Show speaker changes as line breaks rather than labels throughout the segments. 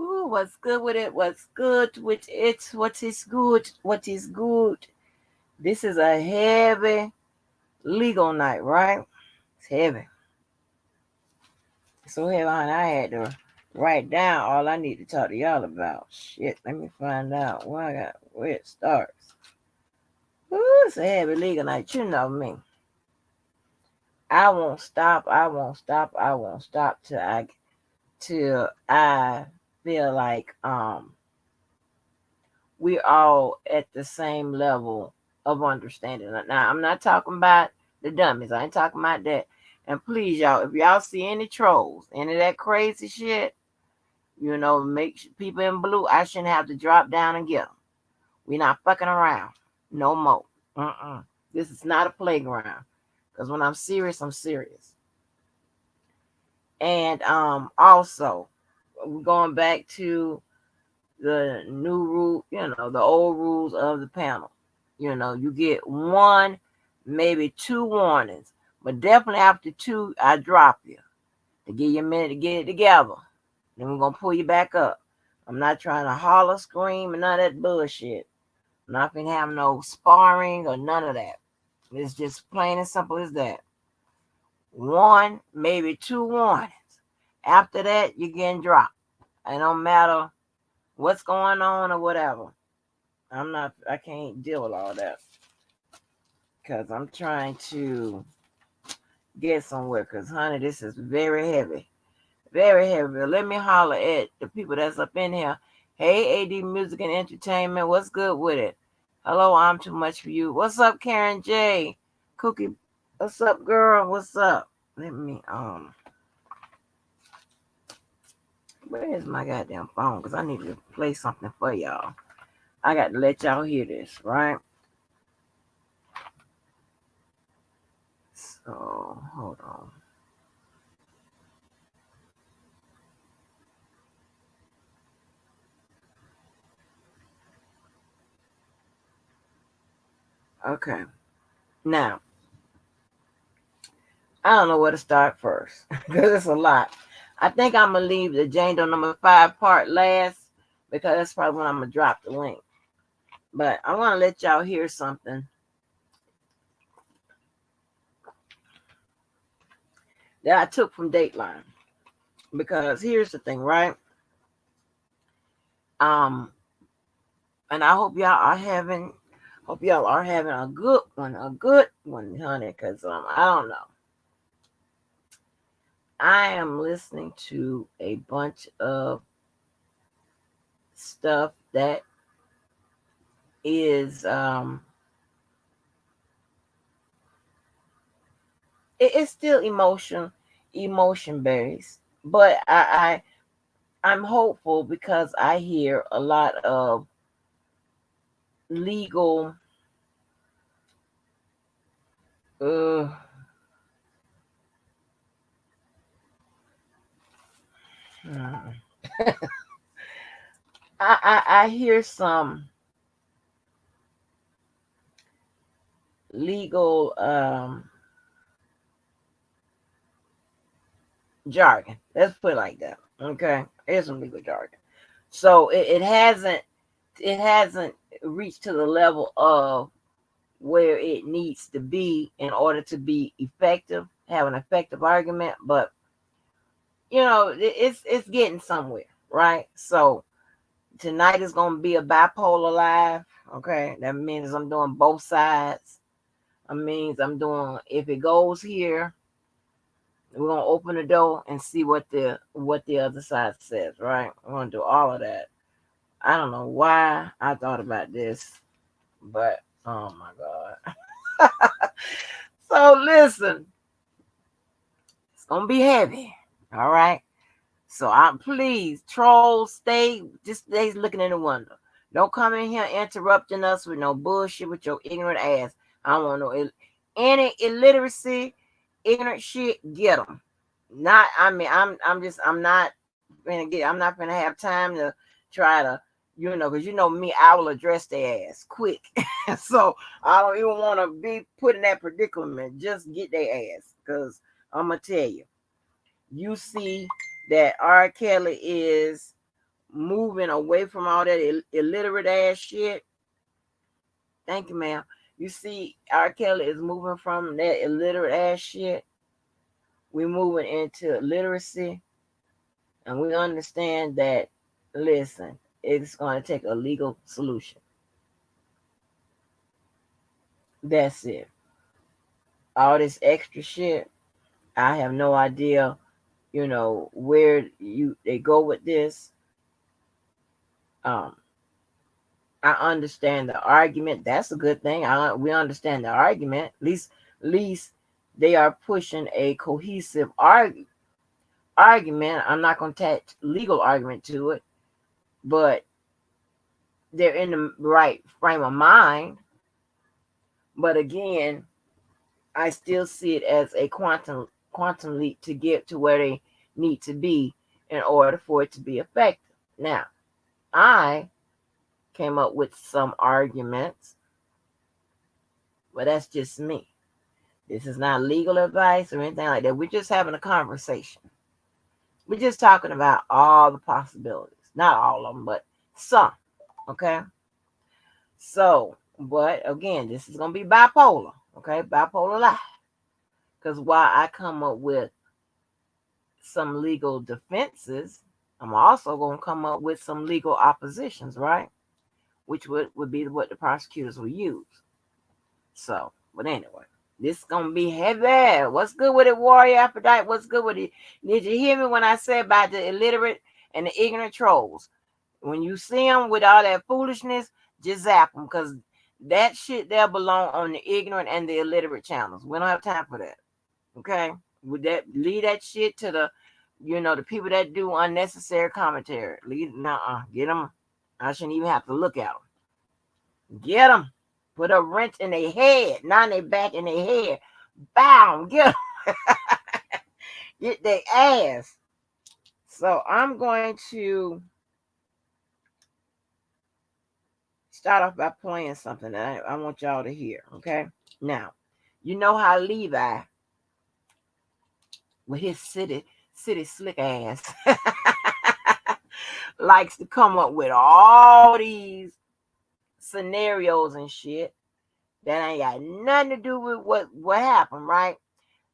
Ooh, what's good with it? What's good with it? What is good? What is good? This is a heavy legal night, right? It's heavy. So heavy, honey. I had to write down all I need to talk to y'all about. Shit, let me find out where it starts. Ooh, it's a heavy legal night. You know me. I won't stop. I won't stop. I won't stop till I feel like we all at the same level of understanding. Now, I'm not talking about the dummies. I ain't talking about that. And please, y'all, if y'all see any trolls, any of that crazy shit, make people in blue, I shouldn't have to drop down and get them. We're not fucking around no more. This is not a playground. Because when I'm serious, I'm serious. And also, we're going back to the new rule, the old rules of the panel. You get one, maybe two warnings, but definitely after two, I drop you to give you a minute to get it together. Then we're gonna pull you back up. I'm not trying to holler, scream, and none of that bullshit. I'm not gonna have no sparring or none of that. It's just plain and simple as that. One, maybe two warnings. After that, you're getting dropped. It don't matter what's going on or whatever. I can't deal with all that because I'm trying to get somewhere because, honey, this is very heavy. Very heavy. Let me holler at the people that's up in here. Hey, AD Music and Entertainment, what's good with it? Hello, I'm too much for you. What's up, Karen J? Cookie, what's up, girl? What's up? Let me, where is my goddamn phone? Because I need to play something for y'all. I got to let y'all hear this, right? So, hold on. Okay. Now, I don't know where to start first because it's a lot. I think I'm going to leave the Jane Doe number 5 part last because that's probably when I'm going to drop the link. But I want to let y'all hear something that I took from Dateline. Because here's the thing, right? And I hope y'all are having a good one, honey, because I don't know. I am listening to a bunch of stuff that is it's still emotion based, but I'm hopeful because I hear a lot of legal uh I hear some legal jargon. Let's put it like that. Okay, here's some legal jargon. So it hasn't reached to the level of where it needs to be in order to be effective, have an effective argument. But it's getting somewhere, right? So tonight is gonna be a bipolar live. Okay, that means I'm doing both sides. That means I'm doing if it goes here, we're gonna open the door and see what the other side says, right? We're gonna do all of that. I don't know why I thought about this, but oh my god. So listen, it's gonna be heavy. All right. So I'm please trolls stay looking in the window. Don't come in here interrupting us with no bullshit with your ignorant ass. I don't want no any illiteracy, ignorant shit. Get them. Not. I mean, I'm not gonna get. I'm not gonna have time to try to. Because me, I will address their ass quick. So I don't even want to be put in that predicament. Just get their ass. Because I'm gonna tell you, you see that R. Kelly is moving away from all that illiterate ass shit. Thank you, ma'am. You see, R. Kelly is moving from that illiterate ass shit. We're moving into literacy, and we understand that, listen, it's going to take a legal solution. That's it. All this extra shit, I have no idea, where they go with this. I understand the argument. That's a good thing. We understand the argument. At least they are pushing a cohesive argument. I'm not going to attach legal argument to it, but they're in the right frame of mind. But again, I still see it as a quantum leap to get to where they need to be in order for it to be effective. Now, I came up with some arguments, but that's just me. This is not legal advice or anything like that. We're just having a conversation. We're just talking about all the possibilities. Not all of them, but some. Okay? So, but again, this is going to be bipolar. Okay? Bipolar life. Because while I come up with some legal defenses, I'm also going to come up with some legal oppositions, right? Which would be what the prosecutors will use. So, but anyway, this is going to be heavy. What's good with it, Warrior Aphrodite? What's good with it? Did you hear me when I said about the illiterate and the ignorant trolls? When you see them with all that foolishness, just zap them, because that shit there belong on the ignorant and the illiterate channels. We don't have time for that. Okay? Leave that shit to the people that do unnecessary commentary. Get them. I shouldn't even have to look at them. Get them. Put a wrench in their head, not in their back, in their head. Bow, get them. Get their ass. So I'm going to start off by playing something that I want y'all to hear, okay? Now, you know how Levi, with his city slick ass, likes to come up with all these scenarios and shit that ain't got nothing to do with what happened, right?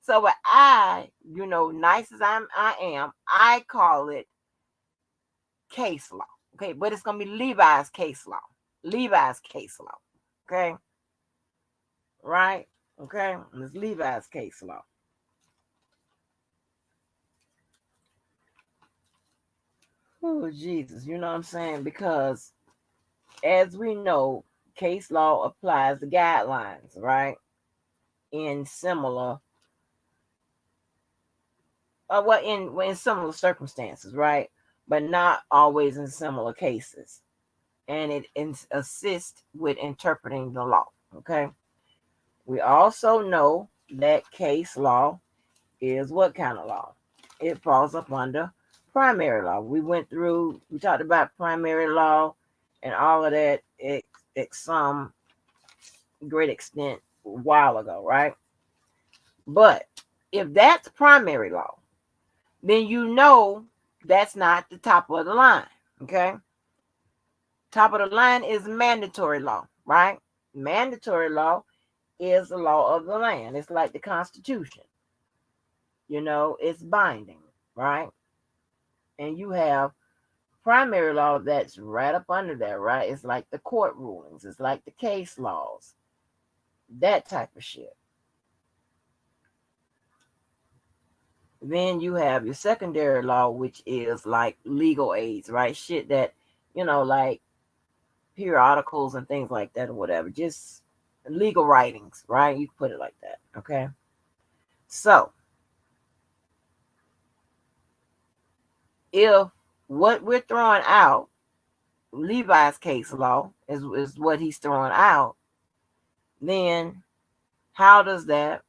So, but I, nice as I am, I call it case law, okay? But it's gonna be Levi's case law. Levi's case law, okay? Right? Okay? It's Levi's case law. Oh, Jesus, you know what I'm saying? Because as we know, case law applies the guidelines, right? In similar, in similar circumstances, right? But not always in similar cases. And it assists with interpreting the law, okay? We also know that case law is what kind of law? It falls up under primary law. We talked about primary law and all of that at some great extent a while ago, right? But if that's primary law, then that's not the top of the line, okay? Top of the line is mandatory law, right? Mandatory law is the law of the land. It's like the Constitution. It's binding, right? And you have primary law that's right up under that, right? It's like the court rulings. It's like the case laws. That type of shit. Then you have your secondary law, which is like legal aids, right? Shit that, like periodicals and things like that or whatever. Just legal writings, right? You can put it like that, okay? So, if what we're throwing out, Levi's case law is what he's throwing out, then how does that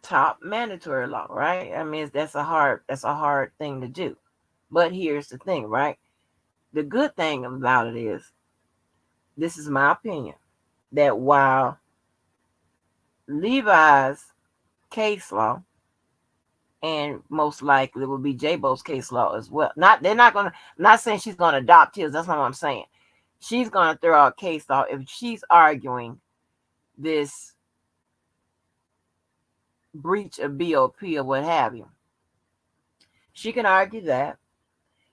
top mandatory law, right? I mean, that's a hard thing to do. But here's the thing, right? The good thing about it is, this is my opinion, that while Levi's case law and most likely it will be J-Bo's case law as well. They're not gonna. I'm not saying she's gonna adopt his. That's not what I'm saying. She's gonna throw out case law if she's arguing this breach of BOP or what have you. She can argue that.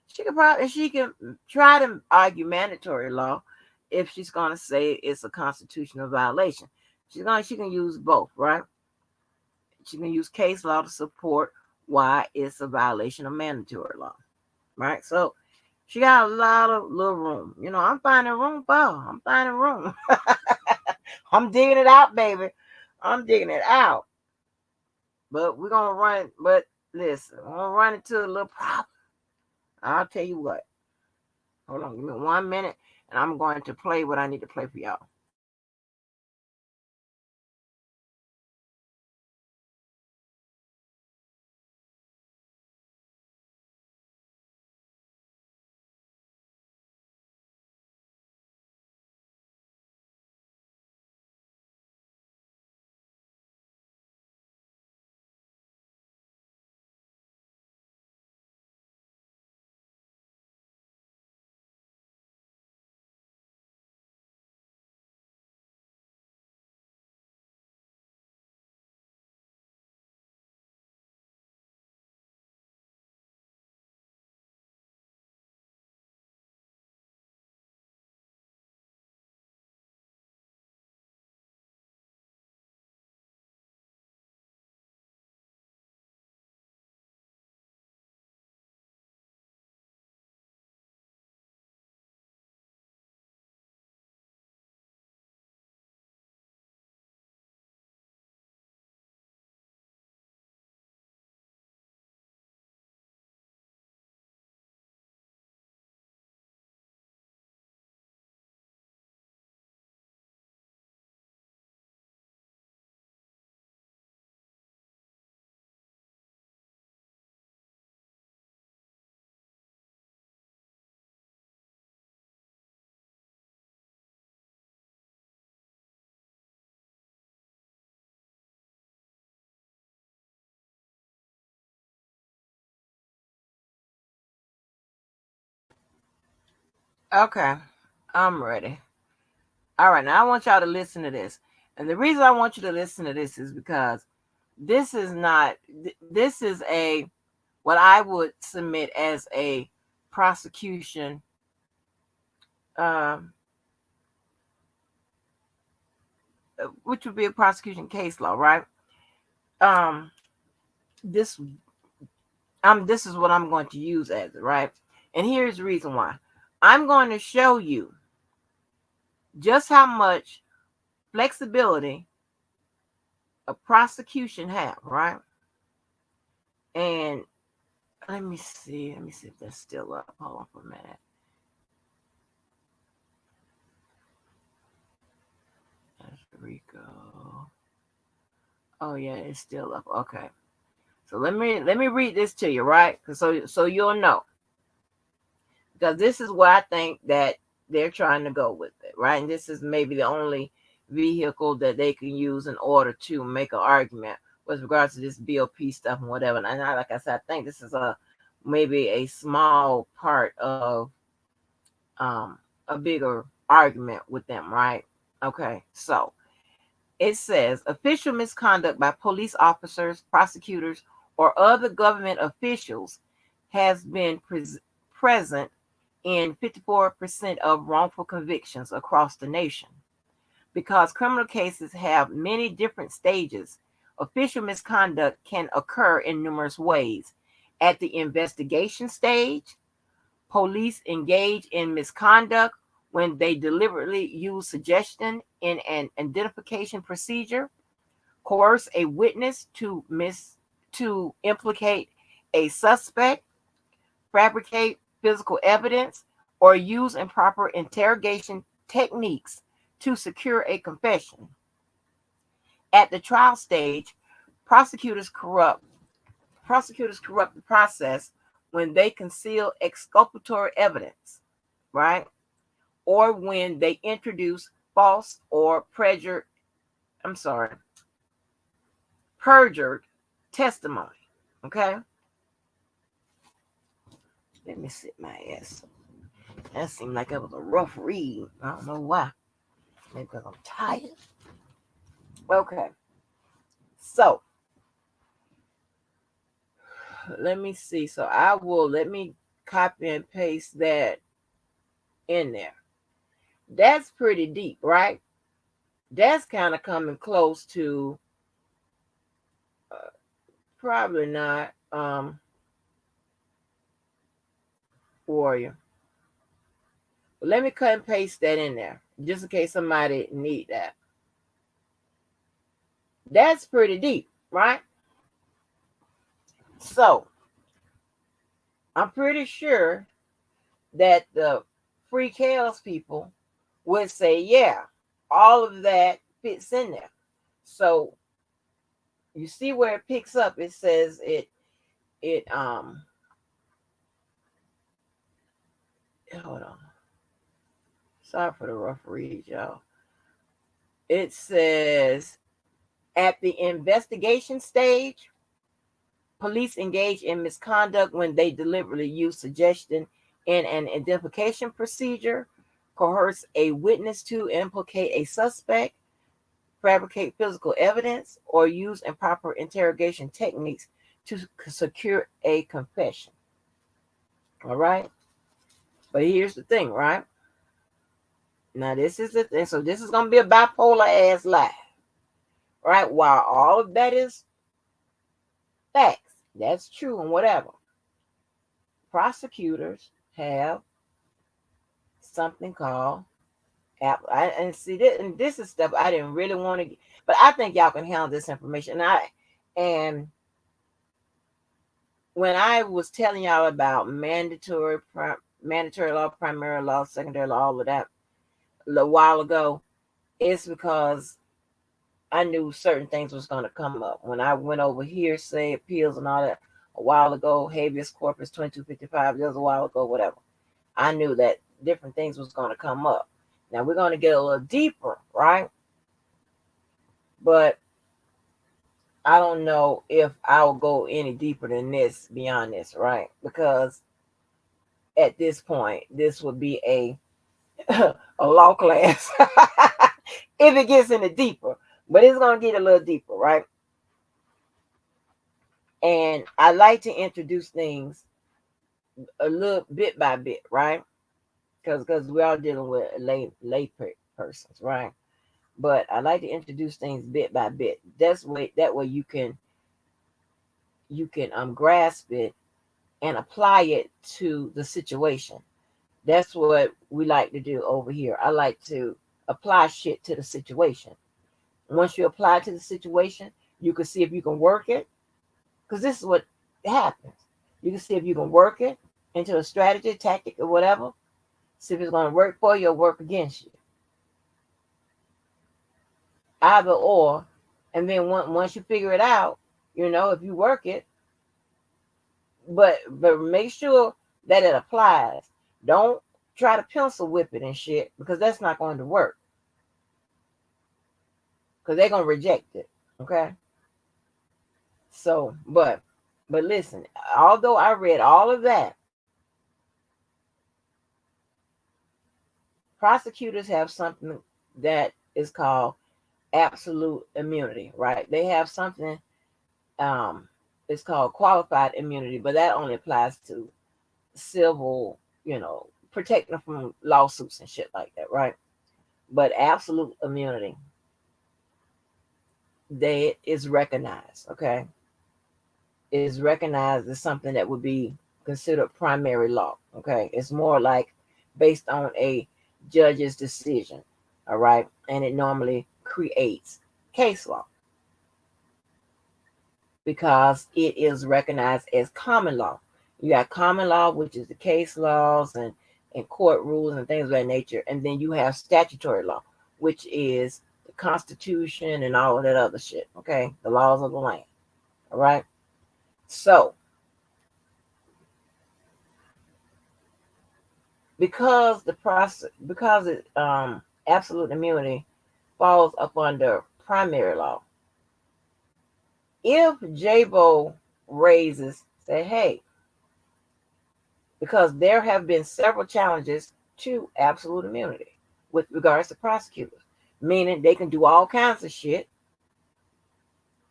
She can try to argue mandatory law if she's gonna say it's a constitutional violation. She can use both, right? She can use case law to support why it's a violation of mandatory law, right? So she got a lot of little room. I'm finding room for her. I'm finding room. I'm digging it out, baby. I'm digging it out. But we're gonna run. But listen, we're gonna run into a little problem. I'll tell you what. Hold on, give me 1 minute, and I'm going to play what I need to play for y'all. Okay, I'm ready. All right, now I want y'all to listen to this. And the reason I want you to listen to this is because this is not, this is what I would submit as a prosecution, um, which would be a prosecution case law, right? Um, this, this is what I'm going to use as it, right? And here's the reason why. I'm going to show you just how much flexibility a prosecution have, right? And let me see if that's still up. Hold on for a minute. That's Rico. Oh yeah, it's still up. Okay. So let me read this to you, right? So you'll know. Because this is where I think that they're trying to go with it, right? And this is maybe the only vehicle that they can use in order to make an argument with regards to this BOP stuff and whatever. And like I said, I think this is maybe a small part of a bigger argument with them, right? Okay, so it says official misconduct by police officers, prosecutors, or other government officials has been present in 54% of wrongful convictions across the nation. Because criminal cases have many different stages, official misconduct can occur in numerous ways. At the investigation stage, police engage in misconduct when they deliberately use suggestion in an identification procedure, coerce a witness to implicate a suspect, fabricate physical evidence, or use improper interrogation techniques to secure a confession. At the trial stage, prosecutors corrupt the process when they conceal exculpatory evidence, right? Or when they introduce false or perjured testimony. Okay? Let me sit my ass. That seemed like it was a rough read. I don't know why. Maybe because I'm tired. Okay. So, let me see. So, let me copy and paste that in there. That's pretty deep, right? That's kind of coming close to, probably not, warrior. But let me cut and paste that in there, just in case somebody need that. That's pretty deep, right? So, I'm pretty sure that the free chaos people would say, yeah, all of that fits in there. So you see where it picks up, it says it hold on. Sorry for the rough read, y'all. It says at the investigation stage, police engage in misconduct when they deliberately use suggestion in an identification procedure, coerce a witness to implicate a suspect, fabricate physical evidence, or use improper interrogation techniques to secure a confession. All right. But here's the thing, right? Now, this is the thing. So, this is going to be a bipolar ass lie, right? While all of that is facts, that's true and whatever, prosecutors have something called and see this, and this is stuff I didn't really want to get, but I think y'all can handle this information. And when I was telling y'all about mandatory law, primary law, secondary law, all of that a while ago, it's because I knew certain things was going to come up. When I went over hearsay appeals and all that a while ago, habeas corpus 2255, that was a while ago, whatever. I knew that different things was going to come up. Now we're going to get a little deeper, right? But I don't know if I'll go any deeper than this, beyond this, right? Because at this point, this would be a law class if it gets any deeper. But it's going to get a little deeper, right? And I like to introduce things a little bit by bit, right? Because we're all dealing with lay persons, right? But I like to introduce things bit by bit. That way you can grasp it and apply it to the situation. That's what we like to do over here. I like to apply shit to the situation. Once you apply it to the situation, you can see if you can work it. Because this is what happens. You can see if you can work it into a strategy, tactic, or whatever. See if it's going to work for you or work against you. Either or. And then once you figure it out, if you work it, but make sure that it applies. Don't try to pencil whip it and shit, because that's not going to work. Because they're going to reject it. Okay? So, but listen, although I read all of that, prosecutors have something that is called absolute immunity, right? They have something, it's called qualified immunity, but that only applies to civil, protecting them from lawsuits and shit like that, right? But absolute immunity, that is recognized, okay? Is recognized as something that would be considered primary law, okay? It's more like based on a judge's decision, all right? And it normally creates case law because it is recognized as common law. You got common law, which is the case laws and court rules and things of that nature. And then you have statutory law, which is the Constitution and all of that other shit, okay? The laws of the land, all right? So, because absolute immunity falls up under primary law, if Jabo raises, say, hey, because there have been several challenges to absolute immunity with regards to prosecutors, meaning they can do all kinds of shit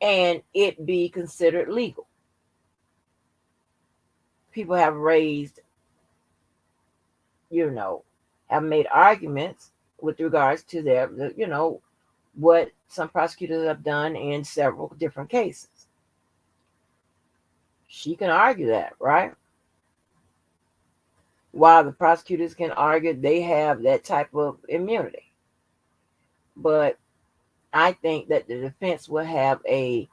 and it be considered legal. People have raised, have made arguments with regards to their, what some prosecutors have done in several different cases. She can argue that, right? While the prosecutors can argue they have that type of immunity. But I think that the defense will have a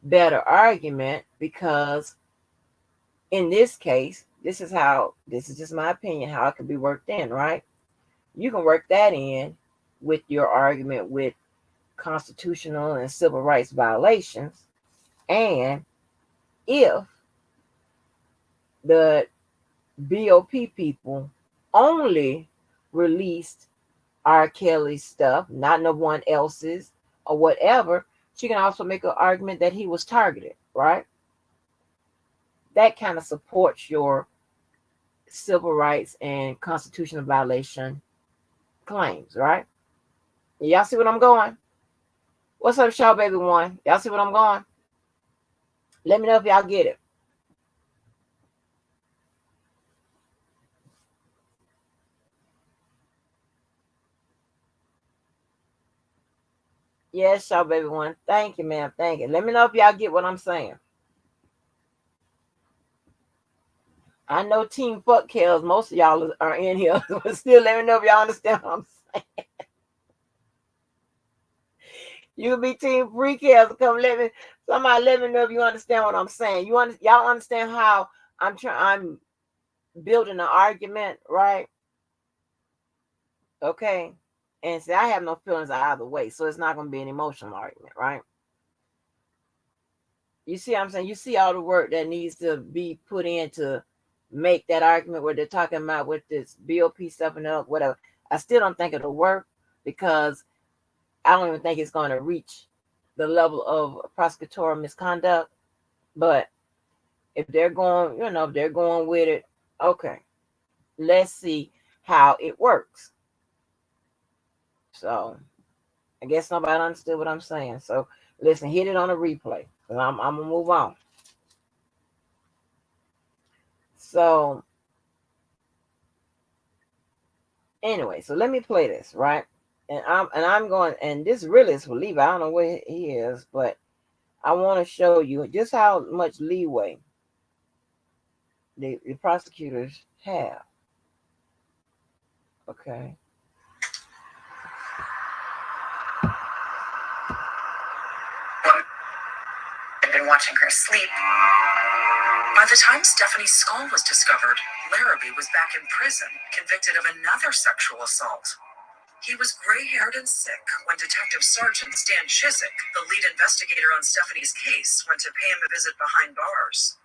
better argument because in this case, this is just my opinion, how it can be worked in, right? You can work that in with your argument with constitutional and civil rights violations. And if the BOP people only released R. Kelly's stuff, not no one else's or whatever, she can also make an argument that he was targeted, right? That kind of supports your civil rights and constitutional violation claims, right? Y'all see what I'm going? What's up, Shaw Baby One? Y'all see what I'm going? Let me know if y'all get it. Yes, Shaw Baby One. Thank you, ma'am. Thank you. Let me know if y'all get what I'm saying. I know Team Fuck Kills, most of y'all are in here, but still let me know if y'all understand what I'm saying. You be Team Free Kills, somebody let me know if you understand what I'm saying. Y'all understand how I'm building an argument, right? Okay. And see, I have no feelings either way, so it's not going to be an emotional argument, right? You see what I'm saying? You see all the work that needs to be put in to make that argument where they're talking about with this BOP stuff and whatever. I still don't think it'll work because I don't even think it's going to reach the level of prosecutorial misconduct. But if they're going, with it, okay, let's see how it works. So I guess nobody understood what I'm saying. So listen, hit it on a replay. I'm gonna move on. So anyway, so let me play this, right? And I'm going, and this really is for Levi. I don't know where he is, but I want to show you just how much leeway the prosecutors have. Okay.
I'd been watching her sleep. By the time Stephanie's skull was discovered, Larrabee was back in prison, convicted of another sexual assault. He was gray-haired and sick when Detective Sergeant Stan Chiswick, the lead investigator on Stephanie's case, went to pay him a visit behind bars.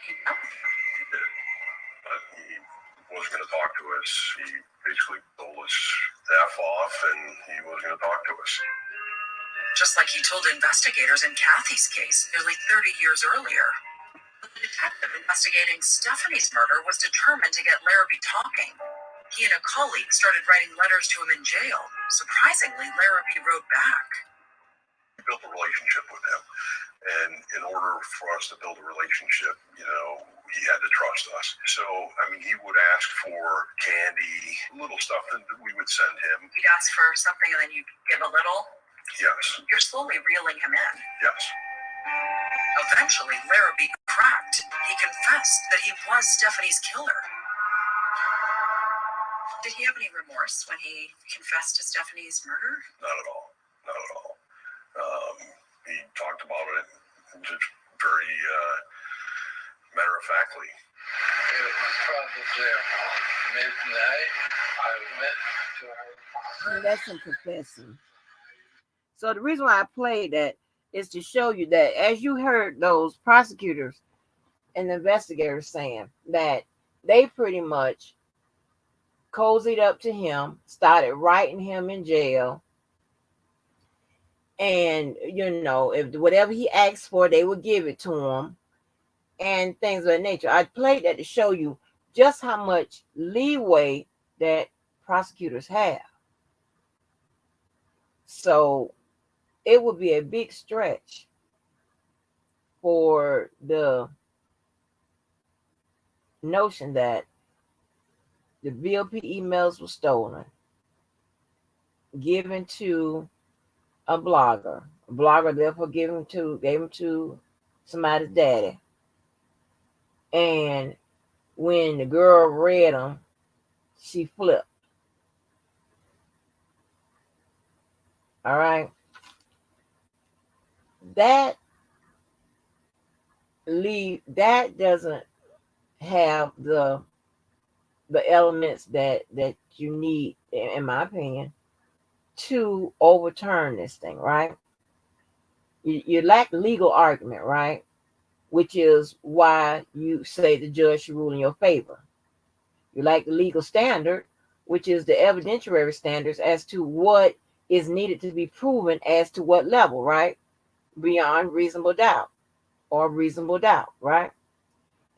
He did, but he wasn't going to talk to us. He basically told us to F off, and he wasn't going to talk to us.
Just like he told investigators in Kathy's case nearly 30 years earlier. The detective investigating Stephanie's murder was determined to get Larrabee talking. He and a colleague started writing letters to him in jail. Surprisingly, Larrabee wrote back.
We built a relationship with him. And in order for us to build a relationship, he had to trust us. So, he would ask for candy, little stuff that we would send him.
He'd ask for something and then you'd give a little?
Yes.
You're slowly reeling him in.
Yes.
Eventually, Larrabee cracked. He confessed that he was Stephanie's killer. Did he have any remorse when he confessed to Stephanie's murder?
Not at all. Not at all. He talked about it just very matter-of-factly.
It was probably around midnight. I went to her.
That's him confessing. So the reason why I played that is to show you that as you heard those prosecutors and investigators saying that they pretty much cozied up to him, started writing him in jail. And, if whatever he asked for, they would give it to him. and things of that nature. I played that to show you just how much leeway that prosecutors have. So it would be a big stretch for the notion that the VOP emails were stolen, given to a blogger. A blogger therefore gave them to somebody's daddy. And when the girl read them, she flipped. All right. That doesn't have the elements that you need, in my opinion, to overturn this thing, right? You lack legal argument, right? Which is why you say the judge should rule in your favor. You lack the legal standard, which is the evidentiary standards as to what is needed to be proven as to what level, right? Beyond reasonable doubt or reasonable doubt, right?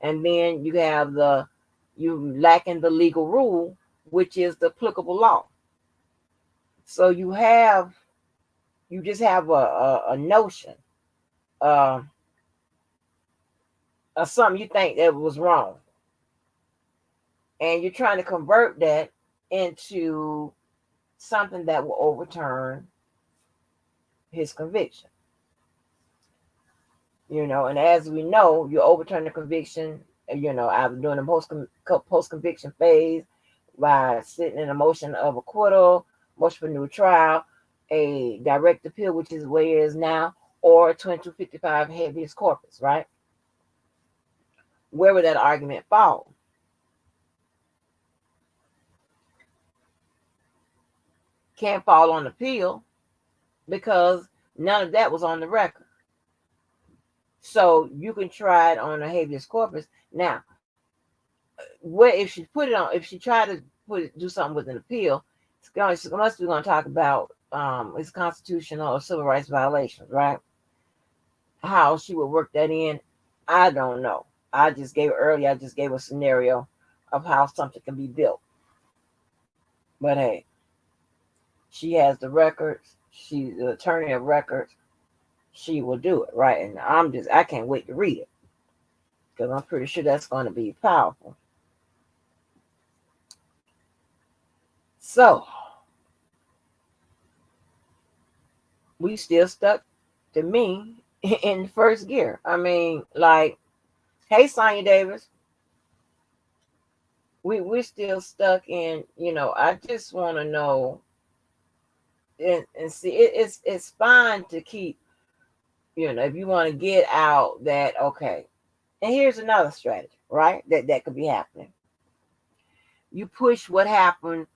And then you lacking the legal rule, which is the applicable law. So you just have a notion of something you think that was wrong, and you're trying to convert that into something that will overturn his conviction. And as we know, you overturn the conviction, either during the post conviction phase by sitting in a motion of acquittal, motion for new trial, a direct appeal, which is where it is now, or 2255 habeas corpus, right? Where would that argument fall? Can't fall on appeal because none of that was on the record. So you can try it on a habeas corpus. Now, if she put it on, if she tried to do something with an appeal, unless we're going to talk about its constitutional or civil rights violations, right? How she would work that in, I don't know. I just gave a scenario of how something can be built. But hey, she has the records. She's the attorney of records. She will do it, right? And I can't wait to read it because I'm pretty sure that's going to be powerful. So we still stuck, to me, in first gear. I mean, like, hey, Sonya Davis, we're still stuck in, I just want to know and see, it's fine to keep, if you want to get out that, okay. And here's another strategy, right? That could be happening. You push what happened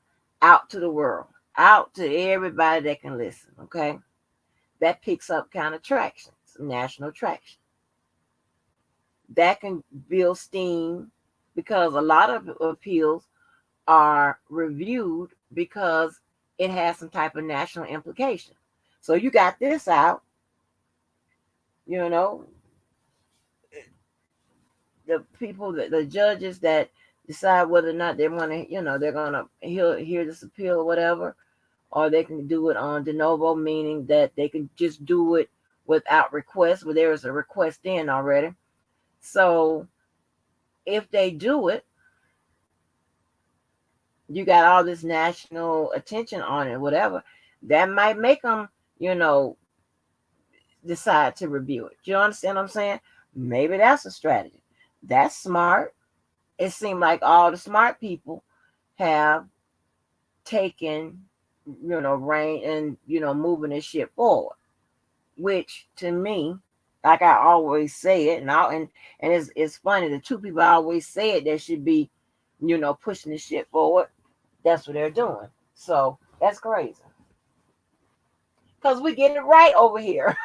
out to the world, out to everybody that can listen, okay? That picks up kind of traction, some national traction. That can build steam because a lot of appeals are reviewed because it has some type of national implication. So you got this out, the people, the judges that decide whether or not they want to, they're going to hear this appeal or whatever, or they can do it on de novo, meaning that they can just do it without request, where there is a request in already. So if they do it, you got all this national attention on it, whatever, that might make them, decide to review it. Do you understand what I'm saying? Maybe that's a strategy. That's smart. It seemed like all the smart people have taken, reign and, moving this shit forward. Which to me, like I always say it, and it's funny, the two people I always say it that should be, pushing this shit forward, that's what they're doing. So that's crazy. Because we get it right over here.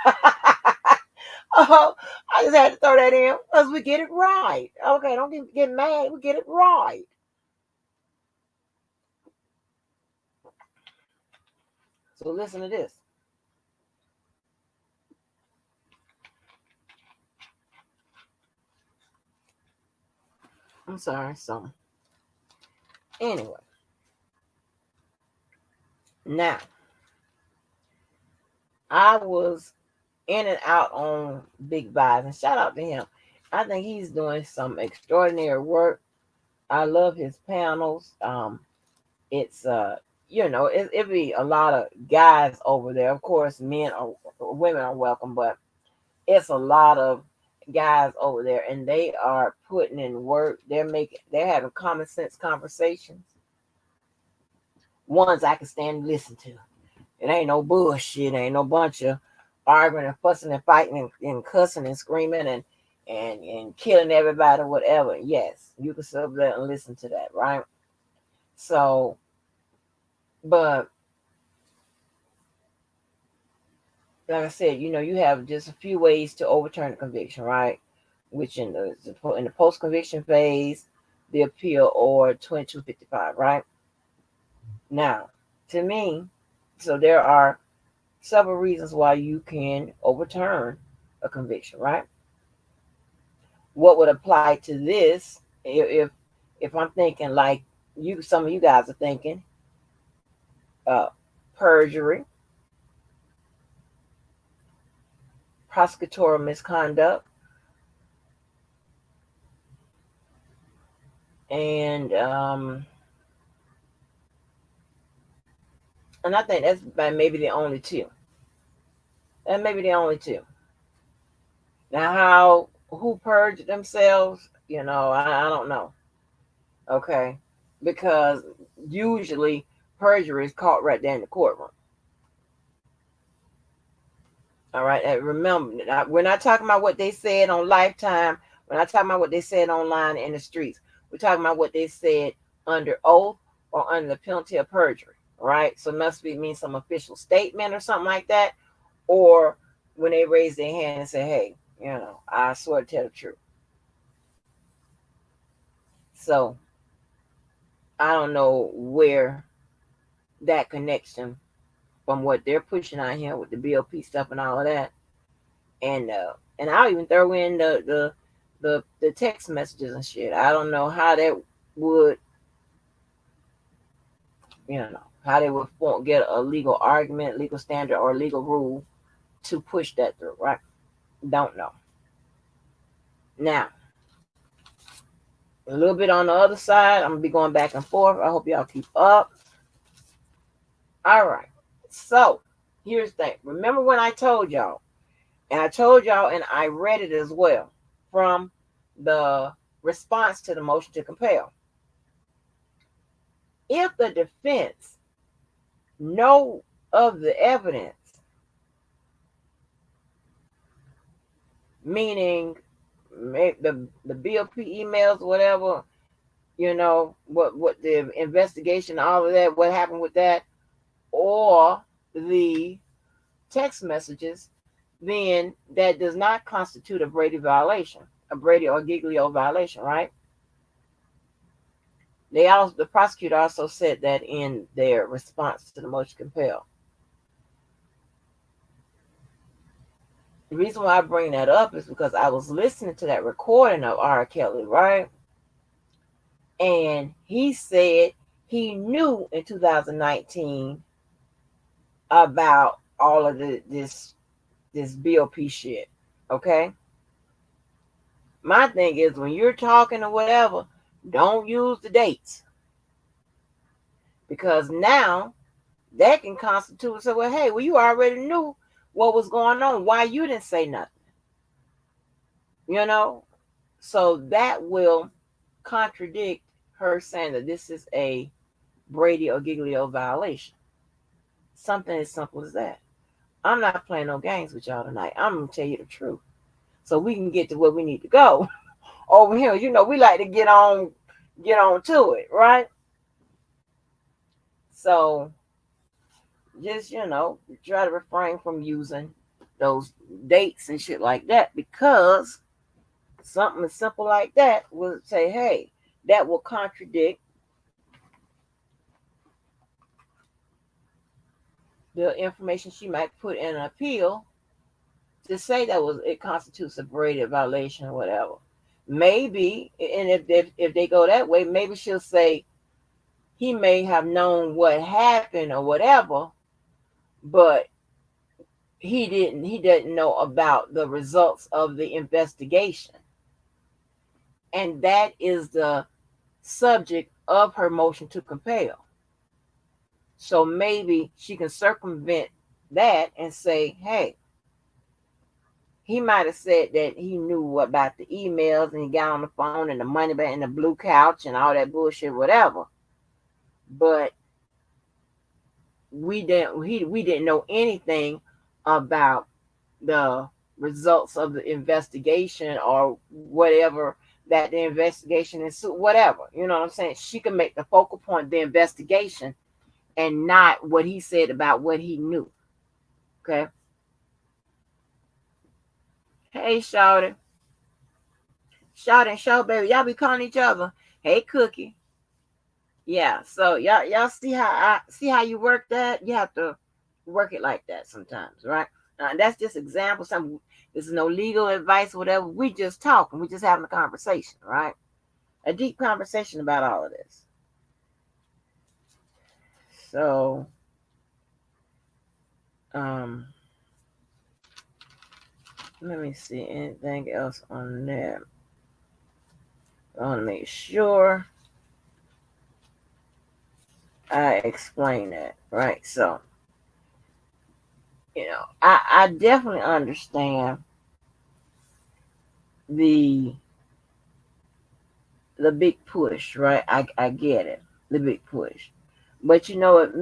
Oh, I just had to throw that in because we get it right. Okay, don't get mad. We get it right. So listen to this. I'm sorry. So anyway, now I was in and out on Big Vibes, and shout out to him. I think he's doing some extraordinary work. I love his panels. It's it be a lot of guys over there. Of course, women are welcome, but it's a lot of guys over there, and they are putting in work. They're having common sense conversations. Ones I can stand and listen to. It ain't no bullshit. It ain't no bunch of arguing and fussing and fighting and cussing and screaming and killing everybody, whatever. Yes, you can sit up there and listen to that, right? So, but like I said, you have just a few ways to overturn a conviction, right? Which in the post conviction phase, the appeal, or 2255, right? Now, to me, so there are several reasons why you can overturn a conviction, right? What would apply to this if I'm thinking like some of you guys are thinking, uh, perjury, prosecutorial misconduct, and I think that's maybe the only two. That may be the only two. Now, who purged themselves? I don't know. Okay, because usually perjury is caught right there in the courtroom. All right, and remember, we're not talking about what they said on Lifetime. We're not talking about what they said online in the streets. We're talking about what they said under oath or under the penalty of perjury. All right, so it must mean some official statement or something like that, or when they raise their hand and say, "Hey, I swear to tell the truth." So I don't know where that connection from what they're pushing out here with the BOP stuff and all of that, and I'll even throw in the text messages and shit. I don't know how that would how they would get a legal argument, legal standard, or legal rule to push that through, right? Don't know. Now, a little bit on the other side, I'm gonna be going back and forth. I hope y'all keep up. All right. So here's the thing. Remember when I told y'all, and I read it as well from the response to the motion to compel. If the defense know of the evidence, meaning the BOP emails, whatever, what the investigation, all of that, what happened with that, or the text messages, then that does not constitute a Brady violation, a Brady or Giglio violation, right? The prosecutor also said that in their response to the motion to compel. The reason why I bring that up is because I was listening to that recording of R. Kelly, right? And he said he knew in 2019 about all of this BOP shit. Okay? My thing is, when you're talking or whatever, don't use the dates. Because now that can constitute, say, well, hey, you already knew what was going on. Why you didn't say nothing? So that will contradict her saying that this is a Brady or Giglio violation. Something as simple as that. I'm not playing no games with y'all tonight. I'm going to tell you the truth. So we can get to where we need to go. Over here, we like to get on to it, right? So just, try to refrain from using those dates and shit like that, because something as simple like that will say, hey, that will contradict the information she might put in an appeal to say it constitutes a Brady violation or whatever. maybe, and if they go that way, maybe she'll say he may have known what happened or whatever, but he didn't know about the results of the investigation. And that is the subject of her motion to compel. So maybe she can circumvent that and say, hey, he might have said that he knew about the emails and he got on the phone and the money back and the blue couch and all that bullshit, whatever. But we didn't know anything about the results of the investigation or whatever that the investigation is, whatever. You know what I'm saying? She can make the focal point the investigation and not what he said about what he knew. Okay. Hey, Shawty. Shawty and Shaw, baby. Y'all be calling each other. Hey, Cookie. Yeah. So y'all see how you work that? You have to work it like that sometimes, right? That's just example. This is no legal advice or whatever. We just talking. We just having a conversation, right? A deep conversation about all of this. So, let me see anything else on there. I want to make sure I explain that, right? So, I definitely understand the big push, right? I get it, the big push. But you know what,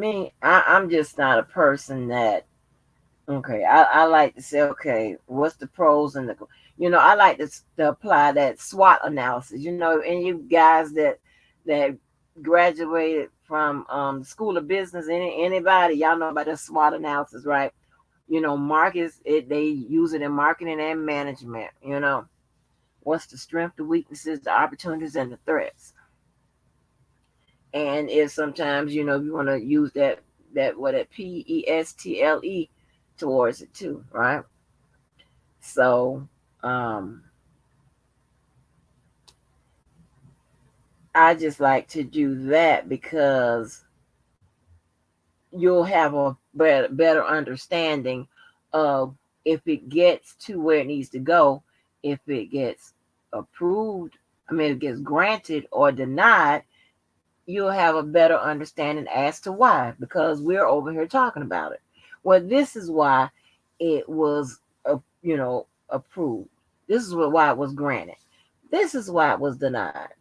I'm just not a person that, okay, I like to say, okay, what's the pros and I like to apply that SWOT analysis, and you guys that graduated from the School of Business, anybody, y'all know about the SWOT analysis, right? They use it in marketing and management, what's the strength, the weaknesses, the opportunities, and the threats. And if sometimes, you want to use that PESTLE towards it too, right? So, I just like to do that because you'll have a better understanding of if it gets to where it needs to go, if it gets approved, it gets granted or denied, you'll have a better understanding as to why, because we're over here talking about it. Well, this is why it was, approved. This is why it was granted. This is why it was denied.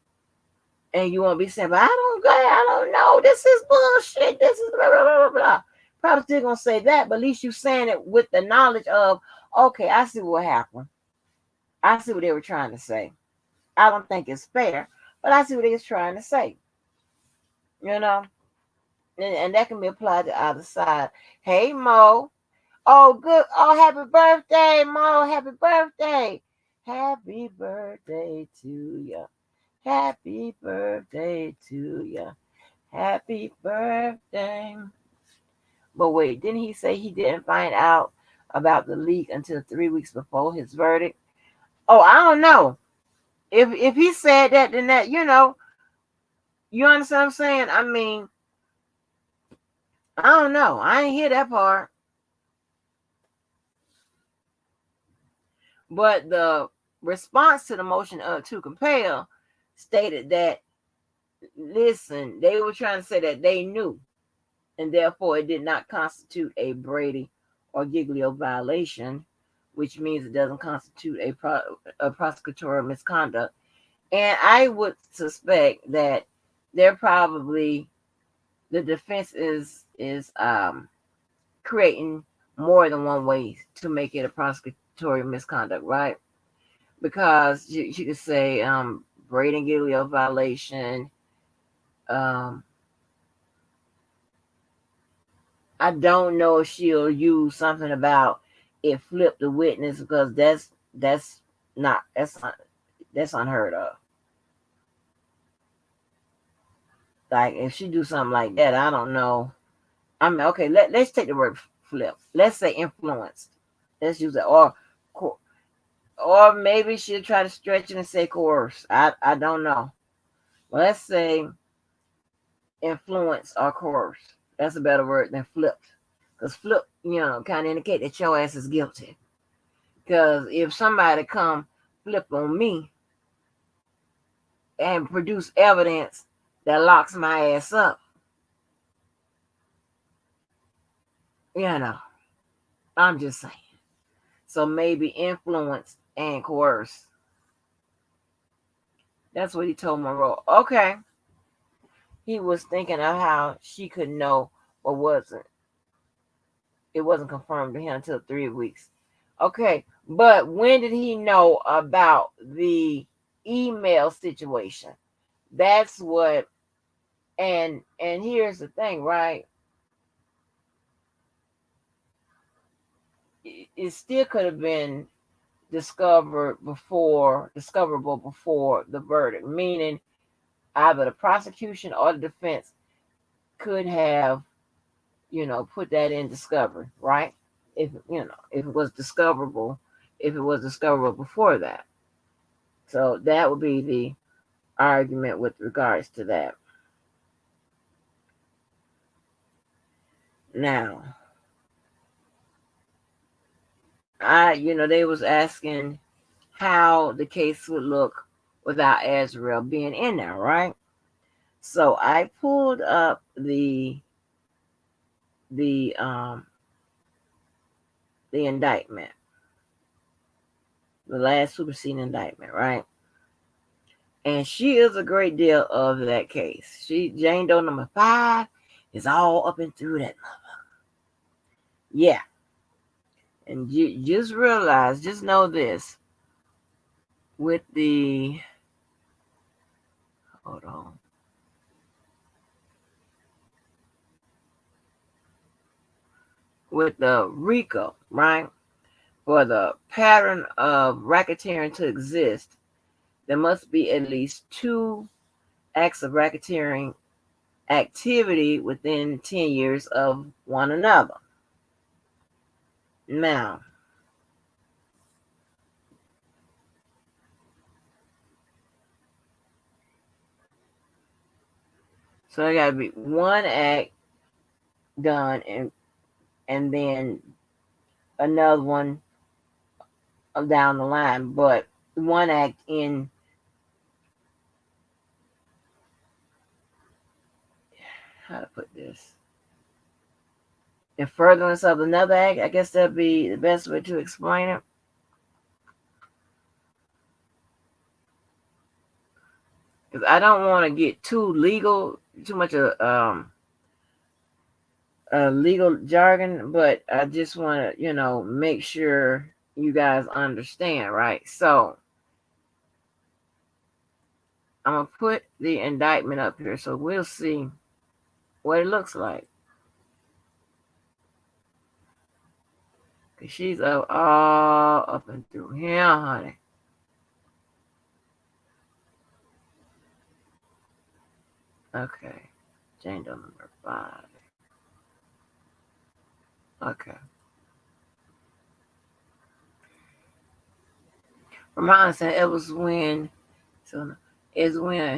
And you won't be saying, but I don't know. This is bullshit. This is blah, blah, blah, blah. Probably still going to say that, but at least you're saying it with the knowledge of, okay, I see what happened. I see what they were trying to say. I don't think it's fair, but I see what they was trying to say. And that can be applied to either side. Hey, Mo. Oh, good. Oh, happy birthday, Mo. Happy birthday. Happy birthday to you. Happy birthday to you. Happy birthday. But wait, didn't he say he didn't find out about the leak until 3 weeks before his verdict? Oh, I don't know. If he said that, then that, you understand what I'm saying? I don't know. I ain't hear that part. But the response to the motion to compel stated that, listen, they were trying to say that they knew, and therefore it did not constitute a Brady or Giglio violation, which means it doesn't constitute a prosecutorial misconduct. And I would suspect that they're probably, the defense is creating more than one way to make it a prosecutorial misconduct, right? Because she could say Brady and Giglio violation. I don't know if she'll use something about it flipped the witness, because that's unheard of. Like if she do something like that, I don't know. Okay, let's take the word flip. Let's say influenced. Let's use it. Or or maybe she'll try to stretch it and say coerce. I don't know. Well, let's say influence or coerce. That's a better word than flipped. Because flip, kind of indicate that your ass is guilty. Because if somebody come flip on me and produce evidence that locks my ass up, I'm just saying. So maybe influence and coerce. That's what he told Monroe. Okay. He was thinking of how she could know or wasn't. It wasn't confirmed to him until 3 weeks. Okay. But when did he know about the email situation? That's what, and here's the thing, right? It still could have been discoverable before the verdict, meaning either the prosecution or the defense could have, put that in discovery, right? If it was discoverable before that. So that would be the argument with regards to that. Now, they was asking how the case would look without Azrael being in there, right? So I pulled up the indictment, the last superseding indictment, right? And she is a great deal of that case. Jane Doe number 5 is all up and through that mother. Yeah. And you just know this. With the, hold on. With the Rico, right? For the pattern of racketeering to exist, there must be at least 2 acts of racketeering activity within 10 years of one another. Now, so there got to be one act done and then another one down the line, but one act in, how to put this, in furtherance of another act. I guess that'd be the best way to explain it. Because I don't want to get too much legal jargon, but I just want to, make sure you guys understand, right? So I'm going to put the indictment up here so we'll see what it looks like. Because she's all up and through here, honey. Okay. Jane Doe number 5. Okay. From my understanding, it was when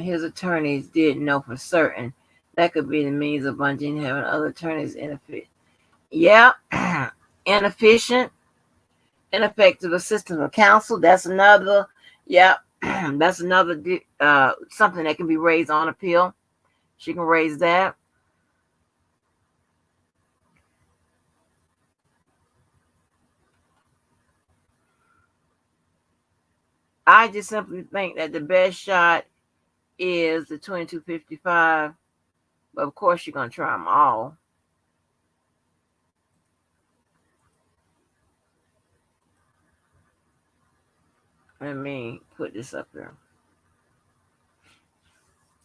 his attorneys didn't know for certain. That could be the means of Bungie having other attorneys inefficient. Yeah. Inefficient, ineffective assistance of counsel. That's another. Yeah. That's another something that can be raised on appeal. She can raise that. I just simply think that the best shot is the 2255, but of course you're gonna try them all. Let me put this up here.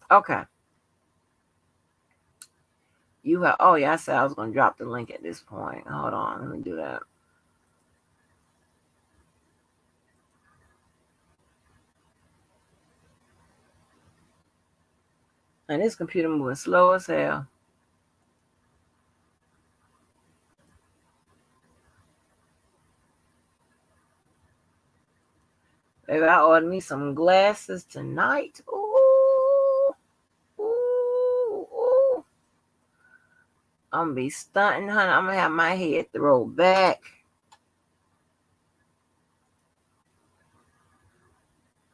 Okay. You have. Oh yeah, I said I was gonna drop the link at this point. Hold on, let me do that. And this computer moving slow as hell. Baby, I ordered me some glasses tonight. Ooh. Ooh. Ooh. I'm gonna be stunting, honey. I'm gonna have my head thrown back.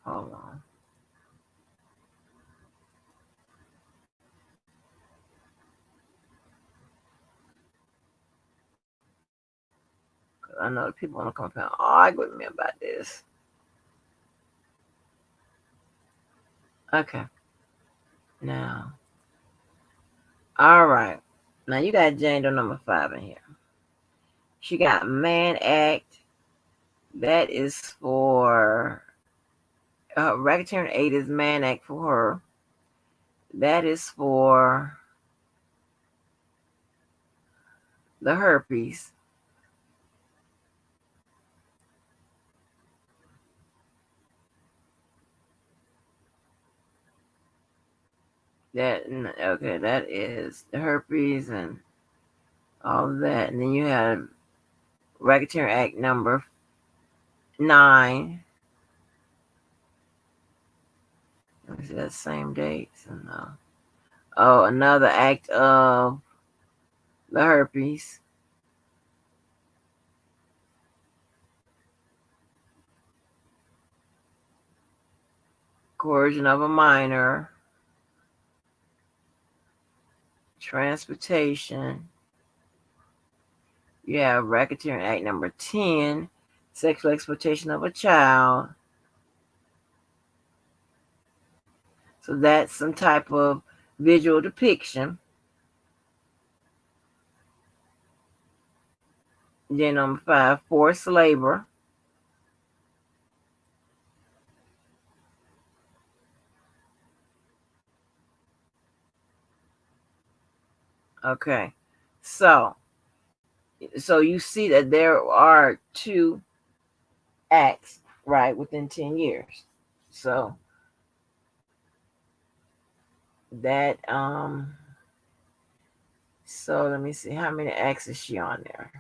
Hold on. Cause I know the people on the compound argue with me about this. Okay. Now. All right. Now you got Jane Doe number 5 in here. She got Man Act. That is for racketeering 8 is Man Act for her. That is for the herpes. That okay, that is the herpes and all of that. And then you have Racketeering Act number 9. Let me see that same dates and oh, another act of the herpes. Coercion of a minor. Transportation. You have Racketeering Act number 10, sexual exploitation of a child. So that's some type of visual depiction. Then number 5, forced labor. Okay. So you see that there are 2 acts, right, within 10 years. So that so let me see how many acts is she on there.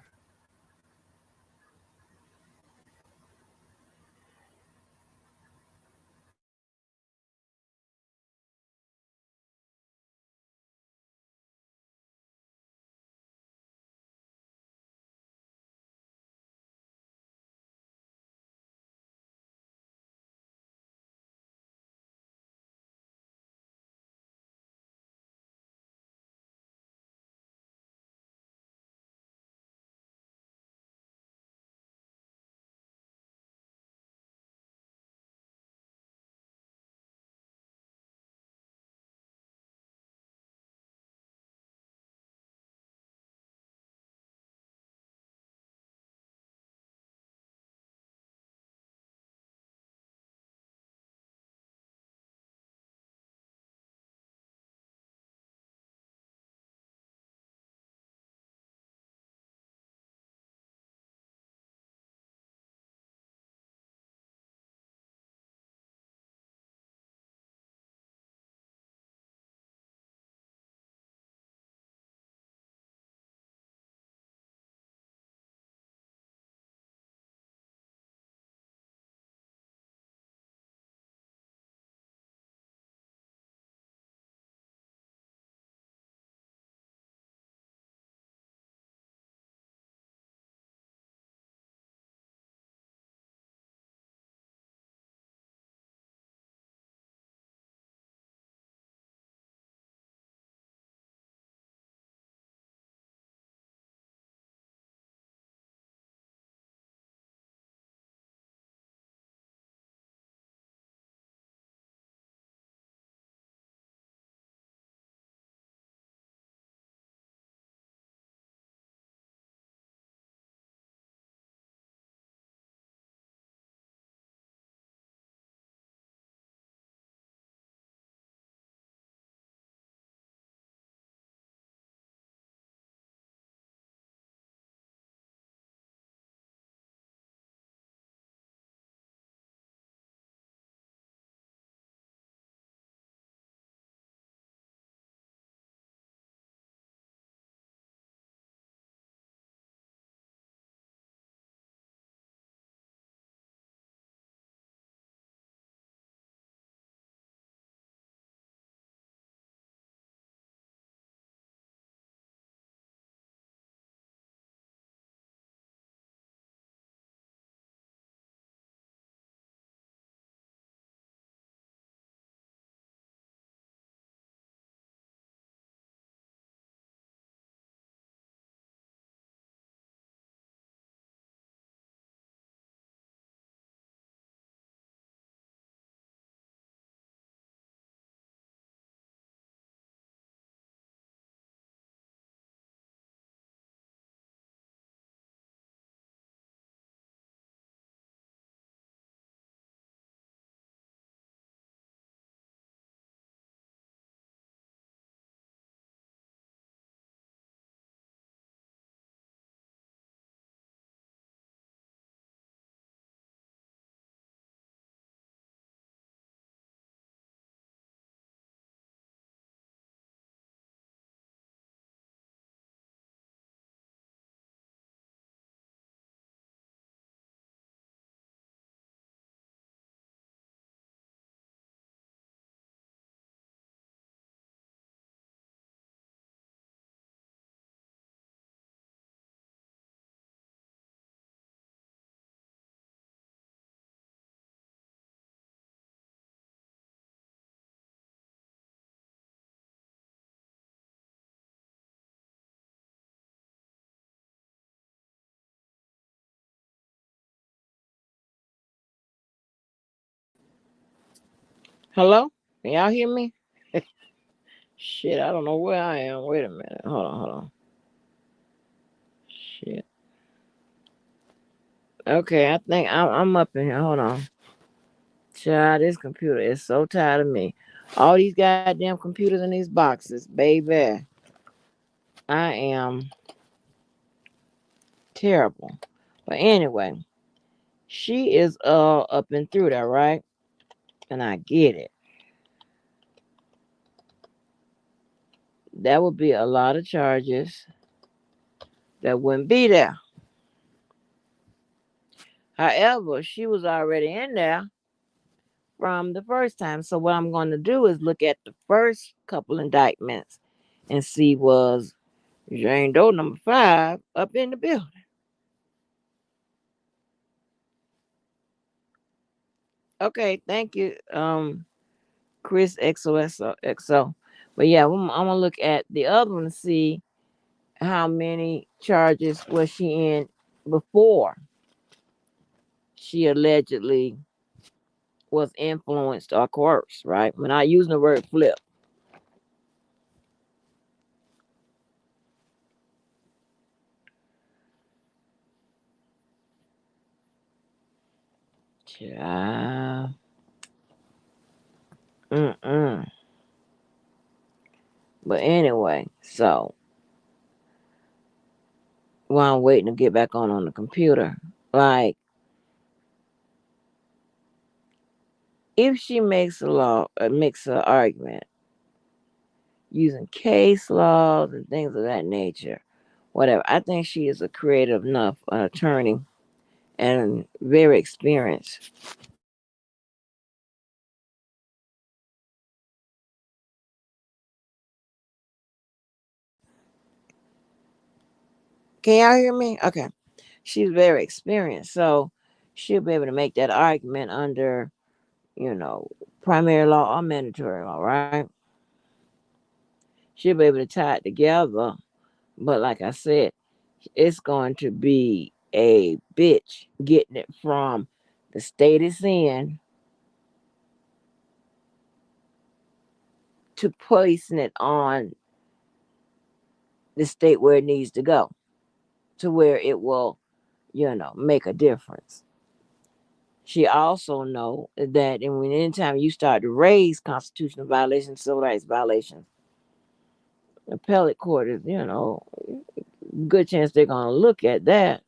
Hello? Can y'all hear me? Shit, I don't know where I am. Wait a minute. Hold on. Shit. Okay, I think I'm up in here. Hold on. Child, this computer is so tired of me. All these goddamn computers in these boxes, baby. I am terrible. But anyway, she is up and through that, right? And I get it. That would be a lot of charges that wouldn't be there. However, she was already in there from the first time. So what I'm going to do is look at the first couple indictments and see was Jane Doe number 5 up in the building. Okay, thank you, Chris XOXO. But yeah, I'm gonna look at the other one to see how many charges was she in before she allegedly was influenced or coerced, right? We're not using the word flip. Child. Mm-mm. But anyway, so while I'm waiting to get back on the computer, like if she makes an argument using case laws and things of that nature, whatever, I think she is a creative enough attorney and very experienced. Can y'all hear me? Okay. She's very experienced, so she'll be able to make that argument under, you know, primary law or mandatory law, right? She'll be able to tie it together. But like I said, it's going to be a bitch getting it from the state it's in to placing it on the state where it needs to go, to where it will, make a difference. She also know that, and when anytime you start to raise constitutional violations, civil rights violations, appellate court is, good chance they're gonna look at that.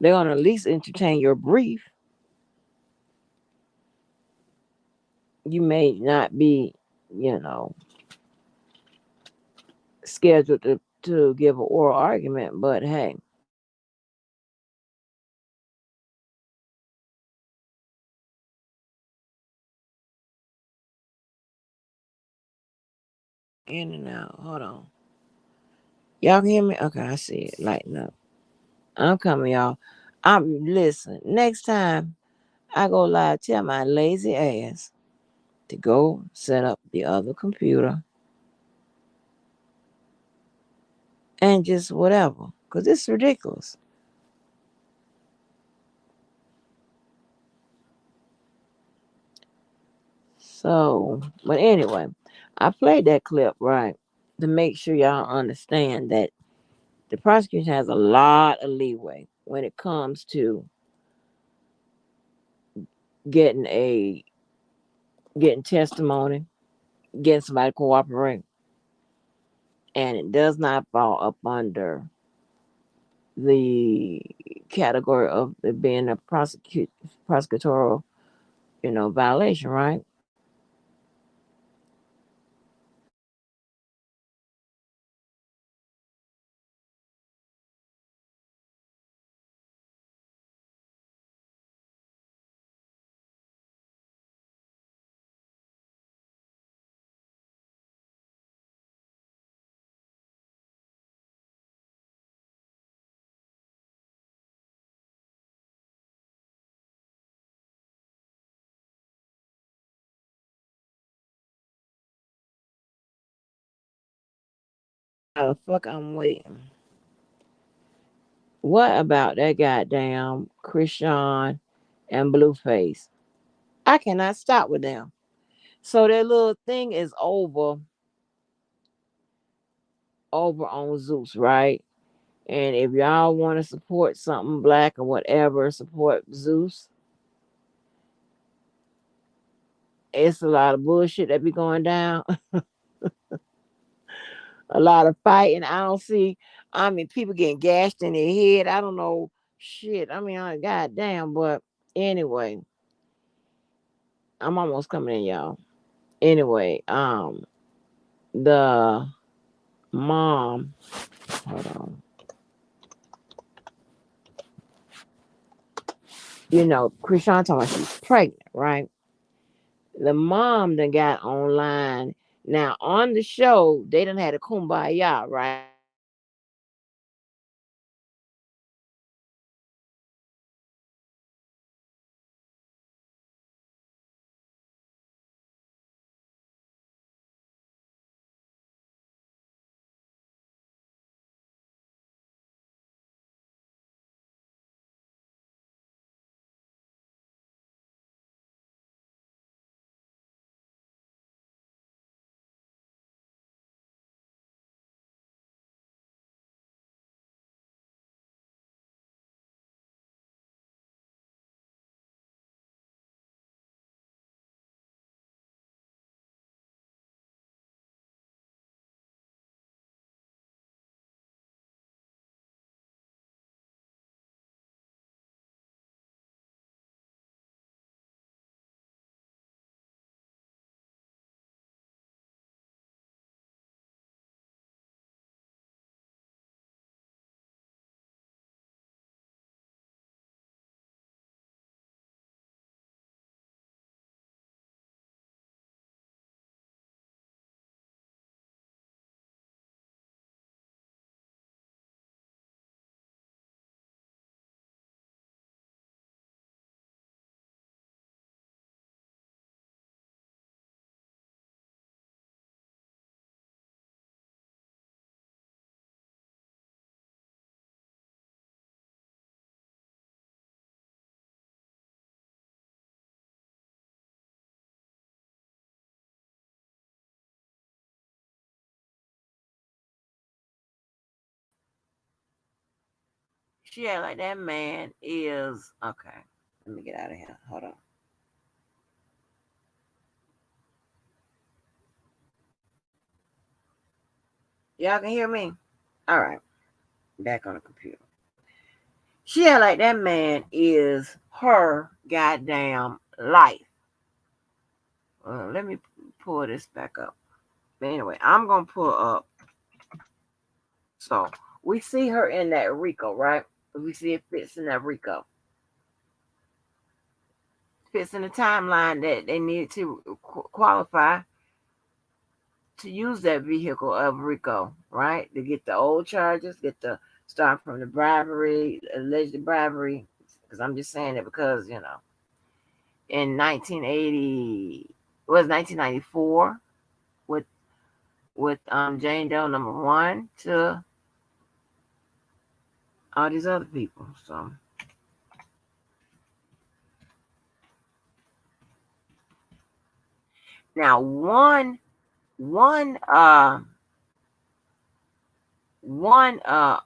They're gonna at least entertain your brief. You may not be, you know, scheduled to give an oral argument, but hey, in and out. Hold on. Y'all can hear me? Okay, I see it lighting up. I'm coming, y'all. I'm listen. Next time I go live, tell my lazy ass to go set up the other computer and just whatever, cause it's ridiculous. So, but anyway, I played that clip right to make sure y'all understand that the prosecution has a lot of leeway when it comes to getting a getting testimony, getting somebody to cooperate, and it does not fall up under the category of it being a prosecutorial, violation, right? How the fuck I'm waiting? What about that goddamn Krishan and Blueface? I cannot stop with them. So that little thing is over on Zeus, right? And if y'all want to support something black or whatever, support Zeus. It's a lot of bullshit that be going down. A lot of fighting. I don't see. I mean, people getting gashed in their head. I don't know. Shit. I mean, goddamn. But anyway, I'm almost coming in, y'all. Anyway, the mom. Hold on. Krishan talking about she's pregnant, right? The mom then got online. Now on the show, they done had a kumbaya, right? She act like that man is okay. Let me get out of here. Hold on. Y'all can hear me? All right. Back on the computer. She act like that man is her goddamn life. Let me pull this back up. But anyway, I'm gonna pull up. So we see her in that Rico, right? We see it fits in that Rico. Fits in the timeline that they need to qualify to use that vehicle of Rico, right? To get the old charges, get the start from the bribery, alleged bribery. Because I'm just saying it because in 1980, it was 1994 with Jane Doe #1 to all these other people. So now one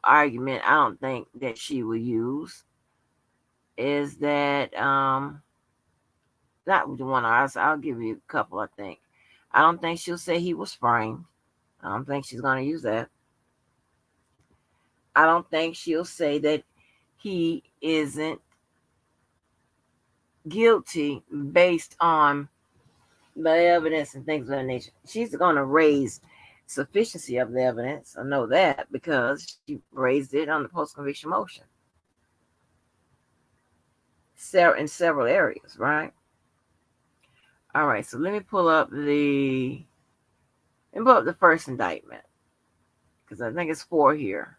argument I don't think that she will use is that not the one I'll give you a couple. I think I don't think she'll say he was framed. I don't think she's going to use that. I don't think she'll say that he isn't guilty based on the evidence and things of that nature. She's going to raise sufficiency of the evidence. I know that because she raised it on the post-conviction motion in several areas, right? All right, so let me pull up the first indictment because I think it's 4 here,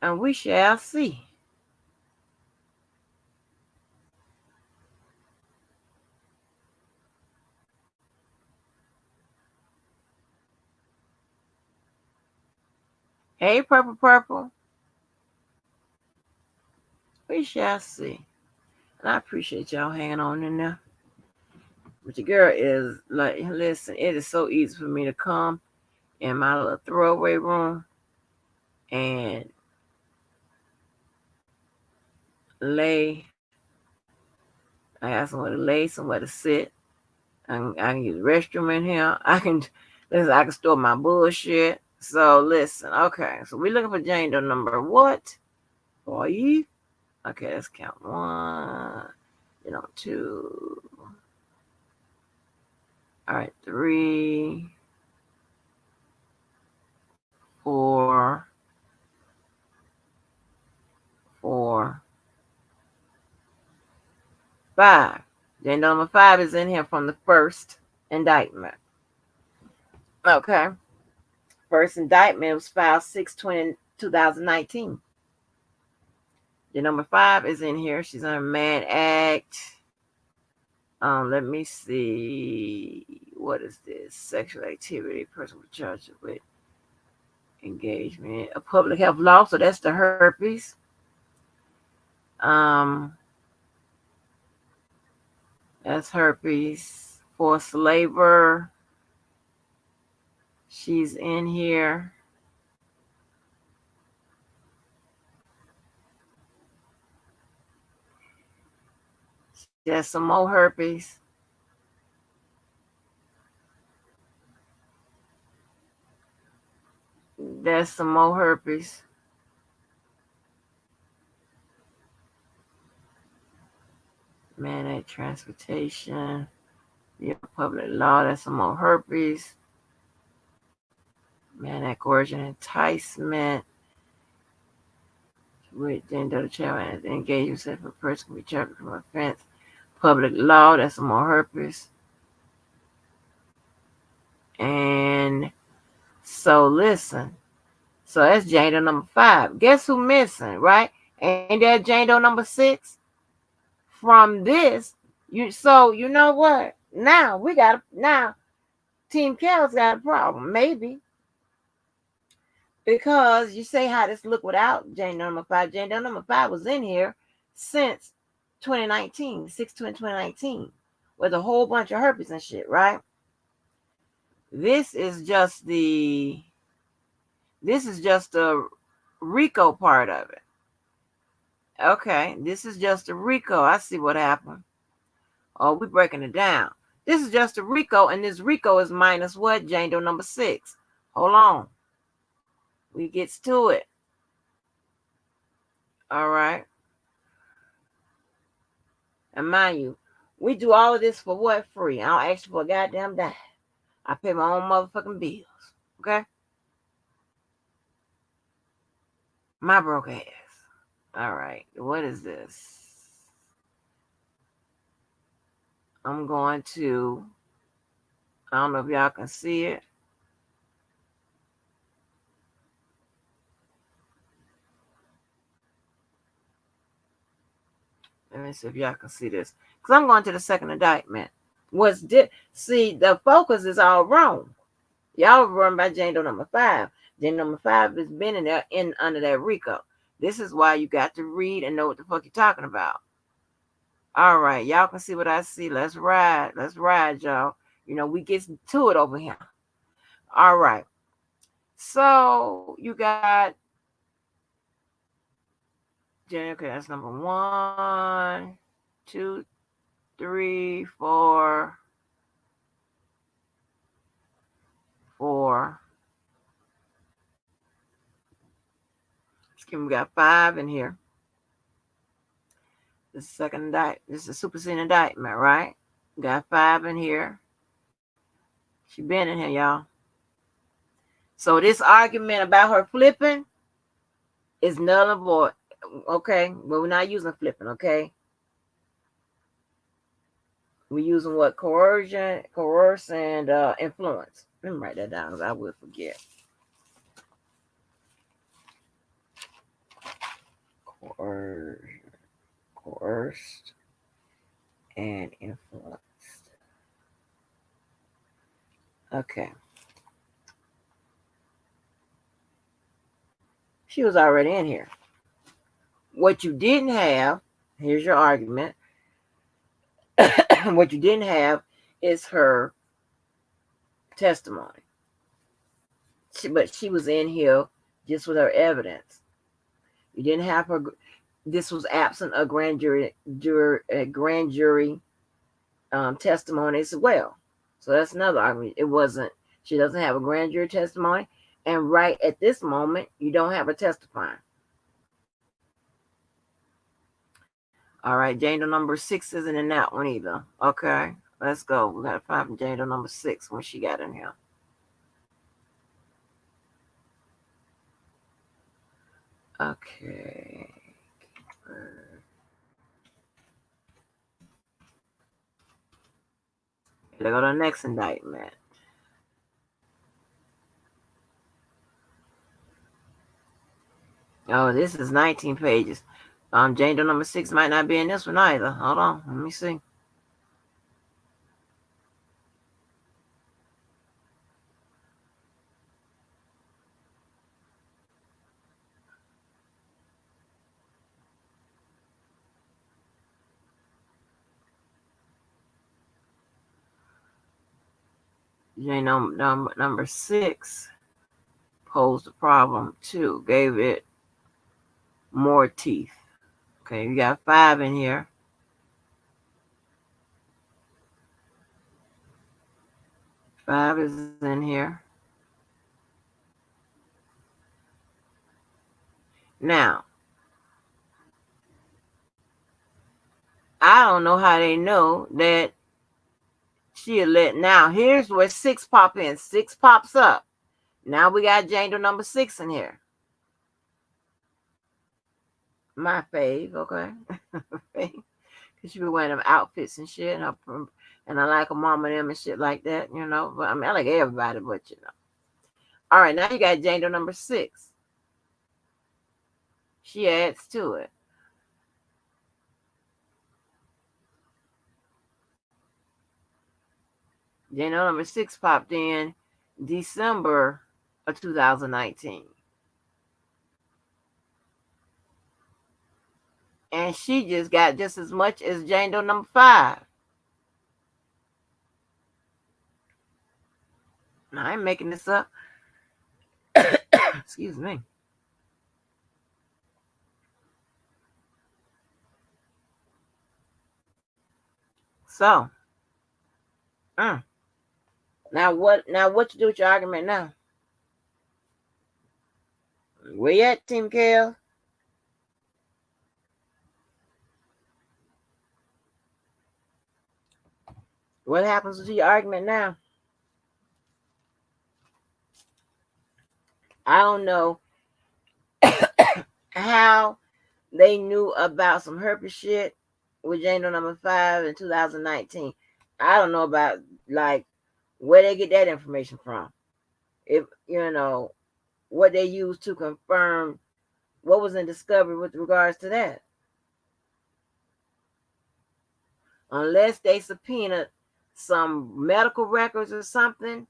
and we shall see. Hey, purple, we shall see. And I appreciate y'all hanging on in there. But your girl is like, listen, it is so easy for me to come in my little throwaway room and lay. I got somewhere to lay, somewhere to sit. I can use the restroom in here. I can store my bullshit. So listen, okay. So we're looking for Jane Doe number what? 5. Okay, let's count 1. You know, 2. All right, 3, 4, 4, 5. Jane Doe number 5 is in here from the first indictment. Okay. First indictment was filed 6/20/2019. The number 5 is in here. She's on a Mann Act. Let me see. What is this? Sexual activity. Person was charged with engagement. A public health law. So that's the herpes. That's herpes. Forced labor. She's in here. There's some more herpes. There's some more herpes. Mandate transportation. Yeah, public law. That's some more herpes. Mandate coercion enticement. With gender to child and engage yourself in a person can be charged from offense. Public law. That's some more herpes. And so listen. So that's Jane Doe number 5. Guess who missing, right? Ain't that Jane Doe number 6? From this, you know what? Now Team Kel's got a problem, maybe. Because you say how this look without Jane Doe number 5. Jane Doe number 5 was in here since 2019, 6/20/2019, with a whole bunch of herpes and shit, right? This is just the Rico part of it. Okay, this is just a Rico. I see what happened. Oh, we're breaking it down. This is just a Rico, and this Rico is minus what? Jane Doe number 6. Hold on. We gets to it. All right. And mind you, we do all of this for what? Free. I don't ask you for a goddamn dime. I pay my own motherfucking bills. Okay? My broke ass. All right. What is this? I'm going to, I don't know if y'all can see it. Let me see if y'all can see this. Because I'm going to the second indictment. See, the focus is all wrong. Y'all run by Jane Doe number 5. Jane number 5 has been in there under that Rico. This is why you got to read and know what the fuck you're talking about. All right, y'all can see what I see. Let's ride. Let's ride, y'all. You know, we get to it over here. All right. So you got Jane. Okay, that's number 1, 2, 3, 4, 4. We got 5 in here. The second indictment. This is a superseding indictment, right? We got 5 in here. She been in here, y'all. So this argument about her flipping is null and void. Okay, but we're not using flipping. Okay, we're using what? Coerce, and influence. Let me write that down because I will forget. Coerced and influenced. Okay. She was already in here. What you didn't have, here's your argument. What you didn't have is her testimony. But she was in here just with her evidence. You didn't have her. This was absent a grand jury testimony as well. So that's another argument. It wasn't. She doesn't have a grand jury testimony, and right at this moment, you don't have her testifying. All right, Jane Doe number 6 isn't in that one either. Okay, let's go. We gotta find Jane Doe number 6 when she got in here. Okay. Let's go to the next indictment. Oh, this is 19 pages. Jane Doe number 6 might not be in this one either. Hold on, let me see. Jane number 6 posed a problem too. Gave it more teeth. Okay, you got 5 in here. Five is in here. Now, I don't know how they know that she let. Now, here's where 6 pop in. 6 pops up. Now we got Jane Doe number 6 in here. My fave, okay? Because she be wearing them outfits and shit. And I like her mama and them and shit like that, you know. But I mean, I like everybody, but you know. All right, now you got Jane Doe number 6. She adds to it. Jane Doe number 6 popped in December of 2019. And she just got just as much as Jane Doe number 5. I ain't making this up. Excuse me. So, now what you do with your argument now? Where you at, Team Kale? What happens to your argument now? I don't know how they knew about some herpes shit with Jane Doe number 5 in 2019. I don't know about like where they get that information from. If you know what they used to confirm what was in discovery with regards to that. Unless they subpoenaed some medical records or something,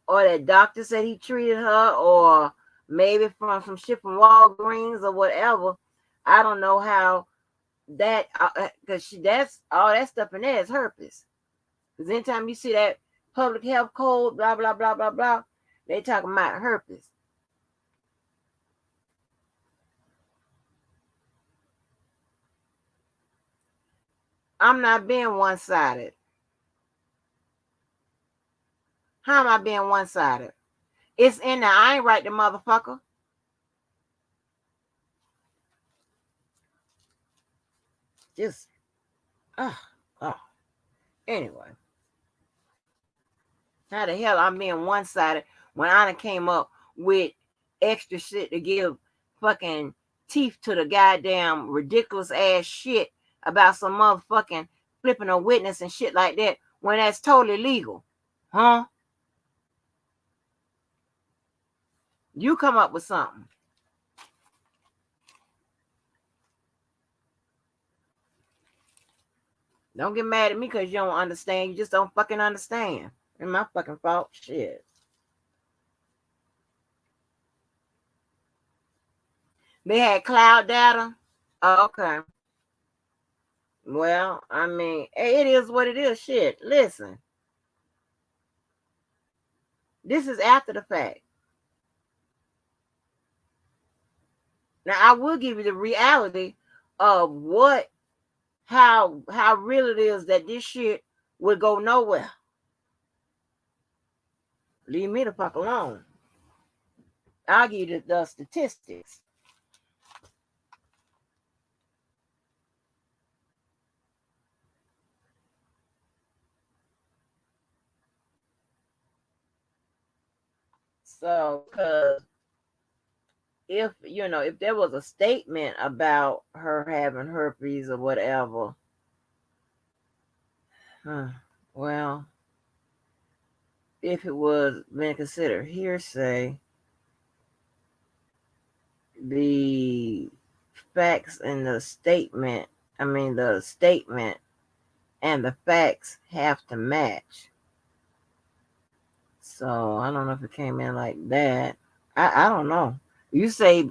or that doctor said he treated her, or maybe from some shit from Walgreens or whatever. I don't know how that, because that's all that stuff in there is herpes. Because anytime you see that public health code, blah, blah, blah, blah, blah, they talking about herpes. I'm not being one-sided. How am I being one-sided? It's in there. I ain't right, the motherfucker. Just, anyway. How the hell I'm being one-sided when I done came up with extra shit to give fucking teeth to the goddamn ridiculous ass shit about some motherfucking flipping a witness and shit like that when that's totally legal? Huh? You come up with something. Don't get mad at me because you don't understand. You just don't fucking understand. It's my fucking fault. Shit. They had cloud data. Oh, okay. Well, I mean, it is what it is. Shit, listen, this is after the fact. Now, I will give you the reality of how real it is that this shit would go nowhere. Leave me the fuck alone. I'll give you the statistics. So, because if there was a statement about her having herpes or whatever, well, if it was being considered hearsay, the facts in the statement, the statement and the facts have to match. So I don't know if it came in like that. I don't know. You say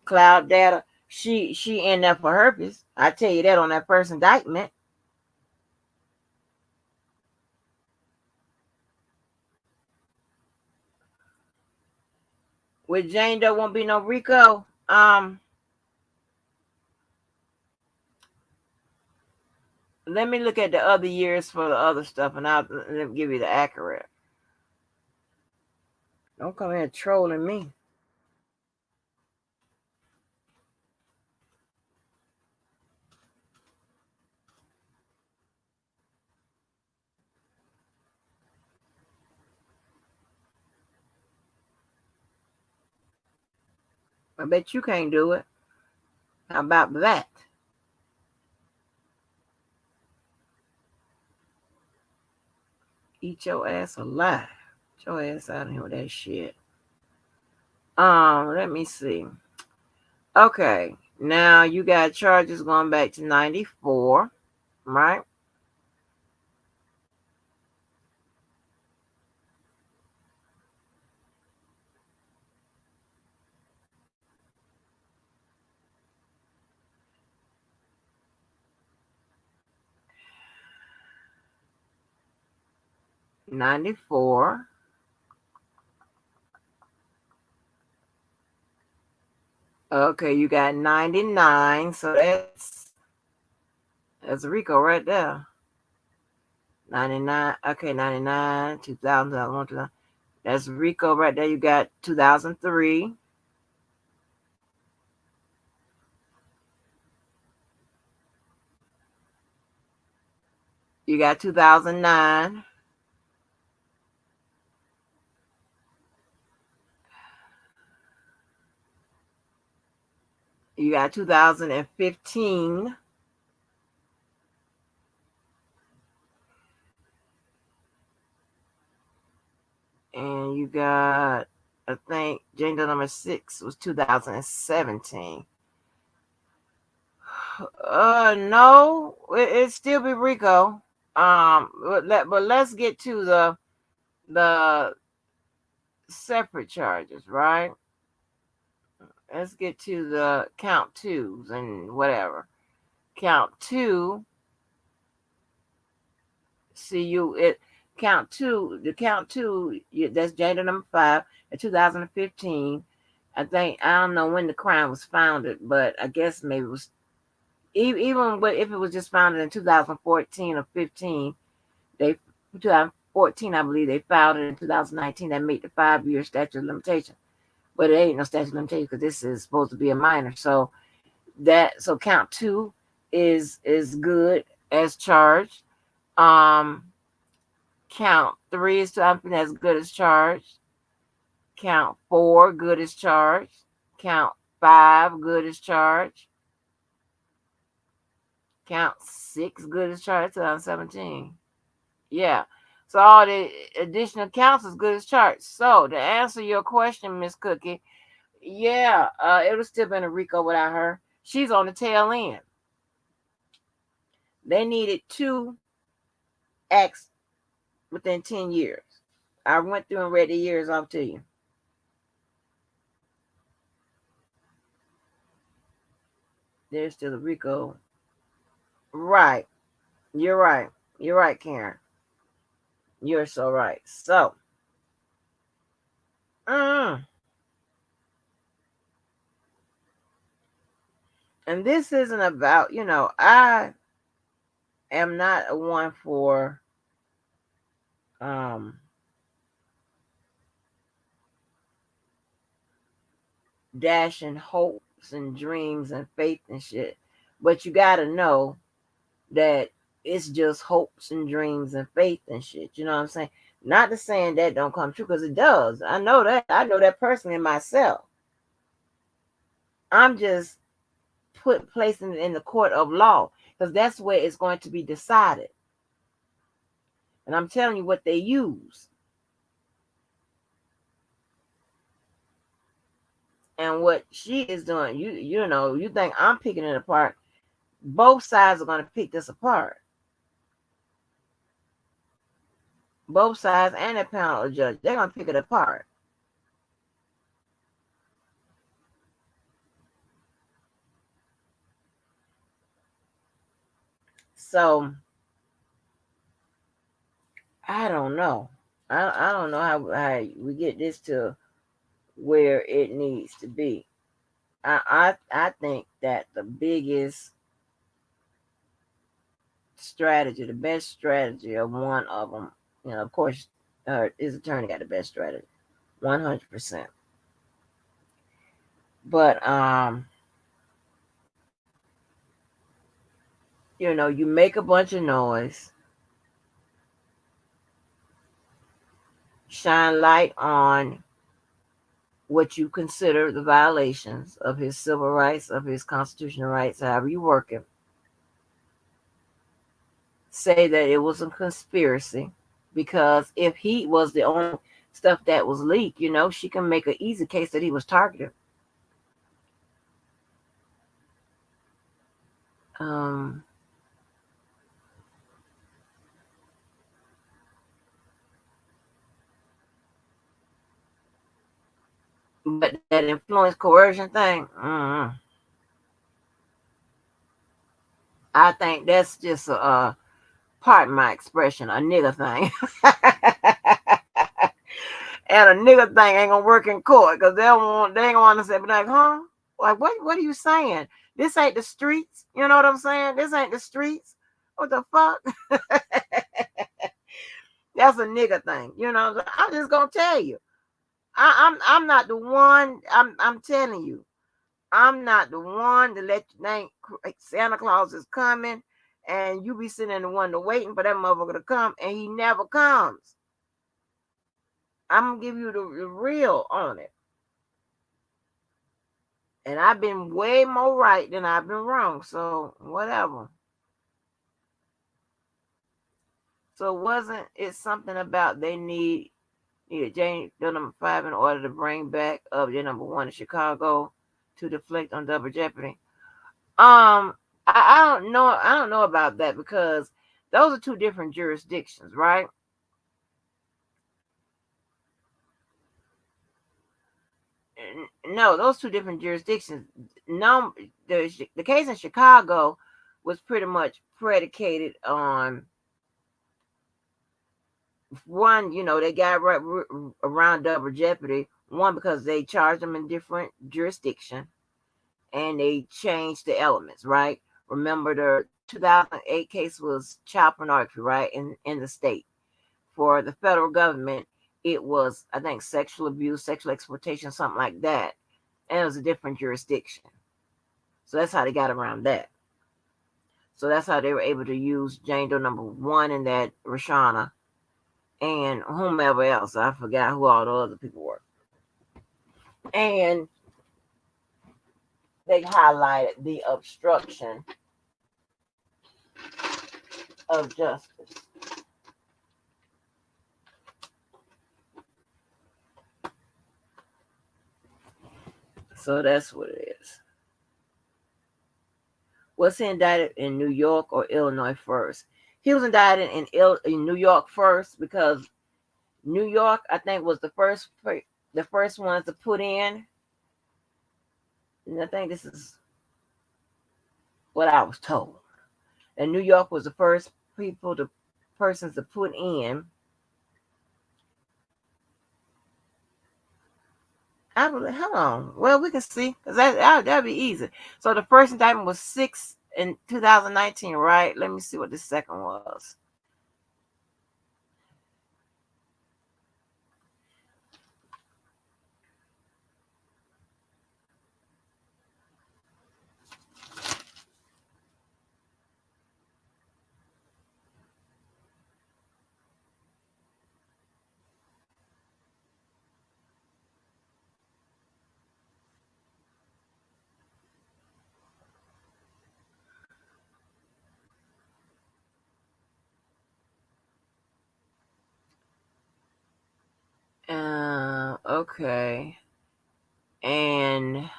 cloud data, she in there for herpes. I tell you that on that first indictment. With Jane there won't be no Rico. Let me look at the other years for the other stuff and I'll give you the accurate. Don't come here trolling me. I bet you can't do it. How about that? Eat your ass alive. Get your ass out of here with that shit. Let me see. Okay, now you got charges going back to 94, right? '94. Okay, you got 99, so that's Rico right there. 99. Okay, 99, 2000, 2001, that's Rico right there. You got 2003. You got 2009. You got 2015. And you got, I think, gender number 6 was 2017. No, it still be Rico. But let's get to the separate charges, right? Let's get to the count twos and whatever. Count two. See you it count two. The count two. That's gender number 5 in 2015. I think I don't know when the crime was founded, but I guess maybe it was even if it was just founded in 2014 or 15. They 2014, I believe they filed it in 2019. That made the 5-year statute of limitation, but it ain't no statute of limitation because this is supposed to be a minor. So count two is good as charged. Count 3 is something as good as charged. Count 4 good as charged. Count 5 good as charged. Count 6 good as charged. 2017. Yeah. So all the additional counts is good as charged. So to answer your question, Miss Cookie, yeah, it would still been a Rico without her. She's on the tail end. They needed 2 acts within 10 years. I went through and read the years off to you. There's still a Rico Right. You're right. You're right, Karen. You're so right. So, mm, and this isn't about, I am not a one for um dashing hopes and dreams and faith and shit. But you gotta know that it's just hopes and dreams and faith and shit. You know what I'm saying? Not to saying that don't come true, because it does. I know that. I know that personally myself. I'm just placing it in the court of law, because that's where it's going to be decided. And I'm telling you what they use. And what she is doing, you think I'm picking it apart. Both sides are going to pick this apart. Both sides and the panel of judge, they're going to pick it apart. So I don't know. I don't know how we get this to where it needs to be. I think that the biggest strategy, the best strategy of one of them, of course, his attorney got the best strategy, 100%. But you make a bunch of noise, shine light on what you consider the violations of his civil rights, of his constitutional rights, however you work it. Say that it was a conspiracy, because if he was the only stuff that was leaked, she can make an easy case that he was targeted. Um, but that influence coercion thing, I think that's just a part of my expression, a nigger thing. And a nigger thing ain't gonna work in court, because they ain't gonna want to say, but like, huh? Like, what are you saying? This ain't the streets. You know what I'm saying? This ain't the streets. What the fuck? That's a nigger thing. I'm just gonna tell you. I'm not the one. I'm telling you. I'm not the one to let you think Santa Claus is coming, and you be sitting in the window waiting for that motherfucker to come, and he never comes. I'm gonna give you the real on it. And I've been way more right than I've been wrong. So whatever. So wasn't it something about they needed Jane Doe number 5 in order to bring back object number 1 in Chicago to deflect on double jeopardy? I don't know. I don't know about that, because those are two different jurisdictions, right? No, those two different jurisdictions. No, the case in Chicago was pretty much predicated on one. They got right around double jeopardy. One, because they charged them in different jurisdiction, and they changed the elements, right? Remember, the 2008 case was child pornography, right, in the state. For the federal government, it was, I think, sexual abuse, sexual exploitation, something like that. And it was a different jurisdiction. So that's how they got around that. So that's how they were able to use Jane Doe number 1 in that Rashana, and whomever else. I forgot who all the other people were. And they highlighted the obstruction of justice. So that's what it is. Was he indicted in New York or Illinois first? He was indicted in New York first, because New York, I think, was the first ones to put in. And I think this is what I was told. And New York was the first persons to put in. I believe, hold on. Well, we can see because that'd be easy. So the first indictment was 6 in 2019, right? Let me see what the second was. Okay. And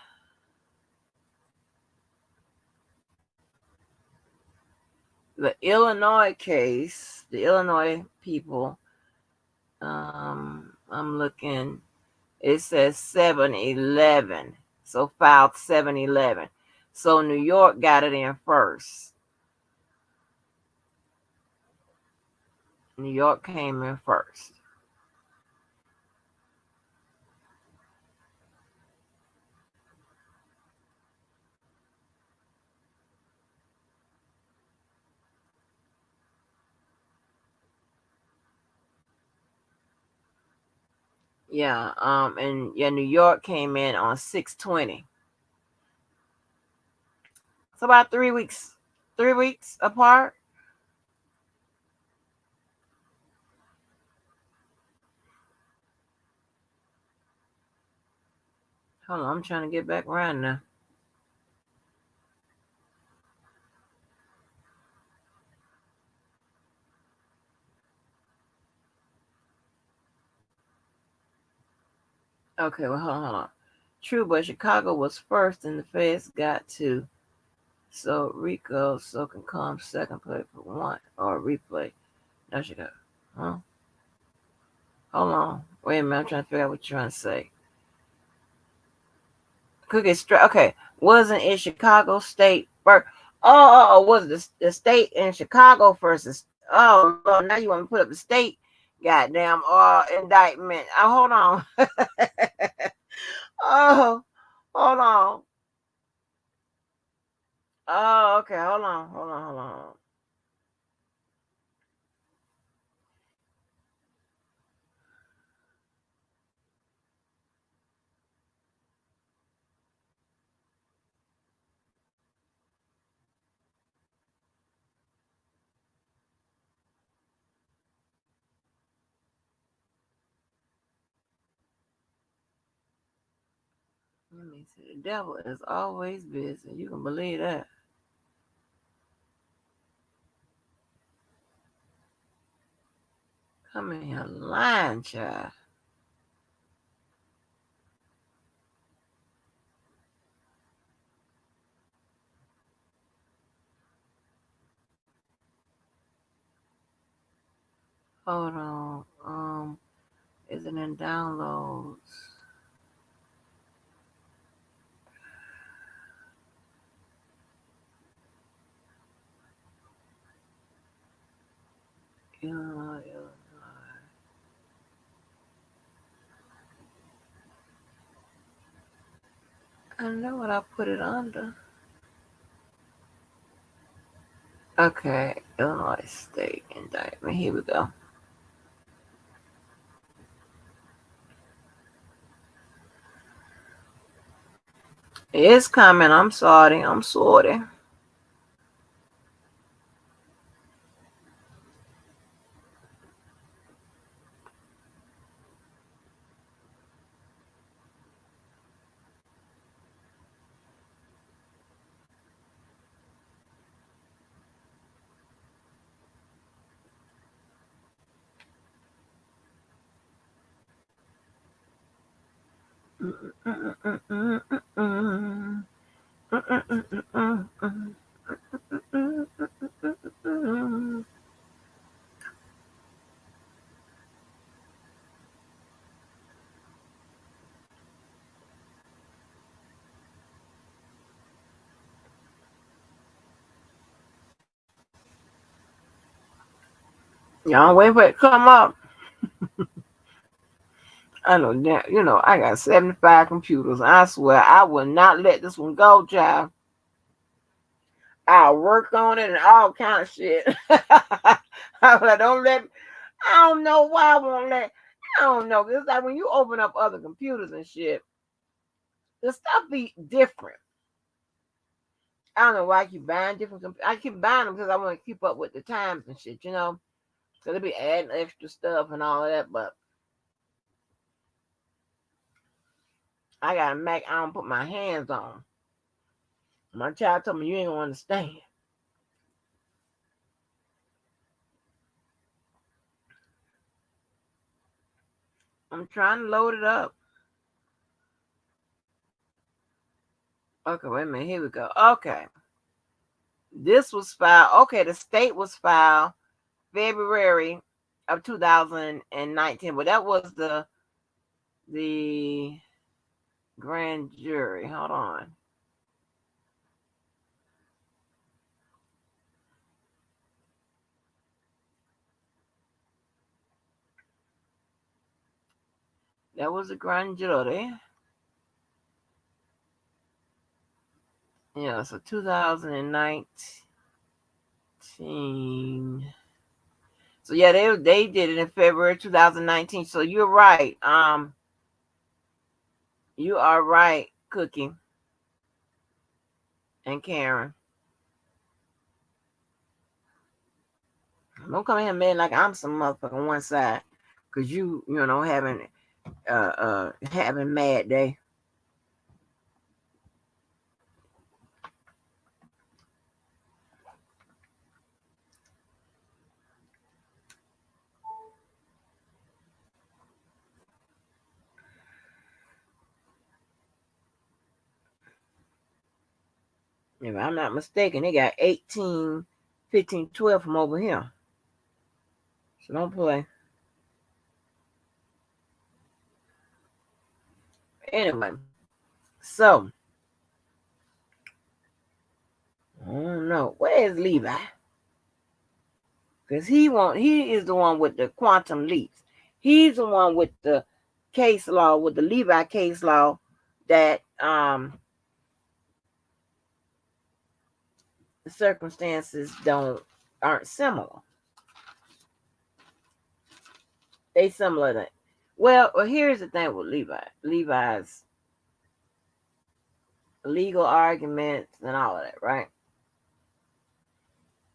the Illinois case, the Illinois people, I'm looking, it says 7-11. So filed 7-11. So New York got it in first. New York came in first. Yeah, and yeah, New York came in on 6/20. So about 3 weeks, 3 weeks apart. Hold on, I'm trying to get back around now. Okay, well, hold on. True, but Chicago was first, and the feds got to. So Rico can come second play for one or replay. No Chicago. Huh? Hold on. Wait a minute. I'm trying to figure out what you're trying to say. Cookie straight. Okay. Wasn't it Chicago State first? Oh, was it the state in Chicago first? Oh, Lord, now you want me to put up the state goddamn indictment. Oh, hold on. Oh, hold on. Oh, okay. Hold on. Let me see. The devil is always busy. You can believe that. Come in here lying, child. Hold on. Is it in downloads? Illinois. I know what I put it under. Okay, Illinois State indictment. Here we go. It's coming. I'm sorry. Y'all wait for it to come up. I know that, I got 75 computers. I swear I will not let this one go, child. I'll work on it and all kind of shit. I'm like, don't let me, I don't know why I won't let. I don't know. It's like when you open up other computers and shit, the stuff be different. I don't know why I keep buying different computers. I keep buying them because I want to keep up with the times and shit, So they be adding extra stuff and all of that, but I got a Mac I don't put my hands on. My child told me you ain't gonna understand. I'm trying to load it up. Okay, wait a minute. Here we go. Okay. This was filed. Okay, the state was filed February of 2019, but that was the grand jury. Hold on. That was the grand jury. Yeah, so 2019. So yeah, they did it in February 2019. So you're right. You are right, Cookie and Karen. Don't come here, man, like I'm some motherfucker on one side, cause having mad day. If I'm not mistaken, they got 18, 15, 12 from over here. So don't play. Anyway, so I don't know. Where is Levi? Because he is the one with the quantum leaps. He's the one with the case law, with the Levi case law that the circumstances aren't similar. They similar to, well, here's the thing with Levi. Levi's legal arguments and all of that, right?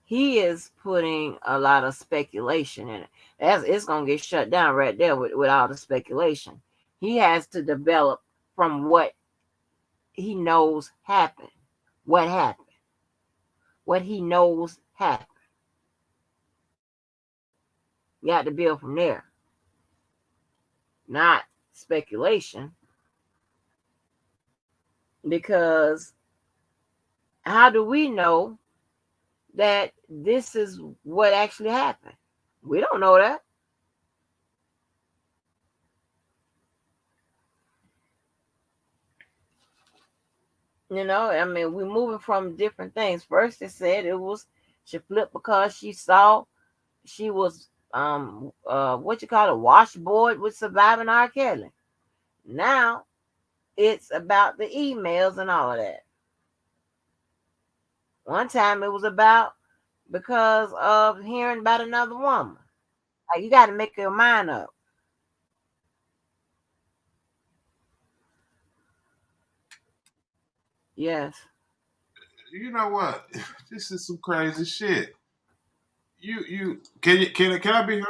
He is putting a lot of speculation in it. It's gonna get shut down right there with all the speculation. He has to develop from what he knows happened. What happened? What he knows happened. You got to build from there. Not speculation. Because how do we know that this is what actually happened? We don't know that. I mean, we're moving from different things. First, it said she flipped because she saw she was what you call a washboard with surviving R. Kelly. Now it's about the emails and all of that. One time it was about because of hearing about another woman. Like, you got to make your mind up. Yes.
You know what? This is some crazy shit. Can I be heard?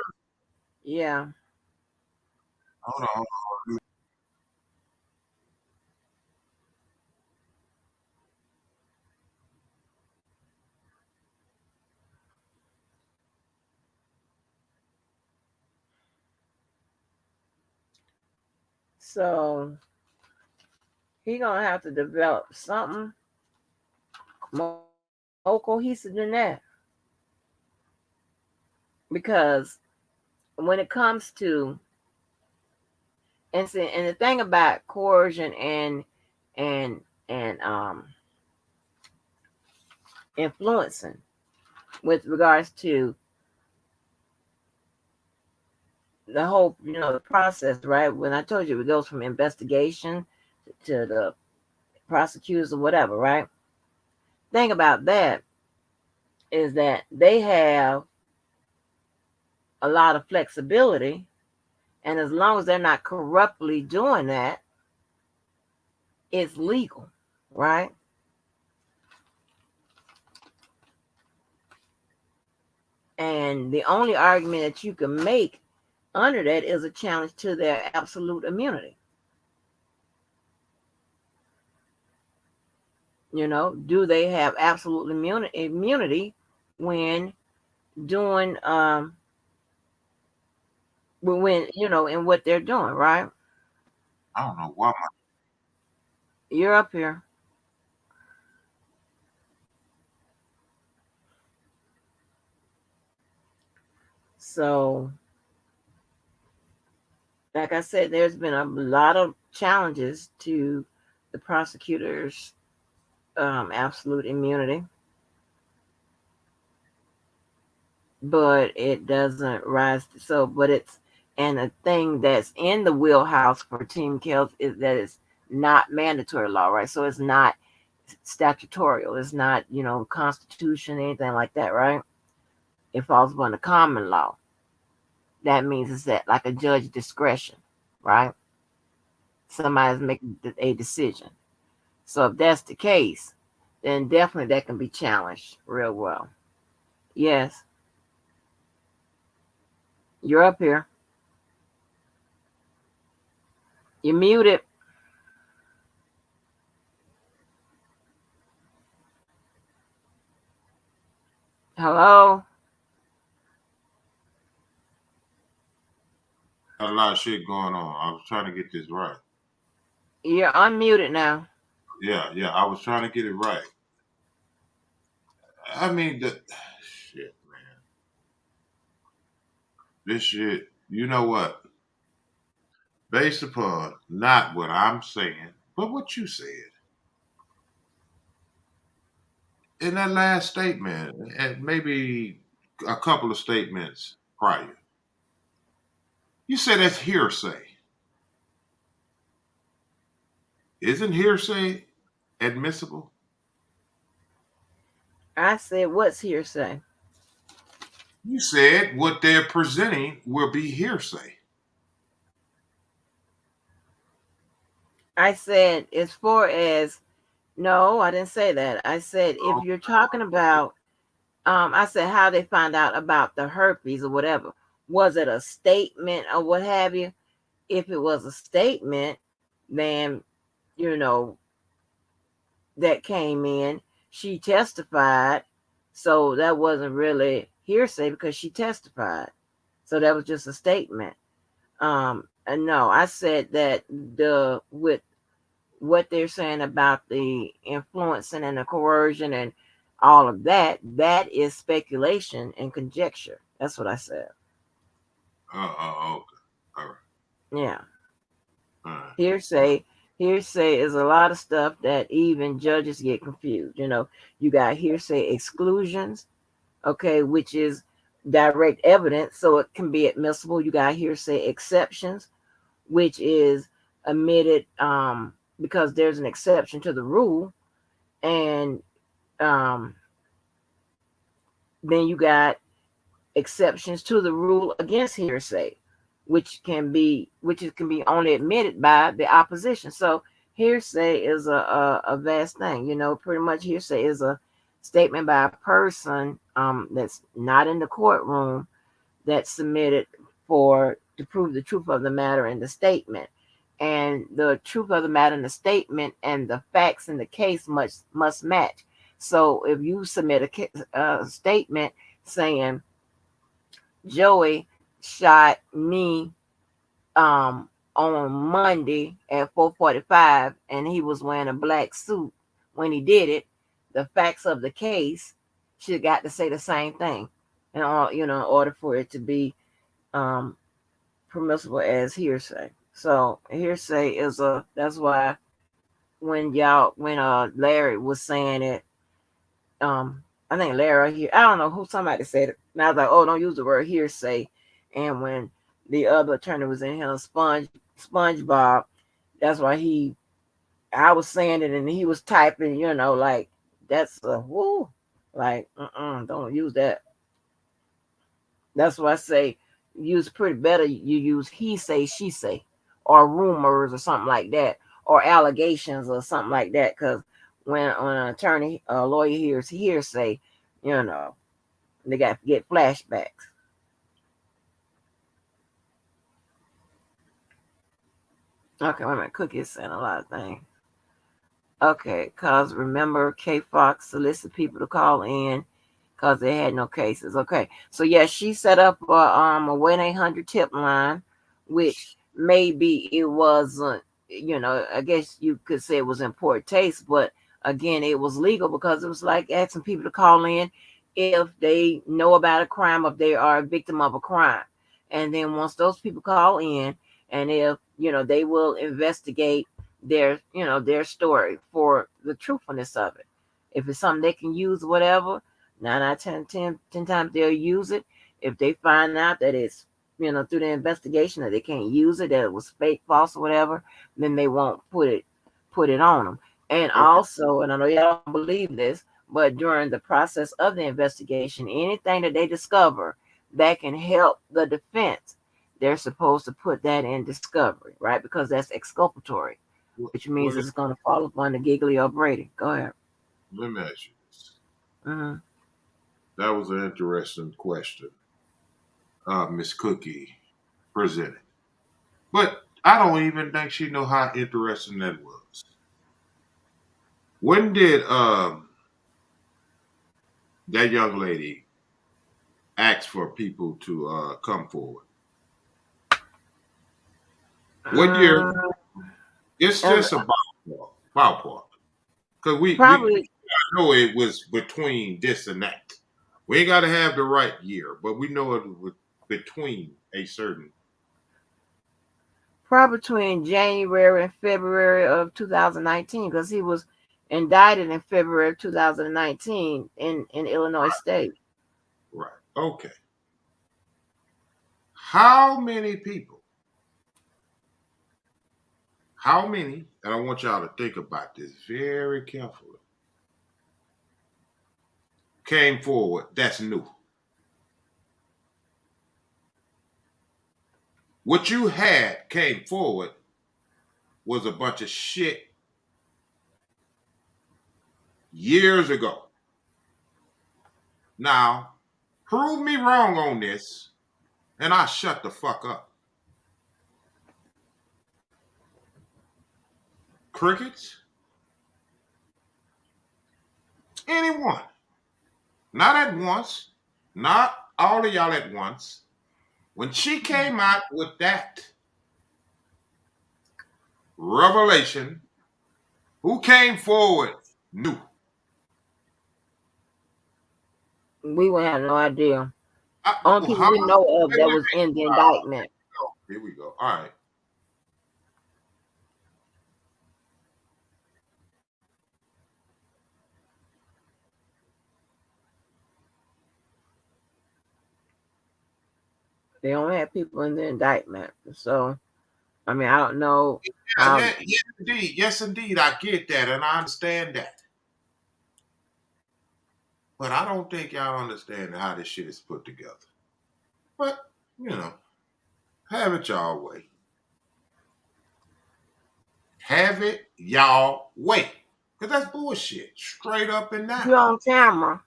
Yeah.
Hold on.
So he gonna have to develop something more cohesive than that. Because when it comes to and the thing about coercion and influencing with regards to the whole, the process, right? When I told you it goes from investigation to the prosecutors or whatever, right? Thing about that is that they have a lot of flexibility, and as long as they're not corruptly doing that, it's legal, right? And the only argument that you can make under that is a challenge to their absolute immunity. Do they have absolute immunity when doing when in what they're doing, right?
I don't know why
You're up here. So, like I said, there's been a lot of challenges to the prosecutor's absolute immunity, but it doesn't rise. But it's, and the thing that's in the wheelhouse for Team Kells is that it's not mandatory law, right? So it's not statutorial. It's not, constitution, anything like that, right? It falls under common law. That means it's that like a judge discretion, right? Somebody's making a decision. So if that's the case, then definitely that can be challenged real well. Yes, you're up here. You're muted. Hello?
a lot of shit going on. I was trying to get this right.
You're unmuted now.
Yeah, I was trying to get it right. I mean, shit, man. This shit, you know what? Based upon not what I'm saying, but what you said in that last statement, and maybe a couple of statements prior, you said that's hearsay. Isn't hearsay admissible?
I said, what's hearsay?
You said what they're presenting will be hearsay.
I said, as far as, no, I didn't say that. I said, if you're talking about, I said, how they find out about the herpes or whatever. Was it a statement or what have you? If it was a statement, then, you know, that came in, she testified. So that wasn't really hearsay because she testified. So that was just a statement. And no, I said that with what they're saying about the influencing and the coercion and all of that, that is speculation and conjecture. That's what I said.
Okay. All right.
Yeah.
All right.
Hearsay is a lot of stuff that even judges get confused. You got hearsay exclusions, okay, which is direct evidence, so it can be admissible. You got hearsay exceptions, which is omitted because there's an exception to the rule, and um, then you got exceptions to the rule against hearsay, which can be only admitted by the opposition. So hearsay is a vast thing. Pretty much hearsay is a statement by a person that's not in the courtroom that's submitted to prove the truth of the matter in the statement. And the truth of the matter in the statement and the facts in the case must match. So if you submit a statement saying Joey shot me on Monday at 4:45 and he was wearing a black suit when he did it, the facts of the case should got to say the same thing. And in order for it to be um permissible as hearsay. So hearsay is that's why when Larry was saying it, I think Larry here, I don't know who, somebody said it. And I was like, oh, don't use the word hearsay. And when the other attorney was in here, SpongeBob. That's why I was saying it and he was typing, like that's a woo. Like, don't use that. That's why I say use pretty better. You use he say, she say, or rumors or something like that, or allegations or something like that. Because when an attorney, a lawyer hears hearsay, they got to get flashbacks. Okay, wait a minute. Cookie's saying a lot of things. Okay, because remember, K Fox solicited people to call in because they had no cases. Okay, so yeah, she set up a 1-800 tip line, which maybe it wasn't. I guess you could say it was in poor taste, but again, it was legal because it was like asking people to call in if they know about a crime, if they are a victim of a crime, and then once those people call in, and if they will investigate their story for the truthfulness of it. If it's something they can use, whatever, 9 out of 10 times they'll use it. If they find out that it's through the investigation that they can't use it, that it was fake, false, or whatever, then they won't put it on them. And
Okay.
also, and I know y'all don't believe this, but during the process of the investigation, anything that they discover that can help the defense, they're supposed to put that in discovery, right? Because that's exculpatory, which means it's going to fall upon the Giggly or Brady. Go ahead.
Let me ask you this.
Mm-hmm.
That was an interesting question, Miss Cookie presented. But I don't even think she know how interesting that was. When did that young lady ask for people to come forward? What year? It's just a ballpark. Because we
probably
know it was between this and that. We ain't got to have the right year, but we know it was between a certain.
probably between January and February of 2019, because he was indicted in February of 2019 in Illinois State.
Right. Okay. How many people? How many? And I want y'all to think about this very carefully. Came forward. That's new. What you had came forward was a bunch of shit years ago. Now, prove me wrong on this, and I shut the fuck up. Crickets? Anyone. Not at once. Not all of y'all at once. When she came out with that revelation, who came forward knew.
We would have no idea. Only people we know of that was in the indictment.
Here we go. All right.
They only had people in the indictment. So, I mean, I don't know.
Yes, indeed. I get that, and I understand that. But I don't think y'all understand how this shit is put together. But, have it y'all way. Have it y'all way. Because that's bullshit. Straight up and down.
You're on camera.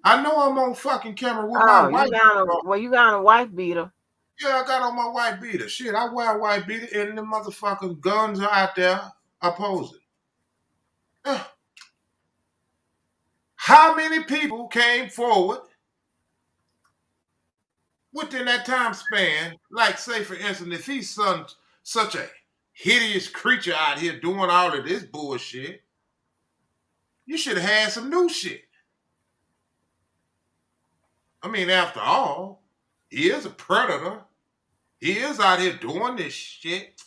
I know I'm on fucking camera with my wife.
You got a wife beater.
Yeah, I got on my white beater. Shit, I wear a white beater and the motherfucking guns are out there opposing. How many people came forward within that time span? Like, say, for instance, if he's such a hideous creature out here doing all of this bullshit, you should have had some new shit. I mean, after all, he is a predator. He is out here doing this shit.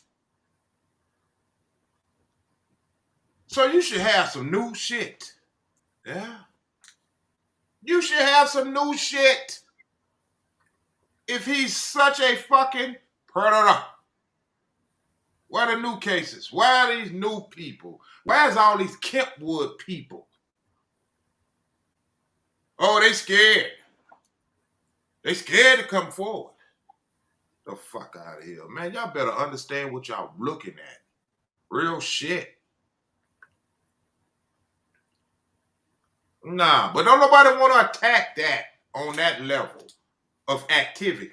So you should have some new shit. Yeah. You should have some new shit. If he's such a fucking predator. Where are the new cases? Where are these new people? Where's all these Kempwood people? Oh, they scared. They scared to come forward. The fuck out of here, man. Y'all better understand what y'all looking at. Real shit. Nah, but don't nobody want to attack that on that level of activity.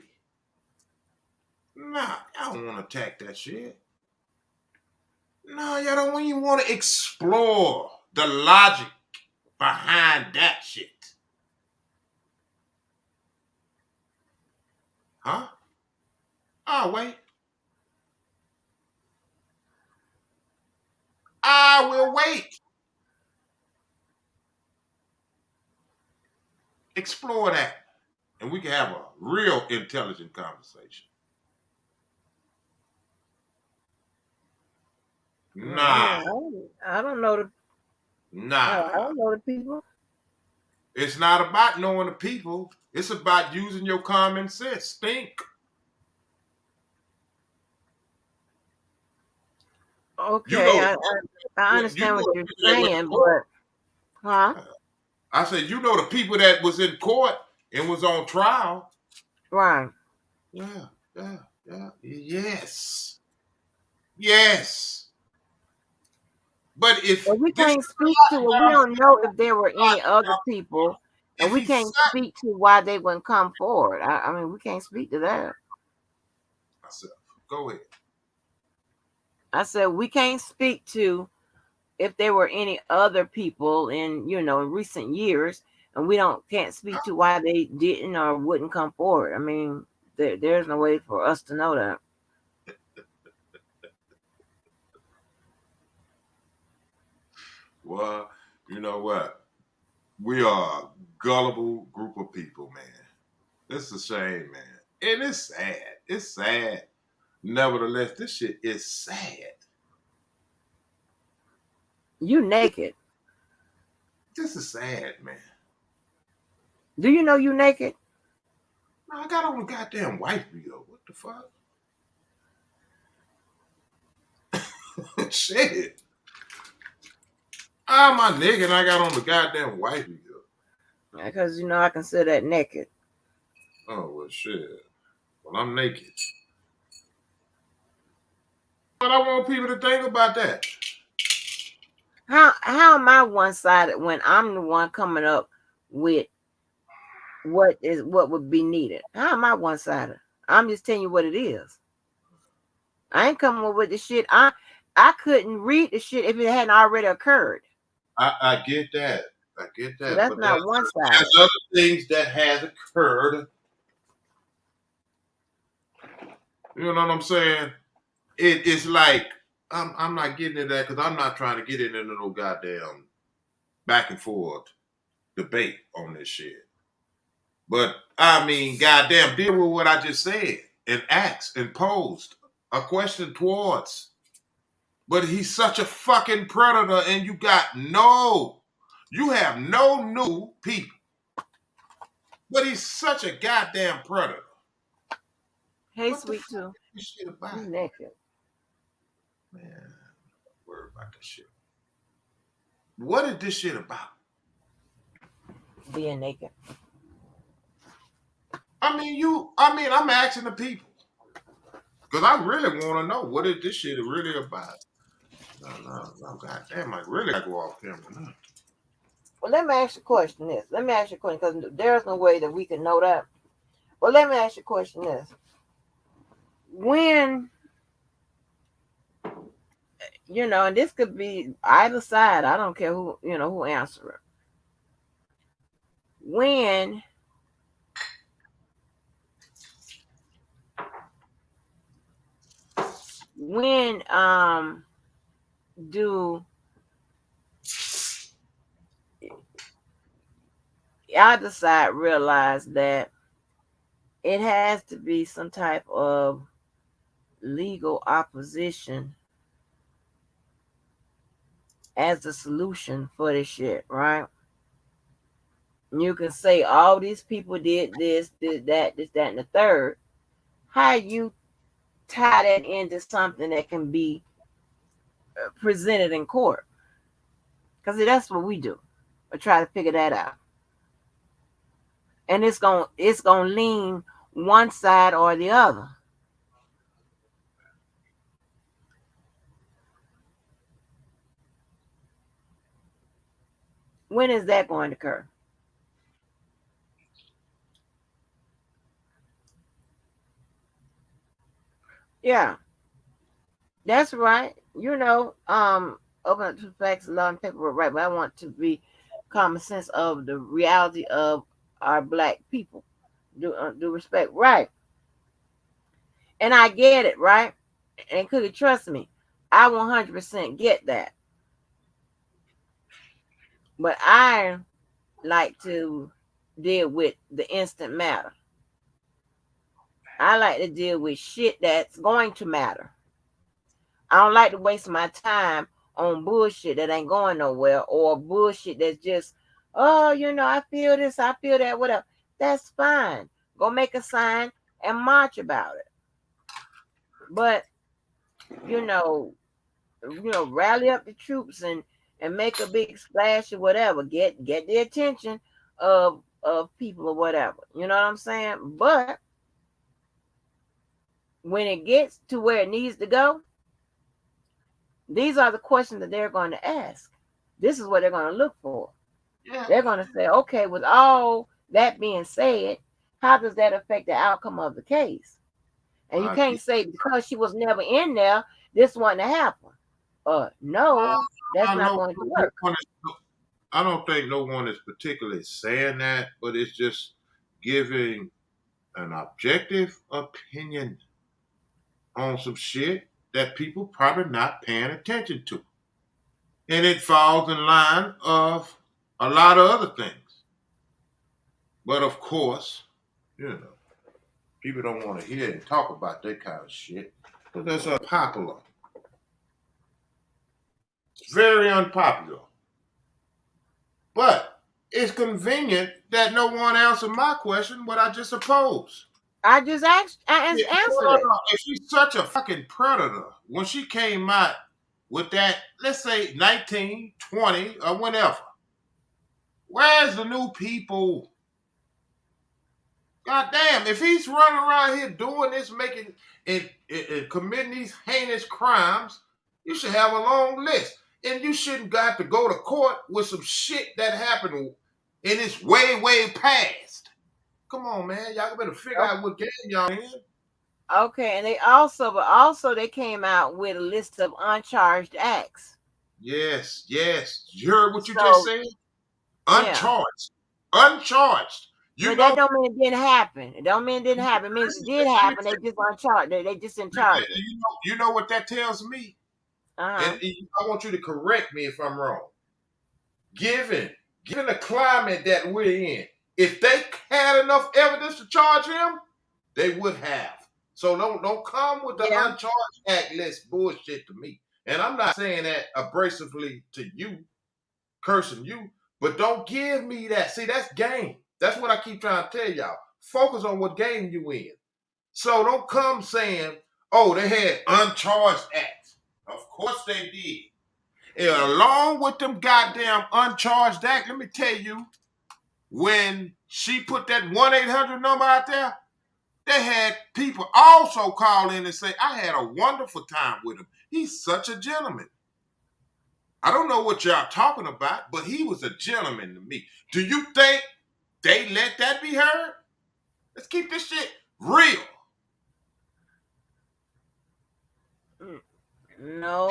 Nah, y'all don't want to attack that shit. Nah, y'all don't even want to explore the logic behind that shit. Huh? Oh, wait. I will wait. Explore that. And we can have a real intelligent conversation. Nah.
I don't know the.
Nah.
I don't know the people.
It's not about knowing the people. It's about using your common sense. Think.
Okay,
You know,
I understand what you're saying, but huh?
I said, you know the people that was in court and was on trial.
Right.
Yeah. Yes. But if
we can't speak to it, we don't know if there were any other people, and we can't speak to why they wouldn't come forward. I mean, we can't speak to that.
Go ahead.
I said we can't speak to if there were any other people in in recent years, and we can't speak to why they didn't or wouldn't come forward. I mean, there's no way for us to know that.
Well, you know what? We are a gullible group of people, man. It's a shame, man. And it's sad. It's sad. Nevertheless, this shit is sad.
You naked.
This is sad, man.
Do you know you naked?
No, I got on a goddamn wife beater. What the fuck? Shit. I'm my nigga and I got on the goddamn wife beater.
Because I consider that naked.
Oh, well, shit. Well, I'm naked. But I want people to think about that.
How am I one-sided when I'm the one coming up with what would be needed? How am I one-sided? I'm just telling you what it is. I ain't coming up with the shit. I couldn't read the shit if it hadn't already occurred.
I get that.
So that's
but
not one-sided.
There's other things that has occurred. You know what I'm saying? It's like I'm not getting into that because I'm not trying to get into no goddamn back and forth debate on this shit. But I mean, goddamn, deal with what I just said and asked and posed a question towards. But he's such a fucking predator, and you have no new people. But he's such a goddamn predator.
Hey, sweet too.
Shit about
You naked.
Man, don't worry about this shit. What is this shit about?
Being naked.
I'm asking the people. Because I really want to know what is this shit really about. No, goddamn, I really gotta go off camera now.
Well, let me ask you a question because there's no way that we can know that. Well, let me ask you a question this. When, and this could be either side, I don't care who answer it. When do either side realize that it has to be some type of legal opposition as the solution for this shit, right? You can say all these people did this, did that, and the third. How you tie that into something that can be presented in court. Because that's what we do. We try to figure that out. And it's gonna lean one side or the other. When is that going to occur? Yeah, that's right. Open up to facts, law, and paperwork, right? But I want to be common sense of the reality of our black people. Do respect, right? And I get it, right? And could you trust me? I 100% get that. But I like to deal with the instant matter. I like to deal with shit that's going to matter. I don't like to waste my time on bullshit that ain't going nowhere, or bullshit that's just, oh, I feel this, I feel that, whatever. That's fine. Go make a sign and march about it. But, rally up the troops and make a big splash or whatever. Get the attention of people or whatever. You know what I'm saying? But when it gets to where it needs to go, these are the questions that they're going to ask. This is what they're going to look for.
Yeah.
They're going to say, okay, with all that being said, how does that affect the outcome of the case? And you can't say because she was never in there, this wasn't to happen. No, that's not going to work.
I don't think no one is particularly saying that, but it's just giving an objective opinion on some shit that people probably not paying attention to. And it falls in line of a lot of other things. But of course, people don't want to hear and talk about that kind of shit because that's unpopular. It's very unpopular. But it's convenient that no one answered my question, what I just posed.
I just answered it.
If she's such a fucking predator, when she came out with that, let's say 19, 20, or whenever, where's the new people? God damn, if he's running around here doing this, making and committing these heinous crimes, you should have a long list. And you shouldn't got to go to court with some shit that happened and it's way, way past. Come on, man. Y'all better figure out what game y'all in.
Okay, and they also they came out with a list of uncharged acts.
Yes. You heard what you just said? Uncharged. Yeah. Uncharged.
But that don't mean it didn't happen. It don't mean it didn't happen. It means it did happen. They just uncharged. They just in charge.
You know what that tells me?
Uh-huh.
And I want you to correct me if I'm wrong. Given the climate that we're in, if they had enough evidence to charge him, they would have. So don't come with the uncharged act list bullshit to me. And I'm not saying that abrasively to you, cursing you, but don't give me that. See, that's game. That's what I keep trying to tell y'all. Focus on what game you in. So don't come saying, oh, they had uncharged acts. Of course they did. And along with them goddamn uncharged acts, let me tell you, when she put that 1-800 number out there, they had people also call in and say, I had a wonderful time with him. He's such a gentleman. I don't know what y'all talking about, but he was a gentleman to me. Do you think they let that be heard? Let's keep this shit real.
No,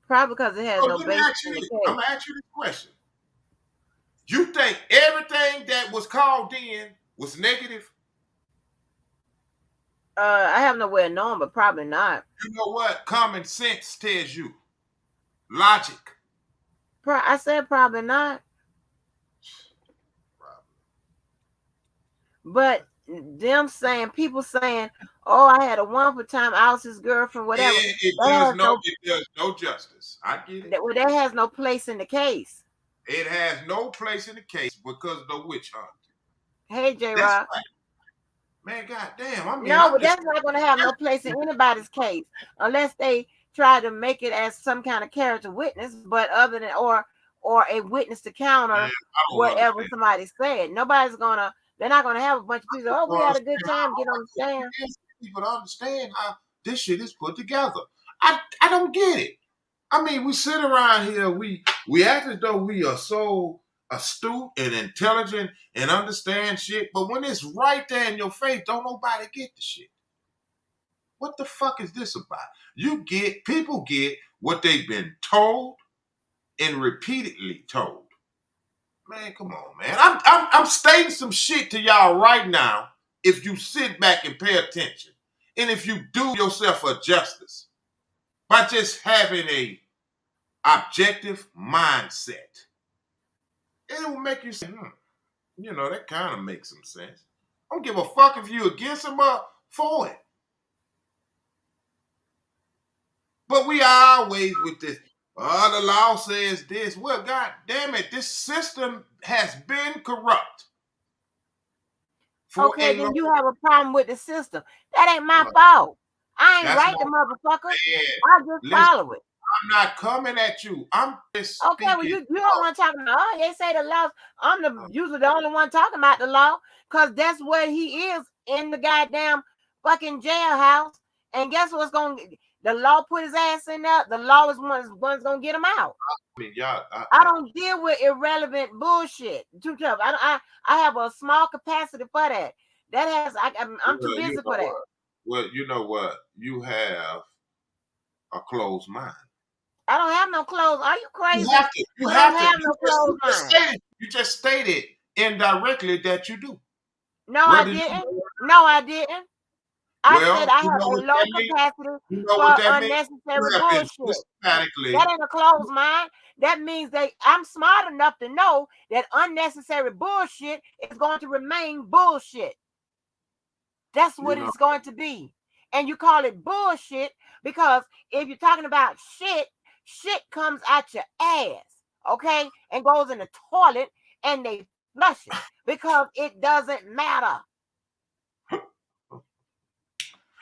probably because it has no basis.
I'm going to ask you this question. You think everything that was called in was negative?
I have no way of knowing, but probably not.
You know what? Common sense tells you. Logic.
I said probably not. But people saying, oh, I had a wonderful time, I was his girlfriend, whatever.
It does no justice. I get it.
Well, that has no place in the case.
It has no place in the case because of the witch hunt.
Hey, J-Rock.
Man, goddamn. I mean,
No,
I'm
but
just
that's not going to have no place in anybody's case unless they try to make it as some kind of character witness, but other than or a witness to
man,
counter
I don't
whatever
understand.
somebody said. Nobody's gonna. They're not gonna have a bunch of people. Oh,
I
we
don't
had a good
understand
time. Get on the stand.
people to understand how this shit is put together. I don't get it. I mean, we sit around here, we act as though we are so astute and intelligent and understand shit, but when it's right there in your face, don't nobody get the shit. What the fuck is this about? People get what they've been told and repeatedly told. Man, come on, man. I'm stating some shit to y'all right now if you sit back and pay attention. And if you do yourself a justice by just having a objective mindset, it will make you say, that kind of makes some sense. I don't give a fuck if you against him or for it. But we are always with this. Oh, the law says this. Well, God damn it, this system has been corrupt. For
Okay,
a
then
long
you have a problem with the system. That ain't my fault. I ain't
That's
right,
not
the motherfucker.
bad.
I just
Listen,
follow it.
I'm not coming at you. I'm just
Okay, well,
speaking.
you don't want to talk about, oh, they say the law. I'm usually the only one talking about the law because that's where he is in the goddamn fucking jailhouse. And guess what's going the law put his ass in there. The law is one's going to get him out.
I mean, y'all.
I don't deal with irrelevant bullshit. Too tough. I have a small capacity for that. That has I'm too busy for that.
Well, you know what? You have a closed mind.
I don't have no clothes. Are you crazy?
You have to. You
I
have
don't
to.
have no clothes on.
You just stated indirectly that you do.
No, I
Whether you
didn't. No, I didn't. I said
well,
I
you
have
know
a
what
low
that means.
capacity
You know what
for
that means. You
unnecessary
have been
bullshit.
systematically.
That ain't a closed mind. That means I'm smart enough to know that unnecessary bullshit is going to remain bullshit. That's what it's going to be. And you call it bullshit because if you're talking about shit comes out your ass, okay, and goes in the toilet and they flush it because it doesn't matter.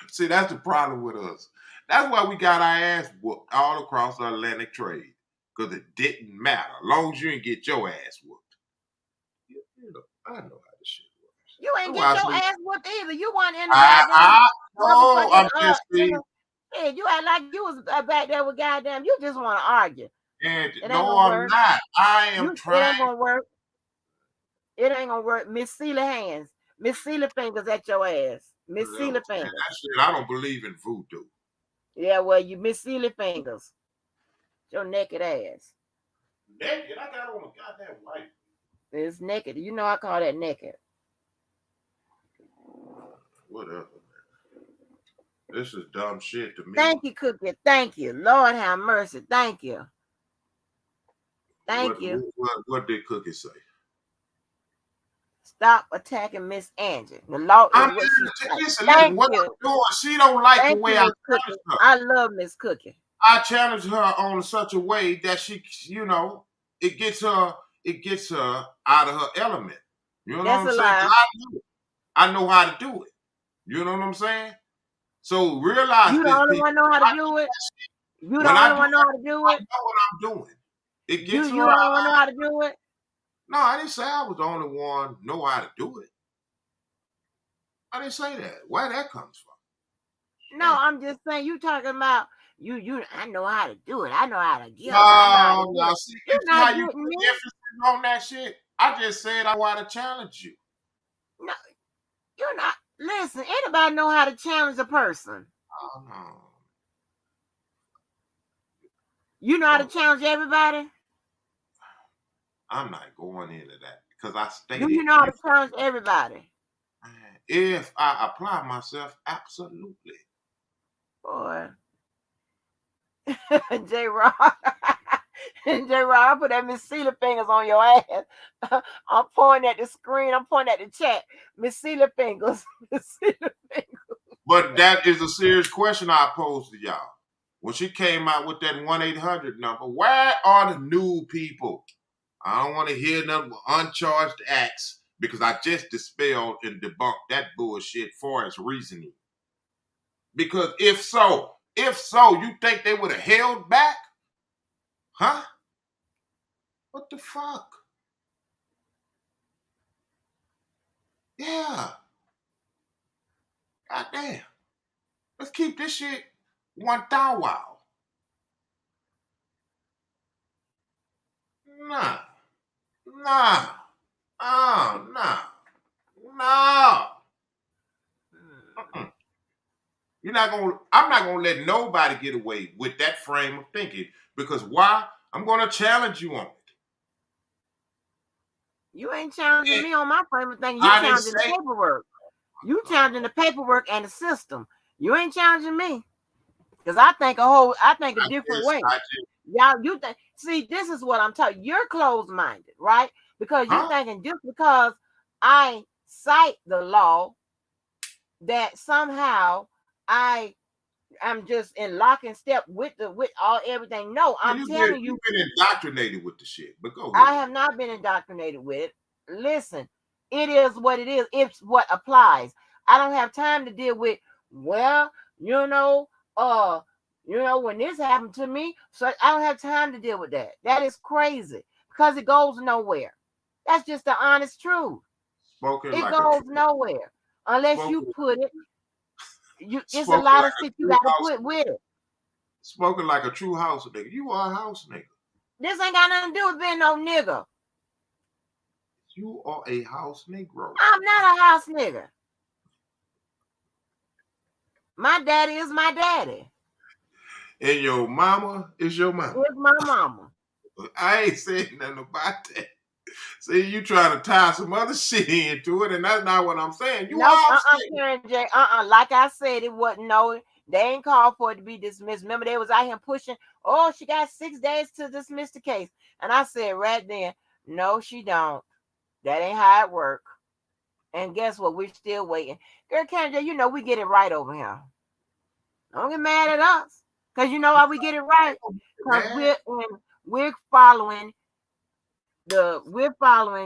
See, that's the problem with us. That's why we got our ass whooped all across the Atlantic trade. Because it didn't matter. As long as you didn't get your ass whooped. I know how this shit works.
You ain't get your ass whooped either. You weren't in the
I'm just saying.
Hey, you act like you was back there with goddamn. You just want to argue.
And
It ain't
no,
gonna
I'm
work.
not. I am trying.
It ain't gonna work. It ain't gonna work. Miss Sealy hands, Miss Sealy fingers at your ass. Miss Sealy fingers.
That shit, I don't believe in voodoo.
Yeah, well, you Miss Sealy fingers. Your naked ass.
Naked? I got on a goddamn white.
It's naked. You know I call that naked.
Whatever. This is dumb shit to me.
Thank you, Cookie. Thank you. Lord have mercy. Thank you. Thank you.
What did Cookie say?
Stop attacking Miss Angie. The law is what she
listen,
Thank
what
you.
I'm doing, she don't like the way I challenge her.
I love Miss Cookie.
I challenge her on such a way that she, it gets her out of her element. You know
That's
what I'm
a
saying?
lie.
I know how to do it. You know what I'm saying? So realize
you the only one know how to do it. You the only one know how to do it.
I know what I'm doing. It gets
you the only one know how to do it.
No, I didn't say I was the only one know how to do it. I didn't say that. Where that comes from?
No, I'm just saying you talking about you. I know how to do it. I know how to get.
No, see,
you're
you
not
how you put emphasis on that shit. I just said I want to challenge you.
No, you're not. Listen, anybody know how to challenge a person?
Oh no.
You know how to challenge everybody?
I'm not going into that because I stated.
Do you know how to challenge everybody?
If I apply myself, absolutely.
Boy. J-Rod. J-Rod, I put that Miss Sealy fingers on your ass. I'm pointing at the screen. I'm pointing at the chat. Miss Sealy fingers. Miss Sealy fingers.
But that is a serious question I posed to y'all. When she came out with that 1-800 number, where are the new people? I don't want to hear them uncharged acts because I just dispelled and debunked that bullshit far as reasoning. Because if so, you think they would have held back? Huh? What the fuck? Yeah. Goddamn. Let's keep this shit 1,000 wow. Nah. Nah. Oh, nah. No. I'm not gonna let nobody get away with that frame of thinking. Because why? I'm gonna challenge you on it.
You ain't challenging me on my frame of thinking. You
I didn't
challenging the
say
paperwork. You challenging the paperwork and the system. You ain't challenging me. Because I think a different way. Y'all, you think, see, this is what I'm telling you. You're closed-minded, right? Because you're thinking just because I cite the law that somehow I'm just in lock and step with everything. No, I'm telling you.
You've been indoctrinated with the shit, but go
I
ahead.
have not been indoctrinated with it. Listen, it is what it is. It's what applies. I don't have time to deal with, well, when this happened to me, so I don't have time to deal with that. That is crazy because it goes nowhere. That's just the honest truth. It goes nowhere unless you put it. It's a lot of shit you got to put with it.
Spoken like a true house nigga. You are a house nigga.
This ain't got nothing to do with being no nigga.
You are a house Negro.
I'm not a house nigga. My daddy is my daddy.
And your mama is your mama.
It's my mama.
I ain't saying nothing about that. See, you trying to tie some other shit into it, and that's not what I'm saying. You are
Karen J. Like I said, it wasn't they ain't called for it to be dismissed. Remember, they was out here pushing, oh, she got 6 days to dismiss the case. And I said right then, no, she don't. That ain't how it work. And guess what? We're still waiting. Girl, Karen J, we get it right over here. Don't get mad at us. Because you know why we get it right? Because we're following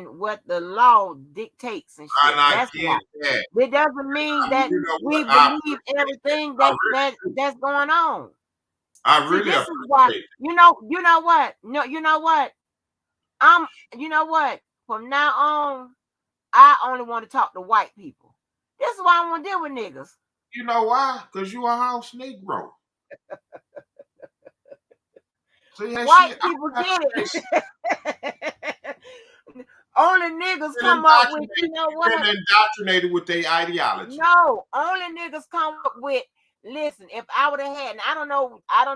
what the law dictates and shit. That's why. It doesn't mean that we believe everything that's going on. This is why. You know what? No, you know what? From now on, I only want to talk to white people. This is why I want to deal with niggas.
You know why? Because you a house Negro.
White people get it. Only niggas come up with, you know what?
Been indoctrinated with their ideology.
No, only niggas come up with, listen, if I would have had, and I don't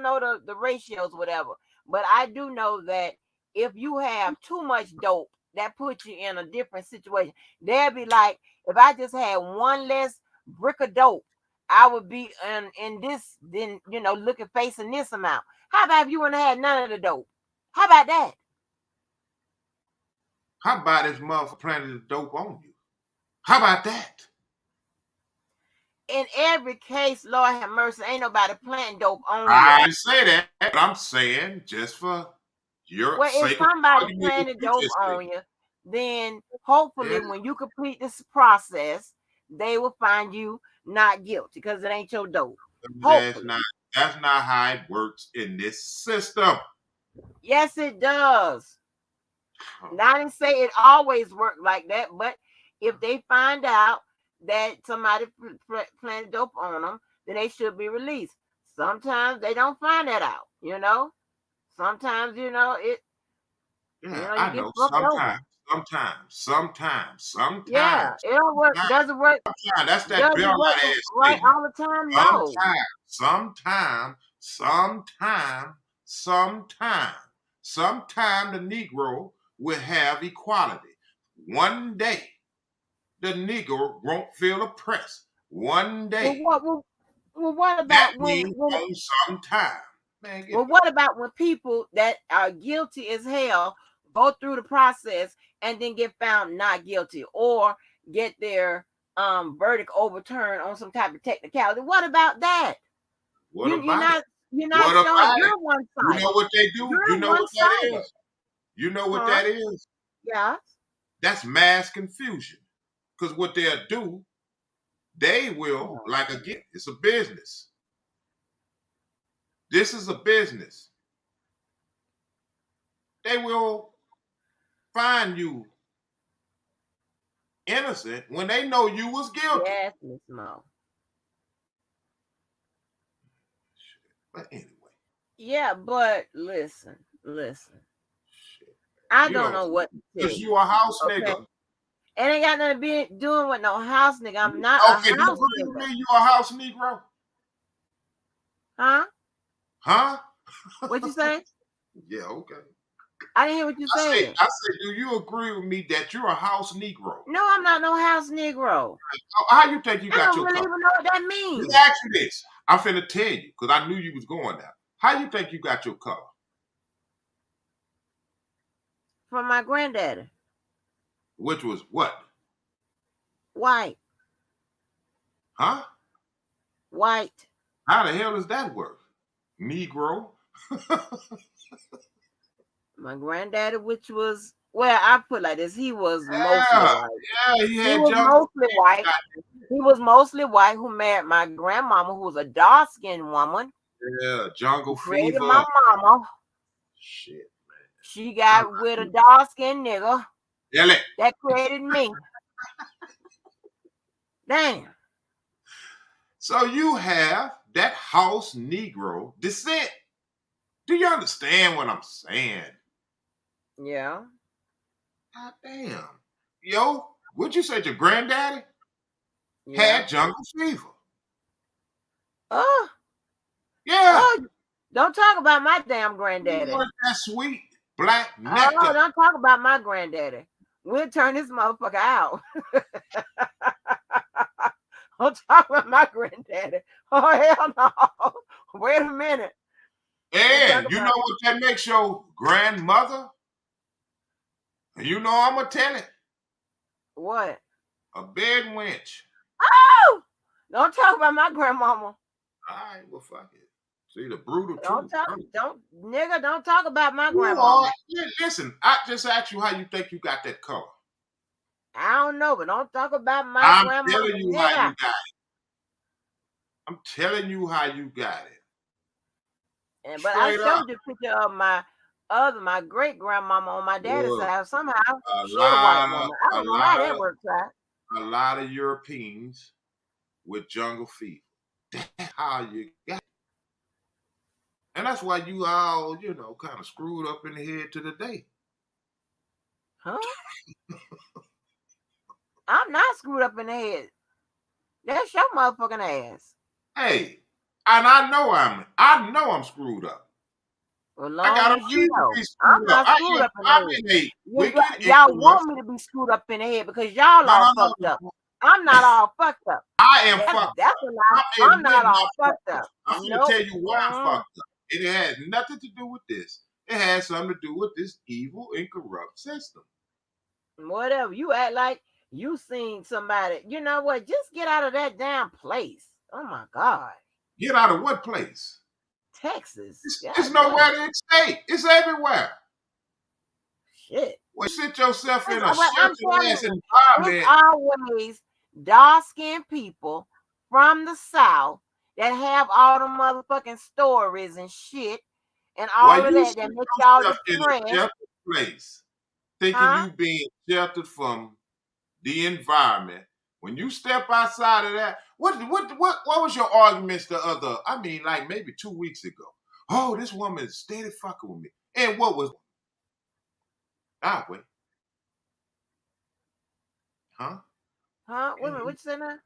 know the ratios, whatever, but I do know that if you have too much dope, that puts you in a different situation. They'd be like, if I just had one less brick of dope, I would be in this, then, facing this amount. How about if you wouldn't have had none of the dope? How about that?
How about this motherfucker planting the dope on you? How about that?
In every case, Lord have mercy, ain't nobody planting dope on you.
I didn't say that, but I'm saying just for your sake.
If somebody planted dope on you, then hopefully when you complete this process, they will find you not guilty because it ain't your dope.
That's not how it works in this system.
Yes, it does. I didn't say it always worked like that, but if they find out that somebody planted dope on them, then they should be released. Sometimes they don't find that out, Sometimes, it.
Yeah, I know. Sometimes.
Yeah, it don't work. Doesn't work.
That's that Bill ass
right all the time. No.
Sometime the Negro will have equality. One day, the Negro won't feel oppressed. One day.
Well, what about
sometime? Man,
what about when people that are guilty as hell go through the process and then get found not guilty or get their verdict overturned on some type of technicality? What about that? You're not showing your one side.
You know what they do? You know what that is? You know what that is?
Yeah.
That's mass confusion. Because what they'll do, they will, like again, it's a business. This is a business. They will find you innocent when they know you was guilty.
Yes, Miss Mo.
But anyway.
Yeah, but listen.
Shit.
I don't know what to tell
Because
you.
you a house
Okay.
nigga.
It ain't got nothing to be doing with no house nigga. I'm not
Okay,
a
you
house
agree with
nigga.
me? You a house Negro?
Huh?
Huh?
What'd you say?
Yeah, okay.
I didn't hear what you said.
I said, do you agree with me that you're a house Negro?
No, I'm not no house Negro.
How you think you
I
got
don't
your
really
color?
even know what that
Let
means.
me ask you this. I'm finna tell you, because I knew you was going there. How you think you got your color?
From my granddaddy.
Which was what?
White.
Huh?
White.
How the hell does that work? Negro?
My granddaddy, which was, well, I put it like this, he was mostly
Yeah,
white.
yeah, he
He
had
was
jungle.
mostly white. He was mostly white, who married my grandmama, who was a dark-skinned woman.
Yeah, jungle
Created
fever.
my mama.
Shit, man.
She got with a dark-skinned nigga.
Tell it.
That created me. Damn.
So you have that house Negro descent. Do you understand what I'm saying?
Yeah.
God damn. Yo, what'd you say your granddaddy
Yeah.
had jungle fever?
Oh.
Yeah.
Oh. Don't talk about my damn
You
granddaddy.
want that sweet black nectar.
Oh, don't talk about my granddaddy. We'll turn this motherfucker out. Don't talk about my granddaddy. Oh, hell no. Wait a minute.
And you know what that makes your grandmother? You know I'm going to tell it.
What?
A bed wench.
Oh! Don't talk about my grandmama.
All right, well, fuck it. See, the brutal
Don't
truth.
don't talk about my grandmama.
Listen, I just asked you how you think you got that color.
I don't know, but don't talk about my
I'm
grandmama.
telling you how you got it. I'm telling you how you got it.
But I showed you a picture of my great grandmama on my daddy's side. Somehow she's a white woman. I don't know how that works out.
A lot of Europeans with jungle fever. That's how you got it. And that's why you all, kind of screwed up in the head to the day.
Huh? I'm not screwed up in the head. That's your motherfucking ass.
Hey, and I know I'm screwed up.
Well, long as you know, I'm not screwed up in the head.
Y'all
want me to be screwed up in the head because y'all all fucked up. I'm not all fucked up.
I am fucked up.
That's a lie. I'm not all fucked up.
I'm going to tell you why I'm fucked up. It has nothing to do with this. It has something to do with this evil and corrupt system.
Whatever. You act like you seen somebody. You know what? Just get out of that damn place. Oh, my God.
Get out of what place?
Texas.
It's nowhere to escape. It's everywhere.
Shit.
Well, you sit yourself in a sheltered-ass environment.
It's always dark-skinned people from the South that have all the motherfucking stories and shit and all of that make y'all depressed.
In a sheltered place, thinking you being sheltered from the environment. When you step outside of that, what was your arguments like maybe 2 weeks ago? Oh, this woman is steady fucking with me. And what was that way? Huh?
Huh? Wait a minute, what you say now?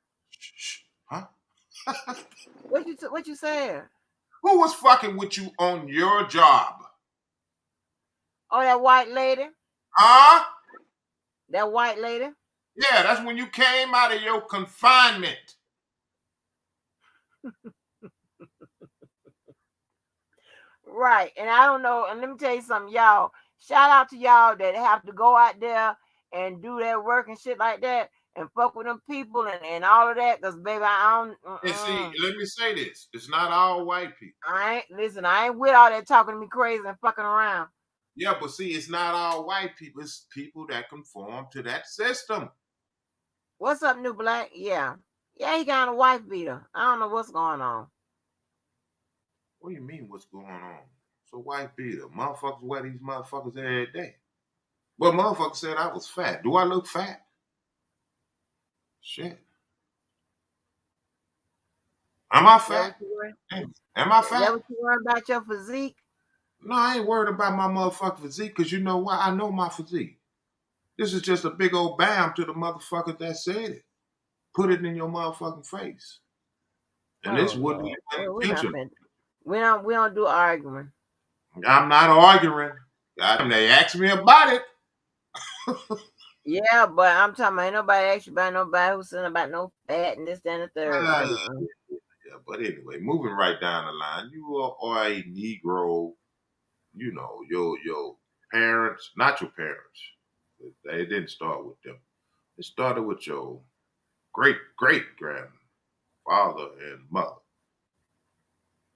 Huh?
What you saying?
Who was fucking with you on your job?
Oh, that white lady?
Huh?
That white lady?
Yeah, that's when you came out of your confinement.
Right. And I don't know. And let me tell you something, y'all. Shout out to y'all that have to go out there and do that work and shit like that and fuck with them people and all of that. Because, baby, I don't.
And see, let me say this. It's not all white people.
I ain't with all that talking to me crazy and fucking around.
Yeah, but see, it's not all white people. It's people that conform to that system.
What's up, New Black? Yeah. Yeah, he got a wife beater. I don't know what's going on.
What do you mean what's going on? So white beater. Motherfuckers wear these motherfuckers every day. Well, motherfucker said I was fat. Do I look fat? Shit. Am I
Is that what
fat?
you worry?
Am I
Is that
fat?
what you worry about your physique?
No, I ain't worried about my motherfucking physique because you know why? I know my physique. This is just a big old bam to the motherfucker that said it. Put it in your motherfucking face. And
Oh
this wouldn't
Lord.
have
Well,
been
we're not
intentional.
fin- we don't do arguing.
I'm not arguing. God, they asked me about it.
Yeah, but I'm talking about ain't nobody asked you about nobody who's saying about no fat and this, that, and the third.
Ah, yeah, but anyway, moving right down the line, you are a Negro. You know your parents, not your parents. They didn't start with them. It started with your great grandfather and mother.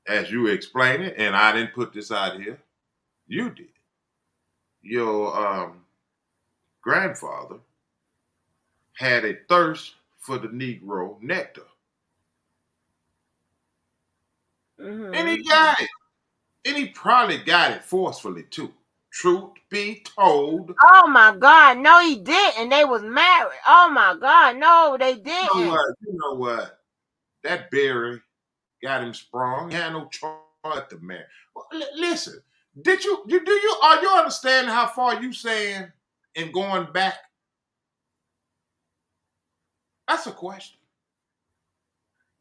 As you explain it, and I didn't put this out here. You did. Your grandfather had a thirst for the Negro nectar, and he
Mm-hmm.
got it. And he probably got it forcefully too. Truth be told,
Oh my God, no, he didn't. They was married. Oh my God, no, they
you know
didn't.
what? You know what? That berry got him sprung. He had no choice but to marry. Well, listen, did you do you are you understanding how far you saying and going back? That's a question.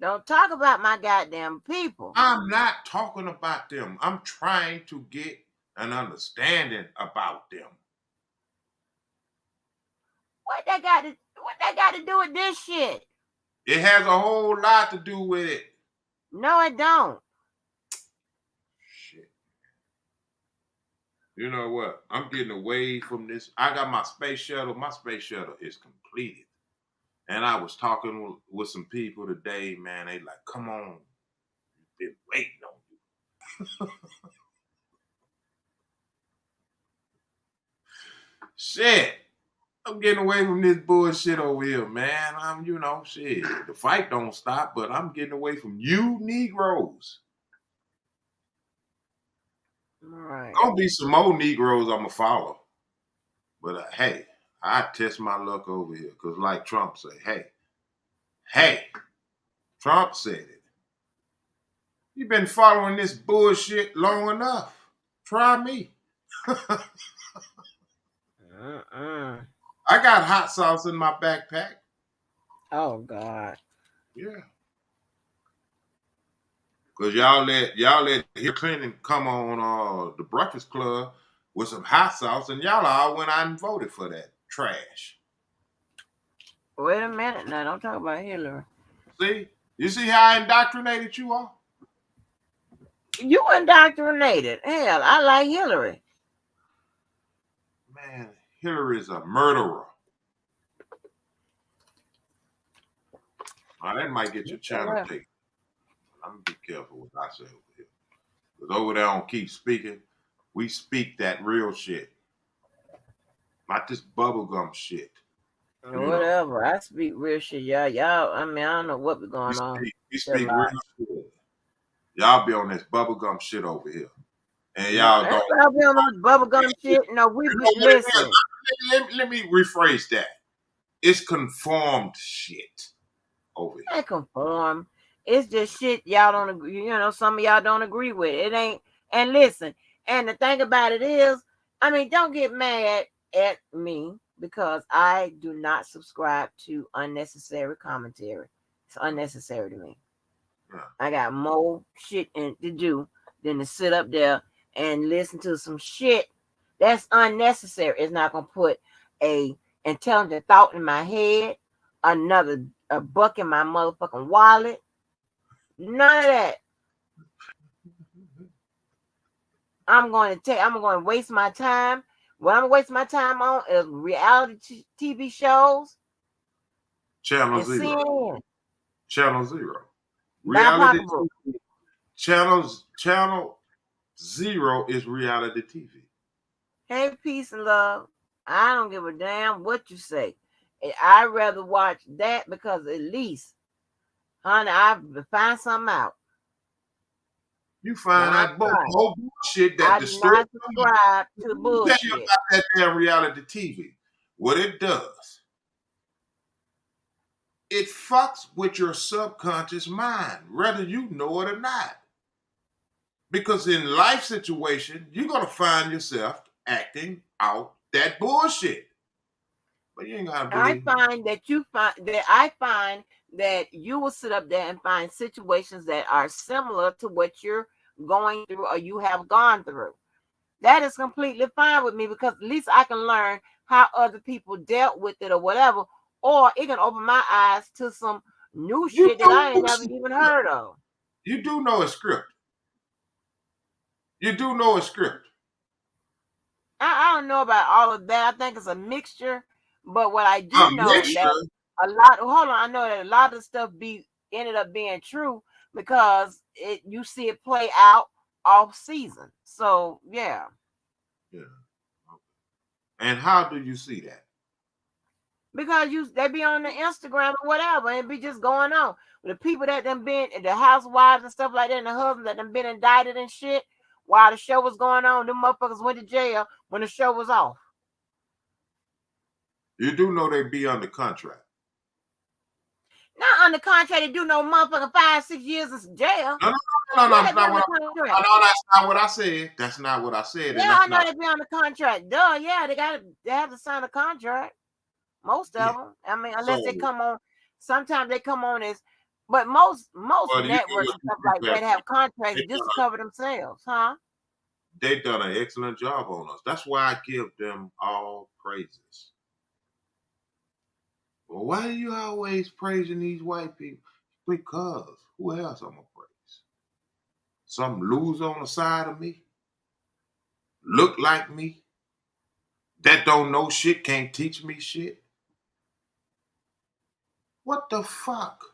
Don't talk about my goddamn people.
I'm not talking about them. I'm trying to get an understanding about them.
What they got to do with this shit?
It has a whole lot to do with it.
No, it don't.
Shit. You know what? I'm getting away from this. I got my space shuttle. My space shuttle is completed. And I was talking with some people today, man. They like, come on. Been waiting on you. Shit. I'm getting away from this bullshit over here, man. Shit. The fight don't stop, but I'm getting away from you Negroes.
All right.
Gonna be some more Negroes I'ma follow. But hey, I test my luck over here. Cause like Trump say, hey, Trump said it. You've been following this bullshit long enough. Try me.
Uh-uh.
I got hot sauce in my backpack.
Oh God.
Yeah. Cause y'all let Hillary Clinton come on the Breakfast Club with some hot sauce, and y'all all went out and voted for that trash.
Wait a minute now. Don't talk about Hillary.
See? You see how indoctrinated you are?
You indoctrinated. Hell, I like Hillary.
Man, Hillary is a murderer. Now that might get your channel taken. I'm gonna be careful what I say over here. Because over there on Keep Speaking, we speak that real shit. Not this bubblegum shit. You know.
Whatever. I speak real shit, y'all. I mean, I don't know what be
We
going on.
speak real shit. Y'all be on this bubblegum shit over here. And
No,
y'all don't.
everybody be on this bubblegum shit. No,
You know what it
listen.
is? Let me rephrase that. It's conformed shit over here.
Ain't conform. It's just shit y'all don't agree. You know, some of y'all don't agree with. It ain't. And listen. And the thing about it is, I mean, don't get mad at me because I do not subscribe to unnecessary commentary. It's unnecessary to me.
Yeah.
I got more shit to do than to sit up there and listen to some shit that's unnecessary. It's not gonna put a intelligent thought in my head, a buck in my motherfucking wallet. None of that. I'm going to waste my time. What I'm gonna waste my time on is reality TV shows
Channel
and
Zero.
CNN.
Channel Zero.
Buy
Reality
pocketbook.
Channel Zero is reality TV.
Hey, peace and love. I don't give a damn what you say. I'd rather watch that because at least, honey, I find something out.
You
Now
find
I'm
out both
right.
more bullshit
I
that
do
distorts.
not subscribe to
Let me tell you
bullshit.
about that damn reality TV. What it does, it fucks with your subconscious mind, whether you know it or not. Because in life situation, you're gonna find yourself acting out that bullshit. But you ain't gotta
I
believe me.
find that I find that you will sit up there and find situations that are similar to what you're going through or you have gone through. That is completely fine with me because at least I can learn how other people dealt with it or whatever, or it can open my eyes to some new
You
shit that I
do
ain't never even heard of.
you do know a script. You do know a script.
I don't know about all of that. I think it's a mixture, but what I
A
do know that
mixture.
a lot. Hold on, I know that a lot of stuff ended up being true because you see it play out off season. So yeah.
Yeah. And how do you see that?
Because they be on the Instagram or whatever, and it be just going on. The people that done been the housewives and stuff like that, and the husbands that done been indicted and shit while the show was going on, them motherfuckers went to jail when the show was off.
You do know they be under contract.
Not under contract to do no motherfucking 5-6 years in jail.
No, no, no, no,
Yeah,
no,
they
that's
be
not
on
what
the
I
contract.
know that's not what I said. That's not what I said, and
Yeah, I
that's
know
not
they be on the contract. Duh, yeah, they have to sign a contract. Most
yeah.
of them. I mean, unless they
So
come on. Sometimes they come on as, but most
well you do
networks and stuff like that have contracts just to cover themselves, huh?
they done an excellent job on us. That's why I give them all praises. Well, why are you always praising these white people? Because who else I'm gonna praise? Some loser on the side of me, look like me, that don't know shit, can't teach me shit. What the fuck?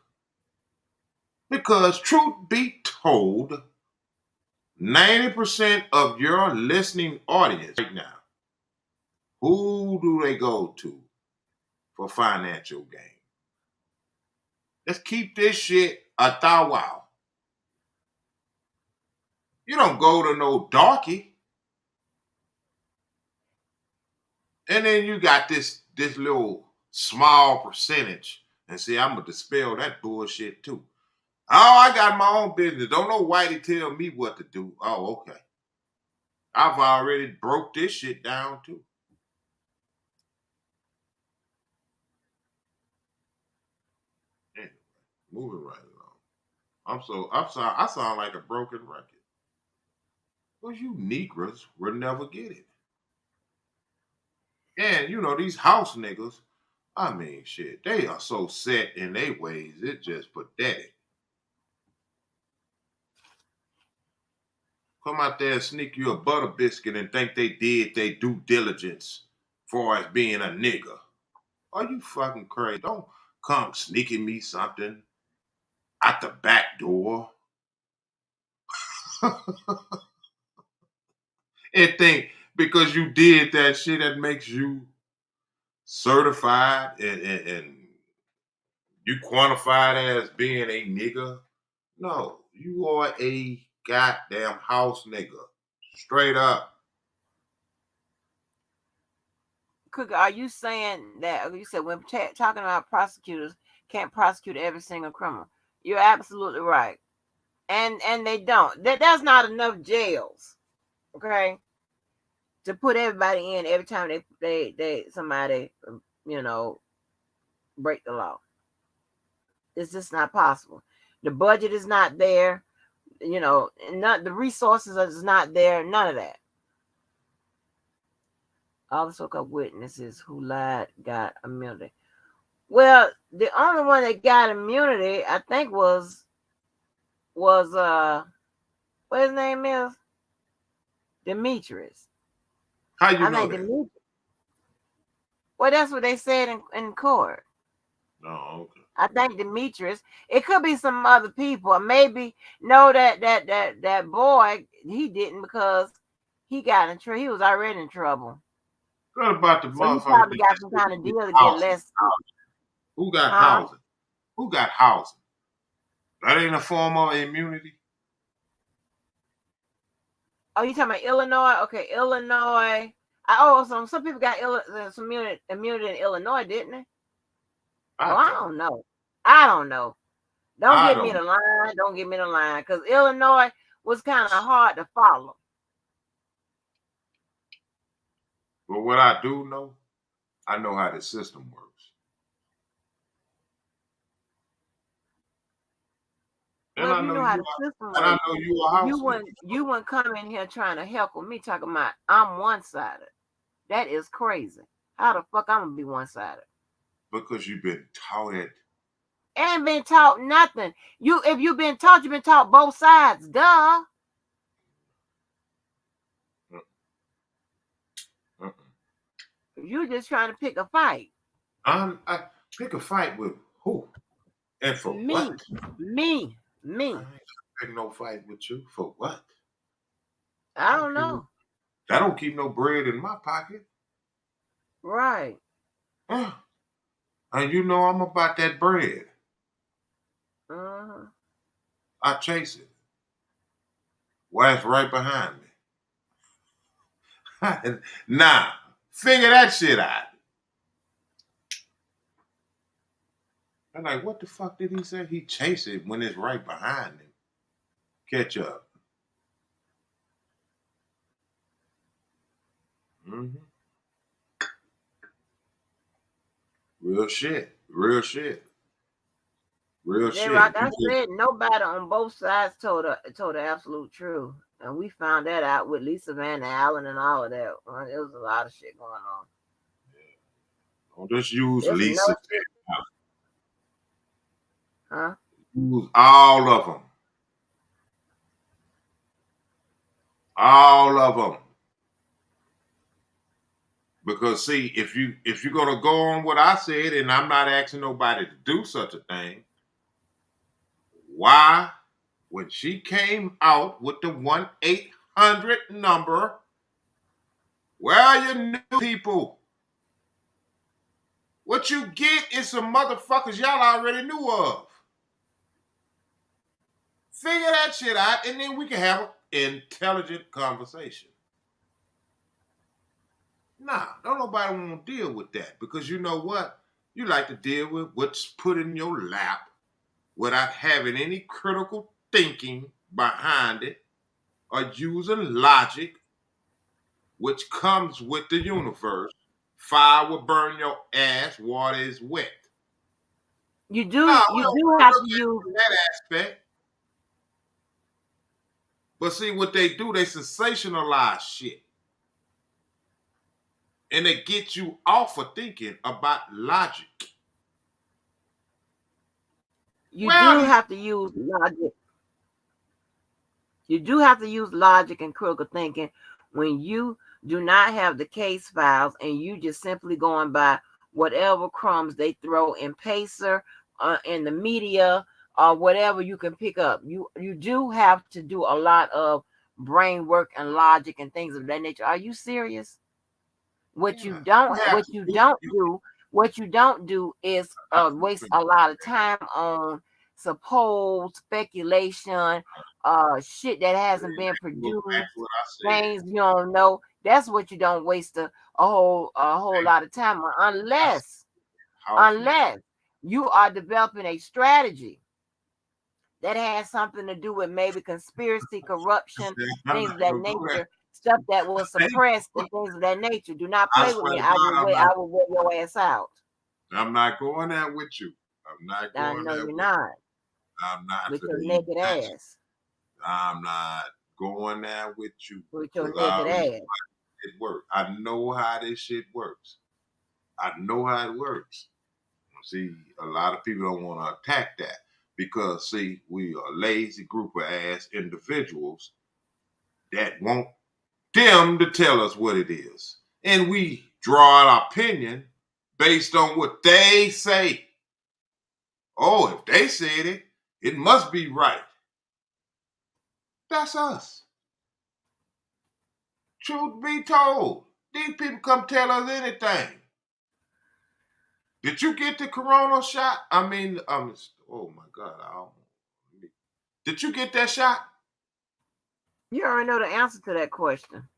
Because truth be told, 90% of your listening audience right now, who do they go to for financial gain? Let's keep this shit a thou wow. You don't go to no darky. And then you got this little small percentage. And see, I'm gonna dispel that bullshit too. Oh, I got my own business. Don't know why they tell me what to do. Oh, okay. I've already broke this shit down too. Anyway, moving right along. I sound like a broken record. Because you Negroes will never get it. And you know, these house niggas, I mean shit, they are so set in their ways, it's just pathetic. Come out there and sneak you a butter biscuit and think they did their due diligence for as being a nigga. Are you fucking crazy? Don't come sneaking me something out the back door and think because you did that shit that makes you certified and you quantified as being a nigga. No, you are a goddamn house nigga. Straight up.
Cook, are you saying that you said when talking about prosecutors can't prosecute every single criminal? You're absolutely right, and they don't. There's not enough jails, okay, to put everybody in every time they somebody you know break the law. It's just not possible. The budget is not there. Not the resources is not there. None of that. All the so-called witnesses who lied got immunity. Well, the only one that got immunity, I think, was what his name is? Demetrius.
How you
I
know
think
that?
Demetrius. Well, that's what they said in court.
Oh, okay.
I think Demetrius. It could be some other people. Maybe no, that boy he didn't because He got in trouble. He was already in trouble.
What about the
So he
motherfucker
probably
that
got
just
some
said
kind
he
of
get
deal to get
housing?
less.
Who got
Huh?
housing? Who got housing? That ain't a form of immunity.
Oh, you talking about Illinois? Okay, Illinois. Some people got some immunity in Illinois, didn't they? I don't know. I don't know. Don't get me the line. Don't get me the line. Because Illinois was kind of hard to follow.
But what I do know, I know how the system works. And
Well,
I
if you
know
know how
you
the system
and I
works,
know you a house
you wouldn't come in here trying to heckle me talking about I'm one-sided. That is crazy. How the fuck I'm gonna be one-sided?
because you've been taught it.
Ain't been taught nothing. If you've been taught both sides. Duh. You're just trying to pick a fight.
I pick a fight with who? And for what?
Me.
I ain't picking no fight with you. For what?
I don't know.
That don't keep no bread in my pocket.
Right.
And you know I'm about that bread.
Uh-huh.
I chase it. Why it's right behind me. Nah, figure that shit out. I'm like, what the fuck did he say? He chase it when it's right behind him. Catch up. Mm-hmm. Real shit. Real shit. Real shit.
Like I said, nobody on both sides told the absolute truth. And we found that out with Lisa Van Allen and all of that. There was a lot of shit going on.
Don't just use
There's
Lisa.
Huh?
Use all of them. All of them. Because see, if you're gonna go on what I said, and I'm not asking nobody to do such a thing, why, when she came out with the 1-800 number, where are your new people? What you get is some motherfuckers y'all already knew of. Figure that shit out, and then we can have an intelligent conversation. Nah, don't nobody want to deal with that, because you know what? You like to deal with what's put in your lap without having any critical thinking behind it or using logic, which comes with the universe. Fire will burn your ass, water is wet.
You do
No,
have to use
that aspect. But see what they do, they sensationalize shit. And they get you off of thinking about logic.
You do have to use logic. You do have to use logic and critical thinking when you do not have the case files and you just simply going by whatever crumbs they throw in Pacer, in the media, or whatever you can pick up. You do have to do a lot of brain work and logic and things of that nature. Are you serious? What you don't do is waste a lot of time on supposed speculation, shit that hasn't been produced, things you don't know. That's what you don't waste a whole lot of time on, unless you are developing a strategy that has something to do with maybe conspiracy, corruption, things of that nature, stuff that was suppressed and things of that nature. Do not play with me. I will wear your ass out.
I'm not going there with you. I'm not going
there. I know
there
you're
with
not.
you. I'm not
With
for
your
the
naked ass.
I'm not going there with you.
With your naked ass.
It works. I know how this shit works. I know how it works. See, a lot of people don't want to attack that because, see, we are a lazy group of ass individuals that want them to tell us what it is. And we draw our opinion based on what they say. Oh, if they said it, it must be right. That's us. Truth be told, these people come tell us anything. Did you get the corona shot? I mean, oh my God. Did you get that shot?
You already know the answer to that question.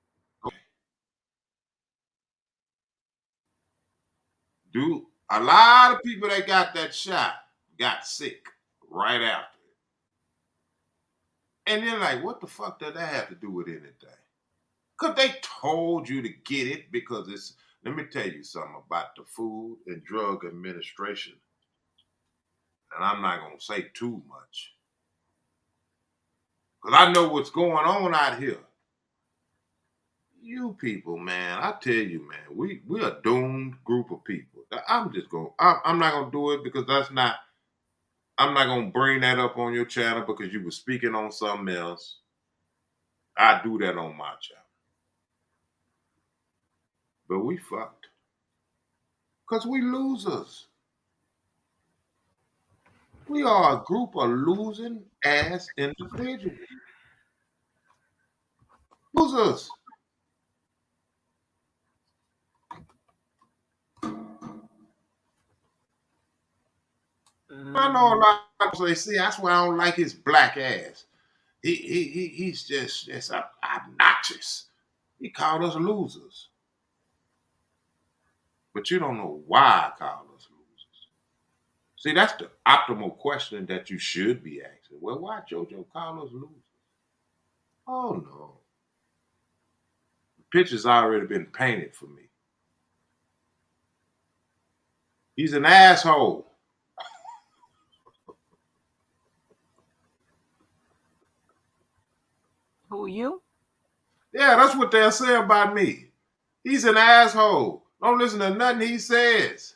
Dude, a lot of people that got that shot got sick right after it. And then like, what the fuck does that have to do with anything? Because they told you to get it because it's, let me tell you something about the Food and Drug Administration. And I'm not going to say too much. Because I know what's going on out here. You people, man, I tell you, man, we a doomed group of people. I'm not going to do it because I'm not going to bring that up on your channel because you were speaking on something else. I do that on my channel. But we fucked. Because we losers. We are a group of losing ass individuals. Losers. I know a lot of people say, see, that's why I don't like his black ass. He's just obnoxious. He called us losers. But you don't know why I called us losers. See, that's the optimal question that you should be asking. Well, why JoJo call us losers? Oh no. The picture's already been painted for me. He's an asshole.
Who you?
Yeah, that's what they'll say about me. He's an asshole. Don't listen to nothing he says.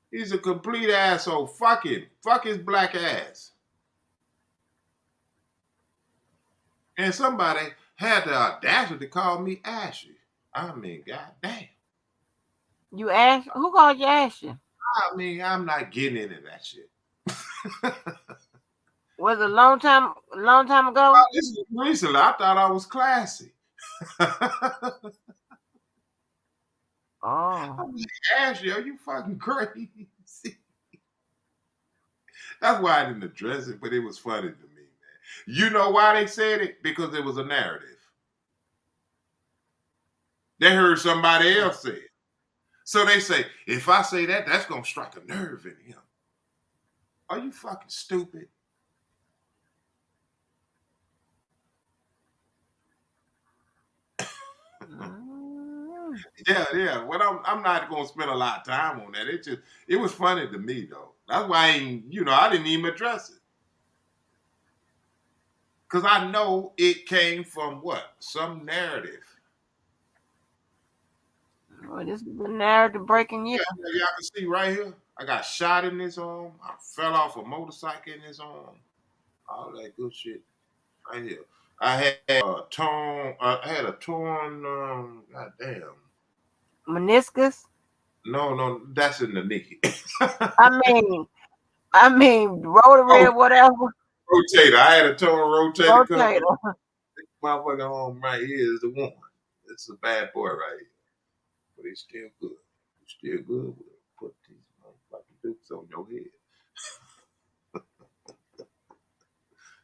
He's a complete asshole. Fuck him. Fuck his black ass. And somebody had the audacity to call me Ashy. I mean, goddamn.
You asked? Who called you Ashley?
I mean, I'm not getting into that shit.
Was it a long time ago?
Oh, this is recently. I thought I was classy.
Oh.
I'm like, Ashley, are you fucking crazy? That's why I didn't address it, but it was funny to me, man. You know why they said it? Because it was a narrative. They heard somebody else say it. So they say, if I say that, that's going to strike a nerve in him. Are you fucking stupid? Yeah. Well, I'm not going to spend a lot of time on that. It was funny to me, though. That's why I didn't even address it. Because I know it came from what? Some narrative.
Well, this is the narrative breaking you.
Yeah, y'all can see right here. I got shot in this arm. I fell off a motorcycle in this arm. All that good shit right here. I had a torn. Goddamn.
Meniscus?
No, that's in the knee.
I mean, rotary or whatever.
Rotator. I had a torn rotator cuff.
Rotator.
Motherfucking arm right here is the one. It's a bad boy right here. But he's still good. He's still good. We'll put these motherfucking dukes on your head.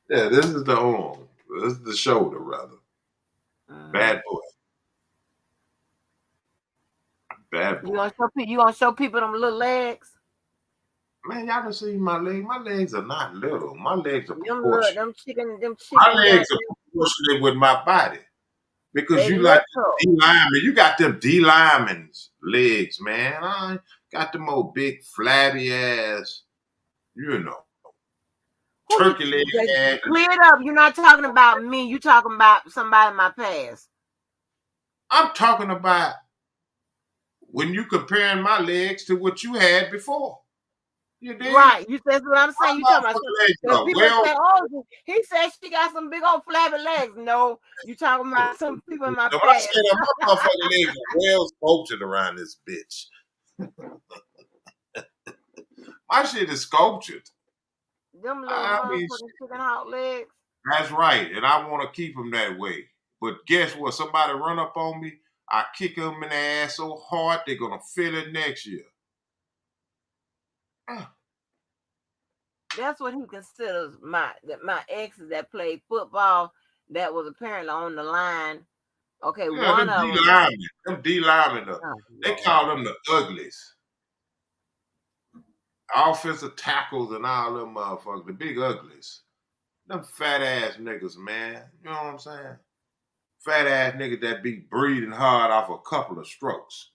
Yeah, this is the arm. This is the shoulder, rather. Bad boy. Bad boy.
You gonna show people them little legs?
Man, y'all can see my legs. My legs are not little. My legs are
Them
proportionate.
chicken.
My legs are proportionate with my body. Because you like D lineman. You got them D lineman's legs, man. I got them old big flabby ass, turkey leg ass.
Clear it up. You're not talking about me. You talking about somebody in my past.
I'm talking about when you comparing my legs to what you had before. You did?
Right. That's what I'm saying. You talking about people say, oh, he said she got some big old flabby legs. No, you talking about some people in my past.
I said my motherfucking legs are well sculptured around this bitch. My shit is sculptured.
Them little motherfucking chicken hot legs.
That's right, and I want to keep them that way. But guess what? Somebody run up on me, I kick them in the ass so hard they're gonna feel it next year.
That's what he considers my exes that played football that was apparently on the line. Okay,
Yeah,
one
them
of
D
them.
linemen,
Oh,
they
Lord.
call them the uglies. Offensive tackles and all them motherfuckers, the big uglies. Them fat ass niggas, man. You know what I'm saying? Fat ass niggas that be breathing hard off a couple of strokes.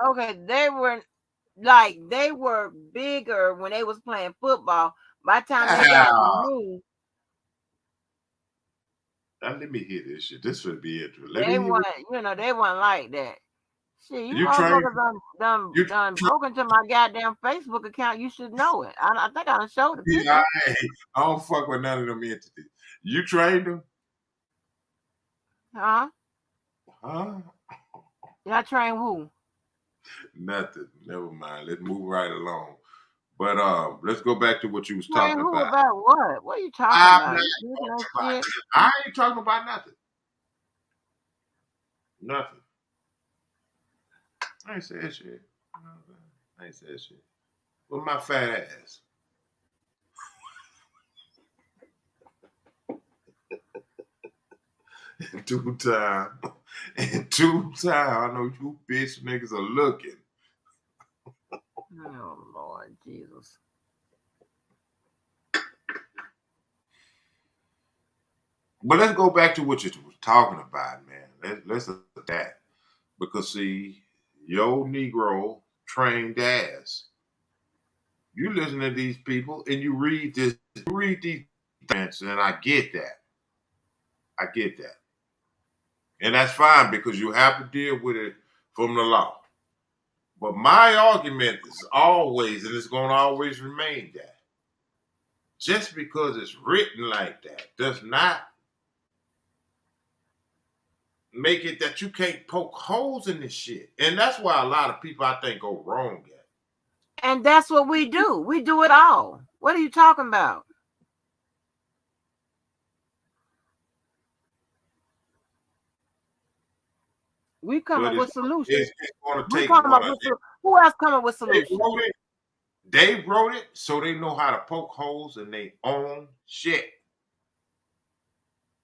Okay, they were bigger when they was playing football. By the time they got to me,
Now, let me hear this shit. This would be interesting. Let me
they
hear
weren't, they weren't like that. Shit, you
you train.
motherfuckers
You
done broke into my goddamn Facebook account. You should know it. I think I done showed the picture.
I don't fuck with none of them entities. You trained them?
Huh?
Huh?
Y'all train who?
Nothing. Never mind. Let's move right along. But let's go back to what you was
Train
talking
who
about.
about what? What are you talking
I'm
about?
not
You
talking
that
about
shit?
I ain't talking about nothing. Nothing. I ain't said shit. I ain't said shit. With my fat ass. In 2 time. In 2 time. I know you bitch niggas are looking.
Oh Lord Jesus.
But let's go back to what you was talking about, man. Let's look at that. Because see, your Negro trained ass. You listen to these people and you read these things, and I get that. I get that. And that's fine because you have to deal with it from the law. But my argument is always, and it's going to always remain that just because it's written like that does not make it that you can't poke holes in this shit. And that's why a lot of people, I think, go wrong at.
And that's what we do. We do it all. What are you talking about? We come
But
up with solutions.
it's going to
We
take
come up
one of
with
them.
who else come up with
They
solutions?
wrote it. They wrote it so they know how to poke holes in their own shit.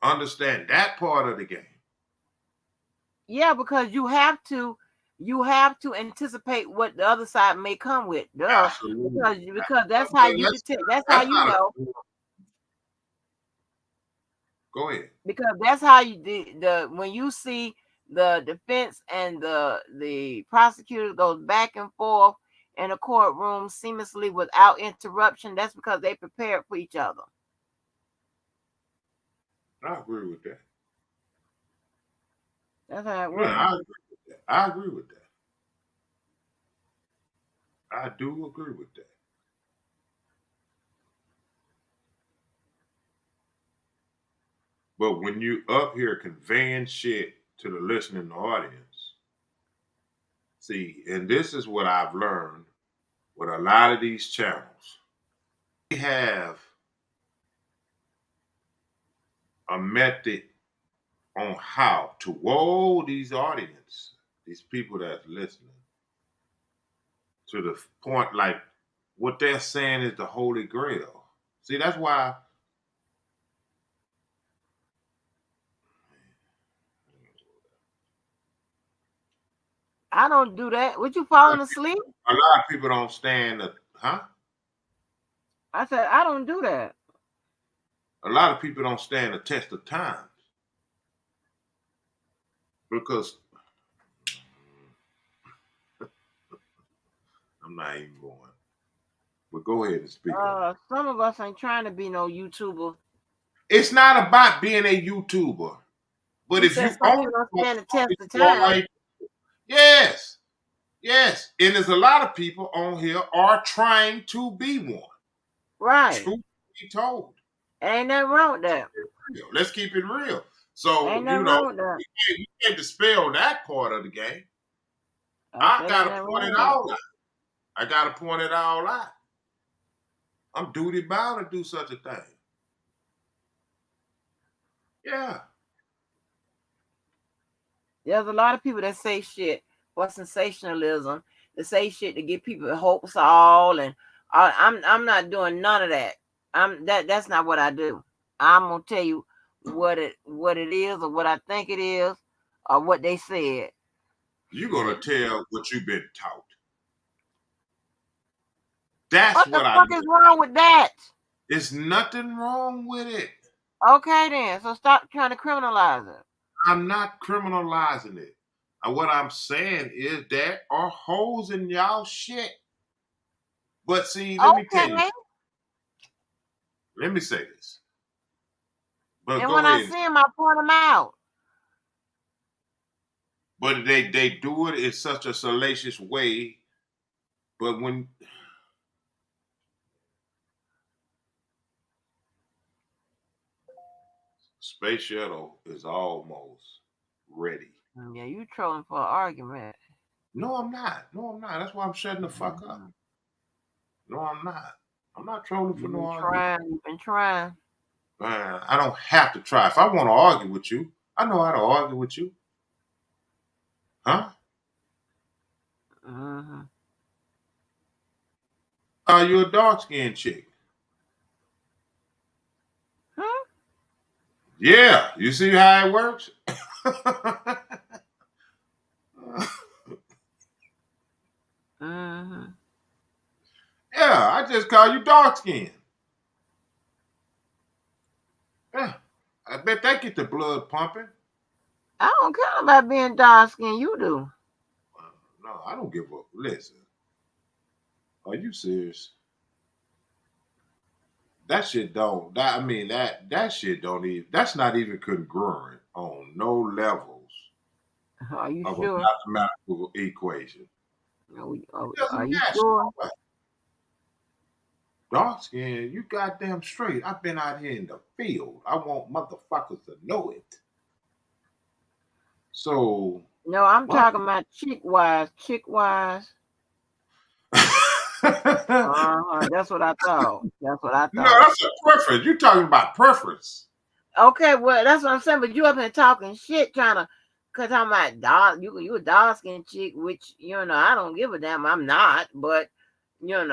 Understand that part of the game.
Yeah, because you have to anticipate what the other side may come with. Duh.
Absolutely.
Because that's how you detect. That's how you
not
know.
Go ahead.
Because that's how you the when you see the defense and the prosecutor goes back and forth in a courtroom seamlessly without interruption. That's because they prepared for each other.
I agree with that.
That's how it
Yeah,
works.
I agree with that. I agree with that. I do agree with that. But when you up here conveying shit to the listening audience, see, and this is what I've learned with a lot of these channels. They have a method on how to whoa these audience, these people that's listening, to the point like what they're saying is the holy grail. See, that's why
I don't do that. What, you falling asleep?
a lot of people don't stand the huh?
I said I don't do that.
A lot of people don't stand the test of time because I'm not even going. But go ahead and speak on it.
Some of us ain't trying to be no YouTuber.
It's not about being a YouTuber, but
You
if you
said some
own
people don't stand the test of
you are
time.
like, yes, yes, and there's a lot of people on here are trying to be one.
Right.
Truth be told,
Ain't nothing wrong with that.
let's keep it real. So
Ain't nothing wrong with that.
you can't dispel that part of the game.
I
I
said ain't
gotta
nothing
point
wrong
it
with that.
all out. I gotta point it all out. I'm duty bound to do such a thing. Yeah.
There's a lot of people that say shit for sensationalism, that say shit to get people hopes all, and I'm not doing none of that. That's not what I do. I'm gonna tell you what it is, or what I think it is, or what they said.
You're gonna tell what you've been taught. That's
What the
what I
fuck
do.
is wrong with that?
There's nothing wrong with it.
Okay then, so stop trying to criminalize it.
I'm not criminalizing it. And what I'm saying is there are holes in y'all shit. But see, let me tell you.
Okay.
Let me say this. But
And
go
when I
ahead.
see them, I point them out.
But they do it in such a salacious way. But when Space Shuttle is almost ready.
Yeah, you trolling for an argument.
No, I'm not. No, I'm not. That's why I'm shutting the fuck up. No, I'm not. I'm not trolling for no argument.
You've been trying.
Man, I don't have to try. If I want to argue with you, I know how to argue with you. Huh?
Mm-hmm.
You a dark-skinned chick.
Hmm?
Yeah. You see how it works?
Mm-hmm.
Yeah, I just call you dark-skinned. Yeah. I bet that get the blood pumping.
I don't care about being dark skinned. You do.
No, I don't give a listen. Are you serious? That shit don't. That shit don't even. That's not even congruent on no levels
Are you
of a
sure?
mathematical equation. It
Are
doesn't
you
match.
sure?
Dark skin, you goddamn straight. I've been out here in the field. I want motherfuckers to know it. So
No, I'm
what?
talking about chick wise. Chick wise. That's what I thought. That's what I thought.
No, that's a preference. You're talking about preference.
Okay, well, that's what I'm saying. But you up here talking shit, trying to, cause I'm like, dog, you a dark skinned chick, which I don't give a damn. I'm not, but it don't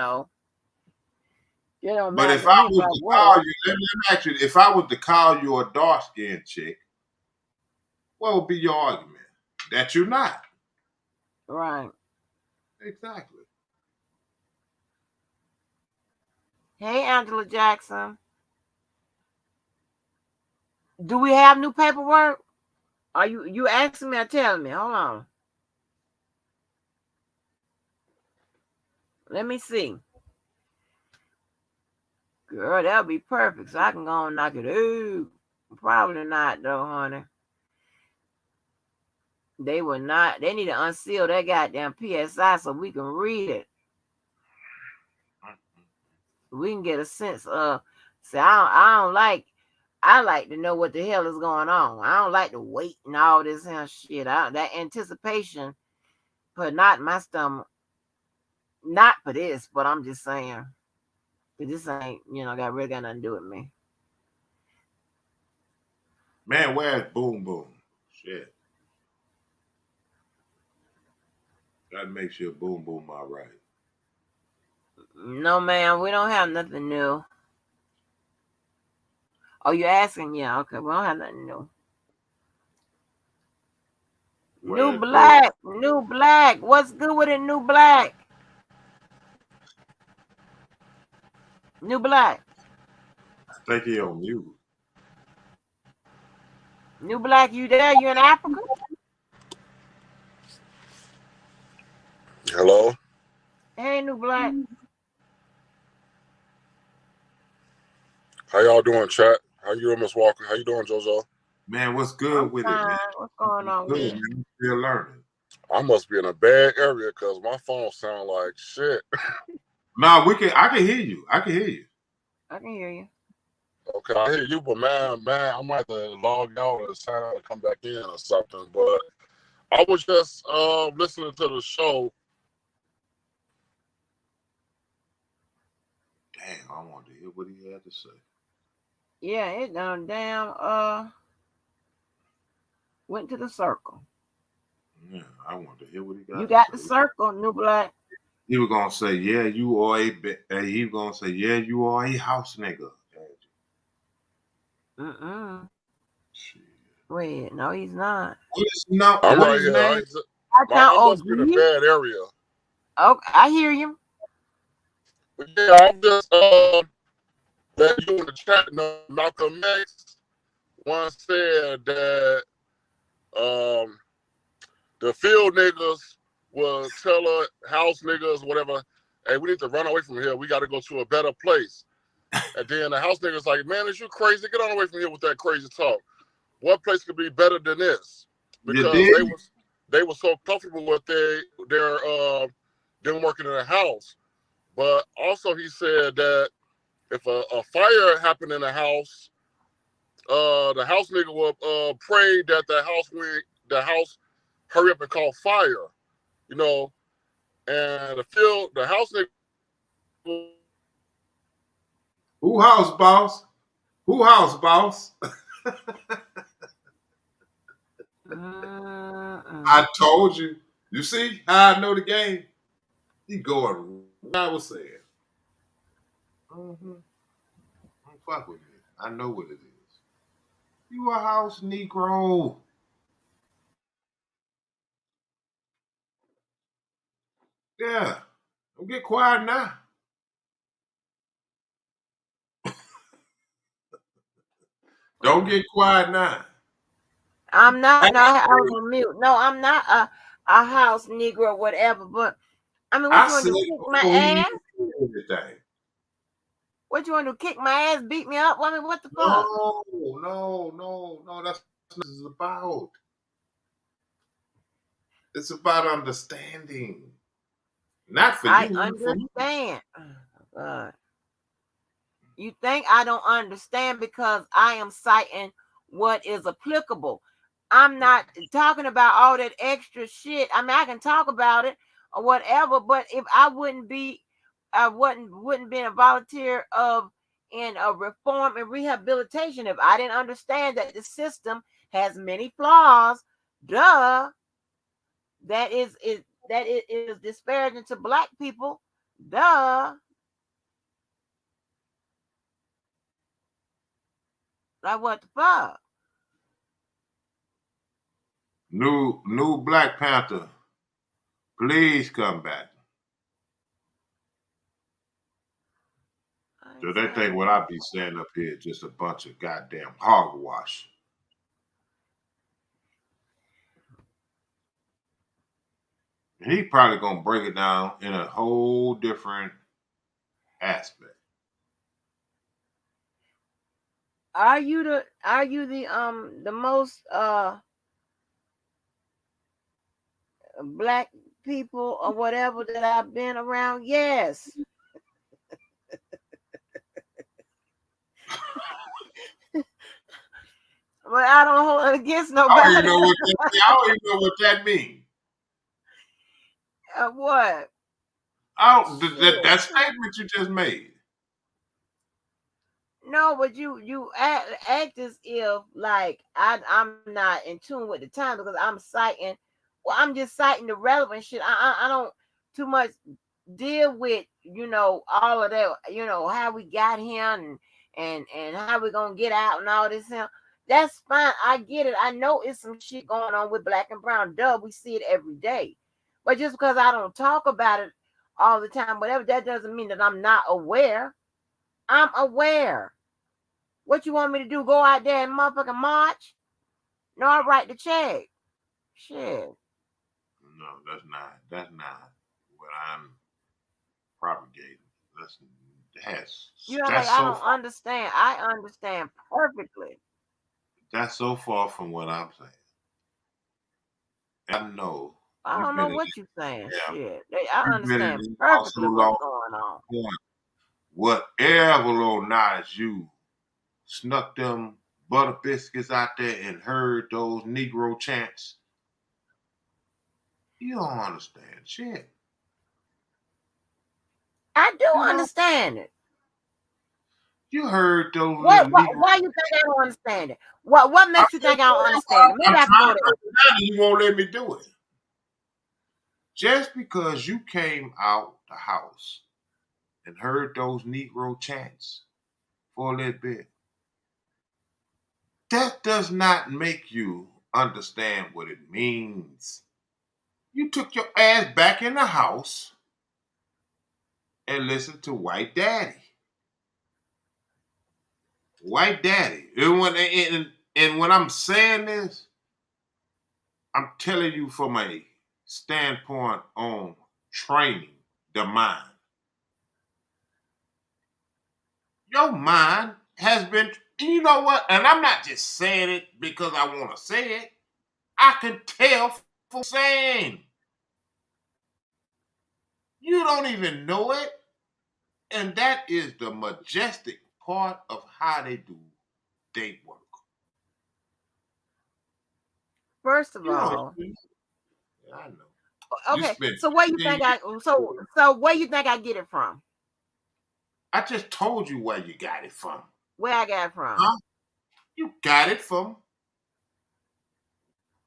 But
matter
if
to
I
me.
was
But
to
what?
call you, let me ask you, if I was to call you a dark skinned chick, what would be your argument? That you're not.
Right.
Exactly.
Hey, Angela Jackson. Do we have new paperwork? Are you asking me or telling me? Hold on. Let me see. Girl, that'll be perfect. So I can go and knock it out. Probably not though, honey. They will not. They need to unseal that goddamn PSI so we can read it. We can get a sense of. See, I don't like. I like to know what the hell is going on. I don't like to wait and all this hell shit. That anticipation put not in my stomach. Not for this, but I'm just saying. This ain't, really got nothing to do with me.
Man, where's Boom Boom? Shit. That makes you a Boom Boom, all right.
No, man, we don't have nothing new. Oh, you're asking? Yeah, okay. We don't have nothing new. New Black. New Black. What's good with it, New Black? New Black.
I think he on mute.
New Black, you there? You in Africa?
Hello?
Hey, New Black.
How y'all doing, chat? How you doing, Miss Walker? How you doing, JoJo?
Man, what's good with it, man?
What's going on with you?
Man. Still learning.
I must be in a bad area because my phone sound like shit.
No, I can hear you. I can hear you.
I can hear you.
Okay, I hear you, but man, I might have to log out or sign out and come back in or something. But I was just listening to the show.
Damn. Damn, I wanted to hear what he had to say.
Yeah, it done went to the circle.
Yeah, I wanted to hear what he got
You
to
got
say.
the circle, New Black.
He was gonna say, "Yeah, you are a." He was gonna say, "Yeah, you are a house nigga." Shit.
Wait, no, he's not.
I'm
What
right
his
here.
name?
I
I must be in a bad area.
Oh, I hear you.
But yeah, I'm just that you in the chat. Malcolm X once said that the field niggas will tell us, house niggas, whatever, hey, we need to run away from here. We got to go to a better place. And then the house niggas like, man, is you crazy? Get on away from here with that crazy talk. What place could be better than this? Because they were so comfortable with their them working in a house. But also he said that if a fire happened in a house, the house nigga will pray that the house hurry up and call fire, you know, and the house nigga.
Who house boss? Who house boss? I told you. You see how I know the game? He going. I was saying. Don't fuck with me. I know what it is. You a house Negro. Yeah. Don't get quiet now. Don't get quiet now.
I'm not. No, I was on mute. No, I'm not a house Negro or whatever. But I mean, what
I
you want
said
to do? Kick my
before he
ass?
even did anything.
What you want to do? Kick my ass? Beat me up? I mean, what the fuck?
No. That's what this is about. It's about understanding. Not for
I
you, for me.
understand. Oh, God. You think I don't understand because I am citing what is applicable. I'm not talking about all that extra shit. I mean, I can talk about it or whatever, but if I wouldn't be a volunteer in a reform and rehabilitation if I didn't understand that the system has many flaws. Duh, that it is disparaging to black people. Duh. Like what the fuck?
New Black Panther, please come back. So they think what I be saying up here is just a bunch of goddamn hogwash. And he probably gonna break it down in a whole different aspect.
Are you the most black people or whatever that I've been around? Yes. But I don't hold it against nobody.
I don't even know what that means.
What?
That statement you just made.
No, but you act as if like I'm not in tune with the time because I'm citing. Well, I'm just citing the relevant shit. I don't too much deal with all of that. How we got here and how we gonna get out and all this. That's fine. I get it. I know it's some shit going on with black and brown. Duh, we see it every day. But just because I don't talk about it all the time, whatever, that doesn't mean that I'm not aware. I'm aware. What you want me to do? Go out there and motherfucking march? No, I write the check. Shit.
No, that's not what I'm propagating.
Like
That's
I
so
don't
far.
understand. I understand perfectly.
That's so far from what I'm saying. I know
I
you've
don't know
been in
what you're saying.
yeah,
Shit. I
you've been in
understand
this house so
perfectly what's
long.
going on.
Whatever little knowledge you snuck them butter biscuits out there and heard those Negro chants, you don't understand shit.
I do
You don't.
understand it.
You heard those
What,
little
what,
Negro.
why you think I don't understand it? What makes you think I don't understand it? Maybe
I'm
I can
trying
go
to
there.
break it down and you won't let me do it. Just because you came out the house and heard those Negro chants for a little bit, that does not make you understand what it means. You took your ass back in the house and listened to White Daddy. White Daddy. And when I'm saying this, I'm telling you from a standpoint on training the mind. Your mind has been, you know what? And I'm not just saying it because I want to say it. I can tell from saying. You don't even know it. And that is the majestic part of how they do day work.
First of
You know,
all,
I know. You
okay.
spent
So where you
10
think I?
years.
So where you think I get it from?
I just told you where you got it from.
Where I got it from?
Huh? You got it from,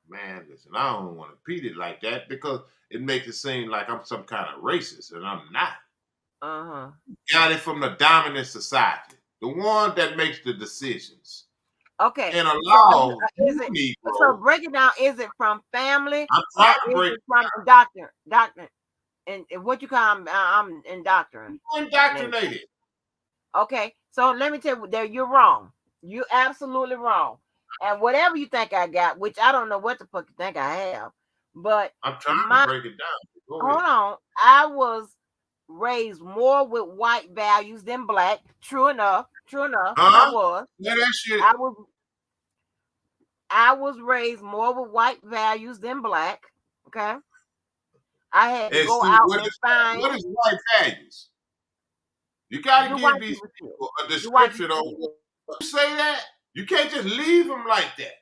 man, listen, I don't want to repeat it like that because it makes it seem like I'm some kind of racist, and I'm not.
Uh-huh.
Got it from the dominant society, the one that makes the decisions.
Okay.
And
So
allow
is
you,
it? So
Negro.
break it down. Is it from family
I'm
or
trying to
is
break
it from doctor? And what you call I'm indoctrinated.
you indoctrinated.
Okay. So let me tell you, there you're wrong. You're absolutely wrong. And whatever you think I got, which I don't know what the fuck you think I have, but
I'm trying to
my
break it down. Go
hold
ahead.
on, I was raised more with white values than black. True enough. True enough. I
Huh?
was.
Yeah, that shit.
I was I was raised more with white values than black. Okay. I had to
And
go
see,
out and
what
find.
is white values? You got to
Do
give
white
these
people shit.
people a
Do white
description
people
on
shit.
what you say that. You can't just leave them like that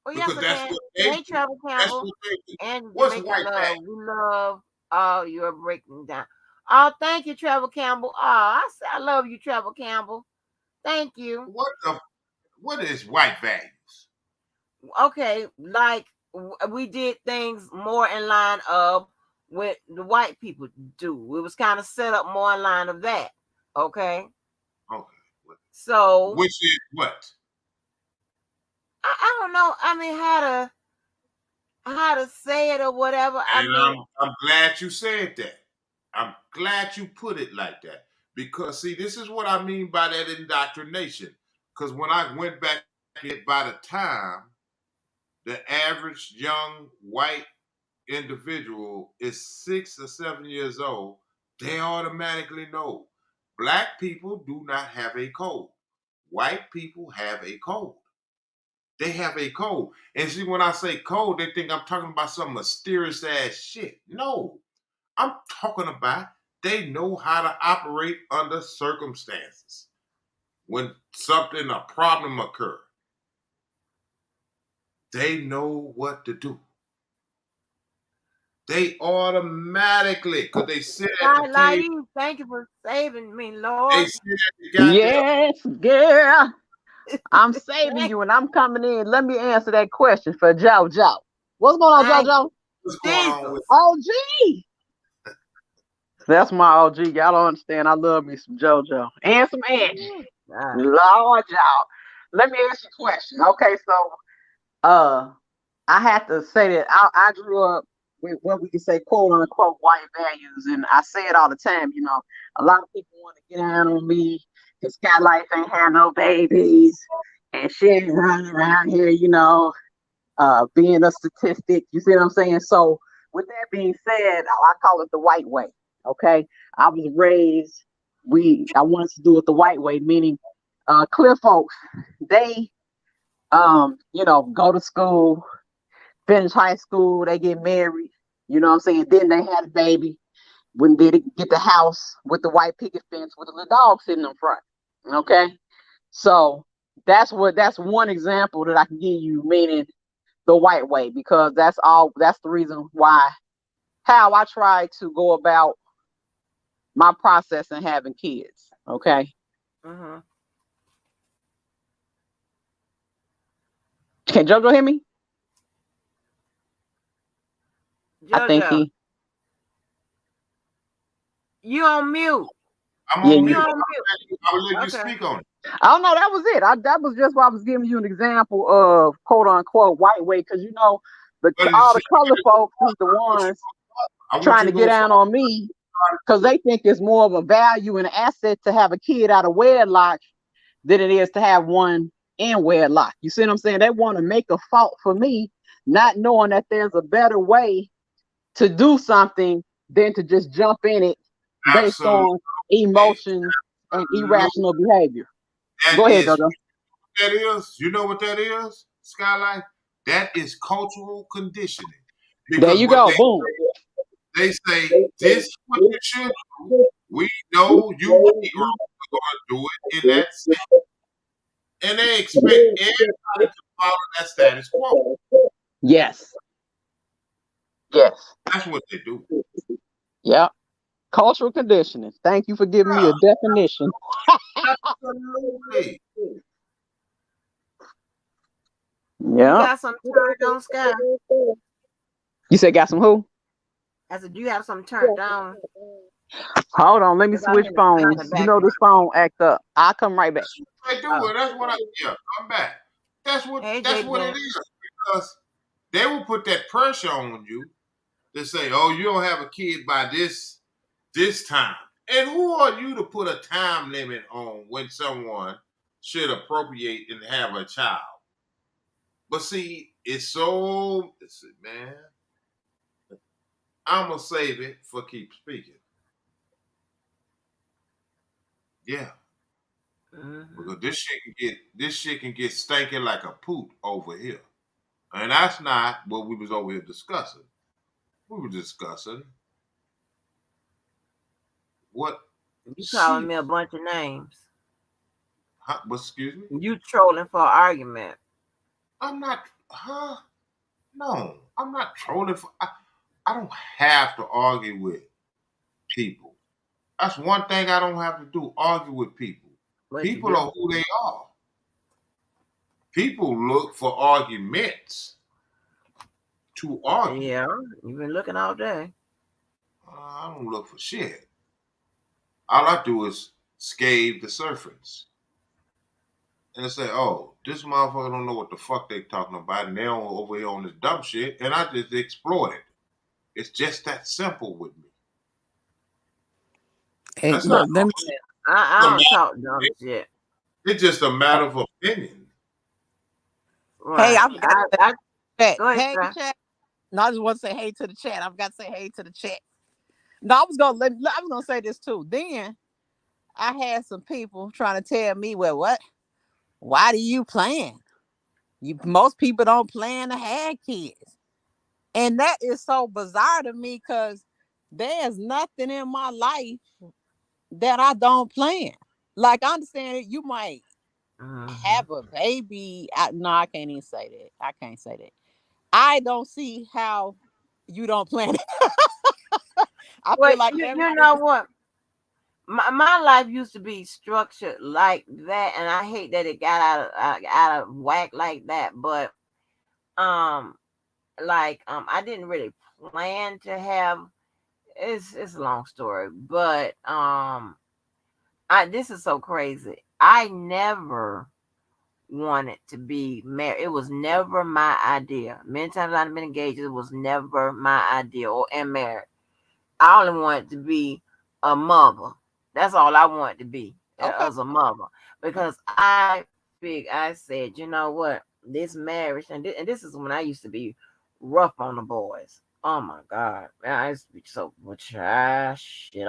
Oh yes,
because
I
that's
can.
what they
Hey,
do.
Travel
That's
Campbell
what they do.
and
What's
Jamaica
white
Love.
value?
We love. Oh, you're breaking down. Oh, thank you, Travel Campbell. Oh, I love you, Travel Campbell. Thank you.
What is white values?
Okay, like we did things more in line of what the white people do. It was kind of set up more in line of that. Okay,
Okay.
so
Which is what?
I don't know. I mean, how to say it or whatever. I
And
mean,
I'm glad you said that. I'm glad you put it like that. Because see, this is what I mean by that indoctrination. Because when I went back, by the time the average young white individual is 6 or 7 years old, they automatically know black people do not have a code. White people have a code. They have a code. And see, when I say code, they think I'm talking about some mysterious ass shit. No, I'm talking about they know how to operate under circumstances. When a problem occur, they know what to do. They automatically, because they sit at the table,
Ladies, thank you for saving me,
they
Lord.
sit at the goddamn.
Yes, girl. I'm saving you and I'm coming in. Let me answer that question for JoJo. What's going on,
Thank
JoJo?
What's going on with
Jesus.
OG. That's my OG. Y'all don't understand. I love me some JoJo and some Angie.
Ah,
Lord, y'all. Let me ask you a question. Okay, so uh I have to say that I grew up with what we can say quote unquote white values, and I say it all the time. You know, a lot of people want to get down on me because Sky Life ain't had no babies and she ain't running around here, being a statistic. You see what I'm saying? So, with that being said, I call it the white way. Okay, I was raised. I wanted to do it the white way, meaning clear folks. They go to school, finish high school, they get married, you know what I'm saying? Then they had a baby. When they get the house with the white picket fence with a little dog sitting in front. Okay. So that's one example that I can give you, meaning the white way, because that's the reason why how I try to go about my process in having kids. Okay.
Mm-hmm.
Can JoJo hear me? I think
JoJo,
he.
you on mute.
I'm
Yeah,
on
You
mute.
you.
on mute.
I'll let you
Okay.
speak on it.
Oh no, that was it. That was just why I was giving you an example of quote unquote white way, because you know
But
all the
see,
color folks is the ones
I want
trying
you
to
to
get
go
down on me because they think it's more of a value and an asset to have a kid out of wedlock than it is to have one in wedlock. You see what I'm saying? They want to make a fault for me, not knowing that there's a better way to do something than to just jump in it based
absolutely.
on emotions and irrational behavior.
That
Go ahead,
is
Dodo.
that is. You know what that is, Skylight? That is cultural conditioning.
There
Because
you
what
go. Boom.
they say, this is what you should do. We know you Negro are going to do it in that sense. And they expect everybody to follow that status quo.
Yes. Yes.
That's what they do.
Yep. Cultural conditioning. Thank you for giving me a definition.
Absolutely.
You
Yeah.
got some turned on, Sky.
You said got some who?
I said, do you have some turned on?
Hold on, let me
Because I'm
switch
in the
phones. You know
background.
this phone act up. I'll come right back.
They do
Oh.
it. That's what come back.
Hey,
That's what it
JJ.
is. Because they will put that pressure on you to say, oh, you don't have a kid by this time. And who are you to put a time limit on when someone should appropriate and have a child? But see, man, I'm gonna save it for keep speaking. Yeah.
Mm-hmm.
Because this shit can get stinking like a poot over here. And that's not what we was over here discussing. We were discussing what
You calling
she
me a bunch of names.
excuse me?
You trolling for argument.
I'm not no, I'm not trolling for I don't have to argue with people. That's one thing I don't have to do, argue with people.
What you
People
do?
are who they are. People look for arguments to argue.
Yeah, you've been looking all day.
I don't look for shit. All I do is scathe the surface and say, "Oh, this motherfucker don't know what the fuck they talking about, and they over here on this dumb shit," and I just exploit it. It's just that simple with me.
Hey,
That's not.
let me,
I don't talk dumb shit.
It's just a matter of opinion.
hey,
Right.
I've got to
I
chat.
go ahead,
Hey,
Sky.
chat. No, I just want to say hey to the chat. I've got to say hey to the chat. No, I was gonna say this too. Then I had some people trying to tell me, well, what? Why do you plan? Most people don't plan to have kids. And that is so bizarre to me because there's nothing in my life that I don't plan. Like, I understand it, you might
Mm-hmm.
have a baby. No, I can't even say that. I can't say that. I don't see how you don't plan it. I
Well,
feel like
you
everybody
know
can.
what? My life used to be structured like that, and I hate that it got out of whack like that. But um, I didn't really plan to have. It's a long story, but I this is so crazy. I never wanted to be married. It was never my idea. Many times I've been engaged, it was never my idea or and married. I only wanted to be a mother. That's all I wanted to be
Okay.
as a mother. Because I said, you know what? This marriage and this is when I used to be rough on the boys. Oh my God. Man, I used to be so much shit.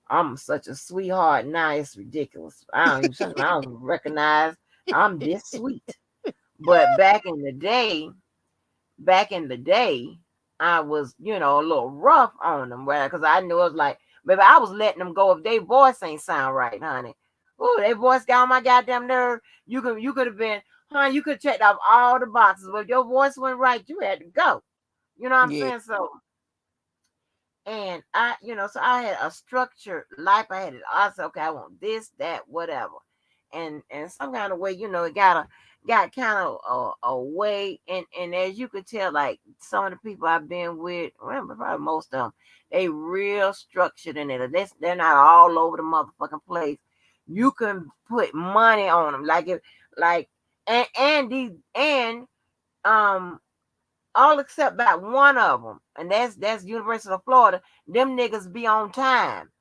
I'm such a sweetheart now. It's ridiculous. Sometimes I don't recognize I'm this sweet. But back in the day, I was, a little rough on them, because I knew it was like, maybe I was letting them go if their voice ain't sound right, honey. Oh, their voice got on my goddamn nerve. You could have been, you could have checked off all the boxes, but if your voice went right, you had to go. You know what I'm
Yeah.
saying? So, And I, so I had a structured life. I said, okay, I want this, that, whatever. And some kind of way, it got kind of a way. And as you could tell, like some of the people I've been with, well, probably most of them, they real structured in it. They're not all over the motherfucking place. You can put money on them, and all except about one of them, and that's University of Florida. Them niggas be on time.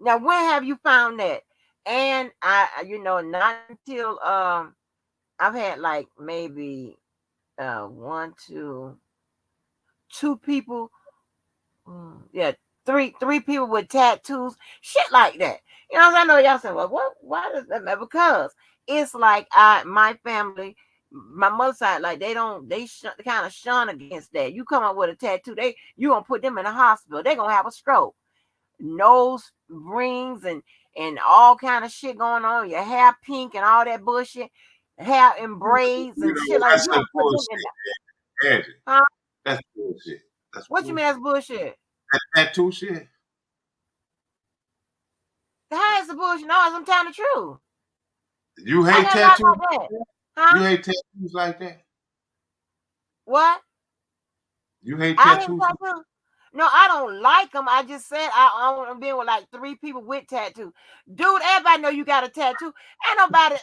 Now, when have you found that? And not until I've had like maybe one, two people, yeah, three people with tattoos, shit like that. I know y'all saying, well, what? Why does that matter? Because it's like my family, my mother's side, like they kind of shun against that. You come up with a tattoo, you gonna put them in a hospital. They gonna have a stroke, nose rings and all kind of shit going on. Your hair pink and all that bullshit, hair in braids and shit like that.
That's
You
some
gonna put them in
bullshit, Angie.
huh?
That's bullshit. That's
What you mean that's bullshit?
That tattoo shit.
How is the bullshit? No, I'm telling the truth.
You hate tattoos?
Like that. Huh?
You hate tattoos like that?
What?
You hate tattoos?
No, I don't like them. I just said I want to be with like 3 people with tattoos. Dude, everybody know you got a tattoo. Ain't nobody.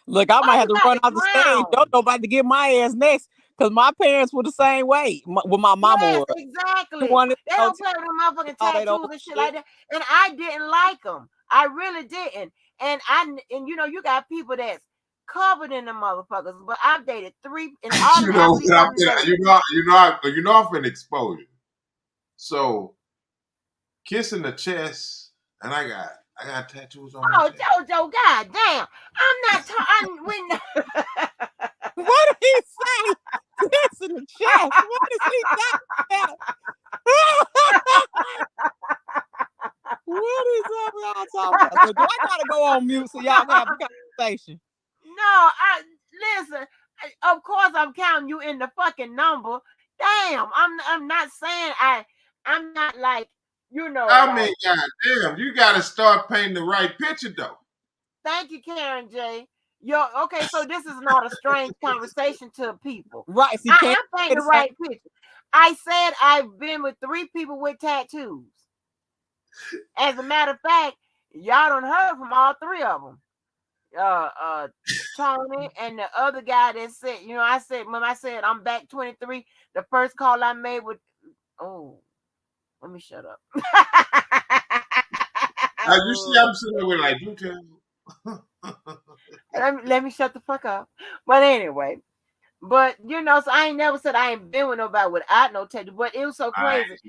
Look, I might have to run off the stage. Don't nobody to get my ass next, because my parents were the same way. With my mama was.
Exactly. They don't play with them motherfucking tattoos and shit like that. And I didn't like them. I really didn't. And you got people that's covered in the motherfuckers. But I've dated 3 and all the
I'm finna expose you. So kissing the chest, and I got tattoos on my chest.
Jojo, goddamn. I'm not talking.
What did he say? Kissing the chest. What is he talking about? What is up y'all talking about? So do I gotta go on mute so y'all can have a conversation?
No, listen. Of course, I'm counting you in the fucking number. Damn, I'm not saying I'm not like
I mean, goddamn, you gotta start painting the right picture though.
Thank you, Karen J. Okay, so this is not a strange conversation to people.
Right. See,
I am painting the right picture. I said I've been with 3 people with tattoos. As a matter of fact, y'all done heard from all 3 of them. Tony and the other guy that said, I said I'm back 23, the first call I made with let me shut up.
You see, I'm sitting there with like, do tell.
let me shut the fuck up. But anyway, so I ain't never said I ain't been with nobody without no tattoo. But it was so crazy.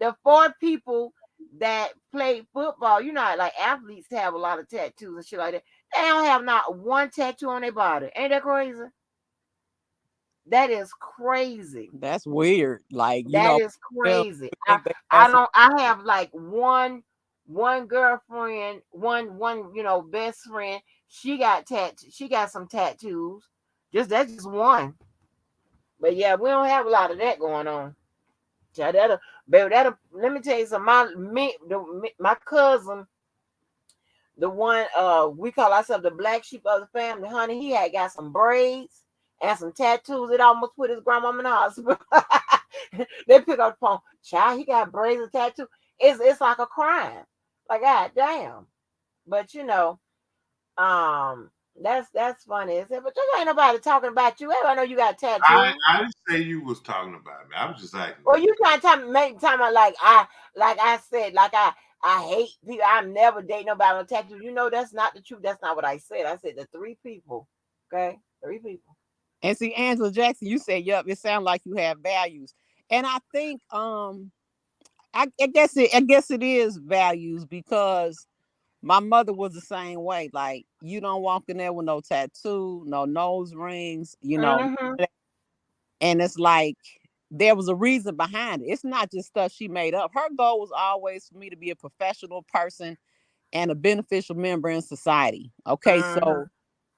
The 4 people that play football, like athletes have a lot of tattoos and shit like that. They don't have not one tattoo on their body. Ain't that crazy? That is crazy.
That's weird. Like
that is crazy. I have like one girlfriend, one best friend. She got some tattoos. That's just one. But yeah, we don't have a lot of that going on. Let me tell you something. My cousin, the one we call ourselves the black sheep of the family, honey, he had got some braids and some tattoos. It almost put his grandmama in the hospital. They pick up the phone. Child, he got braids and tattoos. It's like a crime. Like, god damn. But that's funny. But there ain't nobody talking about you. Everybody know you got tattoos.
I didn't say you was talking about me. I was just like,
well, you trying to make time like I said, like I hate people. I'm never dating nobody with tattoos. That's not the truth. That's not what I said. I said the 3 people. Okay, 3 people.
And see, Angela Jackson, you said, "Yup, it sounds like you have values." And I think, I guess it is values, because my mother was the same way. Like, you don't walk in there with no tattoo, no nose rings,
Mm-hmm.
And it's like there was a reason behind it. It's not just stuff she made up. Her goal was always for me to be a professional person and a beneficial member in society. Okay,
Mm-hmm.
so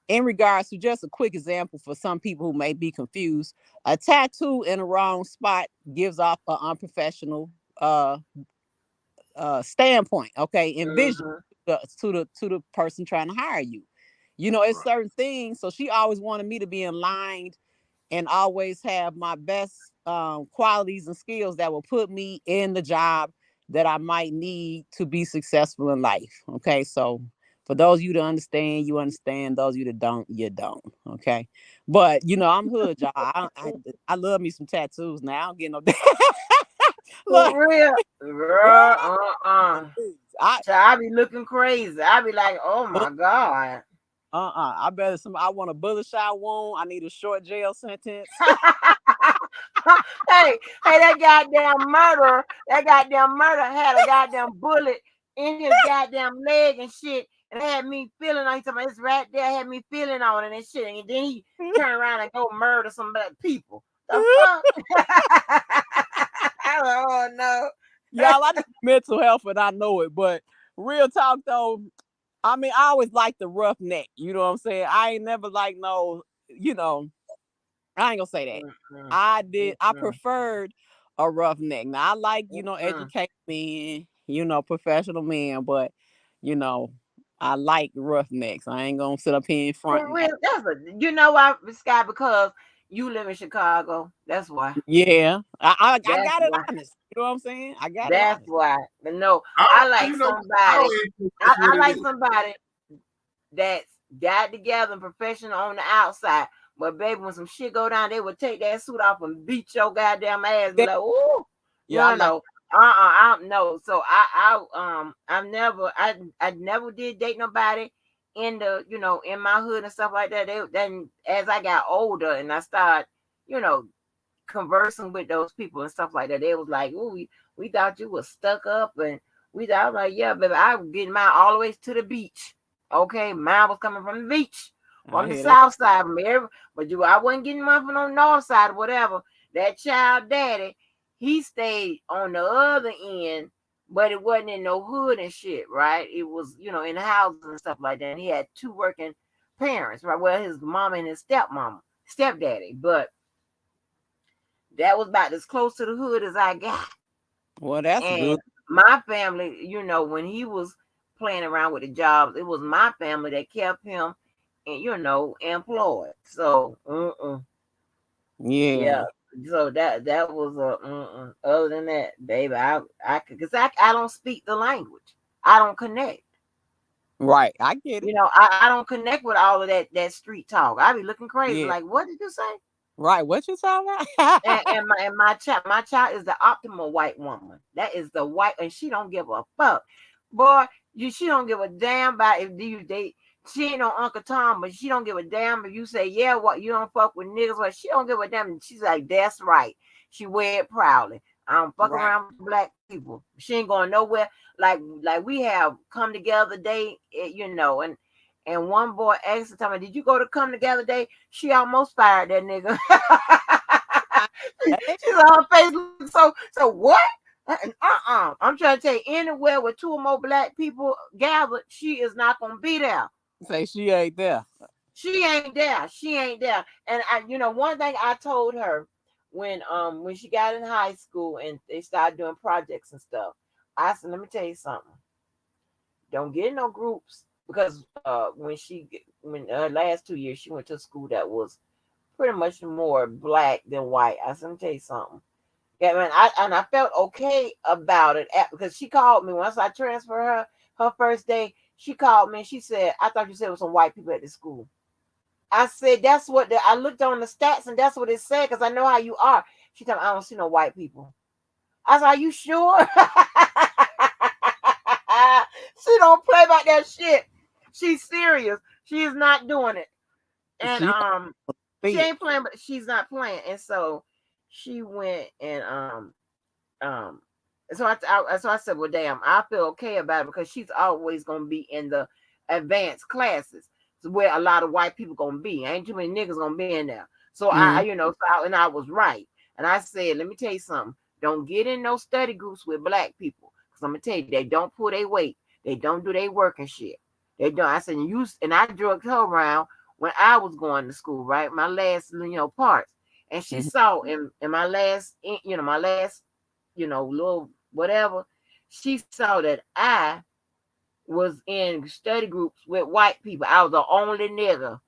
in regards to just a quick example for some people who may be confused, a tattoo in the wrong spot gives off an unprofessional standpoint, okay, and vision to the person trying to hire you. You know, it's certain things. So she always wanted me to be in line and always have my best qualities and skills that will put me in the job that I might need to be successful in life. Okay, so for those of you to understand, you understand. Those of you that don't, you don't. Okay, but you know, I'm hood, y'all. I love me some tattoos now. I don't get no. Look,
For real, girl. I be looking crazy. I be like, oh my god.
I better I want a bullet shot wound. I need a short jail sentence.
hey, that goddamn murderer had a goddamn bullet in his goddamn leg and shit, and had me feeling on something. It's right there, had me feeling on it and shit, and then he turned around and go murder some black people. The fuck? Oh no.
Y'all, I need mental health and I know it, but real talk though, I mean, I always like the rough neck. You know what I'm saying? I ain't never like no, you know, I ain't gonna say that. I preferred a rough neck. Now I like, you know, educated men, you know, professional men, but you know, I like rough necks. I ain't gonna sit up here in front.
For real, you know why, Sky? Because you live in Chicago. That's why.
Yeah, I got it honest. You know what I'm saying? I got it.
That's why. But no, I like somebody. I like somebody that's got together and professional on the outside. But baby, when some shit go down, they would take that suit off and beat your goddamn ass. Be like, ooh, yeah, no. I don't know. So I never did date nobody in the, you know, in my hood and stuff like that. Then as I got older and I started, you know, conversing with those people and stuff like that, they was like, ooh, we thought you was stuck up, and I was like, yeah, baby, I was getting mine all the way to the beach. Okay, mine was coming from the beach, from the south side of me, but I wasn't getting mine from the north side or whatever. That child daddy, he stayed on the other end, but it wasn't in no hood and shit, right? It was, you know, in the houses and stuff like that. And he had two working parents, right? Well, his mama and his stepdaddy, but that was about as close to the hood as I got.
Well, that's good.
My family, you know, when he was playing around with the jobs, it was my family that kept him, and you know, employed. So, yeah. So that was a Other than that, baby, because I don't speak the language. I don't connect.
Right, I get it.
You know, I don't connect with all of that street talk. I be looking crazy. Like, what did you say?
Right, what you talking about?
and my child is the optimal white woman. That is the white, and she don't give a fuck, boy. She don't give a damn about if you date. She ain't no Uncle Tom, but she don't give a damn if you say, yeah, what, you don't fuck with niggas. But she don't give a damn. She's like, that's right. She wear it proudly. I don't fuck around with black people. She ain't going nowhere. Like we have come together day, you know, and one boy asked her, "Did you go to come together day?" She almost fired that nigga. She's on her face. So what? I'm trying to tell you, anywhere with two or more black people gathered, she is not gonna be there.
Say she ain't there.
She ain't there. She ain't there. And you know, one thing I told her when she got in high school and they started doing projects and stuff, I said, let me tell you something. Don't get in no groups, because when her last 2 years she went to a school that was pretty much more black than white. I said, let me tell you something. Yeah, man, I felt okay about it because she called me once I transferred her first day. She called me and she said, I thought you said it was some white people at the school. I said, that's what I looked on the stats and that's what it said, because I know how you are. She told me, I don't see no white people. I said, are you sure? She don't play about that shit. She's serious. She is not doing it. And she ain't playing, but she's not playing. And so she went and so I said, well, damn, I feel okay about it, because she's always gonna be in the advanced classes where a lot of white people gonna be. Ain't too many niggas gonna be in there. So I I was right. And I said, let me tell you something. Don't get in no study groups with black people, because I'm gonna tell you, they don't pull their weight. They don't do their work and shit. They don't. I said, and I drugged her around when I was going to school, right? My last, parts. And she saw in my last, my last, little whatever, she saw that I was in study groups with white people. I was the only nigga.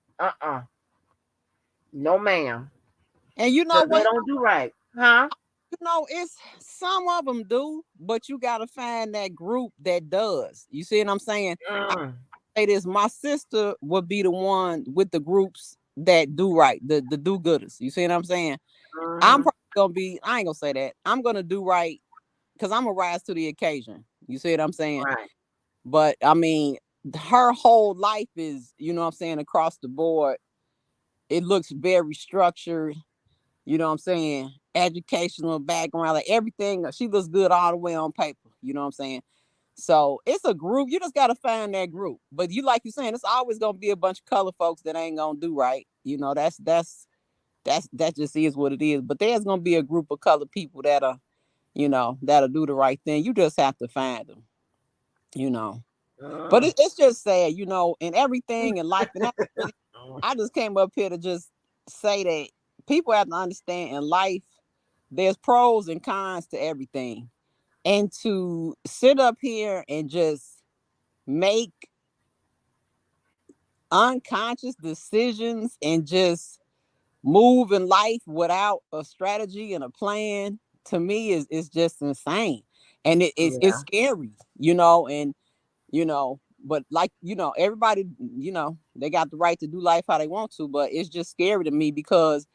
No, ma'am.
And you know
So they
what?
don't do right. Huh?
It's some of them do, but you got to find that group that does. You see what I'm saying? I
Mm.
say this: my sister would be the one with the groups that do right, the do-gooders. You see what I'm saying? I'm
Mm-hmm.
probably gonna be. I ain't gonna say that. I'm gonna do right because I'm gonna rise to the occasion. You see what I'm saying?
Right.
But I mean, her whole life is, you know what I'm saying, across the board. It looks very structured. You know what I'm saying? Educational background, like everything. She looks good all the way on paper. You know what I'm saying? So it's a group. You just gotta find that group. But you like you saying, it's always gonna be a bunch of color folks that ain't gonna do right. You know, that just is what it is. But there's gonna be a group of colored people that'll do the right thing. You just have to find them. You know. But
Mm.
it's just sad, in everything in life. And I just came up here to just say that people have to understand in life there's pros and cons to everything. And to sit up here and just make unconscious decisions and just move in life without a strategy and a plan, to me is just insane. And it's
Yeah.
scary, and but like, everybody, they got the right to do life how they want to, but it's just scary to me because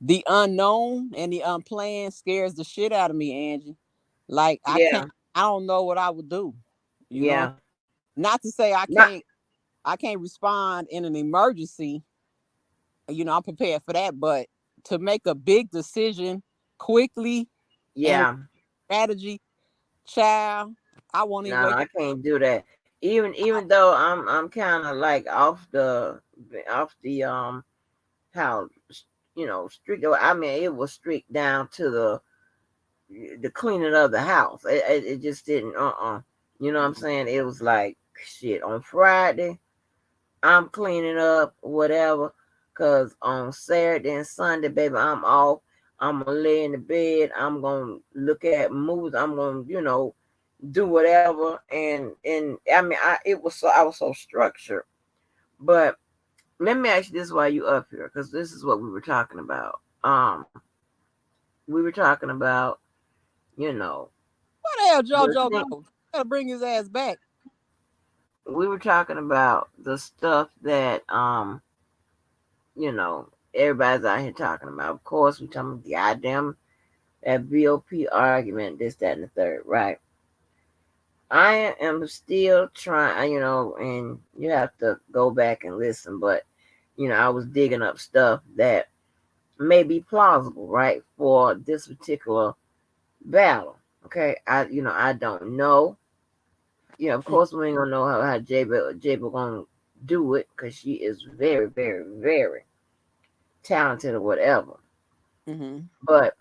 the unknown and the unplanned scares the shit out of me, Angie. Like
Yeah.
I don't know what I would do, you know.
Yeah.
Not to say
Not.
I can't respond in an emergency, I'm prepared for that, but to make a big decision quickly and
Yeah.
strategy, child, I won't
No,
even wake
I
up.
can't do that. Even though I'm kind of like off the how strict. I mean, it was strict down to the cleaning of the house. It just didn't. You know what I'm saying? It was like shit on Friday. I'm cleaning up whatever, cause on Saturday and Sunday, baby, I'm off. I'm gonna lay in the bed. I'm gonna look at movies. I'm gonna do whatever. And I mean, I was so structured. But let me ask you this while you up here, because this is what we were talking about. We were talking about, you know,
Where the hell
the
JoJo
thing,
go? Gotta bring his ass back.
we were talking about the stuff that everybody's out here talking about. Of course, we talking about the goddamn that BOP argument, this, that, and the third, right? I am still trying, and you have to go back and listen, but I was digging up stuff that may be plausible, right, for this particular battle. Okay, I don't know. Of course, we ain't gonna know how Jabel gonna do it because she is very, very, very talented or whatever.
Mm-hmm.
But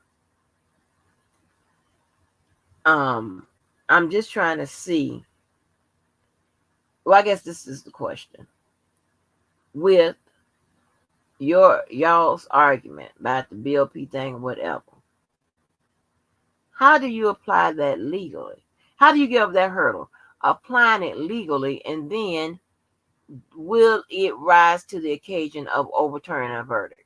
I'm just trying to see. Well, I guess this is the question with y'all's argument about the BLP thing or whatever. How do you apply that legally? How do you get over that hurdle? Applying it legally, and then will it rise to the occasion of overturning a verdict?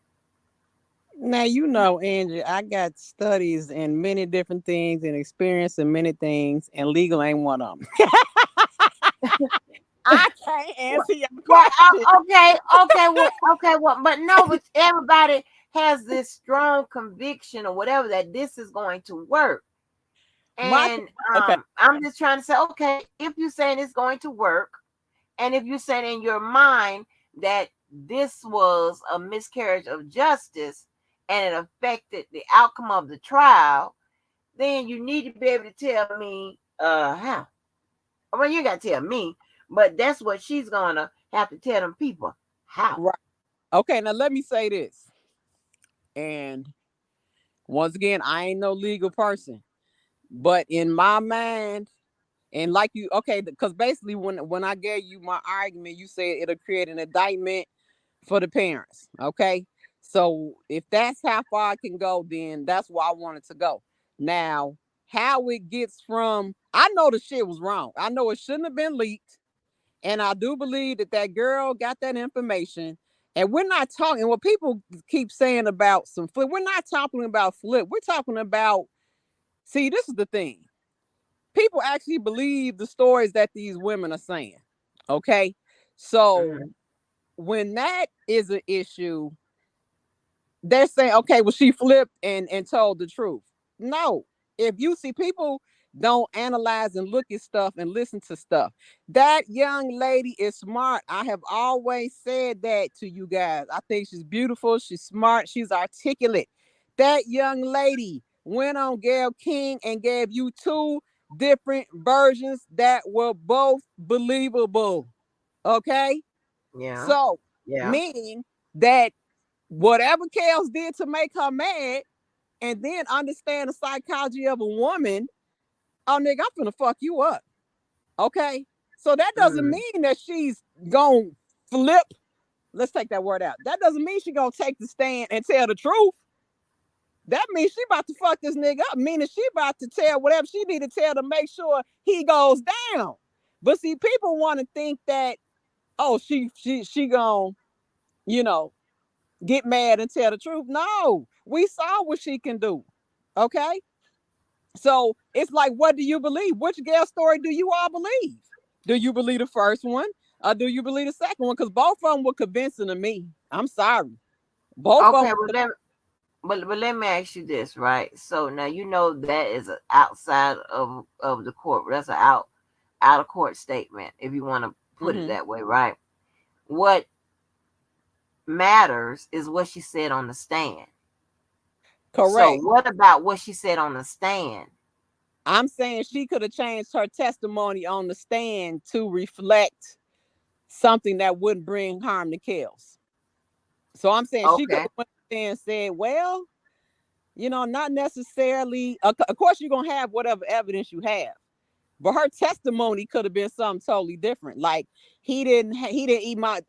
Now, Angie, I got studies in many different things and experience in many things, and legal ain't one of them. I can't
Well,
answer your
well,
question.
but no, but everybody has this strong conviction or whatever that this is going to work.
My
And
okay,
I'm just trying to say, okay, if you're saying it's going to work, and if you're saying in your mind that this was a miscarriage of justice and it affected the outcome of the trial, then you need to be able to tell me how. Well, you got to tell me, but that's what she's gonna have to tell them people how.
right. Okay, now let me say this. And once again, I ain't no legal person, but in my mind, and like because basically when I gave you my argument, you said it'll create an indictment for the parents. Okay. So if that's how far I can go, then that's where I wanted to go. Now, how it gets from, I know the shit was wrong. I know it shouldn't have been leaked. And I do believe that that girl got that information. And we're not talking, what people keep saying about some flip, we're not talking about flip. We're talking about, see, this is the thing. People actually believe the stories that these women are saying. Okay. So when that is an issue, they're saying, okay, well, she flipped and told the truth. No, if you see, people don't analyze and look at stuff and listen to stuff. That young lady is smart. I have always said that to you guys. I think she's beautiful. She's smart. She's articulate. That young lady went on Gayle King and gave you two different versions that were both believable. Okay.
Yeah.
So,
Yeah.
meaning that whatever Kels did to make her mad, and then understand the psychology of a woman, oh nigga, I'm finna fuck you up. Okay. So that doesn't mean that she's gonna flip. Let's take that word out. That doesn't mean she's gonna take the stand and tell the truth. That means she about to fuck this nigga up, meaning she about to tell whatever she need to tell to make sure he goes down. But see, people want to think that, oh, she gonna, you know, get mad and tell the truth. No, we saw what she can do. Okay. So it's like, what do you believe? Which Gayle story do you all believe? Do you believe the first one or do you believe the second one? Because both of them were convincing to me. I'm sorry. Both
Okay,
of them.
but let me ask you this, right? So now you know that is outside of the court. That's an out of court statement, if you want to put it that way, right? What matters is what she said on the stand.
Correct.
So what about what she said on the stand?
I'm saying she could have changed her testimony on the stand to reflect something that wouldn't bring harm to Kels. So I'm saying she could have went there and said, well, you know, not necessarily. Of course, you're gonna have whatever evidence you have, but her testimony could have been something totally different. Like he didn't eat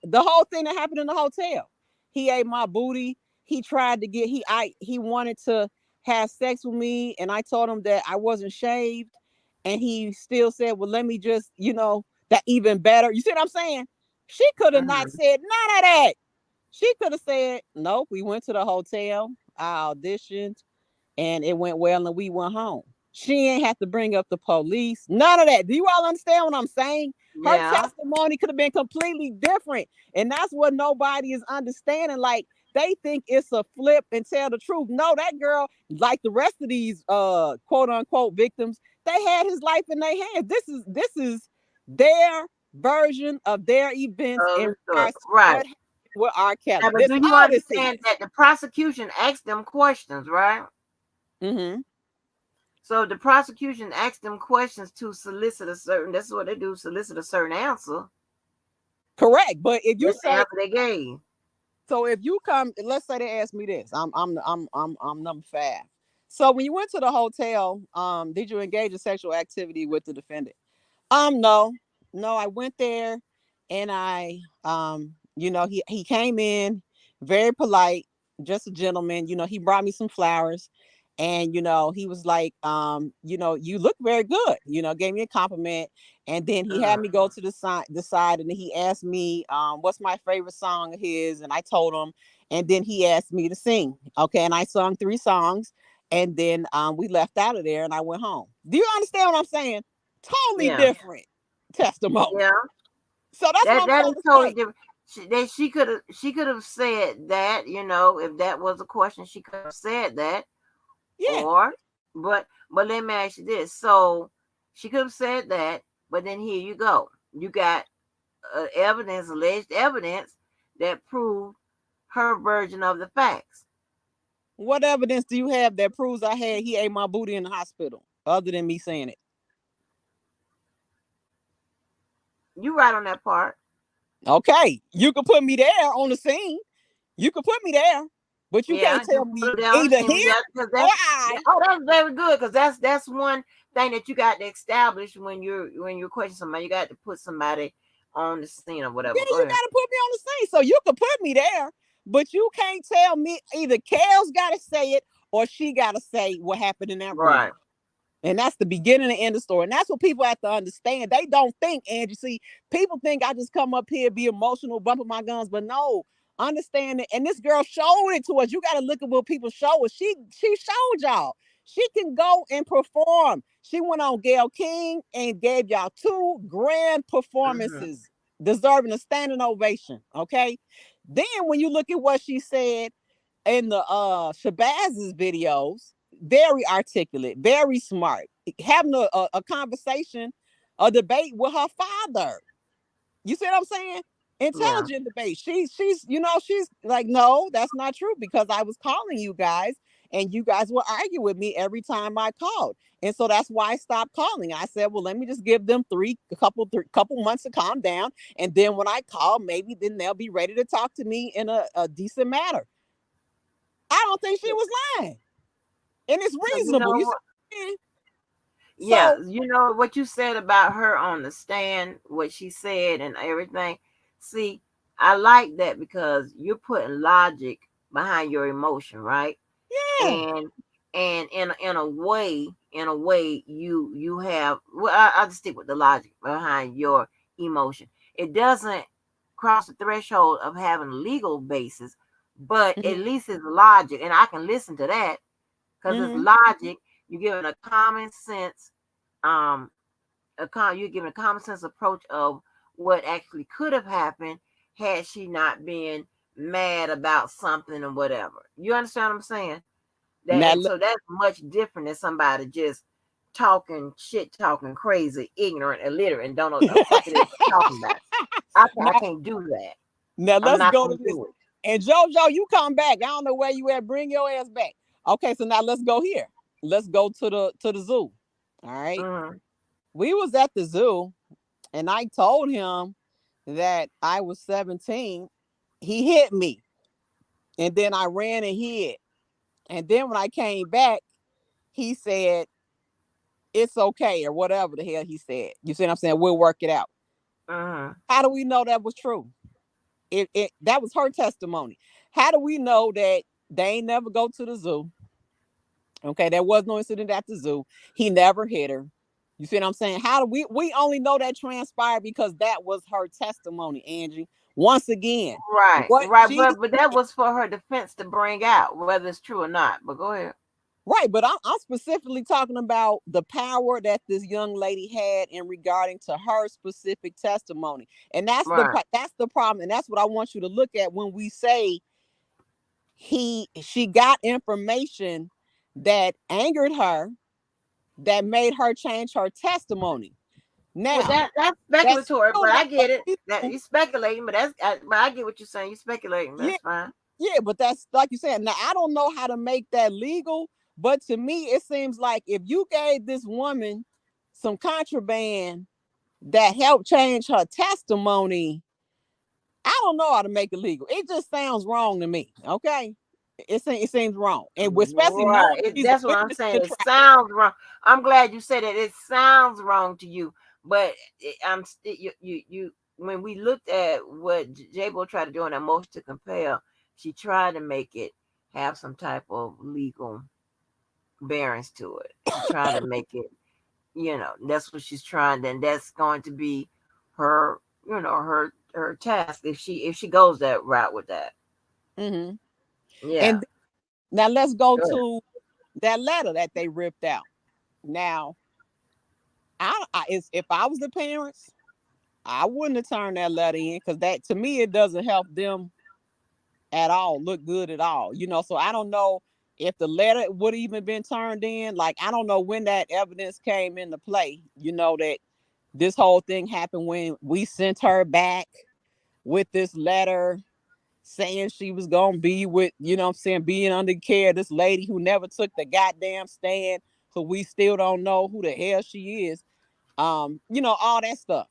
the whole thing that happened in the hotel. He ate my booty. He tried to get he wanted to have sex with me, and I told him that I wasn't shaved, and he still said, well, let me just, you know, that even better. You see what I'm saying? She could have not said none of that. She could have said, nope, we went to the hotel, I auditioned, and it went well, and we went home. She ain't have to bring up the police. None of that. Do you all understand what I'm saying? Her testimony could have been completely different. And that's what nobody is understanding. Like, they think it's a flip and tell the truth. No, that girl, like the rest of these quote unquote victims, they had his life in their hands. This is their version of their events in regards to what happened with R. Kelly.
Now, but do you understand that the prosecution asked them questions, right? So the prosecution asked them questions to solicit a certain, that's what they do, solicit a certain answer.
Correct. But if you say
they gave.
So if you come, let's say they ask me this, I'm number 5. So when you went to the hotel, did you engage in sexual activity with the defendant? No, I went there and I, you know, he came in very polite, just a gentleman, you know, he brought me some flowers and, you know, he was like, you know, you look very good, you know, gave me a compliment. And then he had me go to the side and he asked me, what's my favorite song of his? And I told him, and then he asked me to sing. Okay. And I sung 3 songs and then, we left out of there and I went home. Do you understand what I'm saying? Totally different testimony.
Yeah.
So that's
that is totally different. She could have said that, you know, if that was a question, she could have said that.
Yeah.
Or, but let me ask you this. So she could have said that, but then here you go. You got alleged evidence that proved her version of the facts.
What evidence do you have that proves he ate my booty in the hospital, other than me saying it?
You right on that part.
Okay, you can put me there on the scene. You can put me there, but you can't tell me either him or I.
Oh, that's very good, because that's one thing that you got to establish when you're questioning somebody. You got to put somebody on the scene or whatever.
Yeah,
Go
you
ahead.
gotta put me on the scene. So you could put me there, but you can't tell me either Kale's gotta say it or she gotta say what happened in that room.
Right.
And that's the beginning and end of the story. And that's what people have to understand. They don't think, Angie. See, people think I just come up here, be emotional, bumping my guns, but no, understand it. And this girl showed it to us. You got to look at what people show us. She showed y'all. She can go and perform. She went on Gayle King and gave y'all 2 grand performances, deserving a standing ovation. Okay. Then when you look at what she said in the Shabazz videos, very articulate, very smart, having a conversation, a debate with her father. You see what I'm saying?
Yeah.
Intelligent debate. She's she's like, no, that's not true, because I was calling you guys and you guys will argue with me every time I called. And so that's why I stopped calling. I said, well, let me just give them a couple months to calm down. And then when I call, maybe then they'll be ready to talk to me in a decent manner. I don't think she was lying. And it's
So you
reasonable.
know
You
what?
see?
Yeah,
So
you know what you said about her on the stand, what she said and everything. See, I like that because you're putting logic behind your emotion, right?
yeah.
And in a way you have, well, I'll just stick with the logic behind your emotion. It doesn't cross the threshold of having a legal basis, but at
Mm-hmm.
least it's logic, and I can listen to that because it's
Mm-hmm.
logic. You're giving a common sense, um, you're giving a common sense approach of what actually could have happened had she not been mad about something or whatever. You understand what I'm saying? That,
Now,
and so that's much different than somebody just talking shit, talking crazy, ignorant, illiterate, and don't know what the fuck it is they're talking about. I
now,
can't do that.
now
I'm
let's
not
go to
gonna
this.
do it.
And JoJo, you come back. I don't know where you at. Bring your ass back. Okay, so now let's go here. Let's go to the zoo. All right.
Mhm.
We was at the zoo and I told him that I was 17. He hit me. And then I ran and hid. And then when I came back, he said, it's okay, or whatever the hell he said. You see what I'm saying? We'll work it out.
Mhm.
How do we know that was true? It that was her testimony. How do we know that they ain't never go to the zoo? Okay, there was no incident at the zoo. He never hit her. You see what I'm saying? How do we only know that transpired because that was her testimony, Angie. Once again,
Right,
what
right,
she
but that was for her defense to bring out, whether it's true or not. But go ahead.
right, but I'm specifically talking about the power that this young lady had in regarding to her specific testimony. And
Right.
that's the problem. And that's what I want you to look at when we say she got information that angered her, that made her change her testimony.
Well,
Now,
that's
that's
speculatory,
still
but I
not a
get it. That
reason.
you're speculating, but but I get what you're saying. You're speculating.
Yeah,
That's fine.
yeah, but that's like you said. Now I don't know how to make that legal, but to me, it seems like if you gave this woman some contraband that helped change her testimony, I don't know how to make it legal. It just sounds wrong to me. Okay, it seems wrong, and especially knowing
Right.
she's a
That's what I'm
witness
saying.
in the
It
trial.
sounds wrong. I'm glad you said it. It sounds wrong to you, but you. When we looked at what J-Bo tried to do in that motion to compel, she tried to make it have some type of legal bearings to it. She tried to make it, that's what she's trying. Then that's going to be her, her task if she goes that route with that.
Mm-hmm.
Yeah.
And now let's go
Good.
to that letter that they ripped out. Now, if I was the parents, I wouldn't have turned that letter in, because that, to me, it doesn't help them at all, look good at all. So I don't know if the letter would have even been turned in. Like, I don't know when that evidence came into play, that this whole thing happened when we sent her back with this letter saying she was gonna be with, what I'm saying, being under care of this lady who never took the goddamn stand, so we still don't know who the hell she is. All that stuff.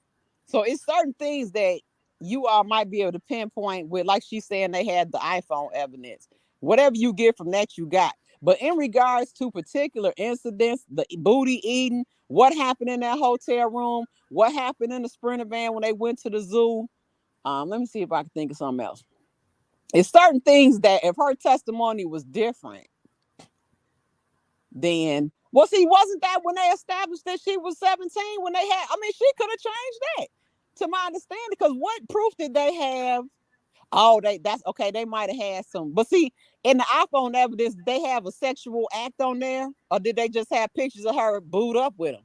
So it's certain things that you all might be able to pinpoint with, like she's saying, they had the iPhone evidence. Whatever you get from that, you got. But in regards to particular incidents, the booty eating, what happened in that hotel room, what happened in the Sprinter van when they went to the zoo, let me see if I can think of something else. It's certain things that if her testimony was different, then, well, see, wasn't that when they established that she was 17 when they had, I mean, she could have changed that to my understanding, because what proof did they have? Oh, that's okay. They might have had some, but see, in the iPhone evidence, they have a sexual act on there, or did they just have pictures of her booed up with him?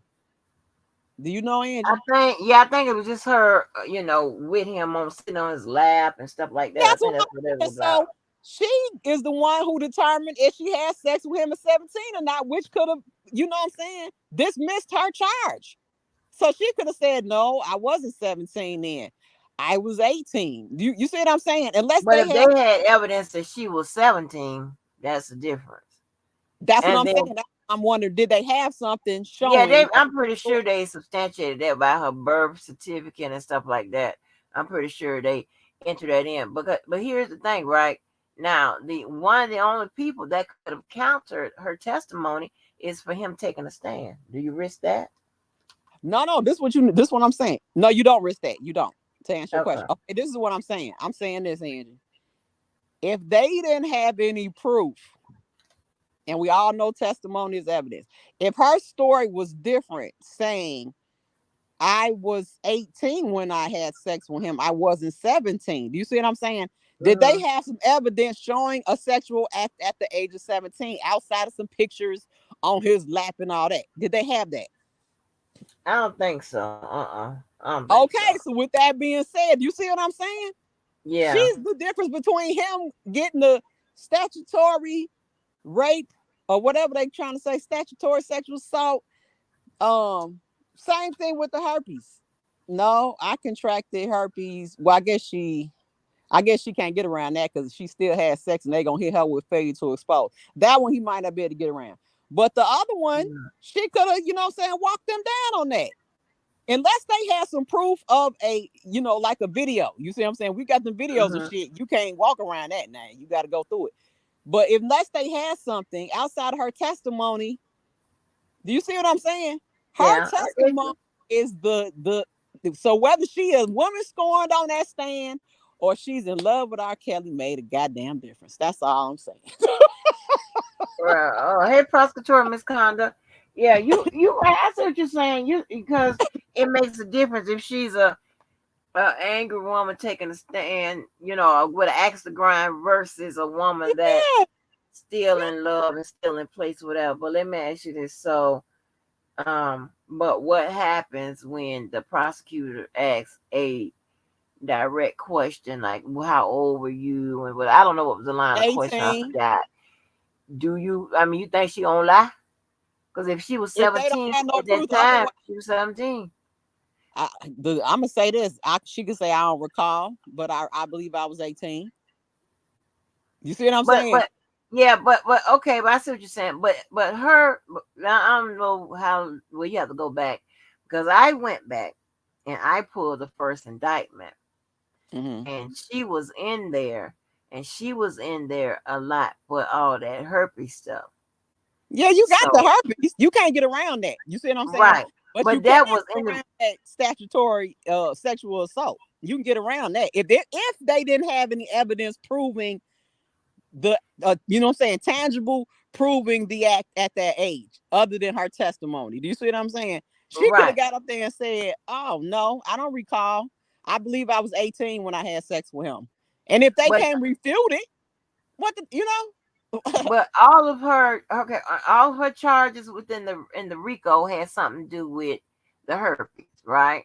Do you know, Angie?
I think it was just her, with him sitting on his lap and stuff like that. I
That's
think
what
that's what it was
so
about.
she is the one who determined if she had sex with him at 17 or not, which could have, you know what I'm saying, dismissed her charge. So she could have said, no, I wasn't 17 then. I was 18. You see what I'm saying? Unless
But
they
if
had,
they had evidence that she was 17, that's the difference.
that's what
And
I'm
then,
saying. I'm wondering, did they have something
yeah,
showing?
I'm pretty sure they substantiated that by her birth certificate and stuff like that. I'm pretty sure they entered that in. But here's the thing, right? Now, one of the only people that could have countered her testimony is for him taking a stand. Do you risk that?
No, this what I'm saying. No, you don't risk that. You don't. To answer your
Okay.
question. Okay, this is what I'm saying. I'm saying this, Angie. If they didn't have any proof, and we all know testimony is evidence, if her story was different, saying I was 18 when I had sex with him, I wasn't 17. Do you see what I'm saying? Did they have some evidence showing a sexual act at the age of 17 outside of some pictures on his lap and all that? Did they have that?
I don't think so. I don't think
Okay, so with that being said, you see what I'm saying?
Yeah.
She's the difference between him getting the statutory rape or whatever they trying to say, statutory sexual assault. Same thing with the herpes. No, I contracted herpes. Well, I guess she can't get around that because she still has sex and they gonna hit her with failure to expose. That one he might not be able to get around. But the other one, she could have, you know what I'm saying, walked them down on that. Unless they had some proof of a, like a video. You see what I'm saying? We got the videos and shit. You can't walk around that now. You got to go through it. But unless they had something outside of her testimony, do you see what I'm saying? Her testimony is the so whether she is woman scorned on that stand or she's in love with R. Kelly made a goddamn difference. That's all I'm saying.
Hey, prosecutorial misconduct. Yeah, you I see what you're saying. Because it makes a difference if she's a angry woman taking a stand, with an axe to grind versus a woman that still in love and still in place, whatever. But let me ask you this: but what happens when the prosecutor asks a direct question like, well, "How old were you?" and I don't know what was the line of question. I
18.
forgot. You think she gonna lie? Because if she was
If they don't
17
have no
at that
proof,
time, she was 17.
I'm gonna say this. She could say I don't recall, but I believe I was 18. You see what I'm saying?
But okay, but I see what you're saying. But her, I don't know how. Well, you have to go back because I went back and I pulled the first indictment, and she was in there, a lot for all that herpes stuff.
Yeah, you got the herpes. You can't get around that. You see what I'm saying?
Right.
But you
that
can't
was
get around that statutory sexual assault. You can get around that. If they didn't have any evidence proving the you know what I'm saying, tangible proving the act at that age, other than her testimony. Do you see what I'm saying? She could have got up there and said, "Oh no, I don't recall. I believe I was 18 when I had sex with him." And if they can't refute it,
but all of her charges within the Rico had something to do with the herpes, right?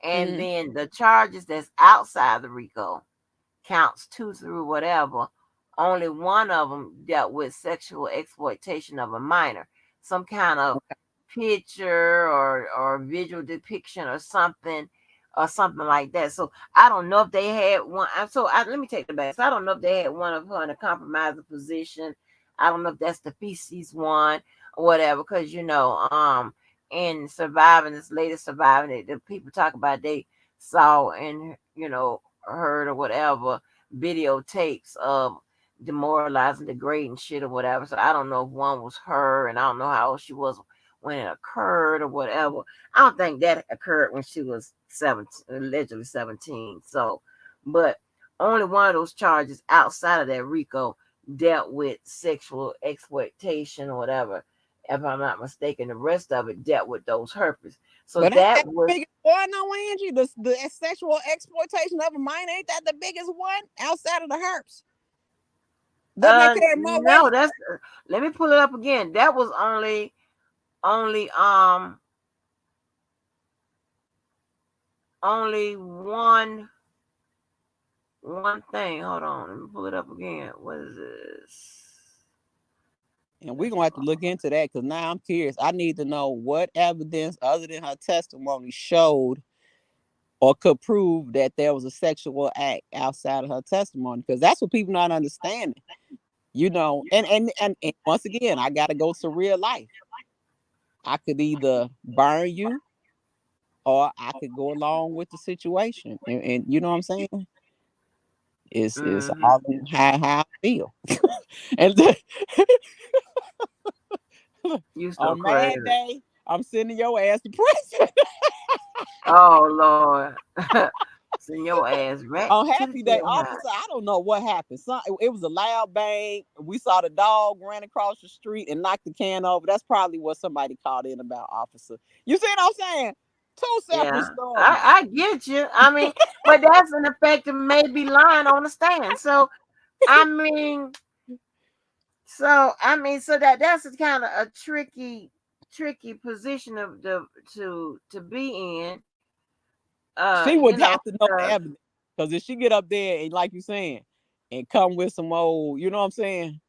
And then the charges that's outside the Rico, counts 2 through whatever, only one of them dealt with sexual exploitation of a minor, some kind of picture or visual depiction or something like that. So I don't know if they had one. Let me take the back. So I don't know if they had one of her in a compromising position. I don't know if that's the feces one or whatever, because in surviving this latest surviving it, the people talk about they saw and heard or whatever videotapes of demoralizing, degrading shit or whatever. So I don't know if one was her, and I don't know how old she was when it occurred or whatever. I don't think that occurred when she was 17, allegedly 17. So, but only one of those charges outside of that Rico dealt with sexual exploitation or whatever. If I'm not mistaken, the rest of it dealt with those herpes. So
But ain't
that
that the
was
biggest one, no, Angie? The sexual exploitation of a minor, ain't that the biggest one outside of the herps? Doesn't that carry more
no,
weight?
that's let me pull it up again. That was only only one thing. Hold on, let me pull it up again. What is this?
And we're gonna have to look into that because now I'm curious. I need to know what evidence other than her testimony showed or could prove that there was a sexual act outside of her testimony, because that's what people not understanding. And once again, I gotta go to real life. I could either burn you or I could go along with the situation. And you know what I'm saying? It's
Mm-hmm.
all in how I feel. And
You so
on
crazy.
Mad Day, I'm sending your ass to prison.
Oh Lord. Send your ass back
On
to the
Happy Day,
jailhouse.
officer, I don't know what happened. It was a loud bang. We saw the dog ran across the street and knocked the can over. That's probably what somebody called in about, officer. You see what I'm saying? Two separate
Yeah,
stories.
I get you. I mean, but that's an effect of maybe lying on the stand. So I mean, so that's a kind of a tricky position of the to be in.
She
You
would
know,
have to know the evidence. Because if she get up there and, like you saying, and come with some old, you know what I'm saying,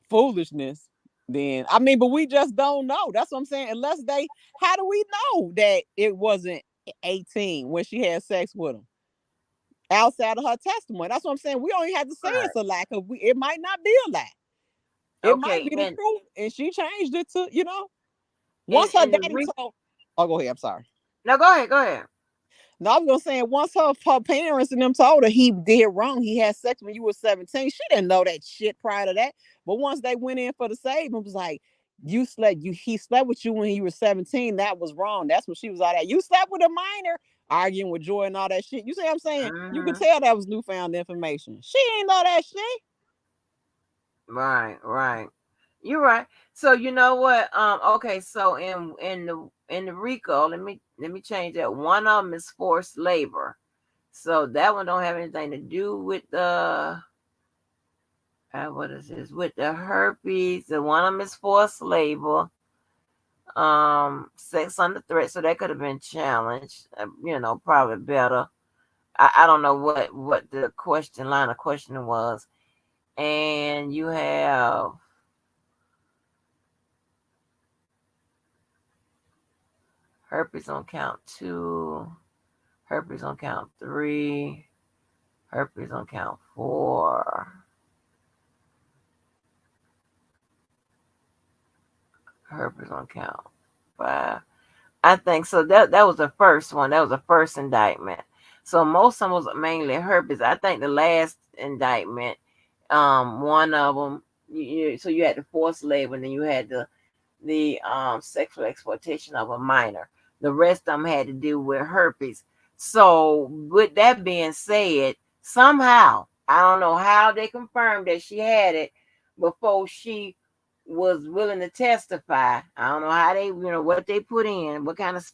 foolishness, then I mean, but we just don't know. That's what I'm saying. Unless how do we know that it wasn't 18 when she had sex with him outside of her testimony? That's what I'm saying. We only have to say
right.
it's a lie because it might not be a lie. It might
Okay,
be the truth, and she changed it to, once her
and the
daddy told. Oh, go ahead. I'm sorry.
no, go ahead, go ahead.
No, I was gonna say once her parents and them told her he did wrong, he had sex when you were 17. She didn't know that shit prior to that. But once they went in for the save, it was like, he slept with you when he was 17. That was wrong. That's what she was all that. You slept with a minor, arguing with Joy and all that shit. You see what I'm saying? You could
Hmm.
tell that was newfound information. She ain't know that shit.
Right, right. You're right. So you know what? Okay. So in the RICO, let me change that. One of them is forced labor. So that one don't have anything to do with the what is this? With the herpes. The one of them is forced labor. Sex under threat. So that could have been challenged. Probably better. I don't know what the line of questioning was. And you have herpes on count 2, herpes on count 3, herpes on count 4, herpes on count 5. I think so. That was the first one. That was the first indictment. So most of them was mainly herpes. I think the last indictment, one of them, so you had the forced labor, and then you had the sexual exploitation of a minor. The rest of them had to do with herpes. So with that being said, somehow I don't know how they confirmed that she had it before she was willing to testify. I don't know how they, what they put in, what kind of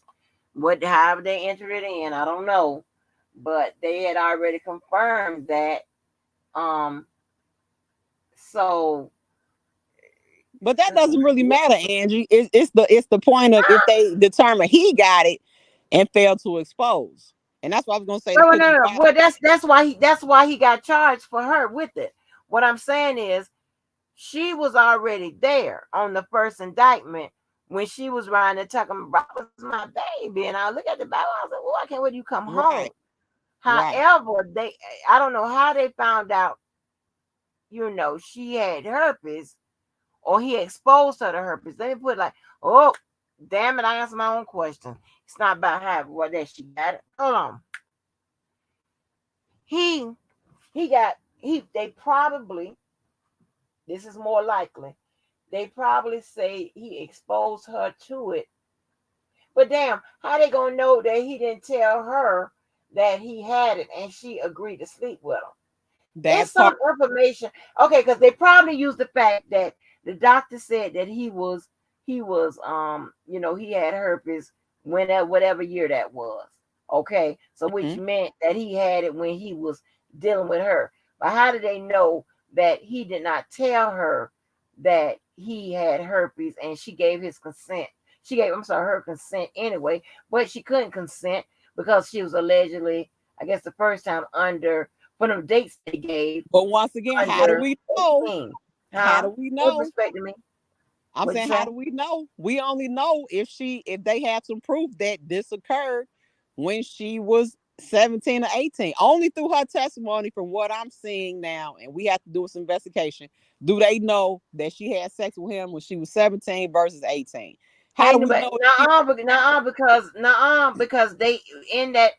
however they entered it in. I don't know, but they had already confirmed that. Um, so
But that doesn't really matter, Angie. It's the point of if they determine he got it and failed to expose. And that's what I was gonna say. It
no,
could
no,
be
no.
possible.
Well, that's why he got charged for her with it. What I'm saying is, she was already there on the first indictment when she was riding and talking about was my baby, and I look at the Bible. I was like, "Oh, I can't wait till you come home."
Right, right.
However, I don't know how they found out. She had herpes, or he exposed her to herpes. They put like, "Oh, damn it! I answered my own question. It's not about how what that she got it. Hold on. He he got he they probably this is more likely. They probably say he exposed her to it. But damn, how they gonna know that he didn't tell her that he had it and she agreed to sleep with him? It's
That
some
part.
information. Okay, because they probably used the fact that the doctor said that he had herpes whenever whatever year that was. Okay, so which
Mhm.
meant that he had it when he was dealing with her. But how did they know that he did not tell her that he had herpes and she gave his consent? She gave, I'm sorry, her consent anyway, but she couldn't consent because she was allegedly, I guess the first time under for them dates they gave
But once again, how do
under
we know?
18.
How
Huh?
do we
With
know?
respect to me.
I'm
What'd
saying,
you
how
say?
do we know? We only know if they have some proof that this occurred when she was 17 or 18. Only through her testimony, from what I'm seeing now, and we have to do some investigation. Do they know that she had sex with him when she was 17 versus 18? How do
Ain't
we
nobody
know if she
because they in that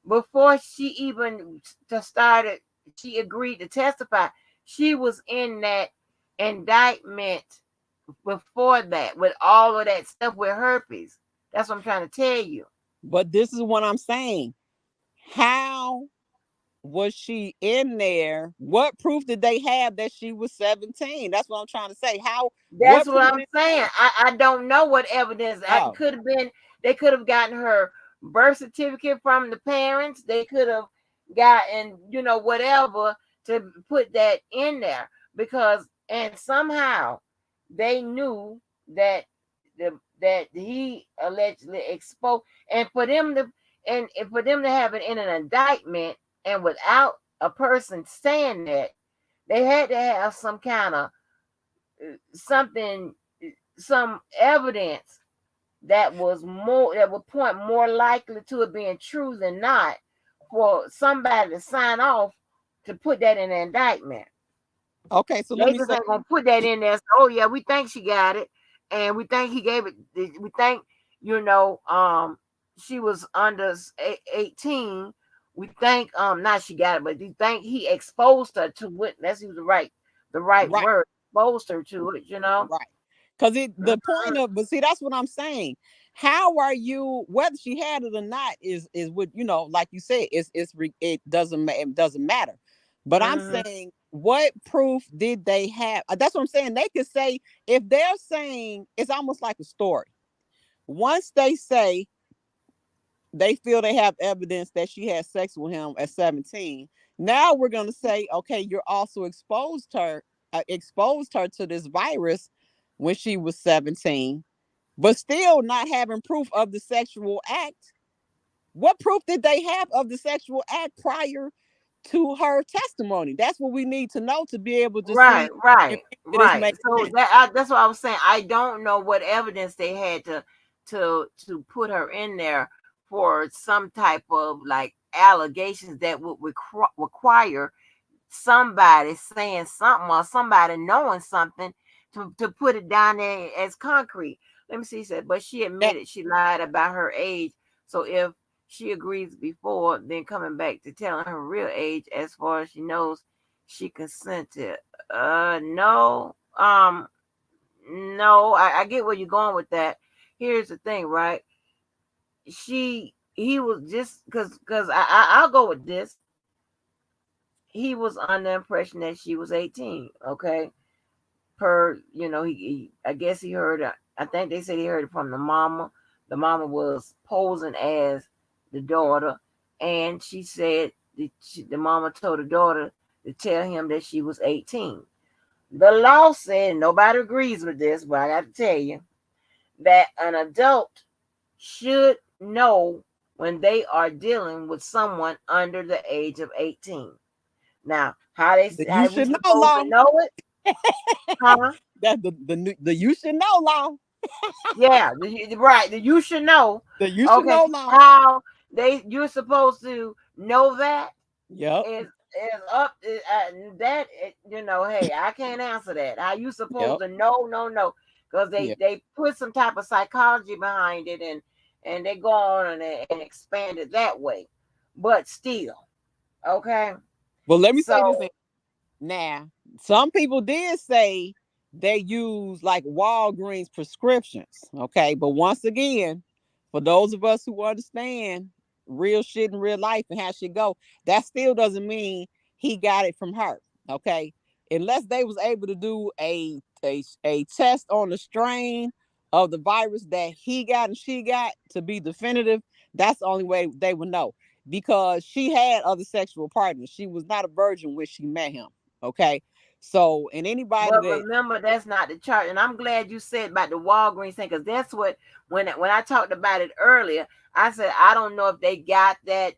before she even started, she agreed to testify. She was in that indictment before that with all of that stuff with herpes. That's what I'm trying to tell you.
but this is what I'm saying. How was she in there? What proof did they have that she was 17? That's what I'm trying to say.
That's
What
what
proof
I'm
did they
saying.
have?
I don't know what evidence. I
Oh,
could have been. They could have gotten her birth certificate from the parents. They could have gotten whatever to put that in there because and somehow they knew that that he allegedly exposed and for them to have it in an indictment and without a person saying that they had to have some kind of something, some evidence that would point more likely to it being true than not for somebody to sign off to put that in an indictment.
okay. So let
They
me
just
say,
ain't gonna put that in there. So, oh yeah, we think she got it, and we think he gave it. We think she was under 18. We think not she got it, but we think he exposed her to it. Let's use the right
right,
word. Exposed her to it.
right. Because the point of, but see, that's what I'm saying. How are you, whether she had it or not, is what like you said, it doesn't matter. But I'm
Mm-hmm.
saying, what proof did they have? That's what I'm saying. They could say, if they're saying, it's almost like a story. Once they say they feel they have evidence that she had sex with him at 17, now we're going to say, okay, you're also exposed her to this virus when she was 17, but still not having proof of the sexual act. What proof did they have of the sexual act prior to her testimony? That's what we need to know to be able to
Right,
see if
right,
any of this
right.
makes
So
sense.
that's what I was saying. I don't know what evidence they had to put her in there for some type of like allegations that would require somebody saying something or somebody knowing something to put it down there as concrete. Let me see. He said, but she
That,
admitted she lied about her age. So if she agrees before, then coming back to telling her real age, as far as she knows, she consented. No. No. I get where you're going with that. Here's the thing, right? He was just because I'll go with this. He was under the impression that she was 18. Okay, I guess he heard. I think they said he heard it from the mama. The mama was posing as the daughter, and she said the mama told the daughter to tell him that she was 18. The law said nobody agrees with this, but I got to tell you that an adult should know when they are dealing with someone under the age of 18. Now,
you
how we
should know
supposed
law.
to know it? Huh?
That the you should know law.
Yeah, right. You should know.
The you should
Okay,
know law.
how you're supposed to know that
Yep.
is up that Hey, I can't answer that. How you supposed
Yep.
to know? No, no, because
Yep.
they put some type of psychology behind it and they go on and expand it that way. But still, okay.
But let me say this
So
now. Some people did say they use like Walgreens prescriptions. Okay. But once again, for those of us who understand real shit in real life and how shit go, that still doesn't mean he got it from her. Okay. Unless they was able to do a test on the strain of the virus that he got and she got to be definitive, that's the only way they would know. Because she had other sexual partners. She was not a virgin when she met him. Okay. So, and anybody
But
that,
remember, that's not the chart. And I'm glad you said about the Walgreens thing, because that's what, when I talked about it earlier, I said I don't know if they got that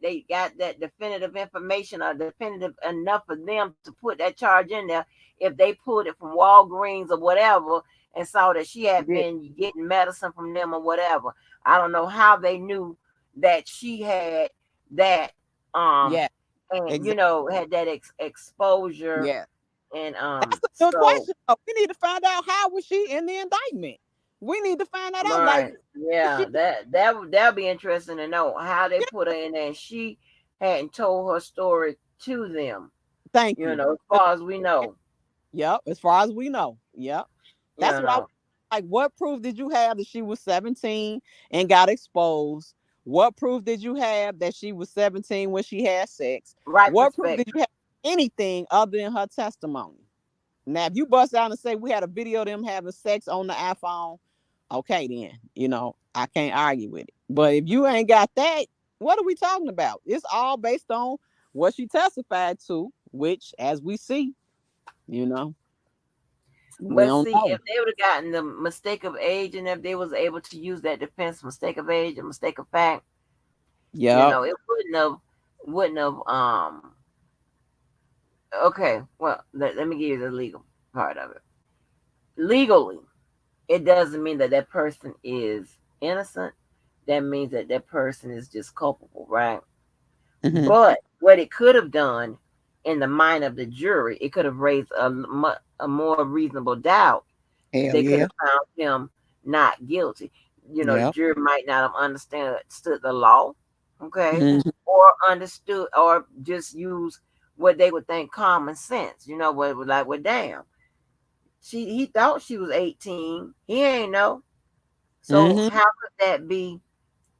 definitive information or definitive enough for them to put that charge in there. If they pulled it from Walgreens or whatever and saw that she had been getting medicine from them or whatever, I don't know how they knew that she had that
yeah,
and
exactly.
had that exposure.
Yeah.
And
That's a good
so
question. Though. We need to find out how was she in the indictment. We need to find that out. Like,
right, yeah,
she,
that'll be interesting to know how they put her in there. And she hadn't told her story to them,
thank you.
as far as we know.
Yep. As far as we know. Yep.
You
That's what I
know,
like. What proof did you have that she was 17 and got exposed? What proof did you have that she was 17 when she had sex?
right
What proof did
perspective.
you have anything other than her testimony? Now, if you bust out and say we had a video of them having sex on the iPhone, okay, then, I can't argue with it. But if you ain't got that, what are we talking about? It's all based on what she testified to, which, as we see, you know, we
But
don't
see,
know.
if they would have gotten the mistake of age, and if they was able to use that defense, mistake of age and mistake of fact,
Yeah.
it wouldn't have. Okay, well, let me give you the legal part of it. Legally, it doesn't mean that that person is innocent. That means that that person is just culpable, right?
Mm-hmm.
But what it could have done in the mind of the jury, it could have raised a more reasonable doubt.
Hell
They could
yeah.
have found him not guilty. The
Yeah.
jury might not have understood the law, okay,
Mm-hmm.
or understood, or just use what they would think common sense. What it was like, well, damn, he thought she was 18. He ain't know. So
Mm-hmm.
how could that be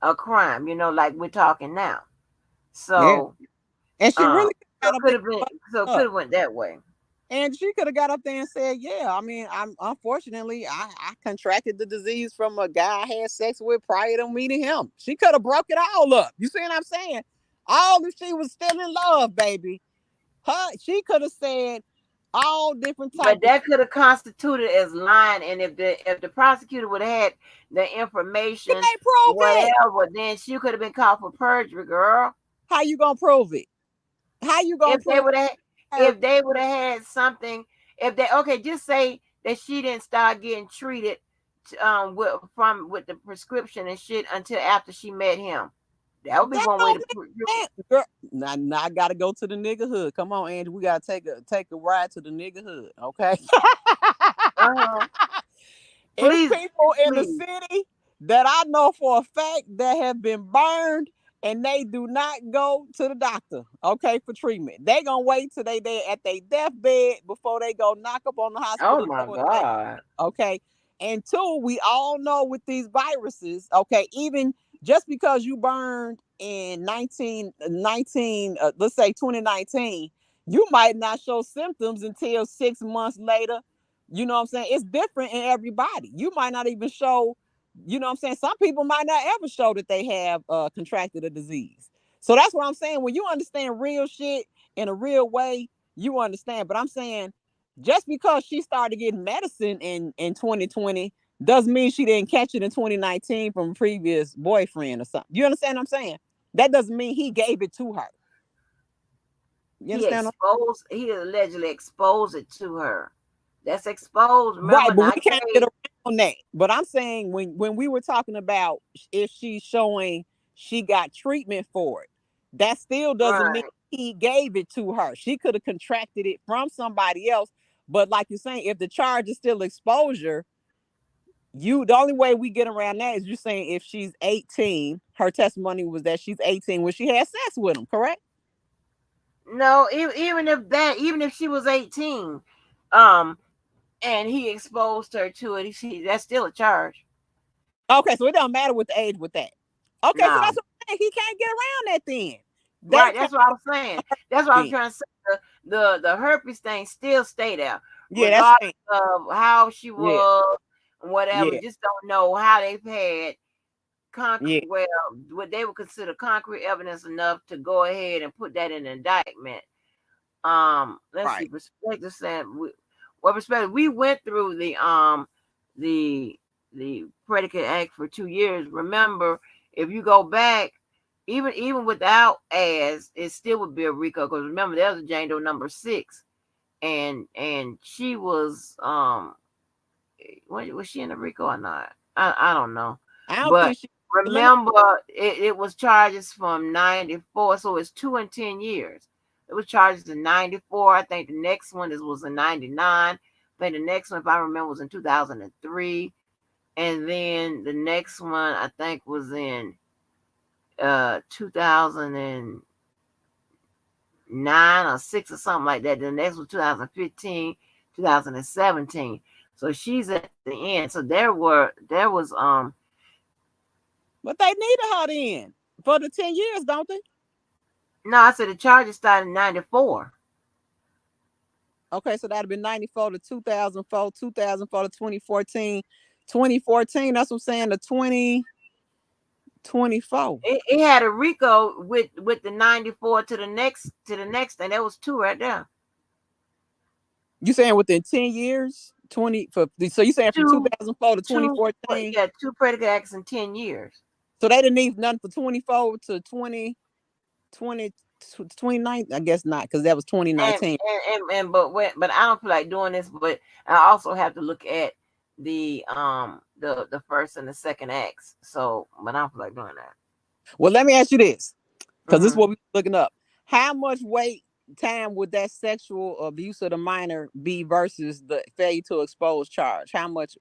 a crime? Like we're talking now.
Yeah.
So
And she really
so
got up
could
there
have been,
and
so
up.
could have went that way.
And she could have got up there and said, yeah, I mean, I'm unfortunately I contracted the disease from a guy I had sex with prior to meeting him. She could have broke it all up. You see what I'm saying? All if she was still in love, baby. She could have said all different type
But
of
that could have constituted as lying, and if the prosecutor would have had the
shit.
information,
They prove it.
whatever, then she could have been caught for perjury, girl.
How you gonna prove it? How you gonna
If they
prove
would have,
her?
if they would have had something, if they okay, just say that she didn't start getting treated, with the prescription and shit until after she met him. That would be
That
one way
don't
to prove.
make sense, girl. Now I gotta go to the nigga hood. Come on, Angie. We gotta take a ride to the nigga hood, okay?
Uh-huh.
It's
Please,
people in the
please.
city that I know for a fact that have been burned and they do not go to the doctor, okay, for treatment. They gonna wait till they at their deathbed before they go knock up on the
Oh
hospital
my
door and say,
God.
okay. And two, we all know with these viruses, okay, even just because you burned in 19, let's say 2019, you might not show symptoms until 6 months later. You know what I'm saying? It's different in everybody. You might not even show, you know what I'm saying? Some people might not ever show that they have contracted a disease. So that's what I'm saying. When you understand real shit in a real way, you understand. But I'm saying just because she started getting medicine in 2020 doesn't mean she didn't catch it in 2019 from a previous boyfriend or something. You understand what I'm saying? That doesn't mean he gave it to her. You understand?
He allegedly exposed it to her. That's exposed,
Right,
remember,
but
not
we can't get
gave.
around that. But I'm saying when we were talking about if she's showing she got treatment for it, that still doesn't mean
Right.
he gave it to her. She could have contracted it from somebody else. But like you're saying, if the charge is still exposure, the only way we get around that is you saying if she's 18, her testimony was that she's 18 when she had sex with him, correct?
No, even if she was 18, And he exposed her to it. That's still a charge.
Okay, so it don't matter with the age with that. Okay, so
No.
that's what I'm saying. He can't get around that then. They
Right, that's what I was saying. That's what I was
then.
trying to say. The herpes thing still stay there,
Yeah, that's
regardless
fine.
of how she
Yeah,
was, whatever.
yeah,
Just don't know how they've had concrete.
yeah.
Well, what they would consider concrete evidence enough to go ahead and put that in an indictment. Let's see.
Right.
Perspective said, perspective? We went through the predicate act for 2 years. Remember, if you go back, even without as, it still would be a RICO, because remember there was a Jane Doe number 6, and she was was she in the RICO or not? I don't know,
I don't
but
think she. Let me.
remember it was charges from 94, so it's 2 and 10 years. It was charges in 94. I think the next one was in 99. I think the next one, if I remember, was in 2003, and then the next one I think was in 2009 or 6 or something like that. The next was 2015, 2017. So she's at the end. So there was
But they needed her then for the 10 years, don't they?
no, I said the charges started in 94.
Okay, so that'd have been 94 to 2004, 2004 to 2014. 2014, that's what I'm saying, to 2024.
It had a RICO with the 94 to the next thing. That was 2 right there.
You saying within 10 years? 20 for so you saying from
2
2004 to
2
2014?
yeah, 2 predicate acts in 10 years.
So they didn't need nothing for 24 to 29. I guess not, because that was 2019.
But I don't feel like doing this. But I also have to look at the first and the second acts. So, but I don't feel like doing that.
Well, let me ask you this, because this is
Mhm.
what we're looking up. How much weight time would that sexual abuse of the minor be versus the failure to expose charge? How much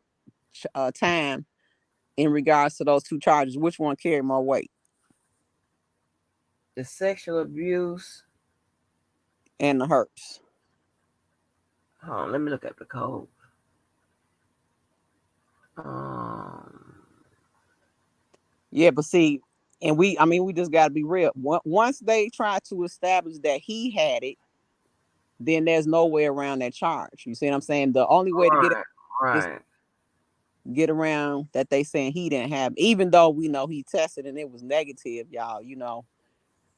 time in regards to those two charges? Which one carry more weight?
The sexual abuse.
And the herpes.
Hold on, let me look at the code. Um,
Yeah, but see, and we just got to be real. Once they try to establish that he had it, then there's no way around that charge. You see what I'm saying? The only way to get it is
right.
get around that they saying he didn't have, even though we know he tested and it was negative, y'all.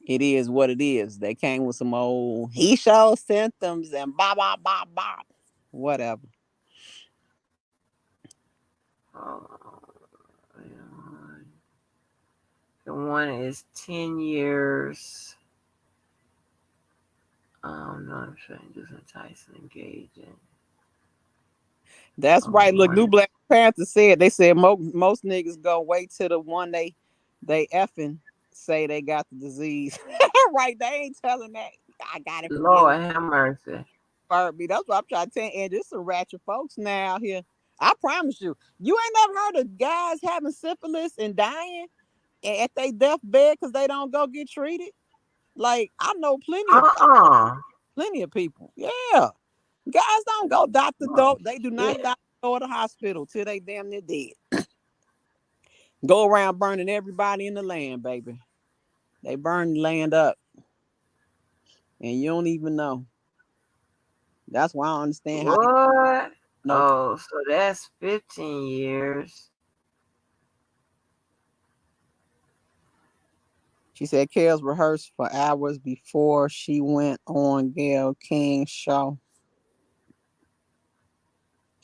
It is what it is. They came with some old he showed symptoms and blah blah blah blah, whatever.
The one is 10 years. No, strangers enticing, engaging.
That's right. Look, New Black Panther said, they said most niggas gonna wait till the one they effing say they got the disease. Right? They ain't telling that. I got it from
Lord have mercy.
me. That's what I'm trying to tell you. And there's some ratchet folks now here. I promise you, you ain't never heard of guys having syphilis and dying at their deathbed because they don't go get treated. Like, I know plenty of people. Yeah. Guys don't go doctor door. They do not go to the hospital till they damn near dead. Go around burning everybody in the land, baby. They burn the land up. And you don't even know. That's why I don't understand how
What?
no.
Oh, so that's 15 years.
She said Kels rehearsed for hours before she went on Gayle King's show.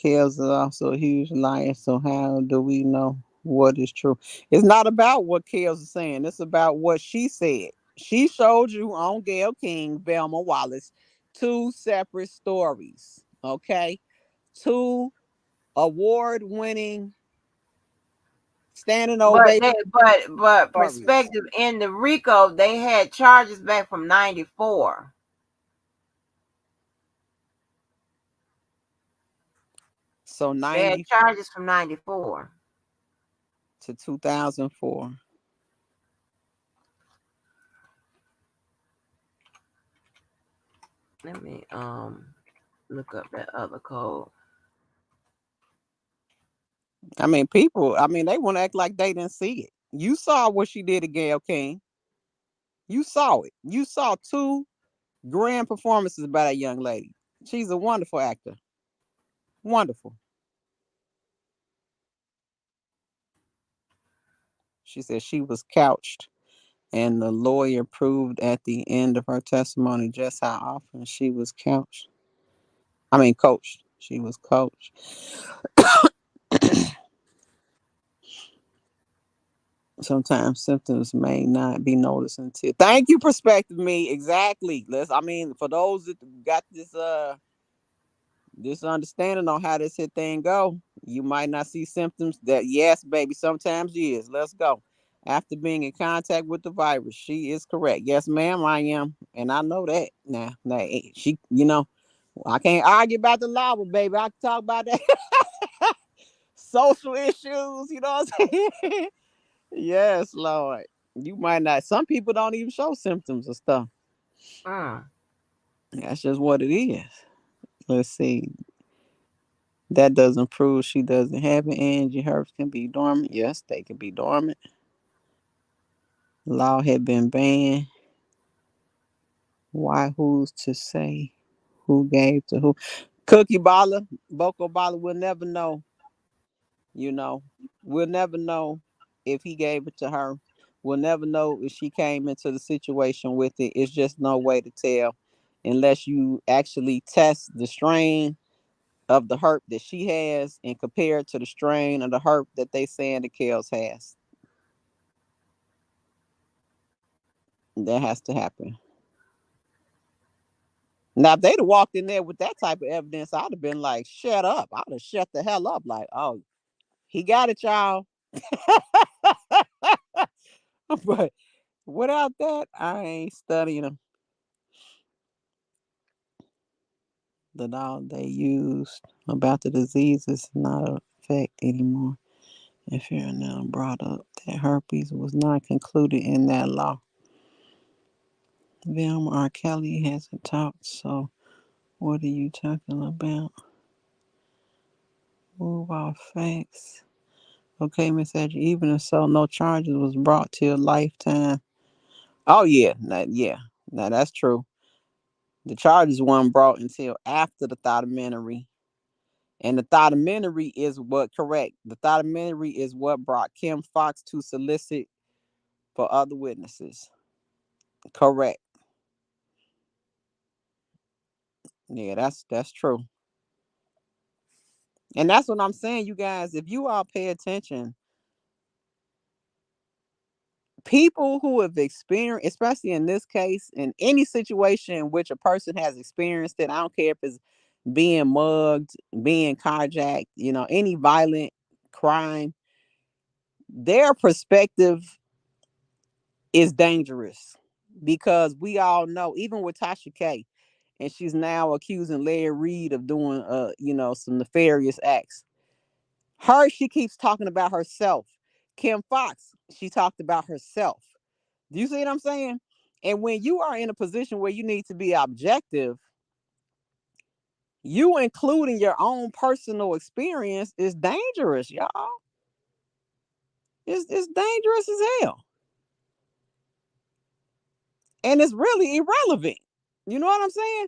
Kels is also a huge liar, so how do we know what is true? It's not about what Kels is saying. It's about what she said. She showed you on Gayle King, Velma Wallace, 2 separate stories. Okay, 2 award-winning standing ovation.
But perspective in the RICO, they had charges back from 94.
So 90
they had charges from 94
to 2004.
Let me look up that other code.
I mean, people, they want to act like they didn't see it. You saw what she did to Gayle King. You saw it. You saw two grand performances by that young lady. She's a wonderful actor. Wonderful. She said she was couched, and the lawyer proved at the end of her testimony just how often she was couched. Coached. She was coached. Sometimes symptoms may not be noticed until. Thank you, perspective me. Exactly. For those that got this understanding on how this hit thing go, you might not see symptoms that, yes, baby, sometimes yes. Let's go. After being in contact with the virus, she is correct. Yes, ma'am, I am. And I know that. Now she, I can't argue about the law, but baby, I can talk about that social issues, you know what I'm saying? Yes, Lord. You might not. Some people don't even show symptoms of stuff.
Mm.
That's just what it is. Let's see. That doesn't prove she doesn't have it. Angie, herbs can be dormant. Yes, they can be dormant. Law had been banned. Why? Who's to say who gave to who? Cookie Baller, Boko Baller will never know. We'll never know if he gave it to her. We'll never know if she came into the situation with it. It's just no way to tell unless you actually test the strain of the herp that she has and compare it to the strain of the herp that they saying the Kels has. That has to happen. Now, if they'd have walked in there with that type of evidence, I'd have been like, shut up. I'd have shut the hell up. Like, oh, he got it, y'all. But without that, I ain't studying them. The dog they used about the disease is not a fact anymore. If you're now brought up that herpes was not concluded in that law. Vilma R. Kelly hasn't talked, so what are you talking about? Move off facts. Okay, Miss Edge, even if so, no charges was brought till lifetime. Oh, yeah. Now, that's true. The charges weren't brought until after the documentary. And the documentary is what correct. The documentary is what brought Kim Fox to solicit for other witnesses. Correct. Yeah, that's true. And that's what I'm saying, you guys. If you all pay attention, people who have experienced, especially in this case, in any situation in which a person has experienced it, I don't care if it's being mugged, being carjacked, any violent crime, their perspective is dangerous because we all know, even with Tasha K, and she's now accusing Larry Reed of doing, some nefarious acts. She keeps talking about herself. Kim Fox, she talked about herself. Do you see what I'm saying? And when you are in a position where you need to be objective, you including your own personal experience is dangerous, y'all. It's dangerous as hell. And it's really irrelevant. You know what I'm saying?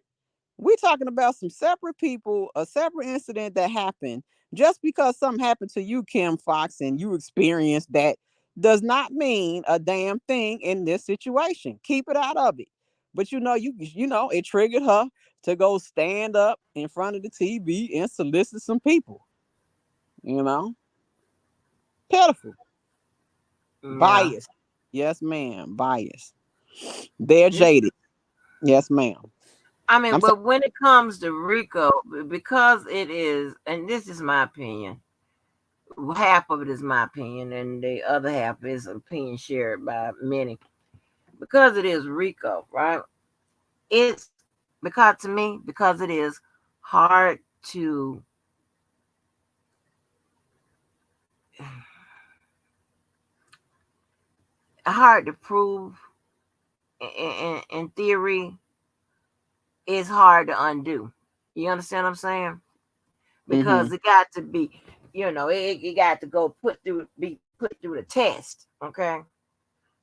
We're talking about some separate people, a separate incident that happened. Just because something happened to you, Kim Fox, and you experienced that does not mean a damn thing in this situation. Keep it out of it. But it triggered her to go stand up in front of the TV and solicit some people. Pitiful.
Yeah.
Biased. Yes, ma'am. Biased. They're
This,
jaded. Yes, ma'am. I'm sorry.
but when it comes to Rico, because it is, and this is my opinion, half of it is my opinion, and the other half is opinion shared by many. Because it is Rico, right? It's because to me, because it is hard to prove in theory, it's hard to undo. You understand what I'm saying? Because it got to be, it got to be put through the test. Okay.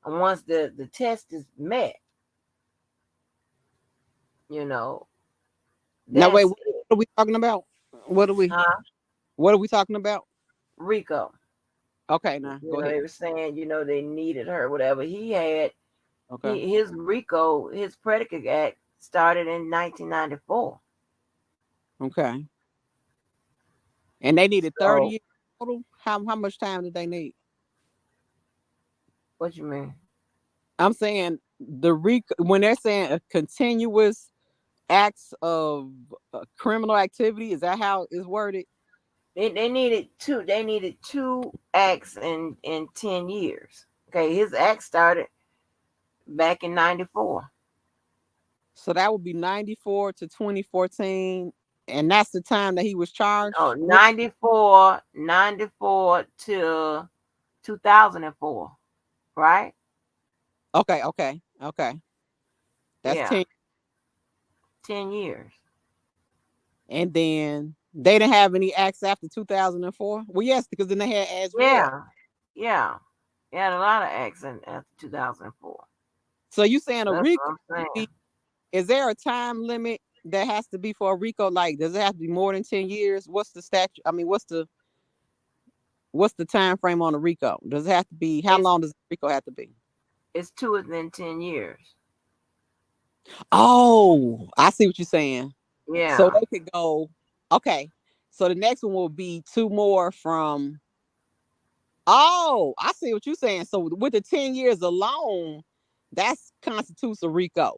And once the test is met,
Now wait,
that's
what
it.
are we talking about? What are we
Huh?
talking about?
Rico.
Okay, now go
They
ahead.
were saying, they needed her, whatever. He had
Okay.
his Rico, his predicate act started in 1994.
Okay. And they needed 30
So
years total. How much time did they need?
what you mean?
I'm saying the when they're saying a continuous acts of criminal activity, is that how it's worded?
They needed two. They needed two acts in 10 years. Okay, his act started back in 94.
So that would be 94 to 2014. And that's the time that he was
Oh,
charged with.
94 to 2004, right?
Okay, okay, okay. That's
Yeah,
10.
10 years.
And then they didn't have any acts after 2004. Well, yes, because then they had Azriel.
Yeah, yeah. He had a lot of acts after 2004.
So you saying a
That's
RICO,
what I'm saying.
is there a time limit that has to be for a RICO? Like, does it have to be more than 10 years? What's the statute? I mean, what's the time frame on a RICO? Does it have to be, how
It's
long does a RICO have to be?
it's two within 10 years.
Oh, I see what you're saying. So
Yeah,
they could go, okay. So the next one will be two more from, oh, I see what you're saying. So with the 10 years alone, that constitutes a RICO.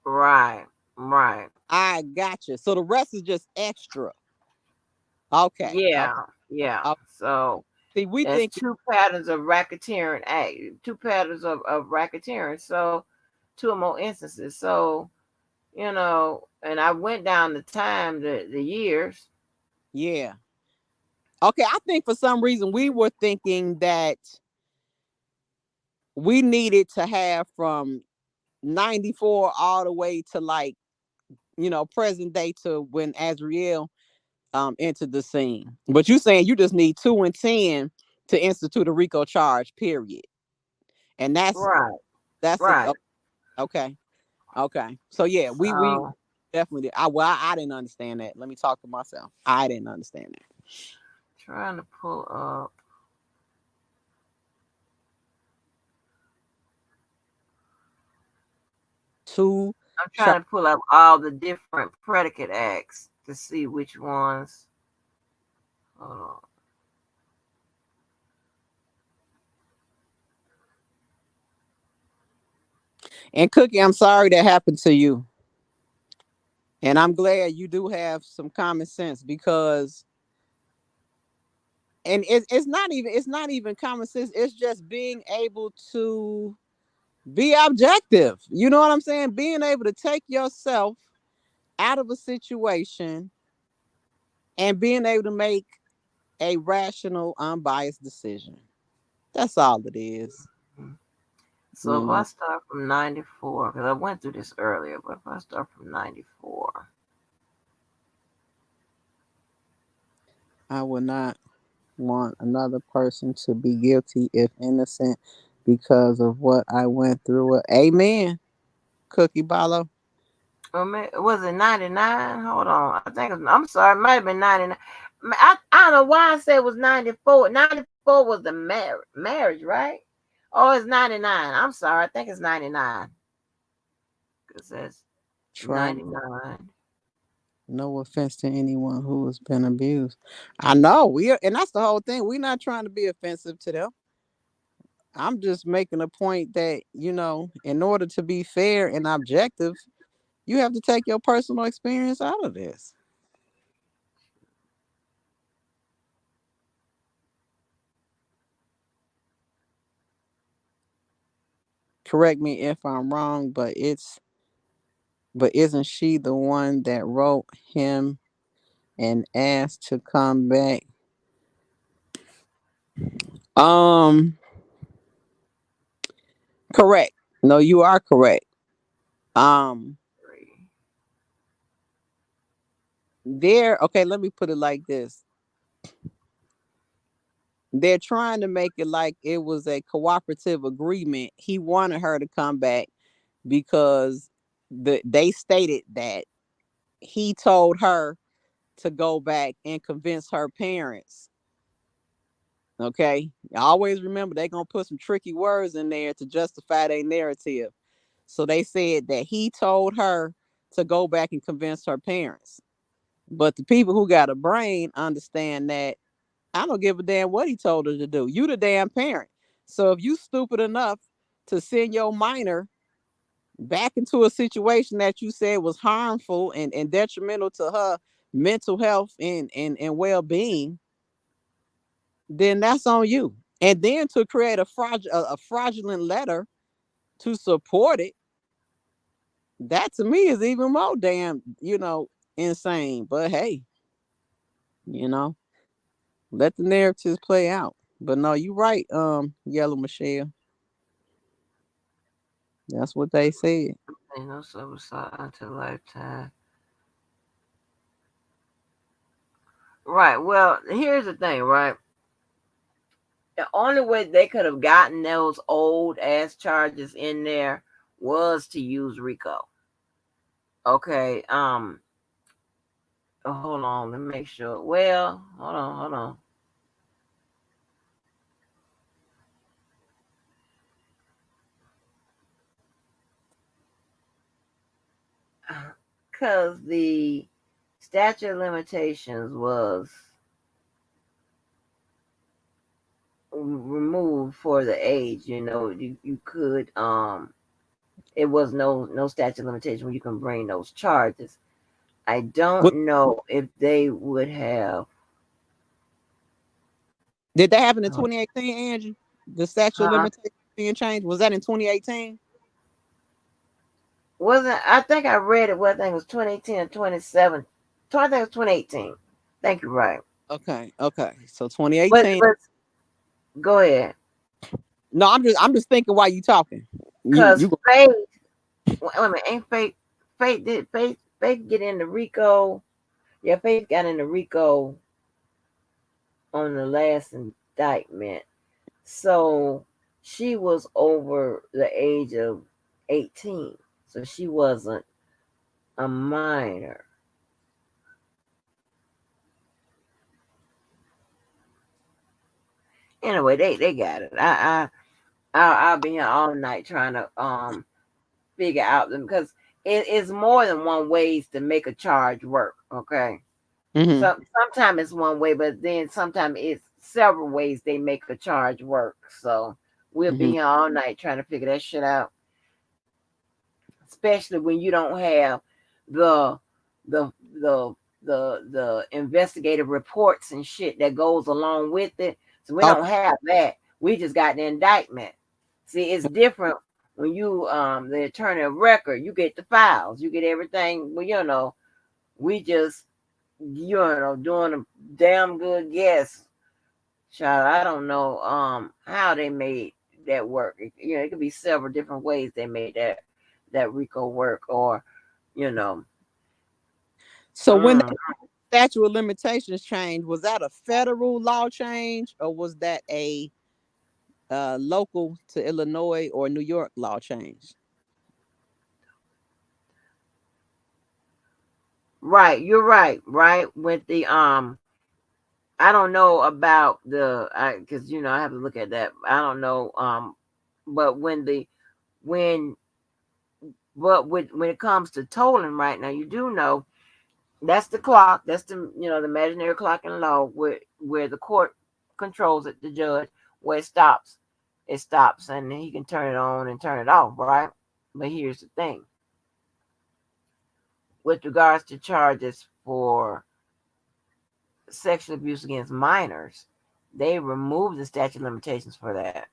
right, right.
I gotcha. So the rest is just extra. Okay. Okay.
Yeah, yeah.
Okay.
So
See, we
that's
think,
two patterns of racketeering act, two patterns of racketeering. So two or more instances. So, and I went down the time, the years.
yeah. Okay. I think for some reason we were thinking that we needed to have from 94 all the way to like, present day to when Azriel entered the scene. But you saying you just need 2 and 10 to institute a RICO charge, period. And
Right,
that's a,
right.
okay. Okay. So yeah, we
So
definitely did. I didn't understand that. Let me talk to myself. I didn't understand that.
trying to pull up.
Two
I'm
char-
trying to pull up all the different predicate acts to see which ones. Hold on.
and Cookie, I'm sorry that happened to you. And I'm glad you do have some common sense because and it's not even common sense. It's just being able to be objective. You know what I'm saying? Being able to take yourself out of a situation and being able to make a rational, unbiased decision. That's all it is.
So
You
if I
know,
start from 94, because I went through this earlier, but if I start from 94,
I would not want another person to be guilty if innocent because of what I went through. Amen. Cookie Ballo.
was it 99? Hold on. I'm sorry, it might have been 99. I don't know why I said it was 94. 94 was the marriage, right? Oh, it's 99. I'm sorry. I think it's 99. It says
Try
99.
no offense to anyone who has been abused. I know we are, and that's the whole thing. We're not trying to be offensive to them. I'm just making a point that, in order to be fair and objective, you have to take your personal experience out of this. Correct me if I'm wrong, but isn't she the one that wrote him and asked to come back? Um, correct. No, you are correct. Um, Okay, let me put it like this. They're trying to make it like it was a cooperative agreement. He wanted her to come back because they stated that he told her to go back and convince her parents. Okay, always remember they're gonna put some tricky words in there to justify their narrative. So they said that he told her to go back and convince her parents. But the people who got a brain understand that I don't give a damn what he told her to do. You the damn parent. So if you stupid enough to send your minor back into a situation that you said was harmful and detrimental to her mental health and well-being, then that's on you. And then to create a fraudulent letter to support it, that to me is even more damn, insane. But hey, you know, let the narratives play out. But no, you right, Yellow Michelle. That's what they said.
Ain't no suicide until lifetime. Right. Well, here's the thing, right? The only way they could have gotten those old ass charges in there was to use Rico. Okay. Hold on, let me make sure. Well, hold on. Because the statute of limitations was removed for the age. You could it was no statute of limitation where you can bring those charges. I
What
don't know if they would have.
did that happen in
uh,
2018, Angie? The statute of
Huh?
limitations being changed, was that in 2018?
Wasn't I think I read it? Well, I think it was 2018 and 27. I think it was 2018. Thank you. Right.
Okay. So
But
2018.
go ahead.
No, I'm just thinking while you talking. You
Cause
you
Faith, wait a minute, ain't Faith get into Rico? Yeah, Faith got into Rico on the last indictment. So she was over the age of 18. So she wasn't a minor. Anyway, they got it. I'll be here all night trying to figure out them because it's more than one ways to make a charge work. Okay.
hmm
Sometimes it's one way, but then sometimes it's several ways they make a charge work. So we'll be
hmm
here all night trying to figure that shit out. Especially when you don't have the the the the investigative reports and shit that goes along with it. So we don't
Okay.
have that. We just got the indictment. See, it's different when you the attorney of record, you get the files, you get everything. Well, we just doing a damn good guess. Child, I don't know how they made that work. It could be several different ways they made that Rico work, or you know,
So when
mm,
that statute of limitations changed, was that a federal law change or was that a local to Illinois or New York law change?
right, you're right with the I don't know about the because I have to look at that. I don't know but when when it comes to tolling right now, you do know that's the clock. That's the imaginary clock in law where the court controls it, the judge, where it stops. It stops, and he can turn it on and turn it off, right? But here's the thing: with regards to charges for sexual abuse against minors, they removed the statute of limitations for that.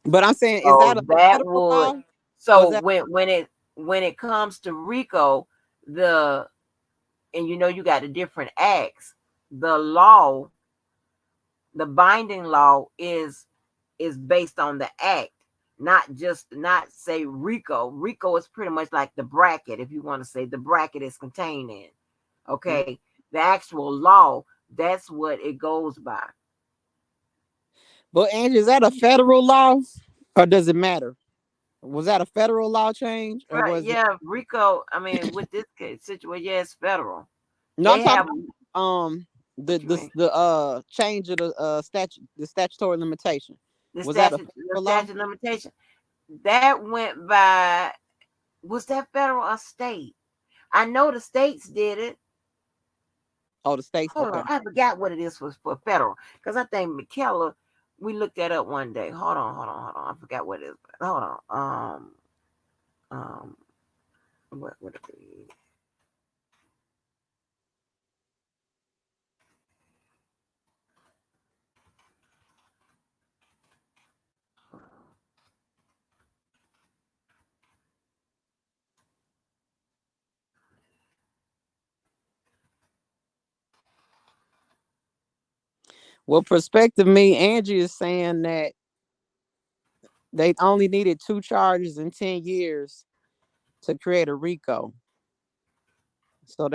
But I'm saying, is that
So
a
that
federal
would
law or
so
is that
when it comes to Rico, the and you got the different acts. The law, the binding law is based on the act, not say Rico. Rico is pretty much like the bracket, if you want to say the bracket is contained in. Okay, the actual law, that's what it goes by.
But Angie, is that a federal law, or does it matter? Was that a federal law change, or
Right?
was it?
Yeah, Rico. I mean, with this case situation, yeah, it's federal.
No, I'm
They
talking
have
about
what you mean?
the change of the statutory limitation. Was that a
The
federal law?
statute of limitation that went by. Was that federal or state? I know the states did it.
Oh, the states.
Hold
Okay.
on, I forgot what it is for federal because I think McKellar. We looked that up one day. Hold on. I forgot what it is. Hold on. Um, what would it be?
Well, prospective me, Angie is saying that they only needed 2 charges in 10 years to create a RICO. So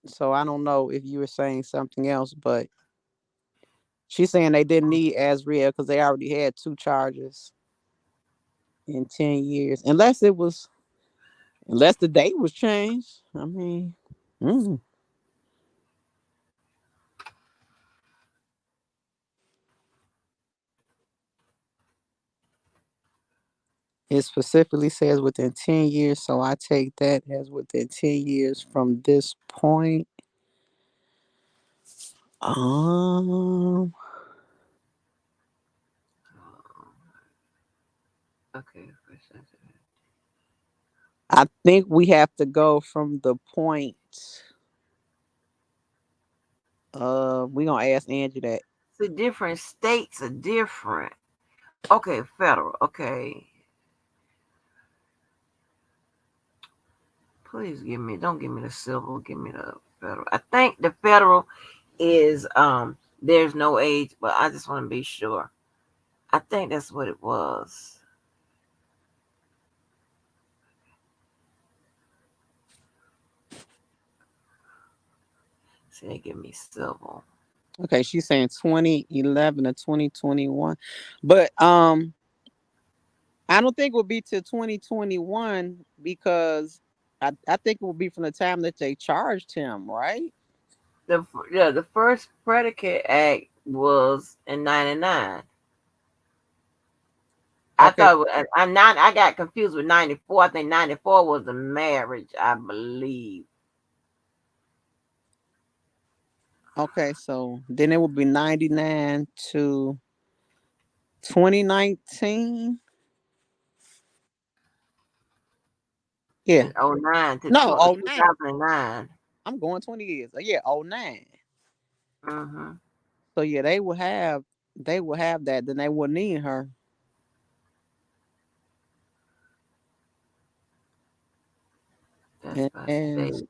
so I don't know if you were saying something else, but she's saying they didn't need as real because they already had 2 charges in 10 years, unless the date was changed. I mean, mm. It specifically says within 10 years, so I take that as within 10 years from this point. Um,
Okay.
I think we have to go from the point. We gonna ask Angie that.
So different states are different. Okay, federal. Okay. Please don't give me the civil, give me the federal. I think the federal is there's no age, but I just want to be sure. I think that's what it was. See, they give me civil.
Okay, she's saying 2011 to 2021, but I don't think it will be to 2021 because I think it will be from the time that they charged him, right?
The first predicate act was in '99. I
Okay,
thought I got confused with '94. I think '94 was the marriage, I believe.
okay, so then it will be 99 to 2019. Yeah,
In '09 to
no, oh nine.
2009.
I'm going 20 years. Yeah, oh nine.
Mm-hmm.
So yeah, they will have that. Then they will need her.
That's
And
by
as
state.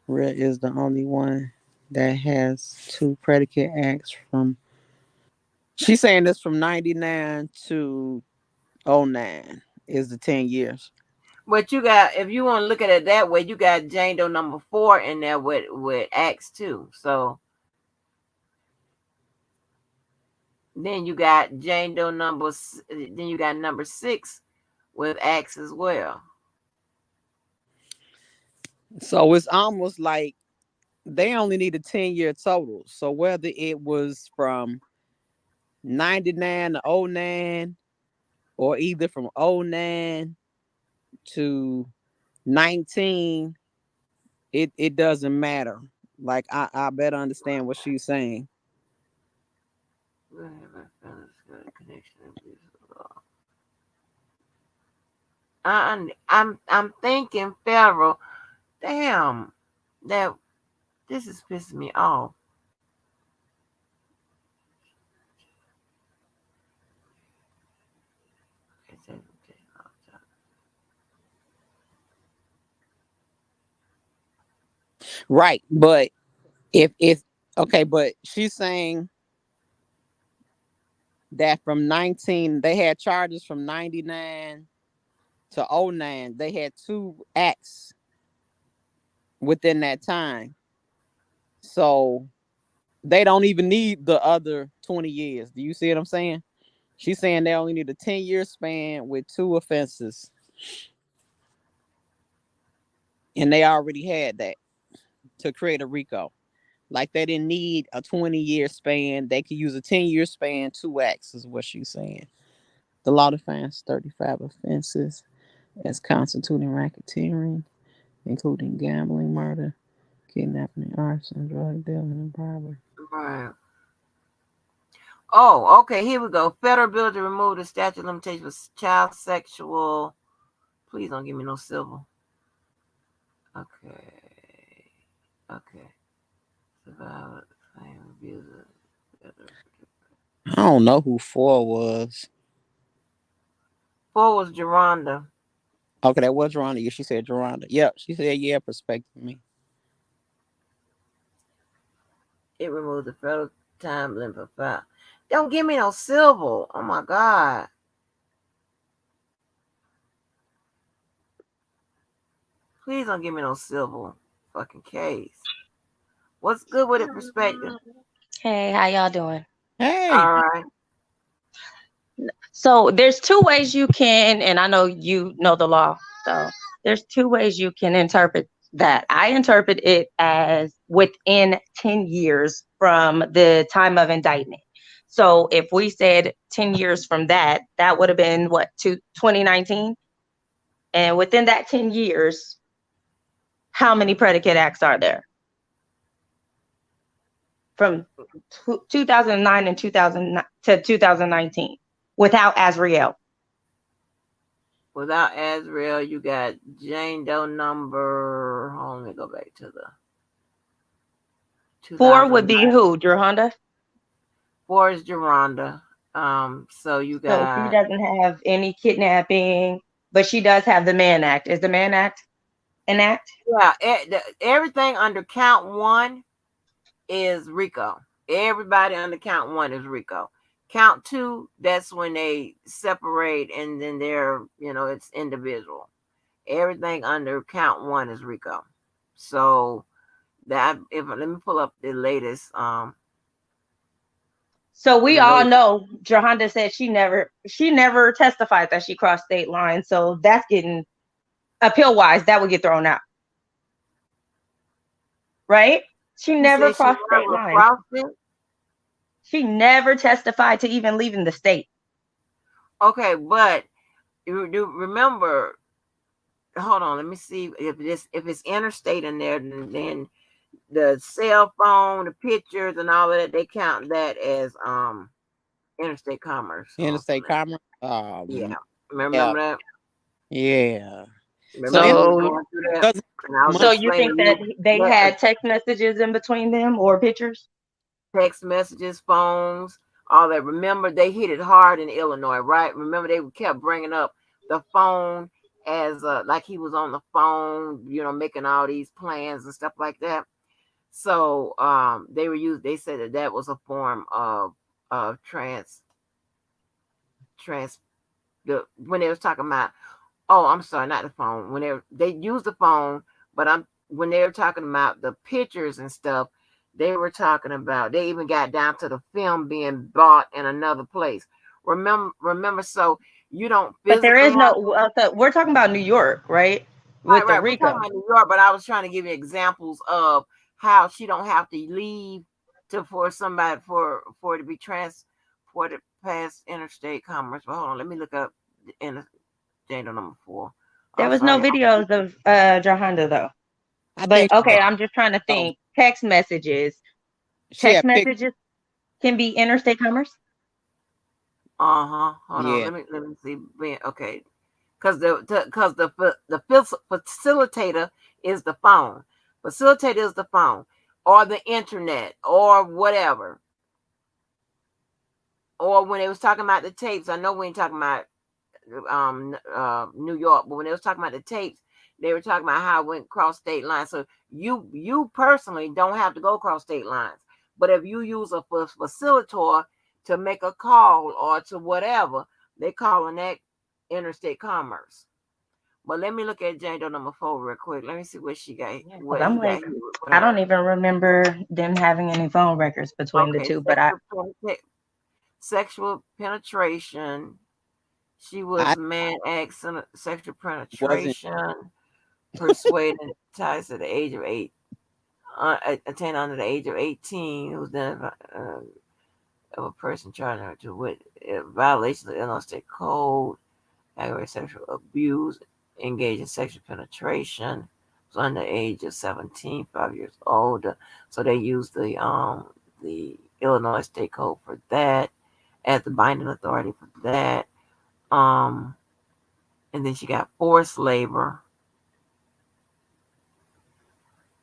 Red is the only one that has 2 predicate acts from. She's saying this from 99 to '09 is the 10 years.
But you got, if you want to look at it that way, you got Jane Doe number 4 in there with Acts 2. So then you got Jane Doe then you got number 6 with Acts as well.
So it's almost like they only need a 10-year total. So whether it was from 99 to '09 or either from '09 to 19, it doesn't matter. Like I better understand what she's saying.
I'm thinking federal. Damn, that this is pissing me off.
Right. But if okay, but she's saying that from 19 they had charges from 99 to '09. They had 2 acts within that time. So they don't even need the other 20 years. Do you see what I'm saying? She's saying they only need a 10-year span with 2 offenses. And they already had that to create a RICO. Like they didn't need a 20-year span. They could use a 10-year span, 2 acts is what she's saying. The law defines 35 offenses as constituting racketeering, including gambling, murder, kidnapping, arson, drug dealing, and bribery.
Right. Oh, okay. Here we go. Federal bill to remove the statute of limitations for child sexual. Please don't give me no civil. Okay. Okay. Survivor, claim, abuser.
I don't know who 4 was.
4 was Geronda.
Okay, that was Geronda. Yeah, she said Geronda. Yep, she said, yeah, perspective me.
It removed the federal time limit for 5. Don't give me no civil. Oh my God. Please don't give me no civil fucking case. What's good with it, perspective?
Hey, how y'all doing?
Hey.
All right.
So there's 2 ways you can, and I know you know the law. So there's 2 ways you can interpret that. I interpret it as within 10 years from the time of indictment. So if we said 10 years from that, that would have been what, 2019? And within that 10 years, how many predicate acts are there? From 2009 and 2000 to 2019 without Azriel.
Without Azriel, you got Jane Doe number. Hold on, let me go back to the
4 would be who? Geronda?
4 is Geronda. So you got.
So she doesn't have any kidnapping, but she does have the Mann Act. Is the Mann Act an act?
Yeah, everything under count 1 is RICO. Everybody under count 1 is RICO. Count 2, that's when they separate and then they're, it's individual. Everything under count 1 is RICO. So let me pull up the latest.
So we all know Geronda said she never testified that she crossed state lines. So that's getting appeal wise, that would get thrown out. Right? She never crossed state lines. She never testified to even leaving the state.
Okay, but you do remember, hold on, let me see if it's interstate in there, then the cell phone, the pictures and all of that, they count that as interstate commerce.
Interstate commerce?
Yeah. Remember that?
Yeah.
So you think that they had text messages in between them or pictures?
Text messages, phones, all that. Remember, they hit it hard in Illinois, right? Remember, they kept bringing up the phone as like he was on the phone, making all these plans and stuff like that. So they said that was a form of when they was talking about, I'm sorry, not the phone. When they used the phone, but when they were talking about the pictures and stuff, they were talking about, they even got down to the film being bought in another place. Remember, so you don't.
But there is no. We're talking about New York, right?
Right. We're talking about New York, but I was trying to give you examples of how she don't have to leave for somebody for it to be transported past interstate commerce. But hold on, let me look up Jane number 4.
There was no videos of Geronda though. But okay, I'm just trying to think. Text messages. Text messages can be interstate commerce.
Hold on. Let me see. Okay, because the facilitator is the phone. Facilitator is the phone, or the internet, or whatever. Or when they was talking about the tapes, I know we ain't talking about New York, but when they was talking about the tapes, they were talking about how it went across state lines. So you personally don't have to go across state lines, but if you use a facilitator to make a call or to whatever, they calling that interstate commerce. But let me look at Jane Doe number 4 real quick. Let me see what she got.
Yeah, 'cause
What
I'm
he got
like,
here with
I don't
her.
even remember them having any phone records between the
Okay,
two, but
sexual penetration. She was
I
man accident, sexual
wasn't.
penetration, persuaded, ties at the age of 8, attained under the age of 18, who was then of a person charged to with violations of Illinois State Code, aggravated sexual abuse, engaged in sexual penetration, was under the age of 17, 5 years old. So they used the Illinois State Code for that as the binding authority for that. Um, and then she got forced labor.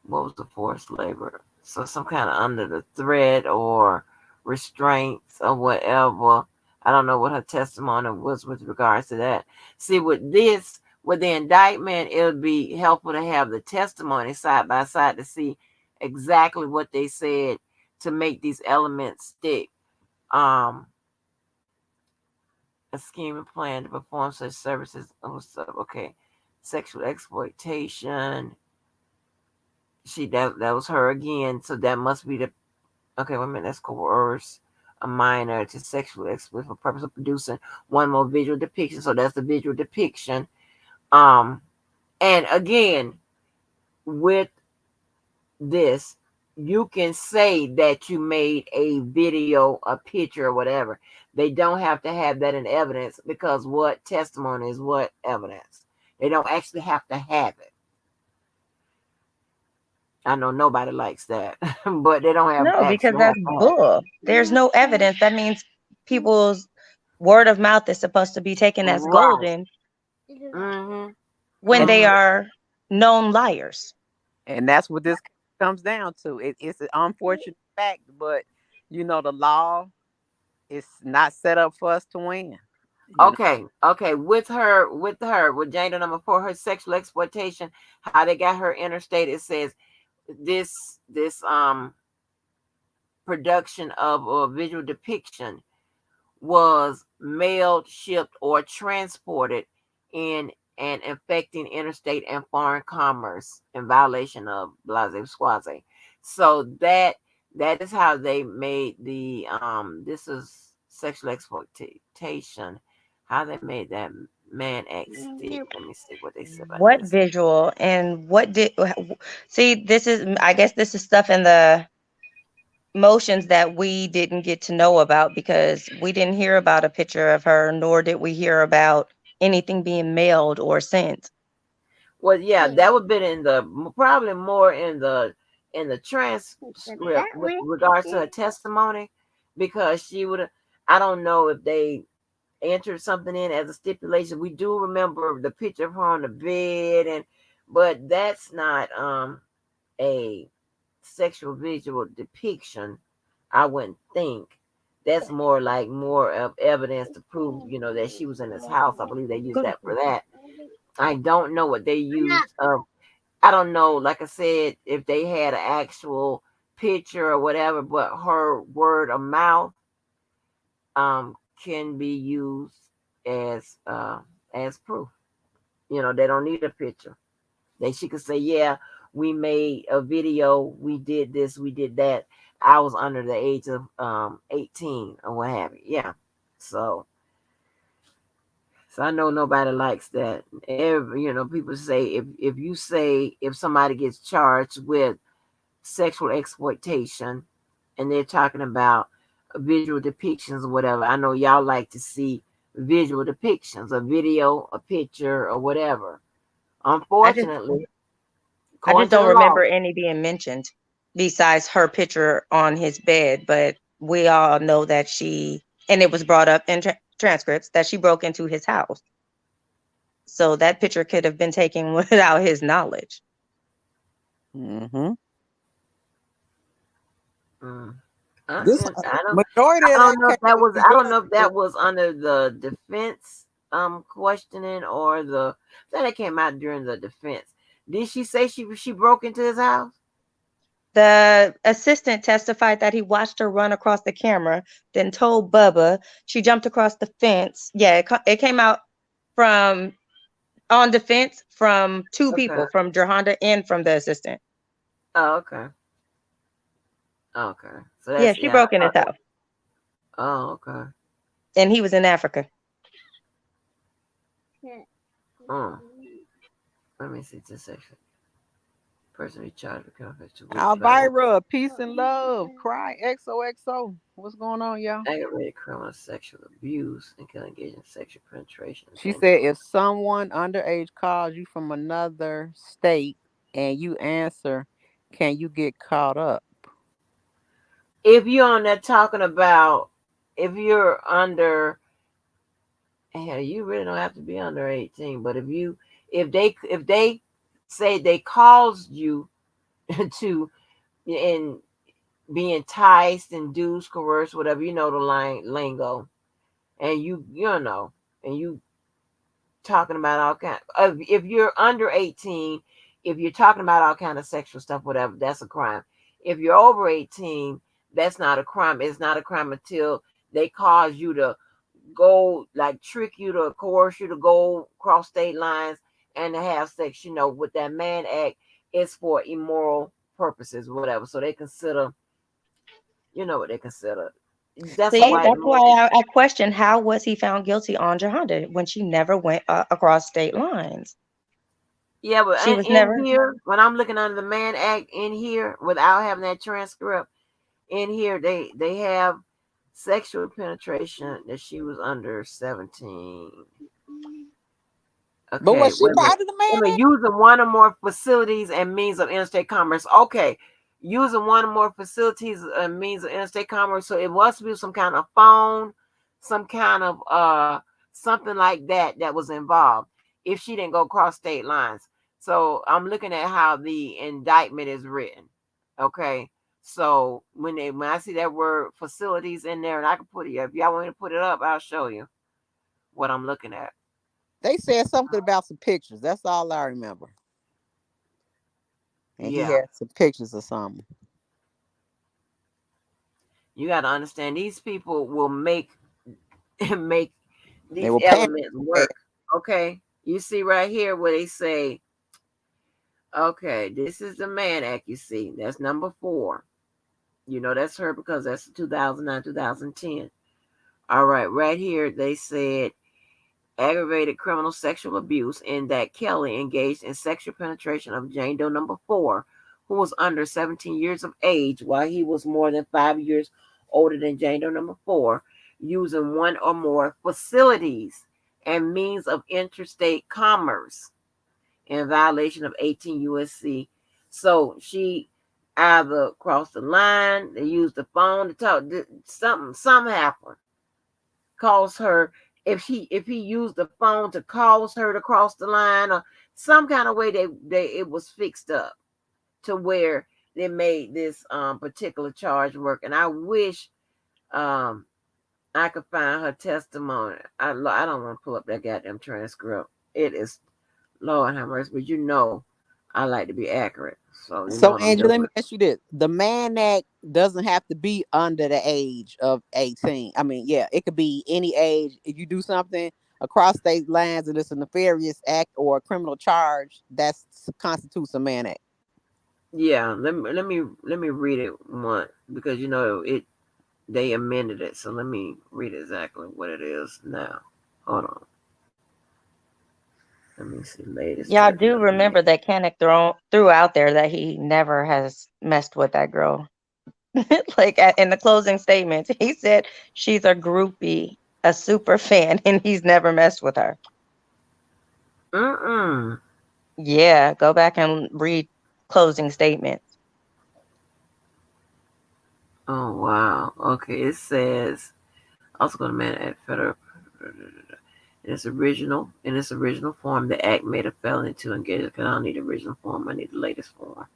What was the forced labor? So some kind of under the threat or restraints or whatever. I don't know what her testimony was with regards to that. See, with the indictment, it would be helpful to have the testimony side by side to see exactly what they said to make these elements stick. A scheme and plan to perform such services. Okay, sexual exploitation. That was her again. So that must be the okay. Wait a minute. That's coerce a minor to sexually exploit for purpose of producing one more visual depiction. So that's the visual depiction. And again, with this, you can say that you made a video, a picture, or whatever. They don't have to have that in evidence because what testimony is what evidence. They don't actually have to have it. I know nobody likes that, but they don't have
no, because
actually have
that's
to have it.
bull. There's no evidence. That means people's word of mouth is supposed to be taken as
Right.
golden
Mm-hmm.
when they
Mhm.
are known liars.
And that's what this comes down to. It's an unfortunate fact, but the law is not set up for us to win.
Okay. With Jane Doe number 4, her sexual exploitation, how they got her interstate. It says this production of a visual depiction was mailed, shipped, or transported in and affecting interstate and foreign commerce in violation of blase squaze. So that is how they made the this is sexual exploitation. How they made that man act stick. Let me see what they said about
What
this.
visual and what did see? This is, I guess, this is stuff in the motions that we didn't get to know about because we didn't hear about a picture of her, nor did we hear about anything being mailed or sent.
Well, yeah, that would have been in the probably more in the transcript with regards to her testimony, because she would have. I don't know if they entered something in as a stipulation. We do remember the picture of her on the bed, but that's not a sexual visual depiction. I wouldn't think. That's more of evidence to prove, that she was in this house. I believe they used that for that. I don't know what they used. I don't know, like I said, if they had an actual picture or whatever, but her word of mouth can be used as proof. They don't need a picture. She could say, yeah, we made a video, we did this, we did that. I was under the age of 18 or what have you. Yeah. So I know nobody likes that. People say if somebody gets charged with sexual exploitation and they're talking about visual depictions or whatever, I know y'all like to see visual depictions, a video, a picture, or whatever. Unfortunately,
I
according
just
to
don't
the law,
remember any being mentioned besides her picture on his bed. But we all know that and it was brought up in transcripts that she broke into his house. So that picture could have been taken without his knowledge.
Mm-hmm.
mm,
This
I don't.
majority
I
of
don't
that
know if
came
that
from
was.
New
I don't
York.
know if that was under the defense questioning or then it came out during the defense. Did she say she broke into his house?
The assistant testified that he watched her run across the camera, then told Bubba she jumped across the fence. Yeah, it came out from on defense from two
Okay.
people, from Johanna and from the assistant.
Oh, okay. Okay. So
Yeah,
that's
she broke in his house,
Oh, okay.
and he was in Africa.
Let me see this section. Person charged with conflict to
Alvira, peace and love. Cry XOXO. What's going on, y'all?
aggravated criminal sexual abuse and can engage in sexual penetration.
She said if someone underage calls you from another state and you answer, can you get caught up?
If you're on there talking about, if you're under, hell, you really don't have to be under 18. But if they say they caused you to and be enticed, induced, coerced, whatever, you know the lingo, and you know, and you talking about all kind of, if you're under 18, if you're talking about all kind of sexual stuff, whatever, that's a crime. If you're over 18, that's not a crime. It's not a crime until they cause you to go, like trick you, to coerce you to go cross state lines and to have sex. You know, with that Mann Act, it's for immoral purposes, whatever. So they consider, you know what they consider. That's
See,
why.
that's why I question how was he found guilty on Johanna when she never went across state lines.
Yeah, but
She was
in
never.
here, when I'm looking under the Mann Act in here, without having that transcript, in here they have sexual penetration that she was under 17.
But
Okay,
was she
wait a minute.
part of the
Wait a
man?
minute. Using one or more facilities and means of interstate commerce. Okay, using one or more facilities and means of interstate commerce. So it must be some kind of phone, some kind of something like that was involved. If she didn't go across state lines. So I'm looking at how the indictment is written. Okay. So when I see that word facilities in there, and I can put it, if y'all want me to put it up, I'll show you what I'm looking at.
They said something about some pictures. That's all I remember. And he
Yeah.
had some pictures or something.
You got to understand, these people will make these
will
elements work. Okay. You see right here where they say, okay, this is the Mann Act. You see, that's number 4. You know that's her because that's 2009, 2010. All right, right here they said aggravated criminal sexual abuse, and that Kelly engaged in sexual penetration of Jane Doe number 4, who was under 17 years of age, while he was more than 5 years older than Jane Doe number 4, using one or more facilities and means of interstate commerce in violation of 18 USC. So she either crossed the line, they used the phone to talk, something happened. Caused her, if he used the phone to cause her to cross the line, or some kind of way it was fixed up to where they made this particular charge work. And I wish I could find her testimony. I don't want to pull up that goddamn transcript. It is, Lord have mercy, but you know I like to be accurate. So you know what
Angie,
I'm
let
doing.
me ask you this. The Mann Act doesn't have to be under the age of 18. I mean, yeah, it could be any age. If you do something across state lines and it's a nefarious act or a criminal charge, that constitutes a Mann Act.
Yeah, let me read it one, because you know they amended it. So let me read exactly what it is now. Hold on. Let me see. Latest.
Yeah, I do remember that Kenneth threw out there that he never has messed with that girl. Like in the closing statement, he said she's a groupie, a super fan, and he's never messed with her. Yeah, go back and read closing statements.
Oh wow. Okay, it says also going to man at federal. In its original form, the act made a felony to engage. Because I don't need the original form. I need the latest form.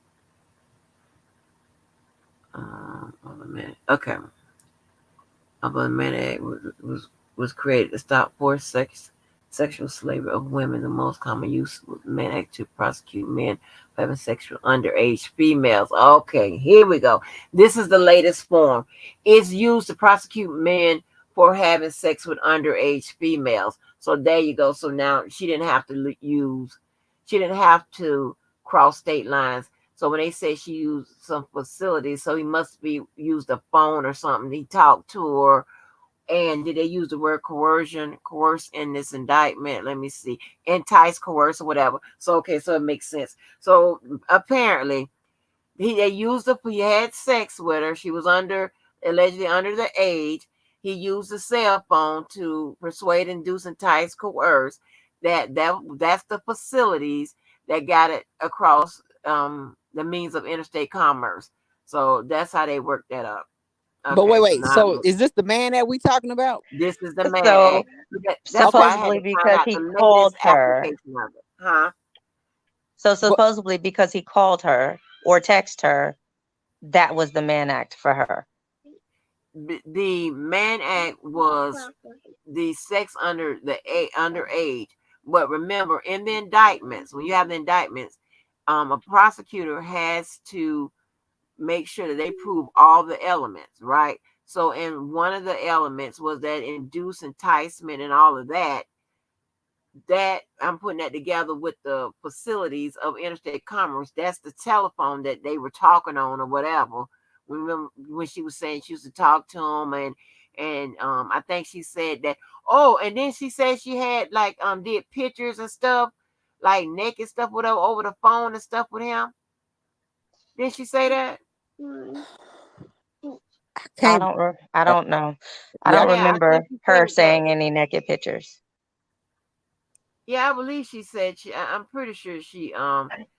Hold a minute. Okay. The Mann Act was created to stop forced sexual slavery of women. The most common use was the Mann Act to prosecute men for having sexual underage females. Okay, here we go. This is the latest form. It's used to prosecute men for having sex with underage females. So there you go. So now she didn't have to cross state lines. So when they say she used some facilities, so he must be used a phone or something. He talked to her. And did they use the word coerce in this indictment? Let me see. Entice, coerce, or whatever. So, okay, so it makes sense. So apparently, he had sex with her. She was allegedly under the age. He used the cell phone to persuade, induce, entice, coerce. That's the facilities that got it across the means of interstate commerce. So that's how they worked that up.
But
Okay,
wait. So is this the man that we talking about?
this is the man.
So
That's why I had
supposedly
to
because
find out
he
the latest
called her.
application of it. Huh?
So supposedly because he called her or text her, that was the Mann Act for her.
The Mann Act was the sex under the underage. But remember, in the indictments, when you have the indictments, a prosecutor has to make sure that they prove all the elements, right? So, in one of the elements was that induce enticement and all of that. That I'm putting that together with the facilities of interstate commerce. That's the telephone that they were talking on or whatever. Remember when she was saying she used to talk to him, and I think she said that. Oh, and then she said she had like did pictures and stuff, like naked stuff with her over the phone and stuff with him. Did she say that?
I don't know. I don't remember her saying any naked pictures.
Yeah, I believe she said I'm pretty sure she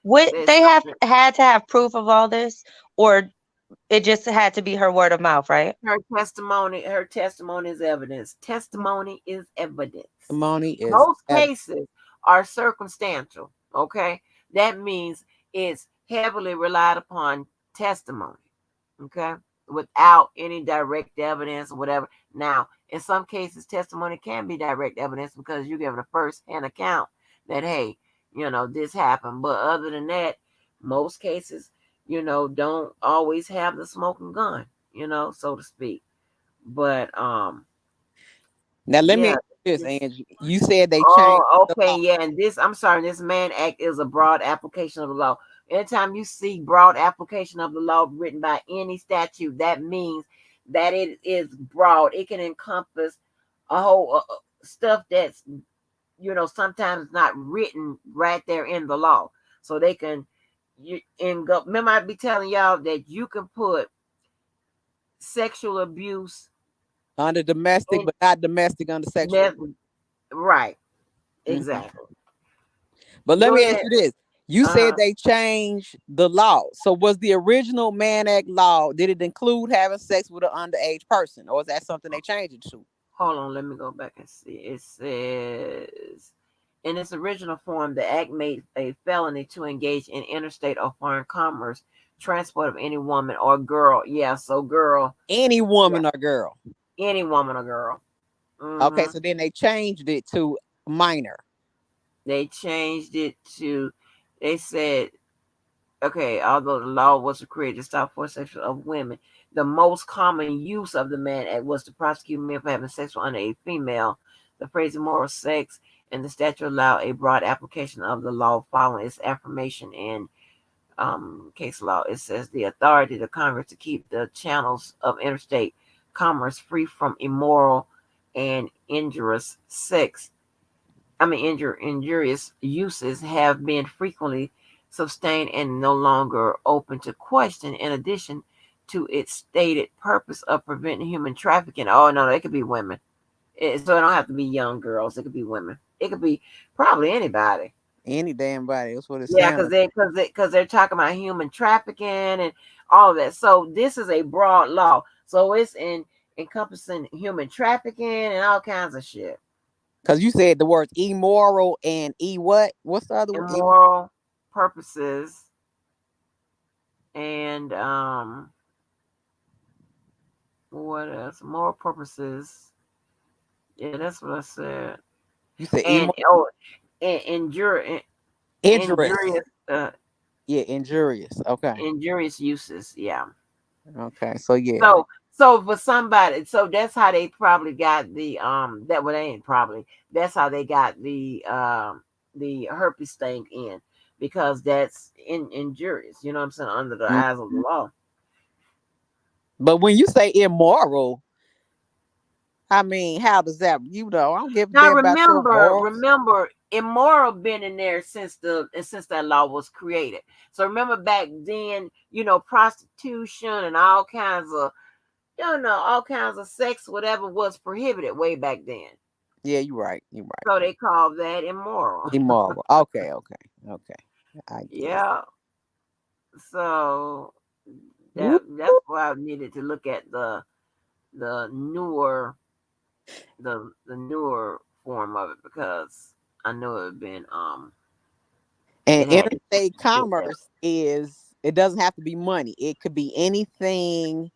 Would they had to have proof of all this, or it just had to be her word of mouth, right?
Her testimony is evidence. Testimony is evidence.
Most
cases are circumstantial. Okay, that means it's heavily relied upon testimony. Okay, without any direct evidence or whatever. Now, in some cases, testimony can be direct evidence because you're giving a first-hand account that, hey, this happened. But other than that, most cases, don't always have the smoking gun, so to speak. But
now let me ask you this, Angie. You said they changed.
Oh, okay, yeah. And this Mann Act is a broad application of the law. Anytime you see broad application of the law written by any statute, that means that it is broad. It can encompass a whole stuff that's sometimes not written right there in the law. So they can remember I'd be telling y'all that you can put sexual abuse
under domestic, but not domestic under sexual.
Right. Exactly.
But let me ask you this. You said they changed the law. So was the original Mann Act law, did it include having sex with an underage person? Or is that something they changed it to?
Hold on, let me go back and see. It says, in its original form, the act made a felony to engage in interstate or foreign commerce, transport of any woman or girl. Yeah, so girl.
Any woman or girl.
Any woman or girl.
Okay, so then they changed it to minor.
They changed it to, they said, okay, although the law was created to stop forced sex of women, the most common use of the Mann Act was to prosecute men for having sex with underage female. The phrase immoral sex and the statute allow a broad application of the law following its affirmation in case law. It says the authority of Congress to keep the channels of interstate commerce free from immoral and injurious injurious uses have been frequently sustained and no longer open to question, in addition to its stated purpose of preventing human trafficking. Oh, no, it could be women. So it don't have to be young girls. It could be women. It could be probably anybody.
Any damn body. That's what it's
because they're talking about human trafficking and all of that. So this is a broad law. So it's encompassing human trafficking and all kinds of shit.
Because you said the words immoral and what? What's the other one?
Immoral purposes and what else? Moral purposes. Yeah, that's what I said.
You said
injurious.
Injurious. Okay.
Injurious uses. Yeah.
Okay. So yeah.
So for somebody, so that's how they probably got the that well, they ain't probably, that's how they got the herpes thing in, because that's injurious, you know what I'm saying, under the
Mm.
eyes of the law.
But when you say immoral, I mean, how does that? I don't give a
Now
damn about your morals.
remember, immoral been in there since that law was created. So remember back then, prostitution and all kinds of, all kinds of sex, whatever was prohibited way back then.
Yeah, you're right. You're right.
So they call that immoral.
Immoral. Okay, okay. I get it.
Yeah. So
Woo.
that's why I needed to look at the newer the newer form of it, because I know it had been
And
it had
interstate
built that.
commerce it doesn't have to be money. It could be anything.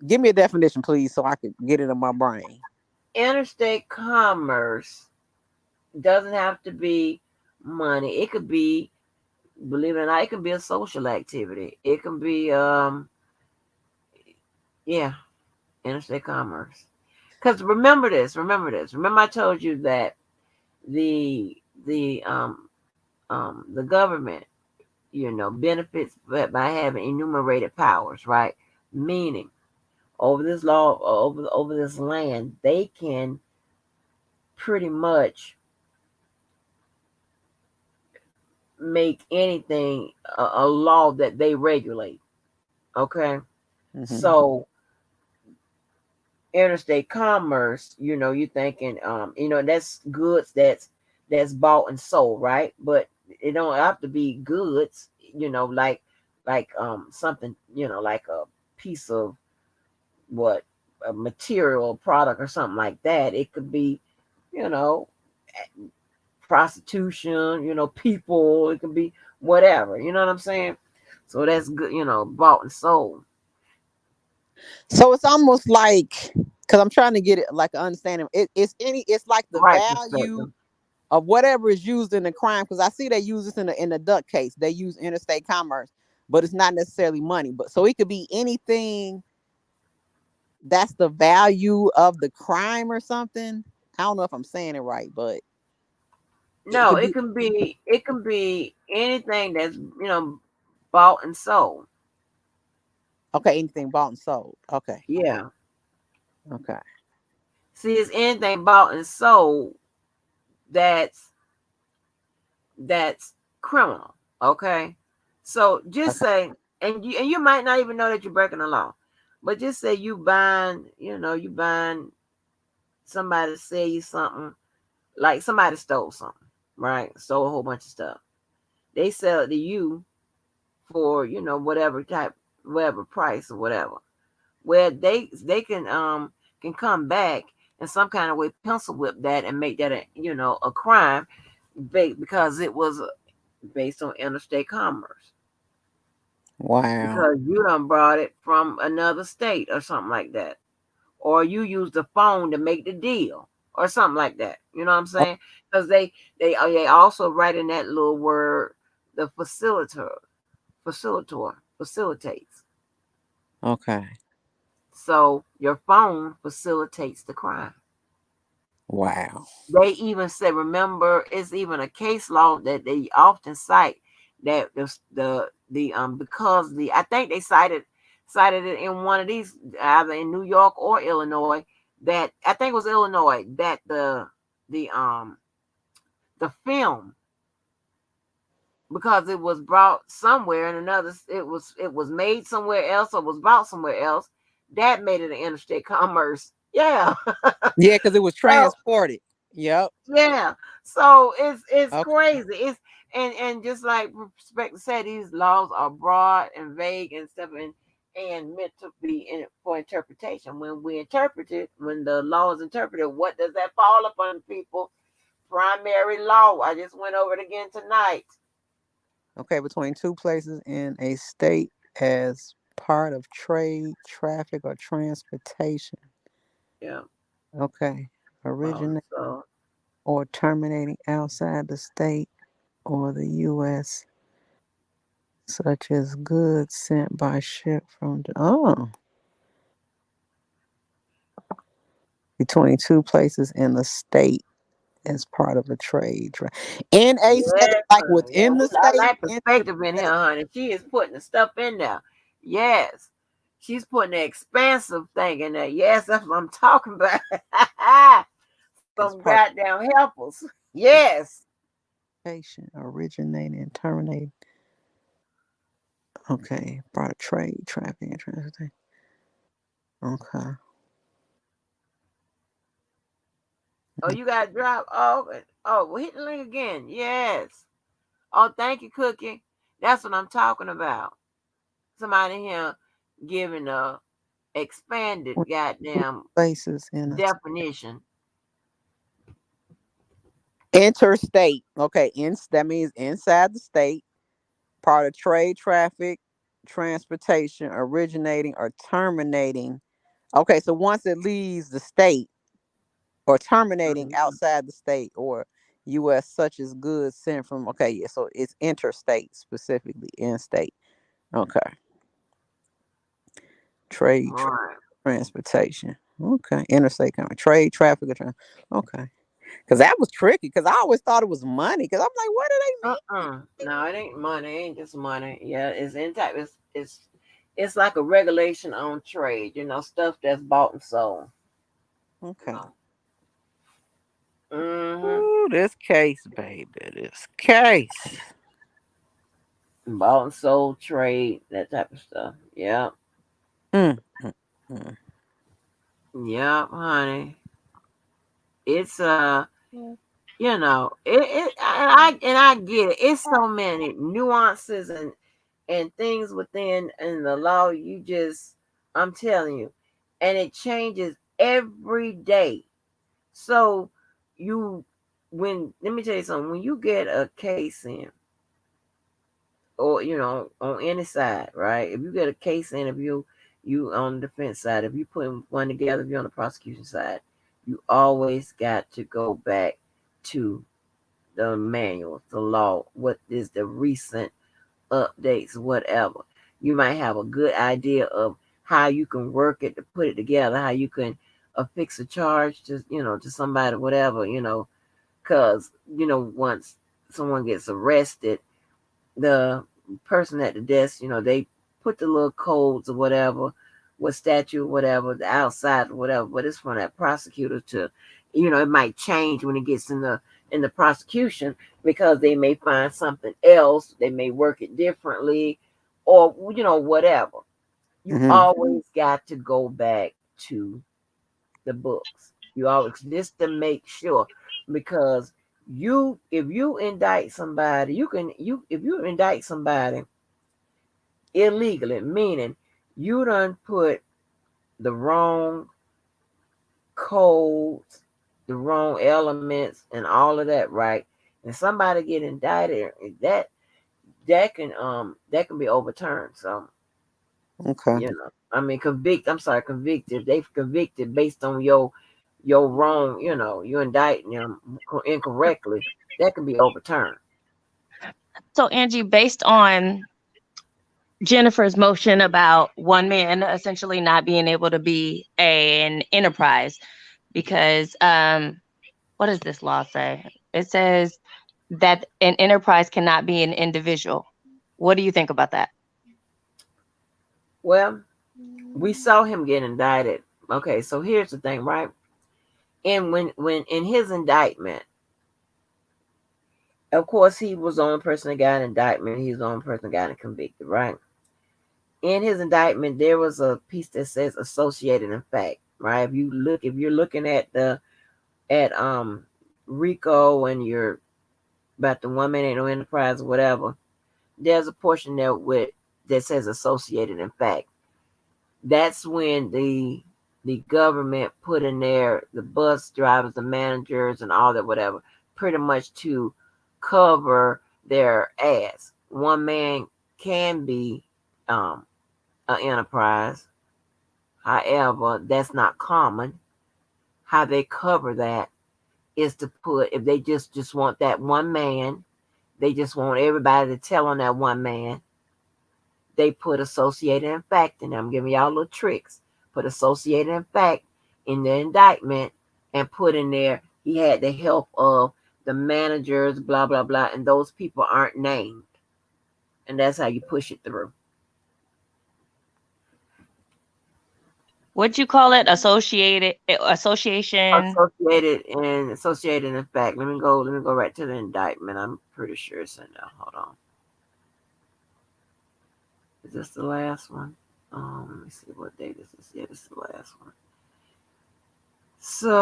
Give me a definition, please, so I could get it in my brain.
Interstate commerce doesn't have to be money. It could be, believe it or not, it can be a social activity. It can be yeah, interstate commerce. Because remember I told you that the the um the government, benefits by having enumerated powers, right? Meaning, over this law, over this land, they can pretty much make anything a law that they regulate. Okay,
Mm-hmm.
so interstate commerce, you thinking, that's goods that's bought and sold, right? But it don't have to be goods, like something, like a piece of what, a material product or something like that. It could be, you know, prostitution, people, it could be whatever, you know what I'm saying? So that's good, bought and sold.
So it's almost like, because I'm trying to get it like an understanding. It's like the
Right
value
perspective.
of whatever is used in the crime. Because I see they use this in the duck case. They use interstate commerce, but it's not necessarily money. But so it could be anything that's the value of the crime or something. I don't know if I'm saying it right, but it
No,
could be
it can be anything that's, bought and sold.
okay. Anything bought and sold. Okay,
Yeah.
okay,
See, it's anything bought and sold that's that's criminal. Okay. So just
okay,
say, and you might not even know that you're breaking the law, but just say you buying somebody to sell you something, like somebody stole something, right? Stole a whole bunch of stuff. They sell it to you for, whatever price or whatever. Where they can come back in some kind of way, pencil whip that and make that a crime, because it was based on interstate commerce,
wow,
because you done brought it from another state or something like that, or you use the phone to make the deal or something like that. You know what I'm
O-
saying? Because they also write in that little word, the facilitates.
okay,
So your phone facilitates the crime.
wow,
They even say, remember, it's even a case law that they often cite, that because I think they cited it in one of these, either in New York or Illinois, that I think it was Illinois, that the the film, because it was brought somewhere in another, it was made somewhere else or was brought somewhere else, that made it an interstate commerce. Yeah.
yeah, because it was
So
transported. Yep.
yeah, so it's
Okay.
crazy. It's and just like Respect said, these laws are broad and vague and stuff, and meant to be for interpretation. When we interpret it, when the law is interpreted, what does that fall upon people? Primary law. I just went over it again tonight.
Okay, between two places in a state as part of trade, traffic, or transportation.
Yeah.
Okay. Originate
So
or terminating outside the state or the U.S., such as goods sent by ship from. Oh. between two places in the state as part of a trade. In a state,
Yes,
like
honey. Yeah,
within the
I
state,
like perspective in here,
interstate.
honey. She is putting the stuff in there. Yes. She's putting the expansive thing in there. Yes, that's what I'm talking about.
As
Some
part
goddamn helpers. Yes.
of patient originating and terminating. Okay, part of trade, traffic, and transportation. Okay.
Oh, you got to drop. Oh, well, hit the link again. Yes. Oh, thank you, Cookie. That's what I'm talking about. Somebody here giving a expanded goddamn
Places in a
definition.
interstate. Okay, that means inside the state, part of trade, traffic, transportation, originating or terminating. Okay, so once it leaves the state or terminating
Mhm.
outside the state or U.S., such as goods sent from. Okay, yeah, so it's interstate specifically, in state. Okay, trade,
Right.
transportation. Okay, interstate coming, trade, traffic, okay. Because that was tricky. Because I always thought it was money. Because I'm like, what do they mean?
No, it ain't money. It ain't just money. Yeah, it's in type. It's like a regulation on trade. Stuff that's bought and sold.
Okay.
Mm-hmm.
Ooh, this case, baby. This case.
Bought and sold trade, that type of stuff. Yeah.
Mm, mm, mm.
Yeah, honey. It's I get it. It's so many nuances and things within in the law. I'm telling you, and it changes every day. So you when let me tell you something. When you get a case in, or on any side, right? If you get a case in, if you on the defense side, if you put one together, if you're on the prosecution side, you always got to go back to the manuals, the law, what is the recent updates, whatever. You might have a good idea of how you can work it to put it together, how you can affix a charge to somebody, whatever, because once someone gets arrested, the person at the desk, they put the little codes or whatever, what statute, whatever, the outside, whatever, but it's from that prosecutor to, it might change when it gets in the prosecution because they may find something else, they may work it differently, or whatever. You
Mhm.
always got to go back to the books. You always just to make sure because if you indict somebody, if you indict somebody illegally, meaning you done put the wrong codes, the wrong elements, and all of that, right? And somebody get indicted, that can be overturned. So
Okay.
I mean, convicted. They've convicted based on your wrong. You indicting them incorrectly. That can be overturned.
So, Angie, based on Jennifer's motion about one man essentially not being able to be an enterprise, because what does this law say? It says that an enterprise cannot be an individual. What do you think about that?
Well, we saw him get indicted. Okay, so here's the thing, right? And when in his indictment, of course, he was the only person that got an indictment. He's the only person that got convicted, right? In his indictment, there was a piece that says associated in fact, right? If you're looking at Rico and you're about the one man ain't no enterprise or whatever, there's a portion there that says associated in fact. That's when the government put in there the bus drivers, the managers, and all that, whatever, pretty much to cover their ass. One man can be an enterprise. However, that's not common. How they cover that is to put if they just want that one man, they just want everybody to tell on that one man. They put associated in fact in there. I'm giving y'all little tricks. Put associated in fact in the indictment and put in there he had the help of the managers, blah, blah, blah, and those people aren't named. And that's how you push it through.
What'd you call it? Association.
Associated in fact. Let me go right to the indictment. I'm pretty sure it's in there. Hold on. Is this the last one? Let me see what date this is. Yeah, this is the last one. So,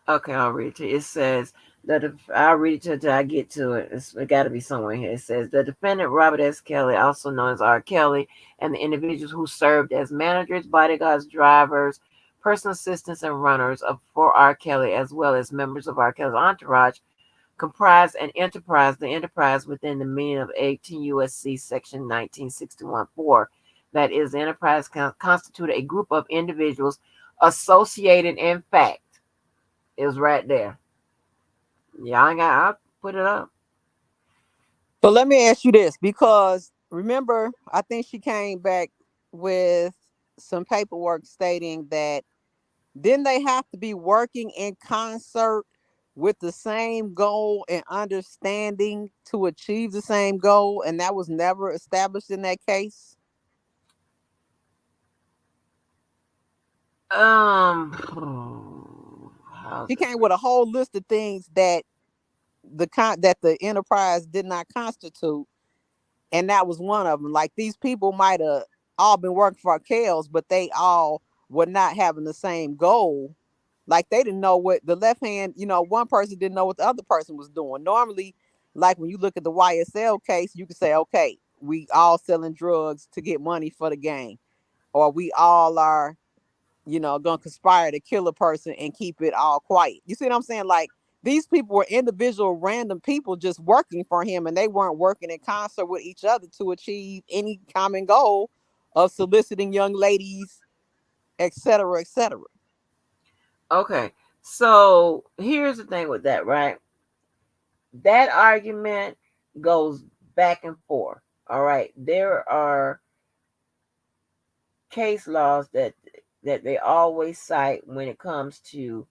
okay, I'll read it to you. It says that I'll read it till I get to it. It got to be somewhere here. It says the defendant Robert S. Kelly, also known as R. Kelly, and the individuals who served as managers, bodyguards, drivers, personal assistants, and runners for R. Kelly, as well as members of R. Kelly's entourage, comprise an enterprise, the enterprise within the meaning of 18 U.S.C. Section 1961-4. That is, the enterprise constituted a group of individuals associated in fact. It was right there. Yeah, I'll put it up.
But let me ask you this, because remember, I think she came back with some paperwork stating that didn't they have to be working in concert with the same goal and understanding to achieve the same goal, and that was never established in that case? She came with a whole list of things that the enterprise did not constitute, and that was one of them. Like, these people might have all been working for Kells, but they all were not having the same goal. Like, they didn't know what the left hand, one person didn't know what the other person was doing. Normally, like when you look at the YSL case, you can say, okay, we all selling drugs to get money for the gang, or we all are, gonna conspire to kill a person and keep it all quiet. You see what I'm saying? Like, these people were individual random people just working for him, and they weren't working in concert with each other to achieve any common goal of soliciting young ladies, etc., etc.
Okay, so here's the thing with that, right? That argument goes back and forth. All right, there are case laws that they always cite when it comes to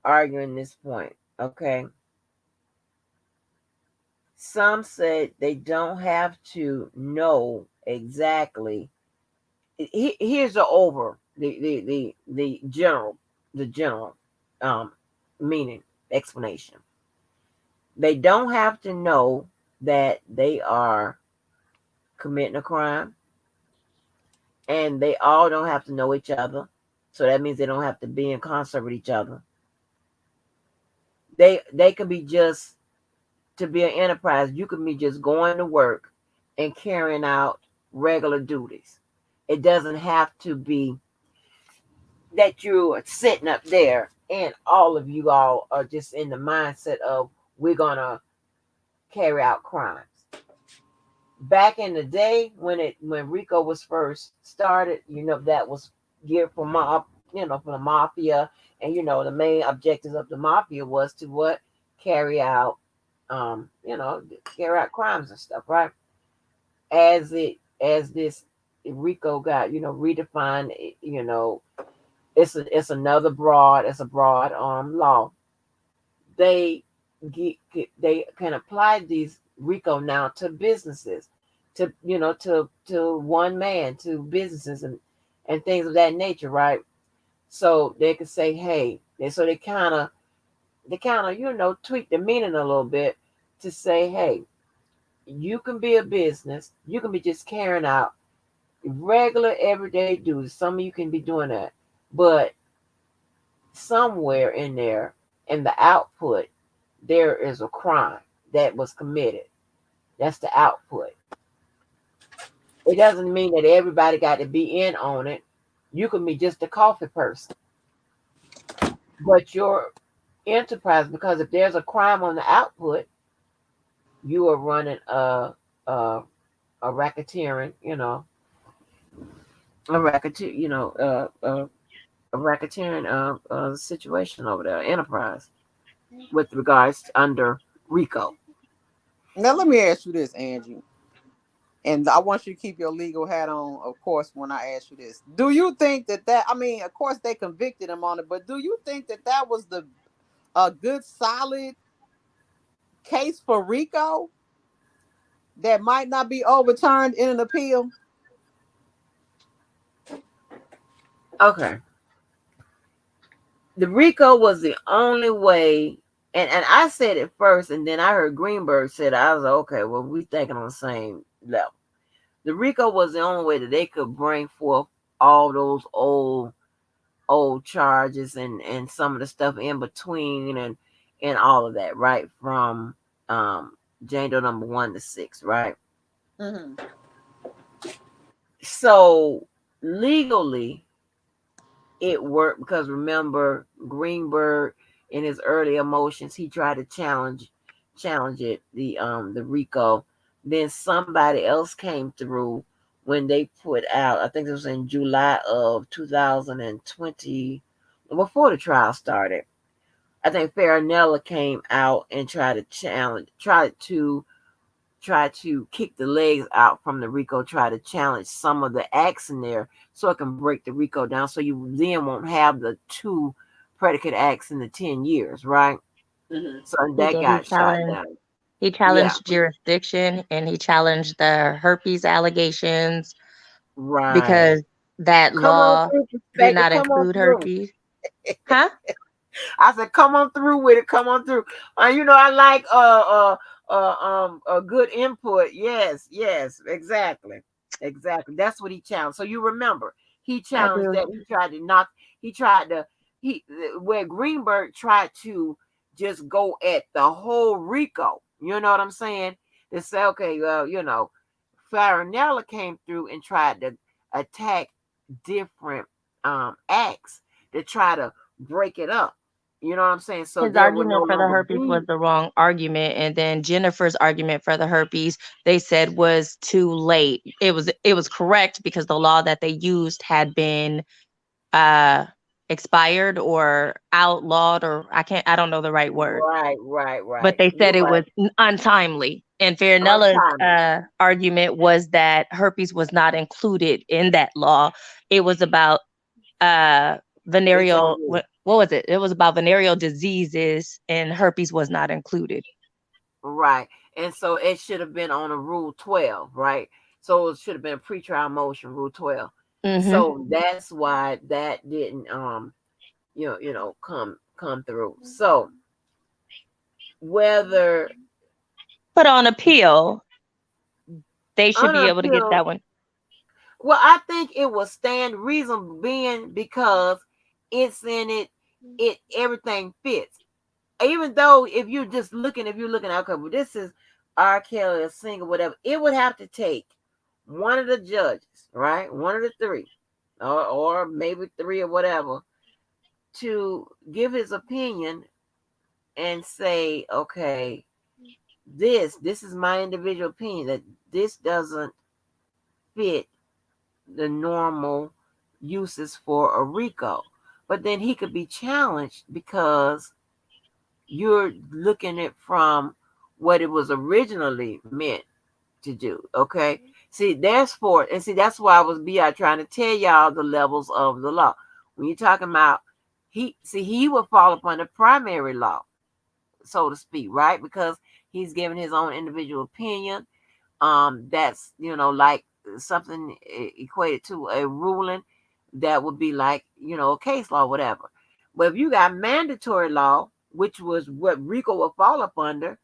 arguing this point. Okay, some said they don't have to know exactly. Here's the general meaning explanation. They don't have to know that they are committing a crime, and they all don't have to know each other. So that means they don't have to be in concert with each other. They could be just, to be an enterprise, you could be just going to work and carrying out regular duties. It doesn't have to be that you're sitting up there and all of you all are just in the mindset of we're gonna carry out crimes. Back in the day when Rico was first started, that was geared for for the mafia, and the main objectives of the mafia was to what? Carry out carry out crimes and stuff, right? As this Rico got, redefined, it's another it's a broad law. They can apply these Rico now to businesses, to to one man, to businesses and things of that nature, right? So they could say, hey, so they kind of tweak the meaning a little bit to say, hey, you can be a business, you can be just carrying out regular everyday duties. Some of you can be doing that, but somewhere in there, in the output, there is a crime that was committed. That's the output. It doesn't mean that everybody got to be in on it. You can be just a coffee person, but your enterprise, because if there's a crime on the output, you are running a racketeering, a racketeering situation over there, enterprise, with regards to under Rico.
Now, let me ask you this, Angie. and I want you to keep your legal hat on, of course, when I ask you this. Do you think that I mean, of course, they convicted him on it, but do you think that was a good, solid case for Rico that might not be overturned in an appeal?
Okay. The Rico was the only way, and I said it first, and then I heard Greenberg said it. I was like, okay, well, we thinking on the same level. The Rico was the only way that they could bring forth all those old charges and some of the stuff in between and all of that, right? From Jane Doe number 1 to 6, right?
Mm-hmm.
So legally it worked because remember Greenberg in his early emotions he tried to challenge it, the Rico. Then somebody else came through when they put out, I think it was in July of 2020, before the trial started. I think Farinella came out and tried to kick the legs out from the Rico, try to challenge some of the acts in there so it can break the Rico down so you then won't have the 2 predicate acts in the 10 years, right?
Mm-hmm.
So
He
that
did.
got shot down.
He
Yeah,
challenged jurisdiction, and he challenged the herpes allegations
right.
because that
Come on
law
through,
did
perspective.
not
Come on
include
through.
herpes. Huh?
I said, come on through with it. Come on through. I like a good input. Yes, exactly. That's what he challenged. So you remember, he
I
challenged
do.
that. He tried to, where Greenberg tried to just go at the whole Rico. You know what I'm saying? To say, okay, well, Farinella came through and tried to attack different acts to try to break it up. You know what I'm saying? So
His
there would no
argument for the
longer
herpes was
be
the wrong argument, and then Jennifer's argument for the herpes, they said, was too late. It was correct because the law that they used had been expired or outlawed, or I don't know the right word, but
right.
they
You're
said it
right.
was untimely. And Farinella's
Untimely.
argument was that herpes was not included in that law. It was about venereal,
HIV.
what was it? It was about venereal diseases, and herpes was not included.
Right. And so it should have been on a Rule 12, right? So it should have been a pretrial motion, Rule 12.
Mm-hmm.
So that's why that didn't come through. So whether
But on appeal, they should
on
be able to get
appeal,
that one.
well, I think it will stand reason being because it's in it everything fits. Even though if you're looking, okay, well, this is R. Kelly, a singer, whatever, it would have to take one of the judges, right? One of the 3, or maybe 3 or whatever, to give his opinion and say, okay, this is my individual opinion that this doesn't fit the normal uses for a RICO. But then he could be challenged because you're looking at from what it was originally meant to do. Okay. See, that's why I was trying to tell y'all the levels of the law. When you're talking about he would fall upon the primary law, so to speak, right? Because he's giving his own individual opinion. That's like something equated to a ruling that would be like a case law, whatever. But if you got mandatory law, which was what Rico would fall up under,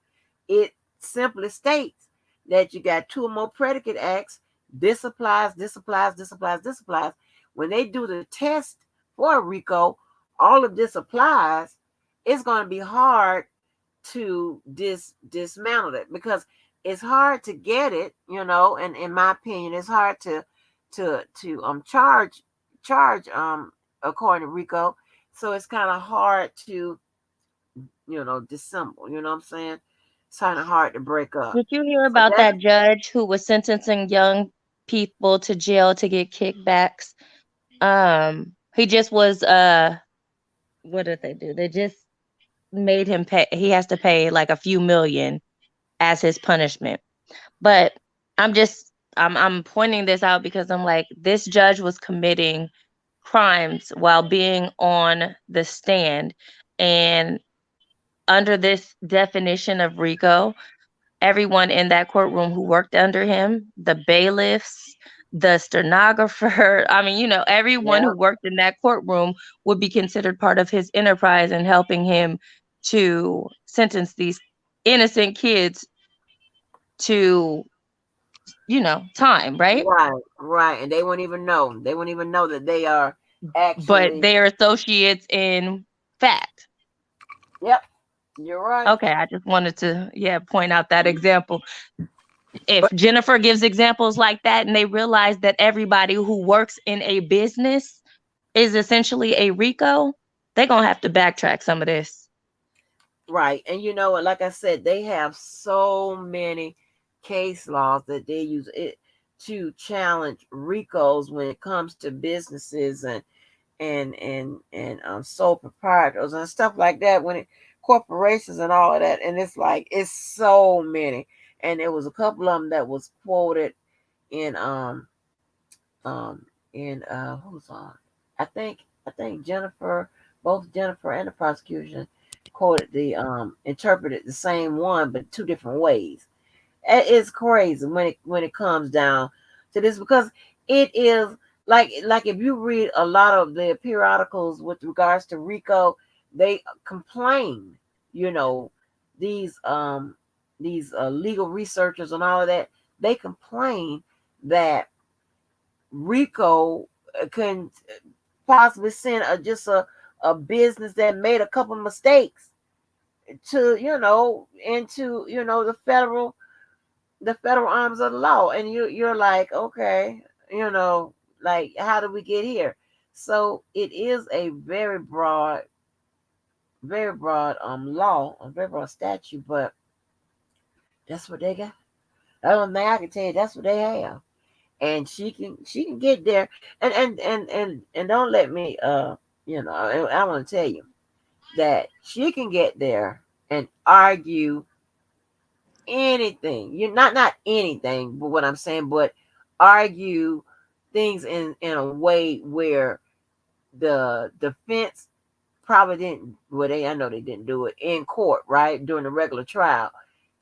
it simply states that you got 2 or more predicate acts. This applies, this applies, this applies, this applies. When they do the test for Rico, all of this applies. It's going to be hard to dismantle it because it's hard to get it, and in my opinion, it's hard to charge according to Rico. So it's kind of hard to dissemble. You know what I'm saying? It's kind of hard to break up.
Did you hear
So
about
that's
that judge who was sentencing young people to jail to get kickbacks? He just was what did they do? They just made him pay. He has to pay like a few million as his punishment. But I'm just I'm pointing this out because I'm like, this judge was committing crimes while being on the stand. And under this definition of RICO, everyone in that courtroom who worked under him, the bailiffs, the stenographer, I mean, everyone
Yeah.
who worked in that courtroom would be considered part of his enterprise and helping him to sentence these innocent kids to, time, right?
Right. And they wouldn't even know. They wouldn't even know that they are
But
actually.
they're associates in fact.
Yep. You're right.
Okay, I just wanted to, point out that example. If Jennifer gives examples like that and they realize that everybody who works in a business is essentially a RICO, they're going to have to backtrack some of this.
Right. And like I said, they have so many case laws that they use it to challenge RICOs when it comes to businesses and sole proprietors and stuff like that, when corporations and all of that. And it's like, it's so many. And there was a couple of them that was quoted in who's on? I think both Jennifer and the prosecution quoted interpreted the same one but two different ways. It's crazy when it comes down to this, because it is like if you read a lot of the periodicals with regards to RICO, they complain, you know, these legal researchers and all of that, they complain that RICO can possibly send a business that made a couple mistakes to into the federal arms of the law. And you're like, okay, like, how did we get here? So it is a very broad law, a very broad statute, but that's what they got. That's one thing I can tell you, that's what they have. And she can get there. And don't let me I want to tell you that she can get there and argue anything. You not anything, but what I'm saying, but argue things in a way where the defense probably didn't. Well, I know they didn't do it in court, right, during the regular trial.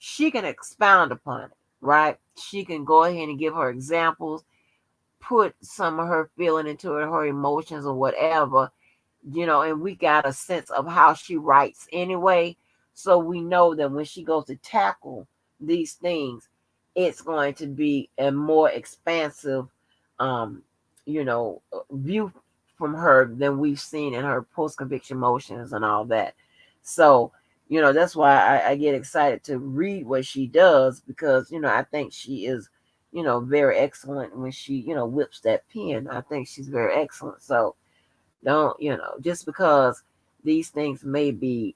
She can expound upon it, right? She can go ahead and give her examples, put some of her feeling into it, her emotions or whatever, and we got a sense of how she writes anyway. So we know that when she goes to tackle these things, it's going to be a more expansive, view from her than we've seen in her post conviction motions and all that. So, that's why I get excited to read what she does, because, I think she is, very excellent when she, whips that pen. I think she's very excellent. So, don't, just because these things may be,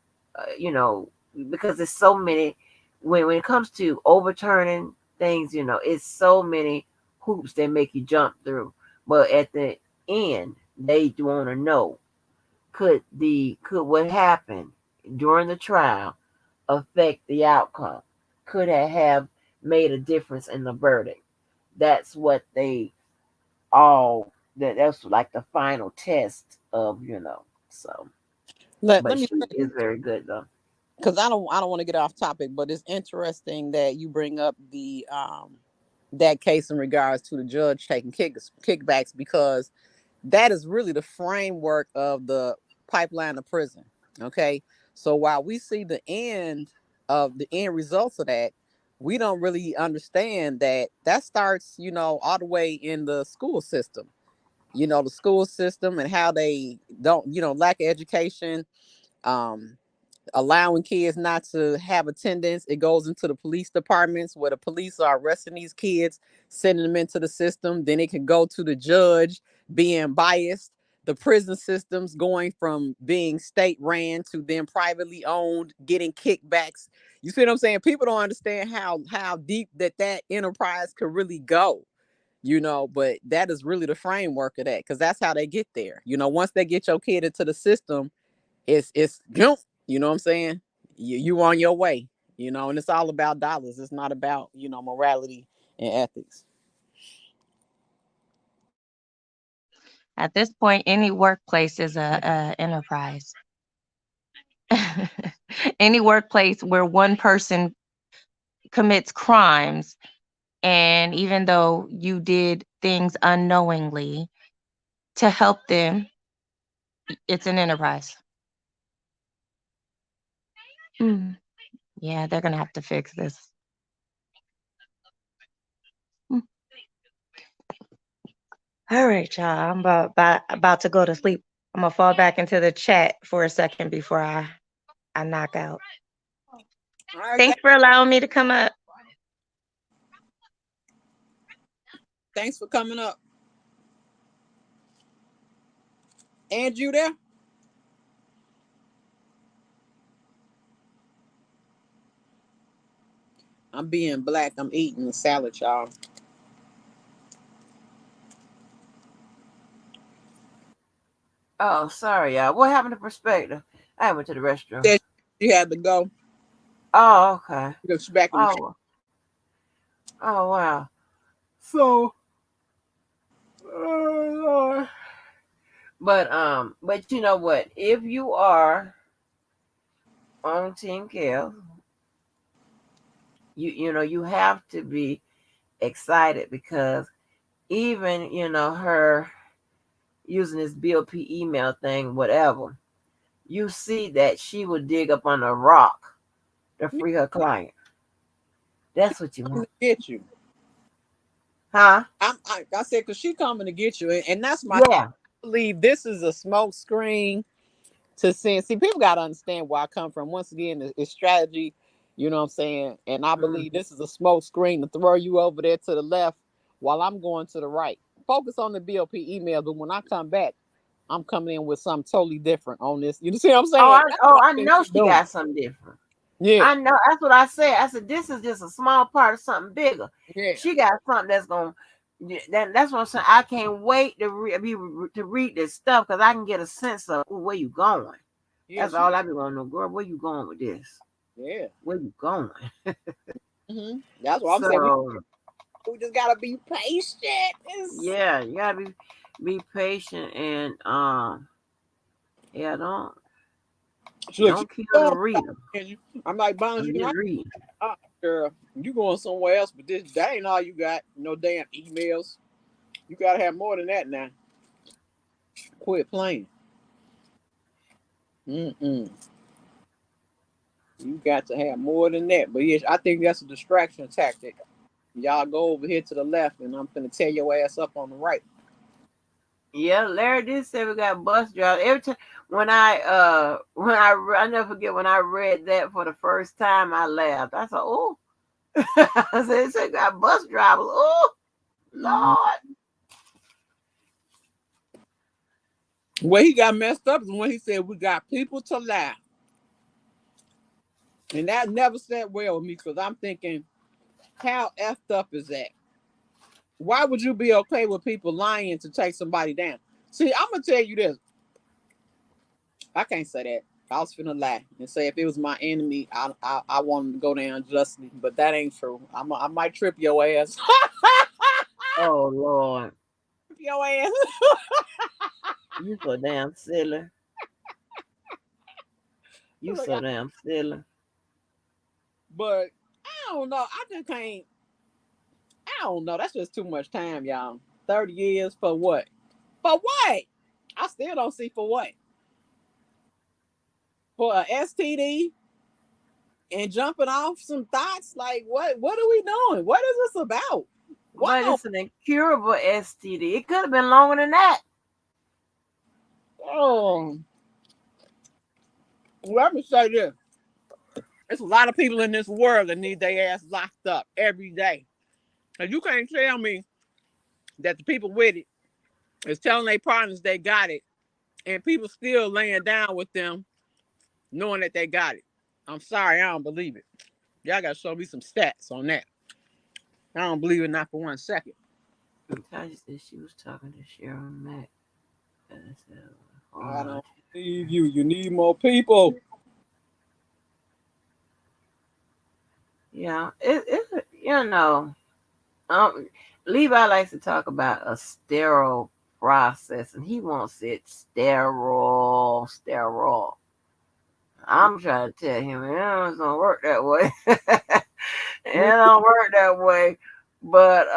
because there's so many, when it comes to overturning things, it's so many hoops that make you jump through. But at the end, they do want to know, could what happened during the trial affect the outcome? Could it have made a difference in the verdict? That's what they all that's like the final test of, so.
Let
But
me
she is very good though.
because I don't want to get off topic, but it's interesting that you bring up the that case in regards to the judge taking kickbacks, because that is really the framework of the pipeline of prison. Okay, so while we see the end results of that, we don't really understand that starts, all the way in the school system. The school system and how they don't, lack of education, um, allowing kids not to have attendance. It goes into the police departments where the police are arresting these kids, sending them into the system. Then it can go to the judge being biased. The prison systems going from being state ran to then privately owned, getting kickbacks. You see what I'm saying? People don't understand how deep that enterprise could really go. But that is really the framework of that, because that's how they get there. Once they get your kid into the system, it's you know what I'm saying? You on your way, and it's all about dollars. It's not about, morality and ethics.
At this point, any workplace is a enterprise. Any workplace where one person commits crimes, and even though you did things unknowingly to help them, it's an enterprise. Yeah, they're gonna have to fix this. All right, y'all. I'm about to go to sleep. I'm gonna fall back into the chat for a second before I knock out.
All right,
Thanks for allowing me to come up.
thanks for coming up. And you there? I'm being black. I'm eating a salad, y'all.
Oh, sorry, y'all. What happened to perspective? I went to the restroom.
Said she had to go.
Oh, okay.
She's back in the
Oh, wow. So, oh, Lord. But you know what? If you are on Team Kel, you know you have to be excited, because even her using this BOP email thing, whatever, you see that she would dig up on a rock to free her client. That's what you
coming
want.
to get you.
Huh?
I said, because she coming to get you. And that's my
Yeah.
I believe this is a smoke screen to send. See, people got to understand where I come from. Once again, it's strategy. You know what I'm saying? And I believe this is a smoke screen to throw you over there to the left while I'm going to the right. Focus on the BOP email, but when I come back, I'm coming in with something totally different on this. You see what I'm saying?
I know she got something different.
Yeah.
I know. That's what I said. I said this is just a small part of something bigger.
Yeah.
She got something that's gonna. That's what I'm saying. I can't wait to read this stuff, because I can get a sense of where you going.
Yeah,
That's all I be want to know, girl. Where you going with this?
Yeah.
Where you going?
That's what I'm saying.
So
We just gotta be patient.
yeah, you gotta be patient, and yeah, don't kill the reader.
I'm like, Bonds,
I'm
you know,
just reading.
girl, you going somewhere else, but that ain't all you got. No damn emails. You gotta have more than that now. Quit playing. You got to have more than that. But yes, I think that's a distraction tactic. Y'all go over here to the left, and I'm gonna tear your ass up on the right.
Yeah, Larry did say we got bus drivers. Every time when I never forget when I read that for the first time, I laughed. I said, "Oh," I said, "It got bus drivers." Oh, Lord.
Where he got messed up is when he said we got people to lie. And that never sat well with me, because I'm thinking, how effed up is that? Why would you be okay with people lying to take somebody down? See, I'm gonna tell you this. I can't say that. I was finna lie and say if it was my enemy, I want him to go down justly, but that ain't true. I might trip your ass.
Oh Lord,
Trip your ass.
you so damn silly. You so damn silly.
But I don't know. I just can't. I don't know. That's just too much time, y'all. 30 years for what? For what? I still don't see for what. For a STD and jumping off some thoughts? Like, what are we doing? What is this about?
But it's an incurable STD. It could have been longer than that.
Oh, let me say this. There's a lot of people in this world that need their ass locked up every day. And you can't tell me that the people with it is telling their partners they got it, and people still laying down with them knowing that they got it. I'm sorry, I don't believe it. Y'all got to show me some stats on that. I don't believe it, not for 1 second.
Taja said she was talking to Sharon Mack.
I don't believe you. You need more people.
Yeah, it's Levi likes to talk about a sterile process, and he wants it sterile. I'm trying to tell him, it don't work that way. It don't work that way. But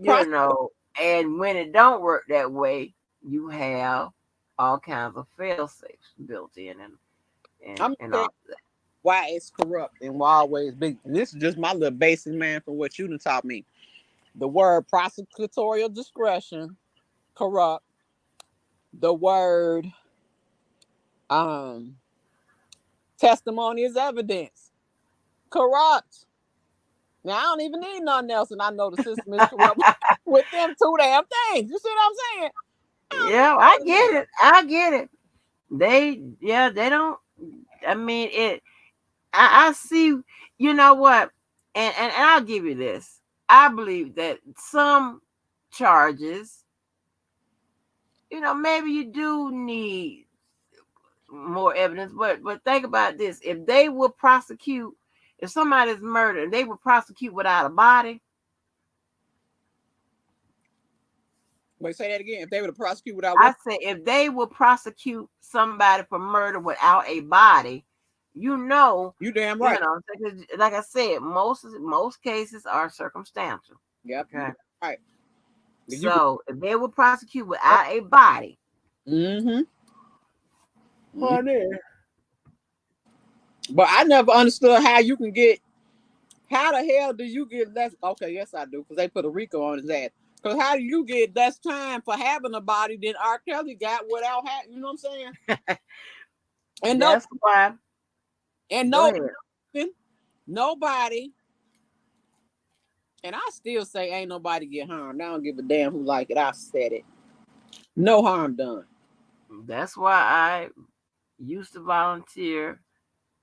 you know, and when it don't work that way, you have all kinds of fail safes built in and all that.
Why it's corrupt and will always be. And this is just my little basic, man, from what you done taught me. The word prosecutorial discretion, corrupt. The word testimony is evidence, corrupt. Now I don't even need nothing else, and I know the system is corrupt with them two damn things. You see what I'm saying?
Yeah, I get it. They don't. I mean it. I see. You know what? And I'll give you this. I believe that some charges, you know, maybe you do need more evidence, but think about this: if they will prosecute, if somebody's murdered, they will prosecute without a body.
Wait, say that again. If they were to prosecute without
I
what?
say if they will prosecute somebody for murder without a body, you know,
You damn right.
like I said, most cases are circumstantial.
Yep.
Okay.
Right.
So if they will prosecute without a body,
honey. But I never understood how you can get. How the hell do you get less? Okay, yes I do, because they put a Rico on his ass. Because how do you get less time for having a body than R. Kelly got without having? You know what I'm saying? And
that's why.
And nobody. And I still say ain't nobody get harmed. I don't give a damn who like it. I said it. No harm done.
That's why I used to volunteer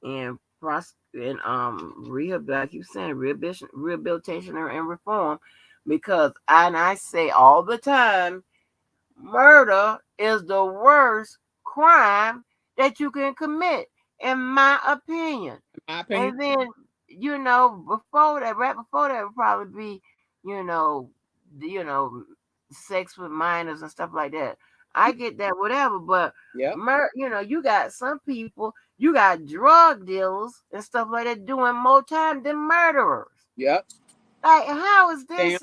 in rehab, like you saying, rehabilitation and reform, because I say all the time, murder is the worst crime that you can commit, in my opinion. And then, you know, right before that would probably be, you know, sex with minors and stuff like that. I get that, whatever, but you know, you got some people, you got drug dealers and stuff like that doing more time than murderers.
Yep.
Like, how is this?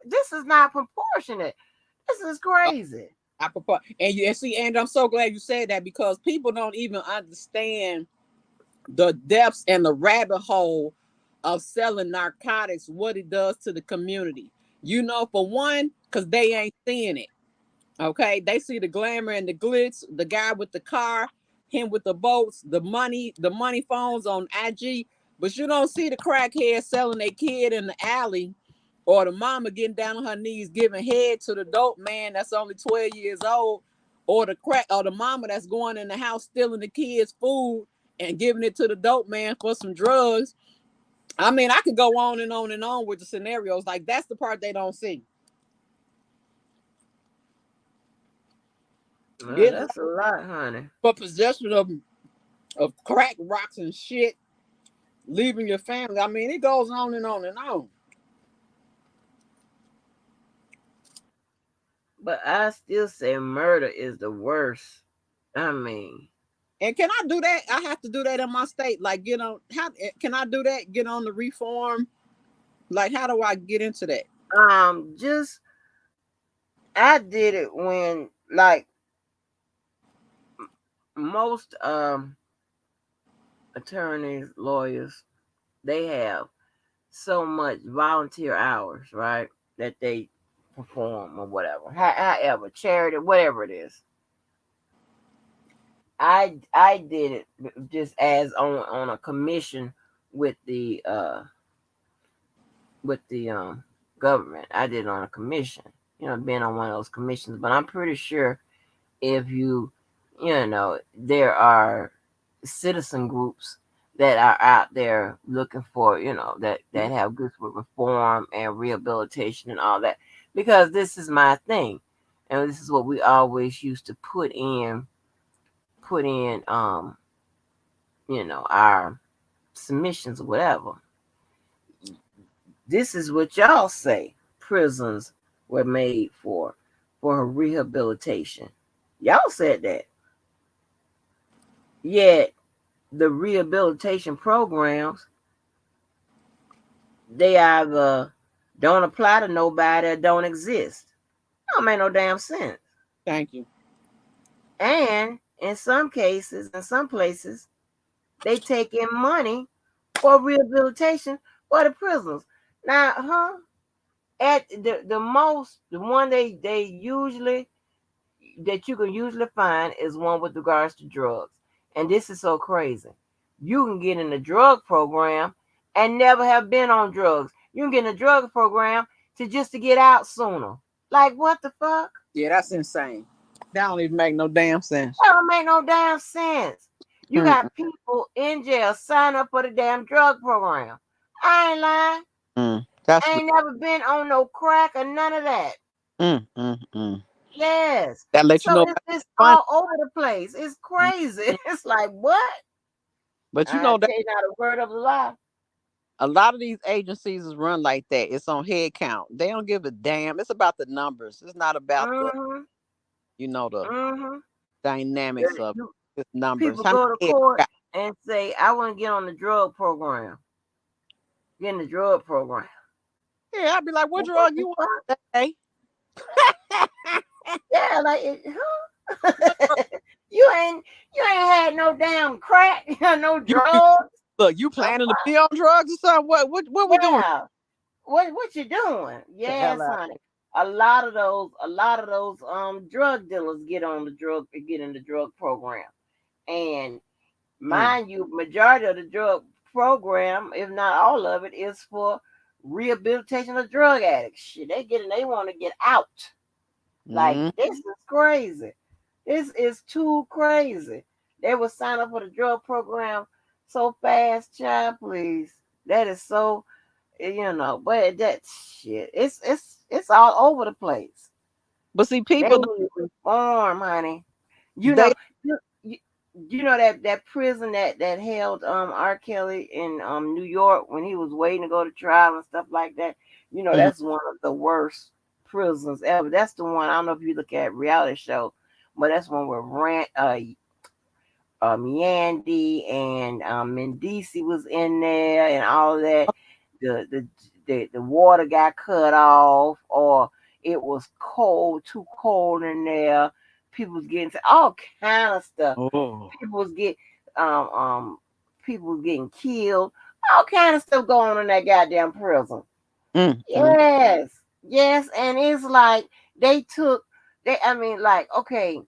This is not proportionate. This is crazy.
And see, and I'm so glad you said that, because people don't even understand the depths and the rabbit hole of selling narcotics, what it does to the community. You know, for one, because they ain't seeing it. Okay, they see the glamour and the glitz, the guy with the car, him with the boats, the money phones on IG, but you don't see the crackhead selling their kid in the alley, or the mama getting down on her knees giving head to the dope man that's only 12 years old, or the mama that's going in the house stealing the kids' food and giving it to the dope man for some drugs. I mean, I could go on and on and on with the scenarios. Like, that's the part they don't see.
That's a lot, honey.
For possession of crack rocks and shit, leaving your family. I mean, it goes on and on and on.
But I still say murder is the worst. I mean,
and can I do that? I have to do that in my state. Like, how can I do that? Get on the reform? Like, how do I get into that?
I did it when, like, most attorneys, lawyers, they have so much volunteer hours, right, that they perform or whatever. However, charity, whatever it is. I did it just as on a commission with the government. I did it on a commission, you know, being on one of those commissions. But I'm pretty sure if you know, there are citizen groups that are out there looking for, you know, that have groups with reform and rehabilitation and all that, because this is my thing, and this is what we always used to put in you know, our submissions or whatever. This is what y'all say prisons were made for: for her rehabilitation. Y'all said that. Yet the rehabilitation programs, they either don't apply to nobody or don't exist. Don't make no damn sense.
Thank you.
And in some cases, in some places, they take in money for rehabilitation for the prisoners. Now, at the most, the one they usually that you can usually find is one with regards to drugs. And this is so crazy. You can get in the drug program and never have been on drugs. You can get in the drug program to get out sooner. Like, what the fuck?
Yeah, that's insane. That don't even make no damn sense.
That don't make no damn sense. You got people in jail sign up for the damn drug program. I ain't lying.
That's
I ain't never been on no crack or none of that. Yes.
That lets you
So
know
it's
fun.
all over the place. It's crazy. It's like, what?
But you
I
know that
tell you not a word of a lie.
a lot of these agencies is run like that. It's on head count. They don't give a damn. It's about the numbers. It's not about the
The
dynamics of the numbers.
people
How
go to
many
court and say, I want to get on the drug program. Get in the drug program.
Yeah, I'd be like, what drug you want today?
Yeah, like you ain't had no damn crack, no drugs.
Look, you planning to be on drugs or something? What we doing?
What you doing? Yes, honey. A lot of those drug dealers get in the drug program. And mind you, majority of the drug program, if not all of it, is for rehabilitation of drug addicts. Shit, they want to get out. Like, this is crazy. This is too crazy. They will sign up for the drug program so fast, child, please. That is so, but that shit, it's all over the place.
But see, people
they reform, honey. You know that prison that held R. Kelly in New York when he was waiting to go to trial and stuff like that. That's one of the worst prisons ever. That's the one. I don't know if you look at reality show, but that's one where Yandy and Mendici was in there and all that. The water got cut off, or it was too cold in there. People was getting all kind of stuff. People was getting killed. All kind of stuff going on in that goddamn prison. Yes, and it's like okay,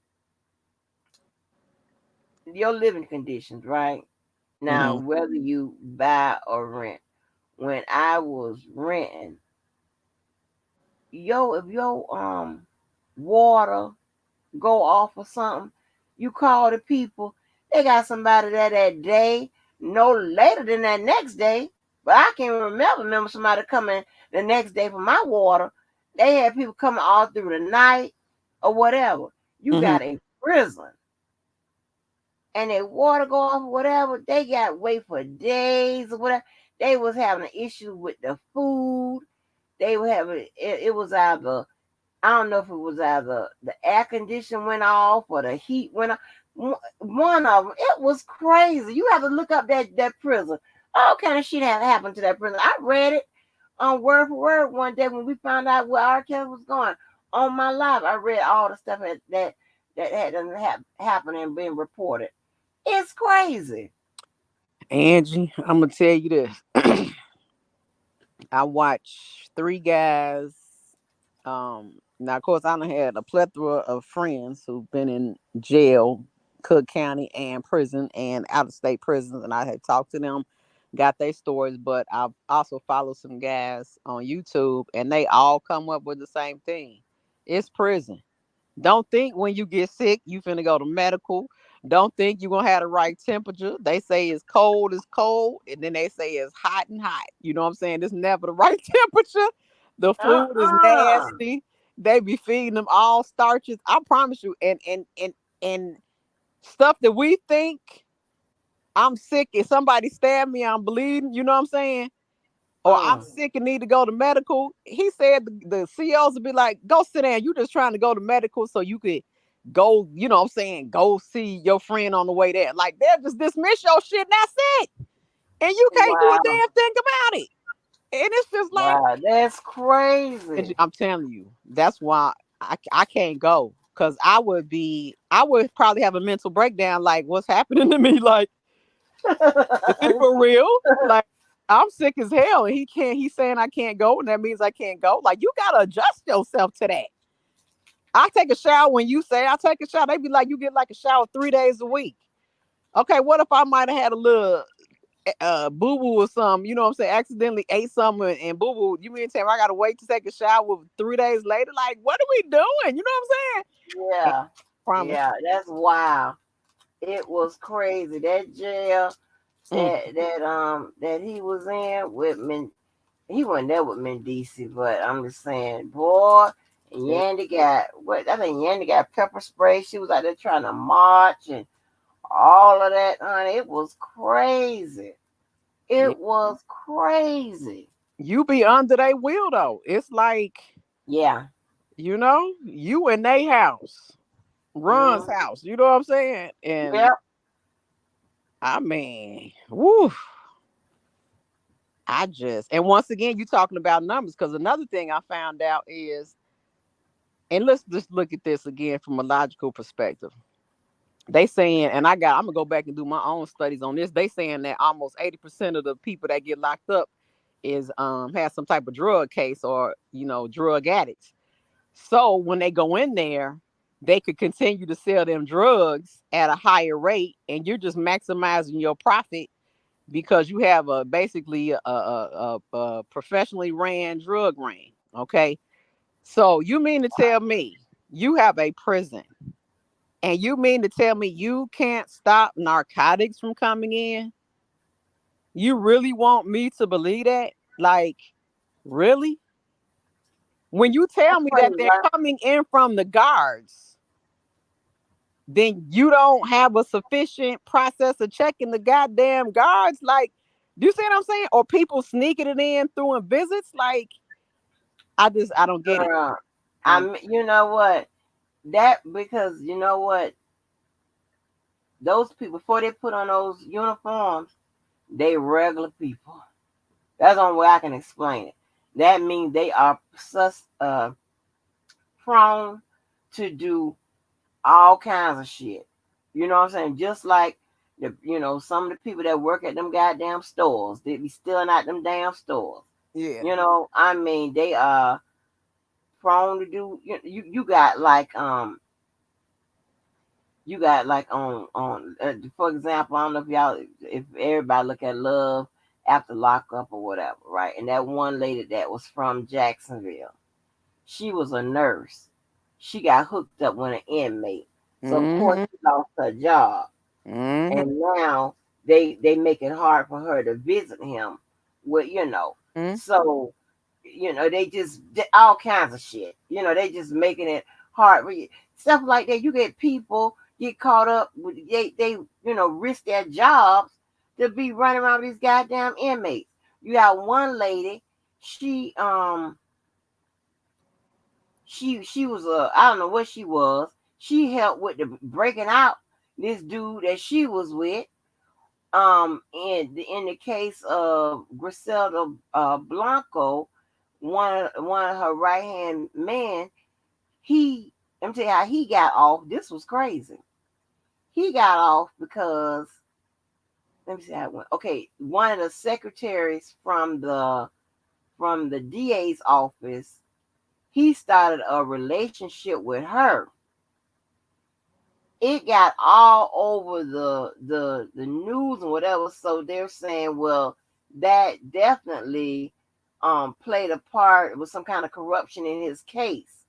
your living conditions, right? Now, whether you buy or rent. When I was renting, if your water go off or something, you call the people. They got somebody there that day, no later than that next day. But I can remember somebody coming the next day for my water. They had people coming all through the night or whatever. You got a prison. And their water go off or whatever, they got to wait for days or whatever. They was having an issue with the food. They were having it was either, I don't know if it was either the air condition went off or the heat went off. One of them, it was crazy. You have to look up that prison. All kind of shit had happened to that prison. I read it on word for word one day when we found out where R. Kelly was going. On my life, I read all the stuff that had happened and been reported. It's crazy.
Angie, I'm gonna tell you this. I watched 3 guys. Now, of course, I done had a plethora of friends who've been in jail, Cook County and prison and out-of-state prisons, and I had talked to them, got their stories, but I've also followed some guys on YouTube, and they all come up with the same thing. It's prison. Don't think when you get sick, you finna go to medical. Don't think you're going to have the right temperature. They say it's cold, and then they say it's hot and hot. You know what I'm saying? It's never the right temperature. The food is nasty. They be feeding them all starches. I promise you. And stuff that we think I'm sick. If somebody stabbed me, I'm bleeding. You know what I'm saying? or I'm sick and need to go to medical, he said the CEOs would be like, go sit down. You just trying to go to medical so you could go, you know what I'm saying, go see your friend on the way there. Like, they'll just dismiss your shit and that's it. And you can't do a
Wow.
damn thing about it. And it's just like,
Wow, that's crazy.
I'm telling you, that's why I can't go. Cause I would probably have a mental breakdown. Like, what's happening to me? Like, is it for real? Like, I'm sick as hell, and he's saying I can't go, and that means I can't go. Like, you gotta adjust yourself to that. I take a shower when you say I take a shower. They be like, you get like a shower 3 days a week. Okay, what if I might have had a little boo boo or something? You know what I'm saying? Accidentally ate something and boo boo. You mean to tell me I gotta wait to take a shower 3 days later? Like, what are we doing? You know what I'm saying?
Yeah.
Promise.
Yeah, that's wild. It was crazy. That jail that he was in with he wasn't there with Mendici, but I'm just saying, boy, and Yandy got I think Yandy got pepper spray. She was out there trying to march and all of that, honey. It was crazy. It was crazy.
You be under their wheel though. It's like,
yeah,
you know, you in their house, Ron's house. You know what I'm saying? And
yep.
I mean, woo. And once again, you talking about numbers, because another thing I found out is, and let's just look at this again from a logical perspective. They saying, and I'm gonna go back and do my own studies on this. They saying that almost 80% of the people that get locked up is has some type of drug case or, you know, drug addicts. So when they go in there, they could continue to sell them drugs at a higher rate, and you're just maximizing your profit because you have basically a professionally ran drug ring. Okay, so you mean to tell me you have a prison, and you mean to tell me you can't stop narcotics from coming in? You really want me to believe that? Like, really? When you tell me that they're coming in from the guards, then you don't have a sufficient process of checking the goddamn guards. Like, do you see what I'm saying? Or people sneaking it in through visits. Like, I don't get it.
You know what? Because you know what? Those people, before they put on those uniforms, they regular people. That's the only way I can explain it. That means they are prone to do all kinds of shit. You know what I'm saying? Just like some of the people that work at them goddamn stores, they be stealing out them damn stores.
Yeah.
You know, I mean, they are prone to do. You got like on for example, I don't know if everybody look at Love After Lockup or whatever, right? And that one lady that was from Jacksonville, she was a nurse. She got hooked up with an inmate. So of course she lost her job. And now they make it hard for her to visit him with, so they just all kinds of shit. They just making it hard. Stuff like that. You get people get caught up with they risk their jobs to be running around with these goddamn inmates. You got one lady, she was I don't know what she was. She helped with the breaking out this dude that she was with. In the case of Griselda Blanco, one of her right hand man, let me tell you how he got off. This was crazy. He got off because, let me see how it went. Okay, one of the secretaries from the DA's office, he started a relationship with her. It got all over the news and whatever. So they're saying, well, that definitely played a part with some kind of corruption in his case.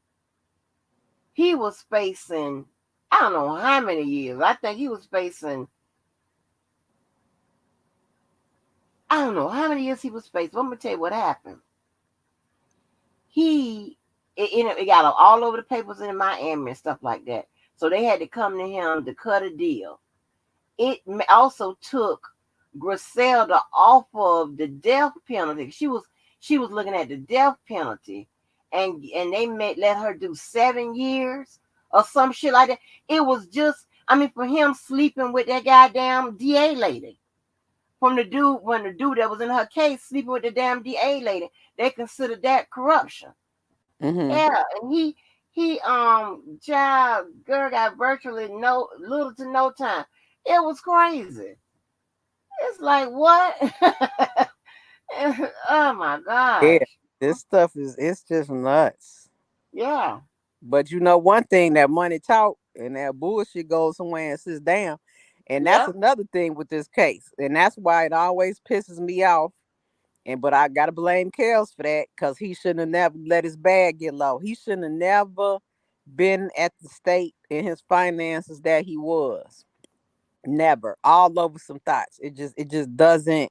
He was facing, I don't know how many years. I think he was facing, I don't know how many years he was facing. I'm gonna tell you what happened. It got all over the papers in Miami and stuff like that. So they had to come to him to cut a deal. It also took Griselda off of the death penalty. She was looking at the death penalty, and they let her do 7 years or some shit like that. It was just, I mean, for him sleeping with that goddamn DA lady. From the dude, when the dude that was in her case sleeping with the damn DA lady, they considered that corruption. Yeah, and child girl got virtually little to no time. It was crazy. It's like what? Oh my
Yeah,
gosh.
this stuff it's just nuts.
Yeah.
But you know one thing, that money talk and that bullshit goes somewhere and sits down. And that's
Yep.
another thing with this case. And that's why it always pisses me off. But I gotta blame Kels for that, because he shouldn't have never let his bag get low. He shouldn't have never been at the state in his finances that he was. Never. All over some thoughts. It just doesn't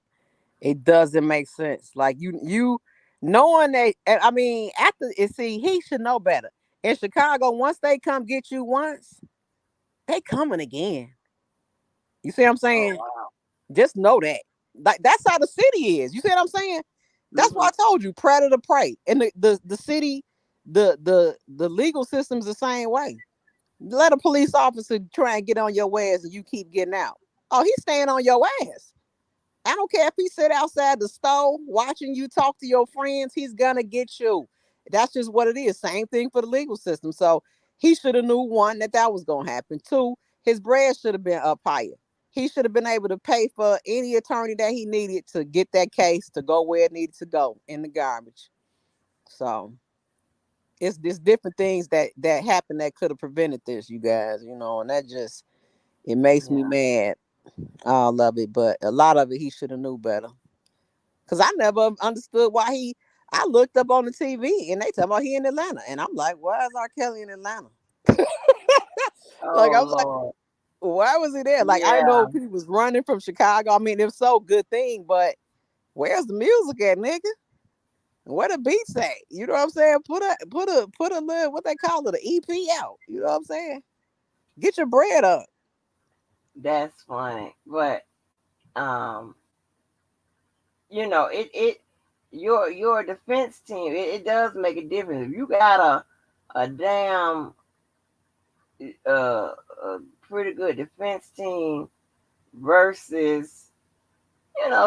make sense. Like you knowing that, I mean, after it, see, he should know better. In Chicago, once they come get you once, they coming again. You see what I'm
Oh
saying?
wow.
Just know that. Like that's how the city is. You see what I'm saying? That's why
Mm-hmm.
I told you, predator prey. And the city, the legal system's the same way. Let a police officer try and get on your ass and you keep getting out. Oh, he's staying on your ass. I don't care if he sit outside the store watching you talk to your friends, he's gonna get you. That's just what it is. Same thing for the legal system. So he should have knew, one, that was gonna happen. Two, his bread should have been up higher. He should have been able to pay for any attorney that he needed to get that case to go where it needed to go, in the garbage. So it's different things that happened that could have prevented this, you guys. And that just, it makes me
Yeah.
mad. All of it, but a lot of it he should have knew better. Cause I never understood why I looked up on the TV and they talk about he in Atlanta, and I'm like, why is R. Kelly in Atlanta? Like,
Oh
I was like,
Lord.
why was he there? Like, I know
Yeah.
if he was running from Chicago, I mean, it's so good thing, but where's the music at, nigga? Where the beats at? You know what I'm saying? Put a little, what they call it, an EP out. You know what I'm saying? Get your bread up.
That's funny. But um, it your defense team, it does make a difference. If you got a damn a pretty good defense team versus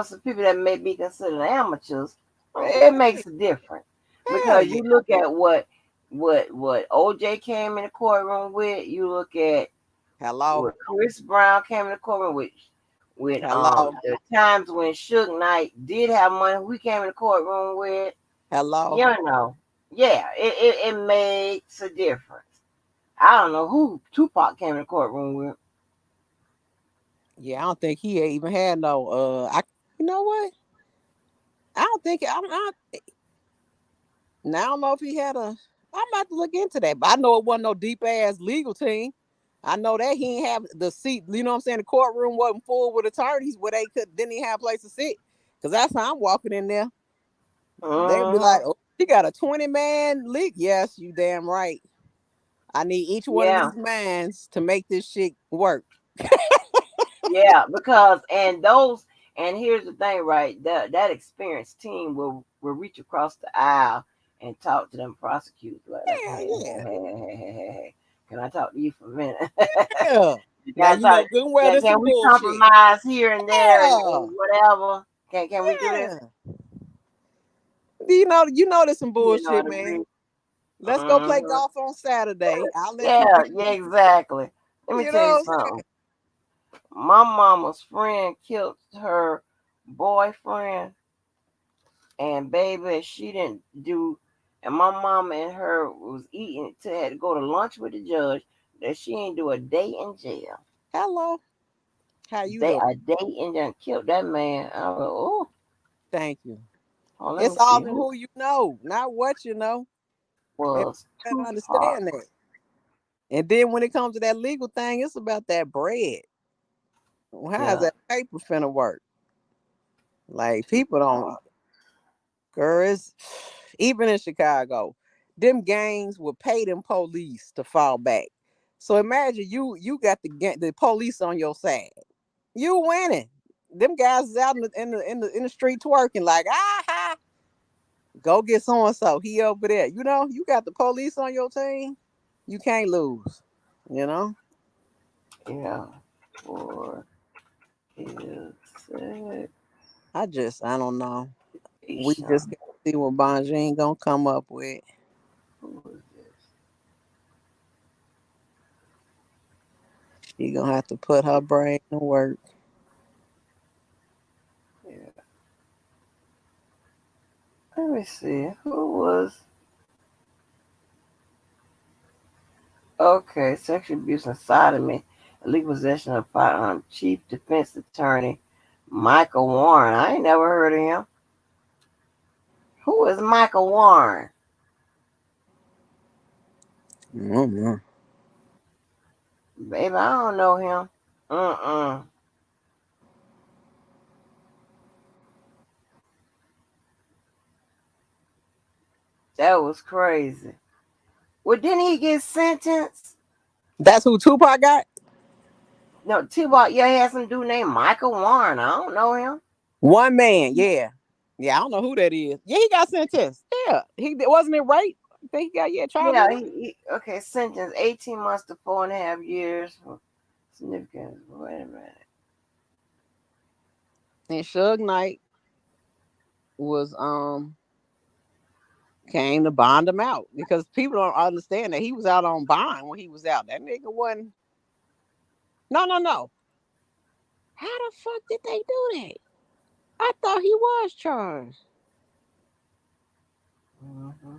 some people that may be considered amateurs, it makes a difference.
Hell
Because
yeah.
you look at what OJ came in the courtroom with, you look at
Hello.
what Chris Brown came in the courtroom with
Hello.
the times when Suge Knight did have money, we came in the courtroom with,
Hello.
you know, yeah, it makes a difference. I don't know who Tupac came in the courtroom with.
Yeah, I don't think he even had no. You know what? I don't think I'm not. Now I don't know if he had a. I'm about to look into that, but I know it wasn't no deep ass legal team. I know that he ain't have the seat. You know what I'm saying? The courtroom wasn't full with attorneys where they didn't even have a place to sit. Cause that's how I'm walking in there. They'd be like,
Mm-hmm.
"Oh, you got a 20-man league?" Yes, you damn right. I need each one of
Yeah,
these mans to make this shit work.
yeah, because and here's the thing, right? That experienced team will reach across the aisle and talk to them prosecutors like,
Yeah,
hey,
yeah,
hey, can I talk to you for a minute?
yeah.
You
Now
gotta
you know
talk.
good and well this
Can
some
we
bullshit.
compromise here and there
Yeah,
and whatever? Can we do this?
yeah. You know there's some bullshit,
To
man.
agree.
Let's go play
Hmm.
golf on Saturday. I'll let you
Yeah,
pick.
yeah, exactly. Let me
You
tell you
know what I'm saying?
something. My mama's friend killed her boyfriend, and baby, she didn't do. And my mama and her was eating to had to go to lunch with the judge. That she ain't do a day in jail.
Hello. How you
They
doing?
a day in jail killed that man. I was like, oh,
Thank you.
let
It's
me see
all in
who
who you know, not what you know. And
was
I
Tupac.
understand that. And then when it comes to that legal thing, it's about that bread. How is
Yeah,
that paper finna work? Like people don't,
Tupac.
girl, it's even in Chicago, them gangs will pay them police to fall back. So imagine you got the police on your side. You winning. them guys is out in the street twerking like, go get so and so. He over there. You know, you got the police on your team. You can't lose. You know.
Yeah. For his sake.
I don't know. We just gotta see what Bonjean gonna come up with.
Who is this?
She gonna have to put her brain to work.
Yeah. Let me see. Who was? Okay, sexual abuse and sodomy, illegal possession of firearm. Chief Defense Attorney Michael Warren. I ain't never heard of him. Who is Michael Warren?
Mm-hmm.
Baby, I don't know him. That was crazy. Well, didn't he get sentenced?
That's who Tupac got?
No, Tupac, yeah, he had some dude named Michael Warren. I don't know him.
One man, yeah. Yeah, I don't know who that is. Yeah, he got sentenced. Yeah. Wasn't it rape? I think he got child
Yeah,
abuse.
okay, sentenced 18 months to 4.5 years. Significant. Wait a minute.
And Suge Knight was came to bond him out because people don't understand that he was out on bond when he was out. That nigga wasn't. No. How the fuck did they do that? I thought he was charged.
Mm-hmm.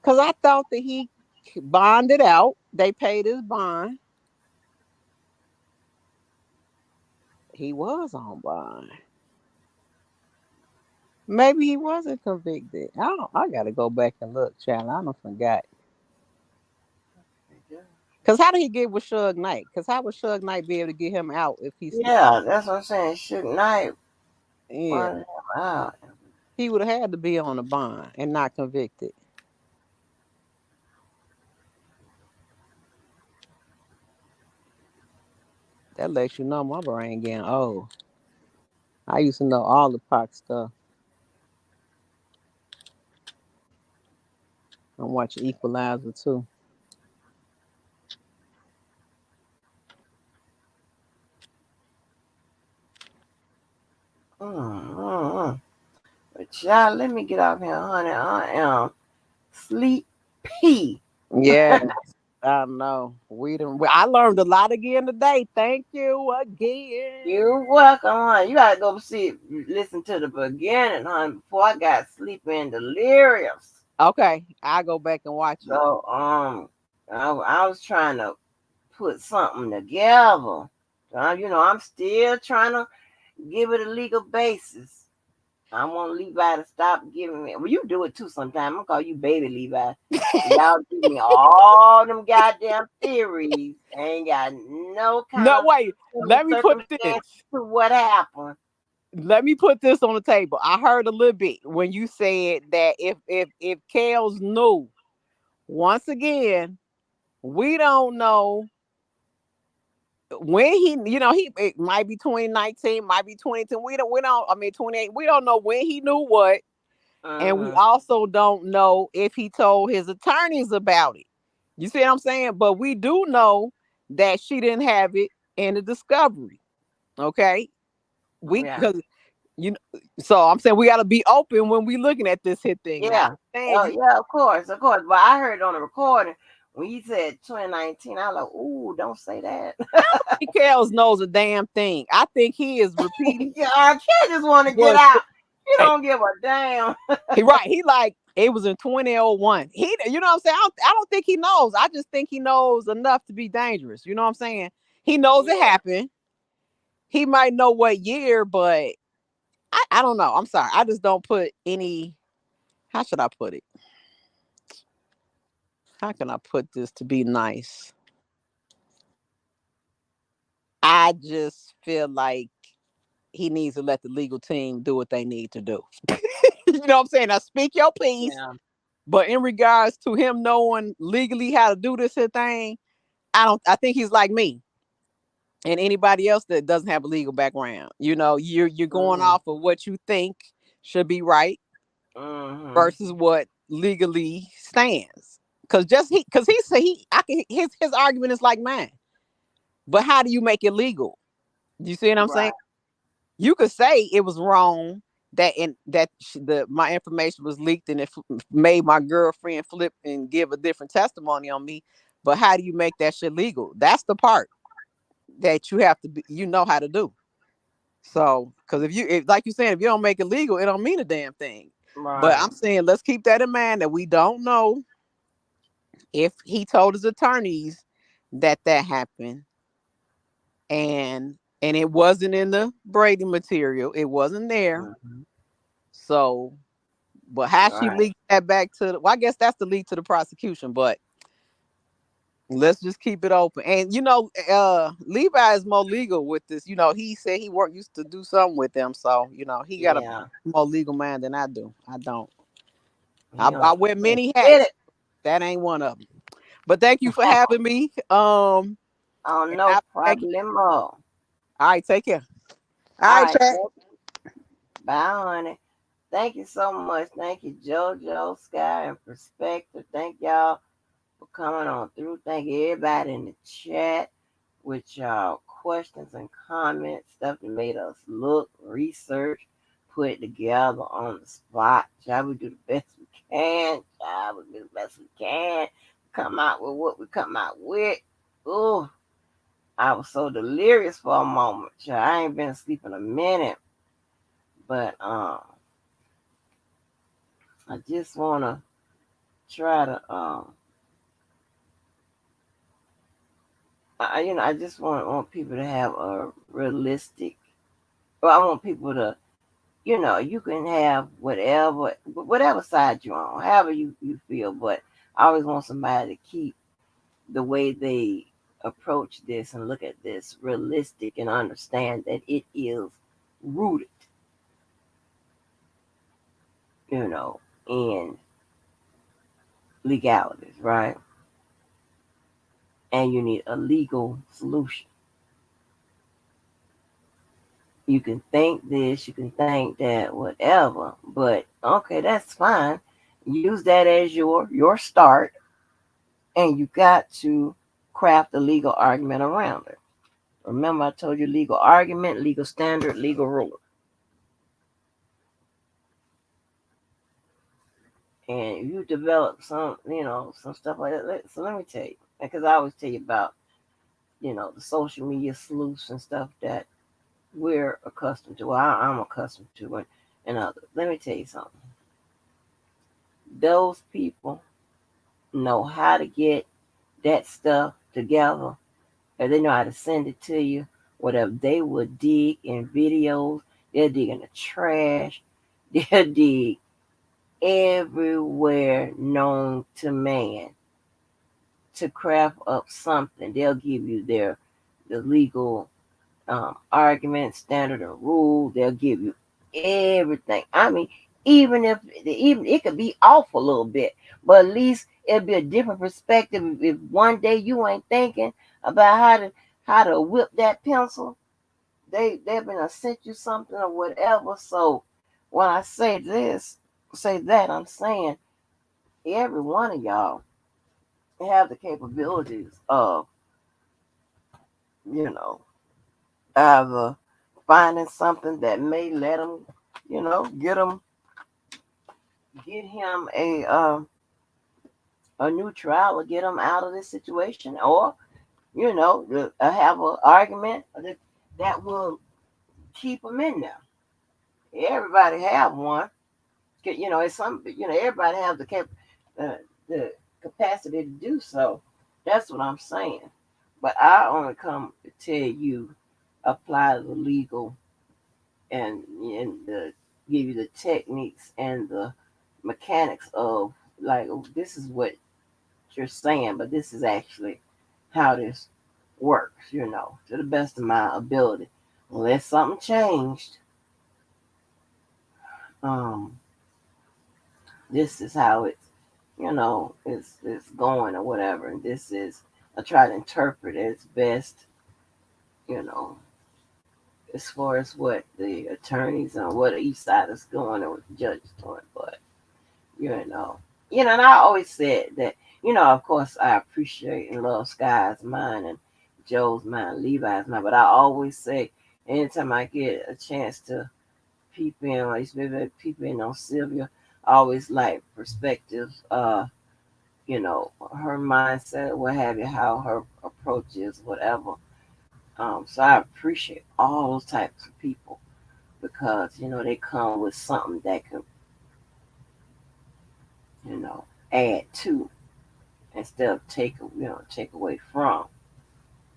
Because I thought that he bonded out. They paid his bond. He was on bond. Maybe he wasn't convicted. I gotta go back and look, child. I don't forgot. Because how did he get with Suge Knight? Because how would Suge Knight be able to get him out if he's...
Yeah, that's what I'm saying. Suge Knight.
Yeah.
Him out.
He would have had to be on a bond and not convicted. That lets you know my brain getting old. I used to know all the Pac stuff. I'm watching Equalizer too.
But y'all, let me get off here, honey. I am sleepy.
Yeah, I know. I learned a lot again today. Thank you again.
You're welcome, honey. You gotta go listen to the beginning, honey, before I got sleepy and delirious.
Okay, I'll go back and watch it.
So, I was trying to put something together. I'm still trying to give it a legal basis. I want Levi to stop giving me. Well, you do it too sometime. I'm gonna call you baby Levi. Y'all give me all them goddamn theories. Ain't got no kind
No,
of
wait. Let me put this
to what happened.
Let me put this on the table. I heard a little bit when you said that if Kels knew, once again, we don't know when it might be 2019, might be 2010. We don't, I mean 28. We don't know when he knew what. And we also don't know if he told his attorneys about it. You see what I'm saying? But we do know that she didn't have it in the discovery. Okay. So I'm saying we got to be open when we looking at this hit thing.
Yeah. Yeah, of course. But I heard on the recording when he said 2019, I was like, ooh, don't say that.
I don't think Kels knows a damn thing. I think he is repeating.
Yeah, I can't just want to get out. You don't give a damn.
He like, it was in 2001. You know what I'm saying? I don't think he knows. I just think he knows enough to be dangerous. You know what I'm saying? He knows it happened. He might know what year, but I don't know. I'm sorry. I just don't put any. How should I put it? How can I put this to be nice? I just feel like he needs to let the legal team do what they need to do. You know what I'm saying? Now speak your piece. Yeah. But in regards to him knowing legally how to do this thing, I think he's like me. and anybody else that doesn't have a legal background. You're going off of what you think should be right versus what legally stands. Because he said his argument is like mine. But how do you make it legal? You see what I'm saying? You could say it was wrong that my information was leaked and it made my girlfriend flip and give a different testimony on me. But how do you make that shit legal? That's the part that you have to be, how to do. So, because if like you saying, if you don't make it legal, it don't mean a damn thing. But I'm saying, let's keep that in mind that we don't know if he told his attorneys that happened, and it wasn't in the Brady material. It wasn't there. So, but how she leaked that back to I guess that's the lead to the prosecution. But let's just keep it open. And Levi is more legal with this. He said he used to do something with them. So, he got a more legal mind than I do. I don't. I wear many hats. That ain't one of them. But thank you for having me.
Oh, no problem.
All right, take care.
All right, Chad. Bye, honey. Thank you so much. Thank you, JoJo, Sky, and Perspective. Thank y'all for coming on through. Thank everybody in the chat with y'all questions and comments, stuff that made us look, research, put it together on the spot. Shall we do the best we can? Shall we do the best we can? Come out with what we come out with. Ooh, I was so delirious for a moment. I ain't been asleep in a minute. But I just want to try to I just want people to have a realistic. Well, I want people to, you can have whatever side you're on, however you feel. But I always want somebody to keep the way they approach this and look at this realistic and understand that it is rooted, in legalities, right? And you need a legal solution. You can think this, you can think that, whatever, but okay, that's fine. Use that as your start, and you got to craft a legal argument around it. Remember, I told you legal argument, legal standard, legal rule. And you develop some stuff like that. So let me tell you, because I always tell you about, the social media sleuths and stuff that we're accustomed to. Well, I'm accustomed to, and others. Let me tell you something. Those people know how to get that stuff together, and they know how to send it to you. Whatever they will dig in videos, they'll dig in the trash, they'll dig everywhere known to man to craft up something. They'll give you the legal argument, standard, or rule. They'll give you everything. I mean, even it could be off a little bit, but at least it'll be a different perspective. If one day you ain't thinking about how to whip that pencil, they've been sent you something or whatever. So when I say that, I'm saying every one of y'all have the capabilities of, either finding something that may let him, get him a new trial or get him out of this situation, or have an argument that will keep him in there. Everybody have one. It's some. Everybody have the capacity to do so. That's what I'm saying. But I only come to tell you apply the legal and give you the techniques and the mechanics of, like, this is what you're saying, but this is actually how this works, to the best of my ability. Unless something changed, this is how it's going or whatever. And this is, I try to interpret it as best, you know, as far as what the attorneys and what each side is doing and what the judge is doing. But you know, and I always said that, of course, I appreciate and love Sky's mind and Joe's mind, Levi's mind, but I always say, anytime I get a chance to peep in, or maybe peep in on Sylvia, I always like perspectives, her mindset, what have you, how her approach is, whatever. So I appreciate all those types of people because, they come with something that can, add to instead of take away from.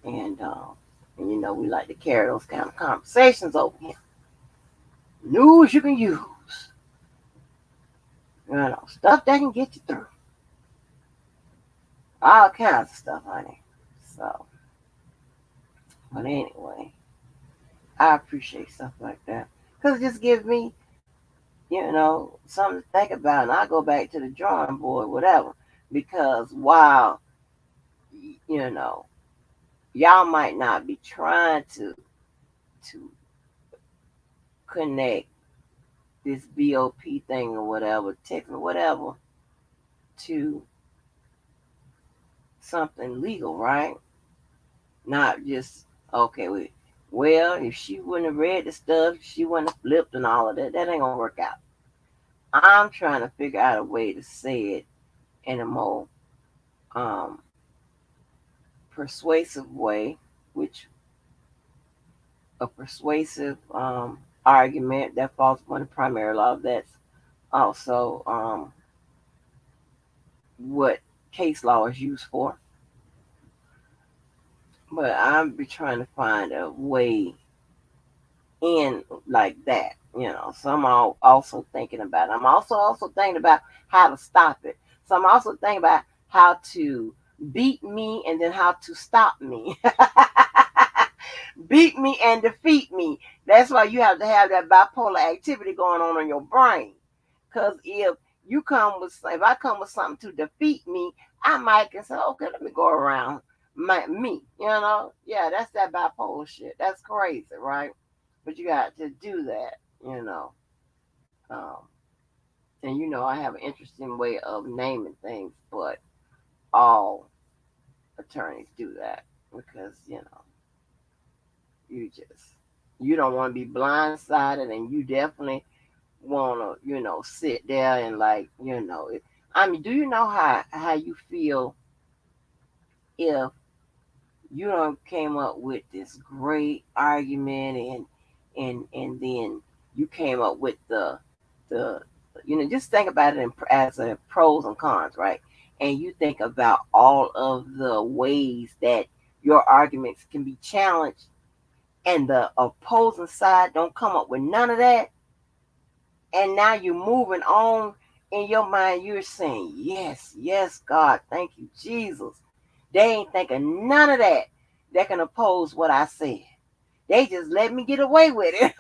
And, we like to carry those kind of conversations over here. News you can use. Stuff that can get you through. All kinds of stuff, honey. So, but anyway, I appreciate stuff like that. Because it just gives me, something to think about. And I go back to the drawing board, whatever. Because while, y'all might not be trying to connect this BOP thing or whatever, text or whatever, to something legal, right? Not just, okay, well, if she wouldn't have read the stuff, she wouldn't have flipped and all of that, that ain't gonna work out. I'm trying to figure out a way to say it in a more persuasive way, which a persuasive argument that falls upon the primary law, that's also what case law is used for. But I'm be trying to find a way in like that, So I'm also thinking about it. I'm also thinking about how to stop it. So I'm also thinking about how to beat me and then how to stop me. Beat me and defeat me. That's why you have to have that bipolar activity going on in your brain. Because if I come with something to defeat me, I might can say, okay, let me go around me. Yeah, that's that bipolar shit. That's crazy, right? But you got to do that. Um, and I have an interesting way of naming things, but all attorneys do that because you don't want to be blindsided, and you definitely want to sit there and I mean, do you know how you feel if you don't came up with this great argument, and then you came up with the just think about it as a pros and cons, right? And you think about all of the ways that your arguments can be challenged, and the opposing side don't come up with none of that, and now you're moving on in your mind, you're saying, yes, yes, God, thank you, Jesus. They ain't thinking none of that can oppose what I said. They just let me get away with it.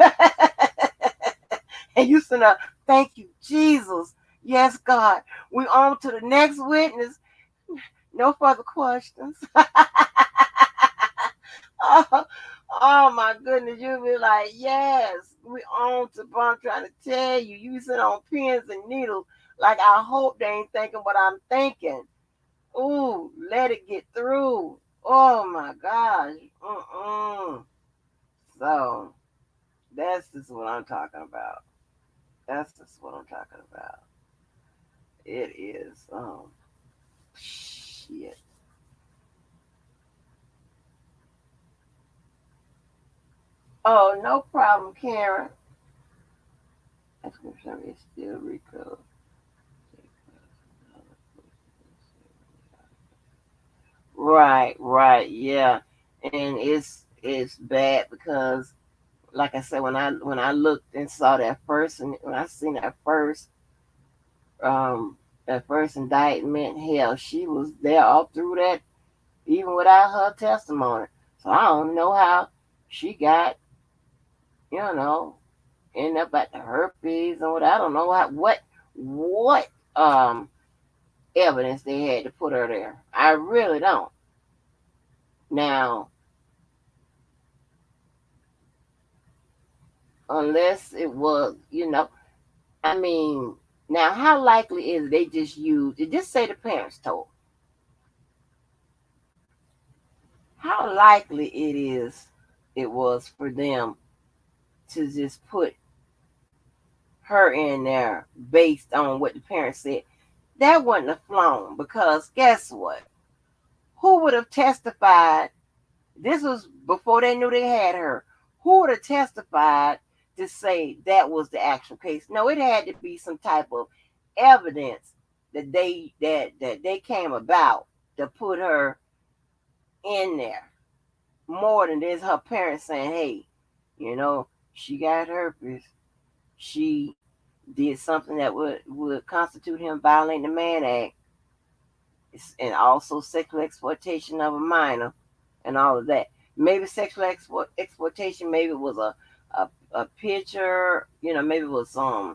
And you said, thank you, Jesus. Yes, God. We on to the next witness. No further questions. Oh my goodness, you'll be like, yes, we on to, I'm trying to tell you, you sit on pins and needles. Like, I hope they ain't thinking what I'm thinking. Ooh, let it get through. Oh my gosh. So that's just what I'm talking about. That's just what I'm talking about. It is shit. Oh, no problem, Karen. That's gonna show me it's still Rico. Right, yeah. And it's bad because, like I said, when I looked and saw that first, and when I seen um that first indictment, hell, she was there all through that, even without her testimony. So I don't know how she got, you know, end up at the herpes or what. I don't know what evidence they had to put her there. I really don't. Now, unless it was, I mean, now how likely is it they just used it? Just say the parents told. How likely it was for them to just put her in there based on what the parents said? That wouldn't have flown, because guess what? Who would have testified? This was before they knew they had her. Who would have testified to say that was the actual case? No, it had to be some type of evidence that they came about to put her in there. More than this, her parents saying, "Hey, she got herpes. She did something that would constitute him violating the Mann Act, and also sexual exploitation of a minor, and all of that." Maybe sexual exploitation. Maybe it was a picture. Maybe it was I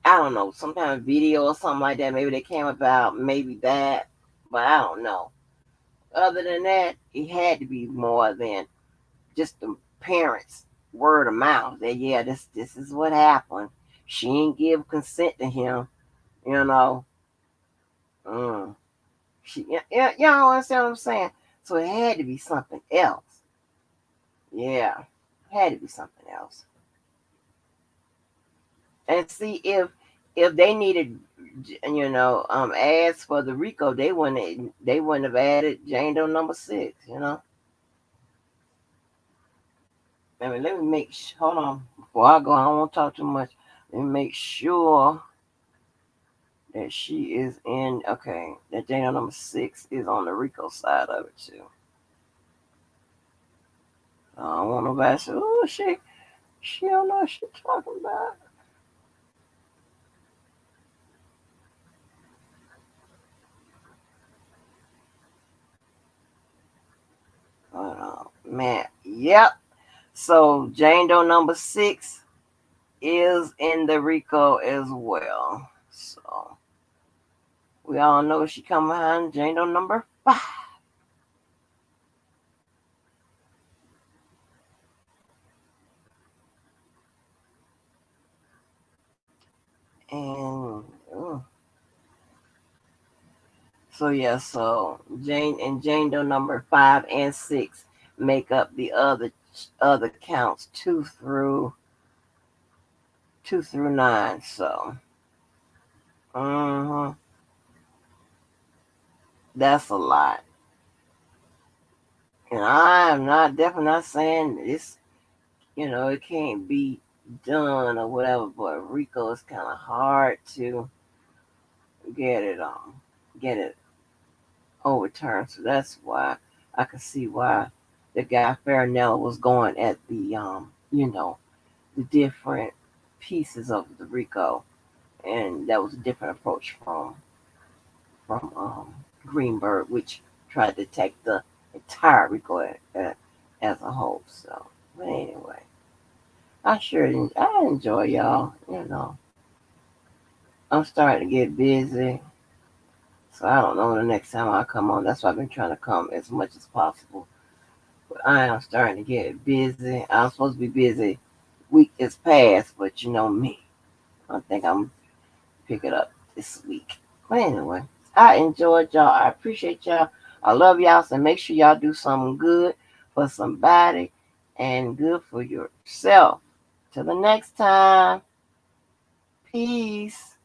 don't know, some kind of video or something like that. Maybe they came about. Maybe that, but I don't know. Other than that, it had to be more than just the parents' word of mouth that, yeah, this is what happened. She didn't give consent to him. You know. Mm. Y'all understand what I'm saying? So it had to be something else. Yeah, it had to be something else. And see, if they needed, ads for the Rico, they wouldn't have added Jane Doe number 6. Let me make sure. Hold on, before I go, I don't want to talk too much. Let me make sure that she is in. Okay, that Jane Doe number 6 is on the Rico side of it too. I don't want nobody to say, "Oh, she don't know what she's talking about." Hold on, man. Yep. So Jane Doe number 6 is in the Rico as well. So we all know she come behind Jane Doe number 5. And so yeah, so Jane Doe number 5 and 6 make up the other counts 2 through 9. So that's a lot. And I am definitely not saying this, it can't be done or whatever, but Rico is kind of hard to get it overturned. So that's why I could see why the guy Farinella was going at the different pieces of the Rico, and that was a different approach from Greenberg, which tried to take the entire Rico as a whole. So, but anyway, I enjoy y'all. I'm starting to get busy, so I don't know the next time I come on. That's why I've been trying to come as much as possible. But I am starting to get busy. I'm supposed to be busy. Week is past, but you know me. I think I'm pick it up this week. But anyway, I enjoyed y'all. I appreciate y'all. I love y'all. So make sure y'all do something good for somebody and good for yourself. Till the next time. Peace.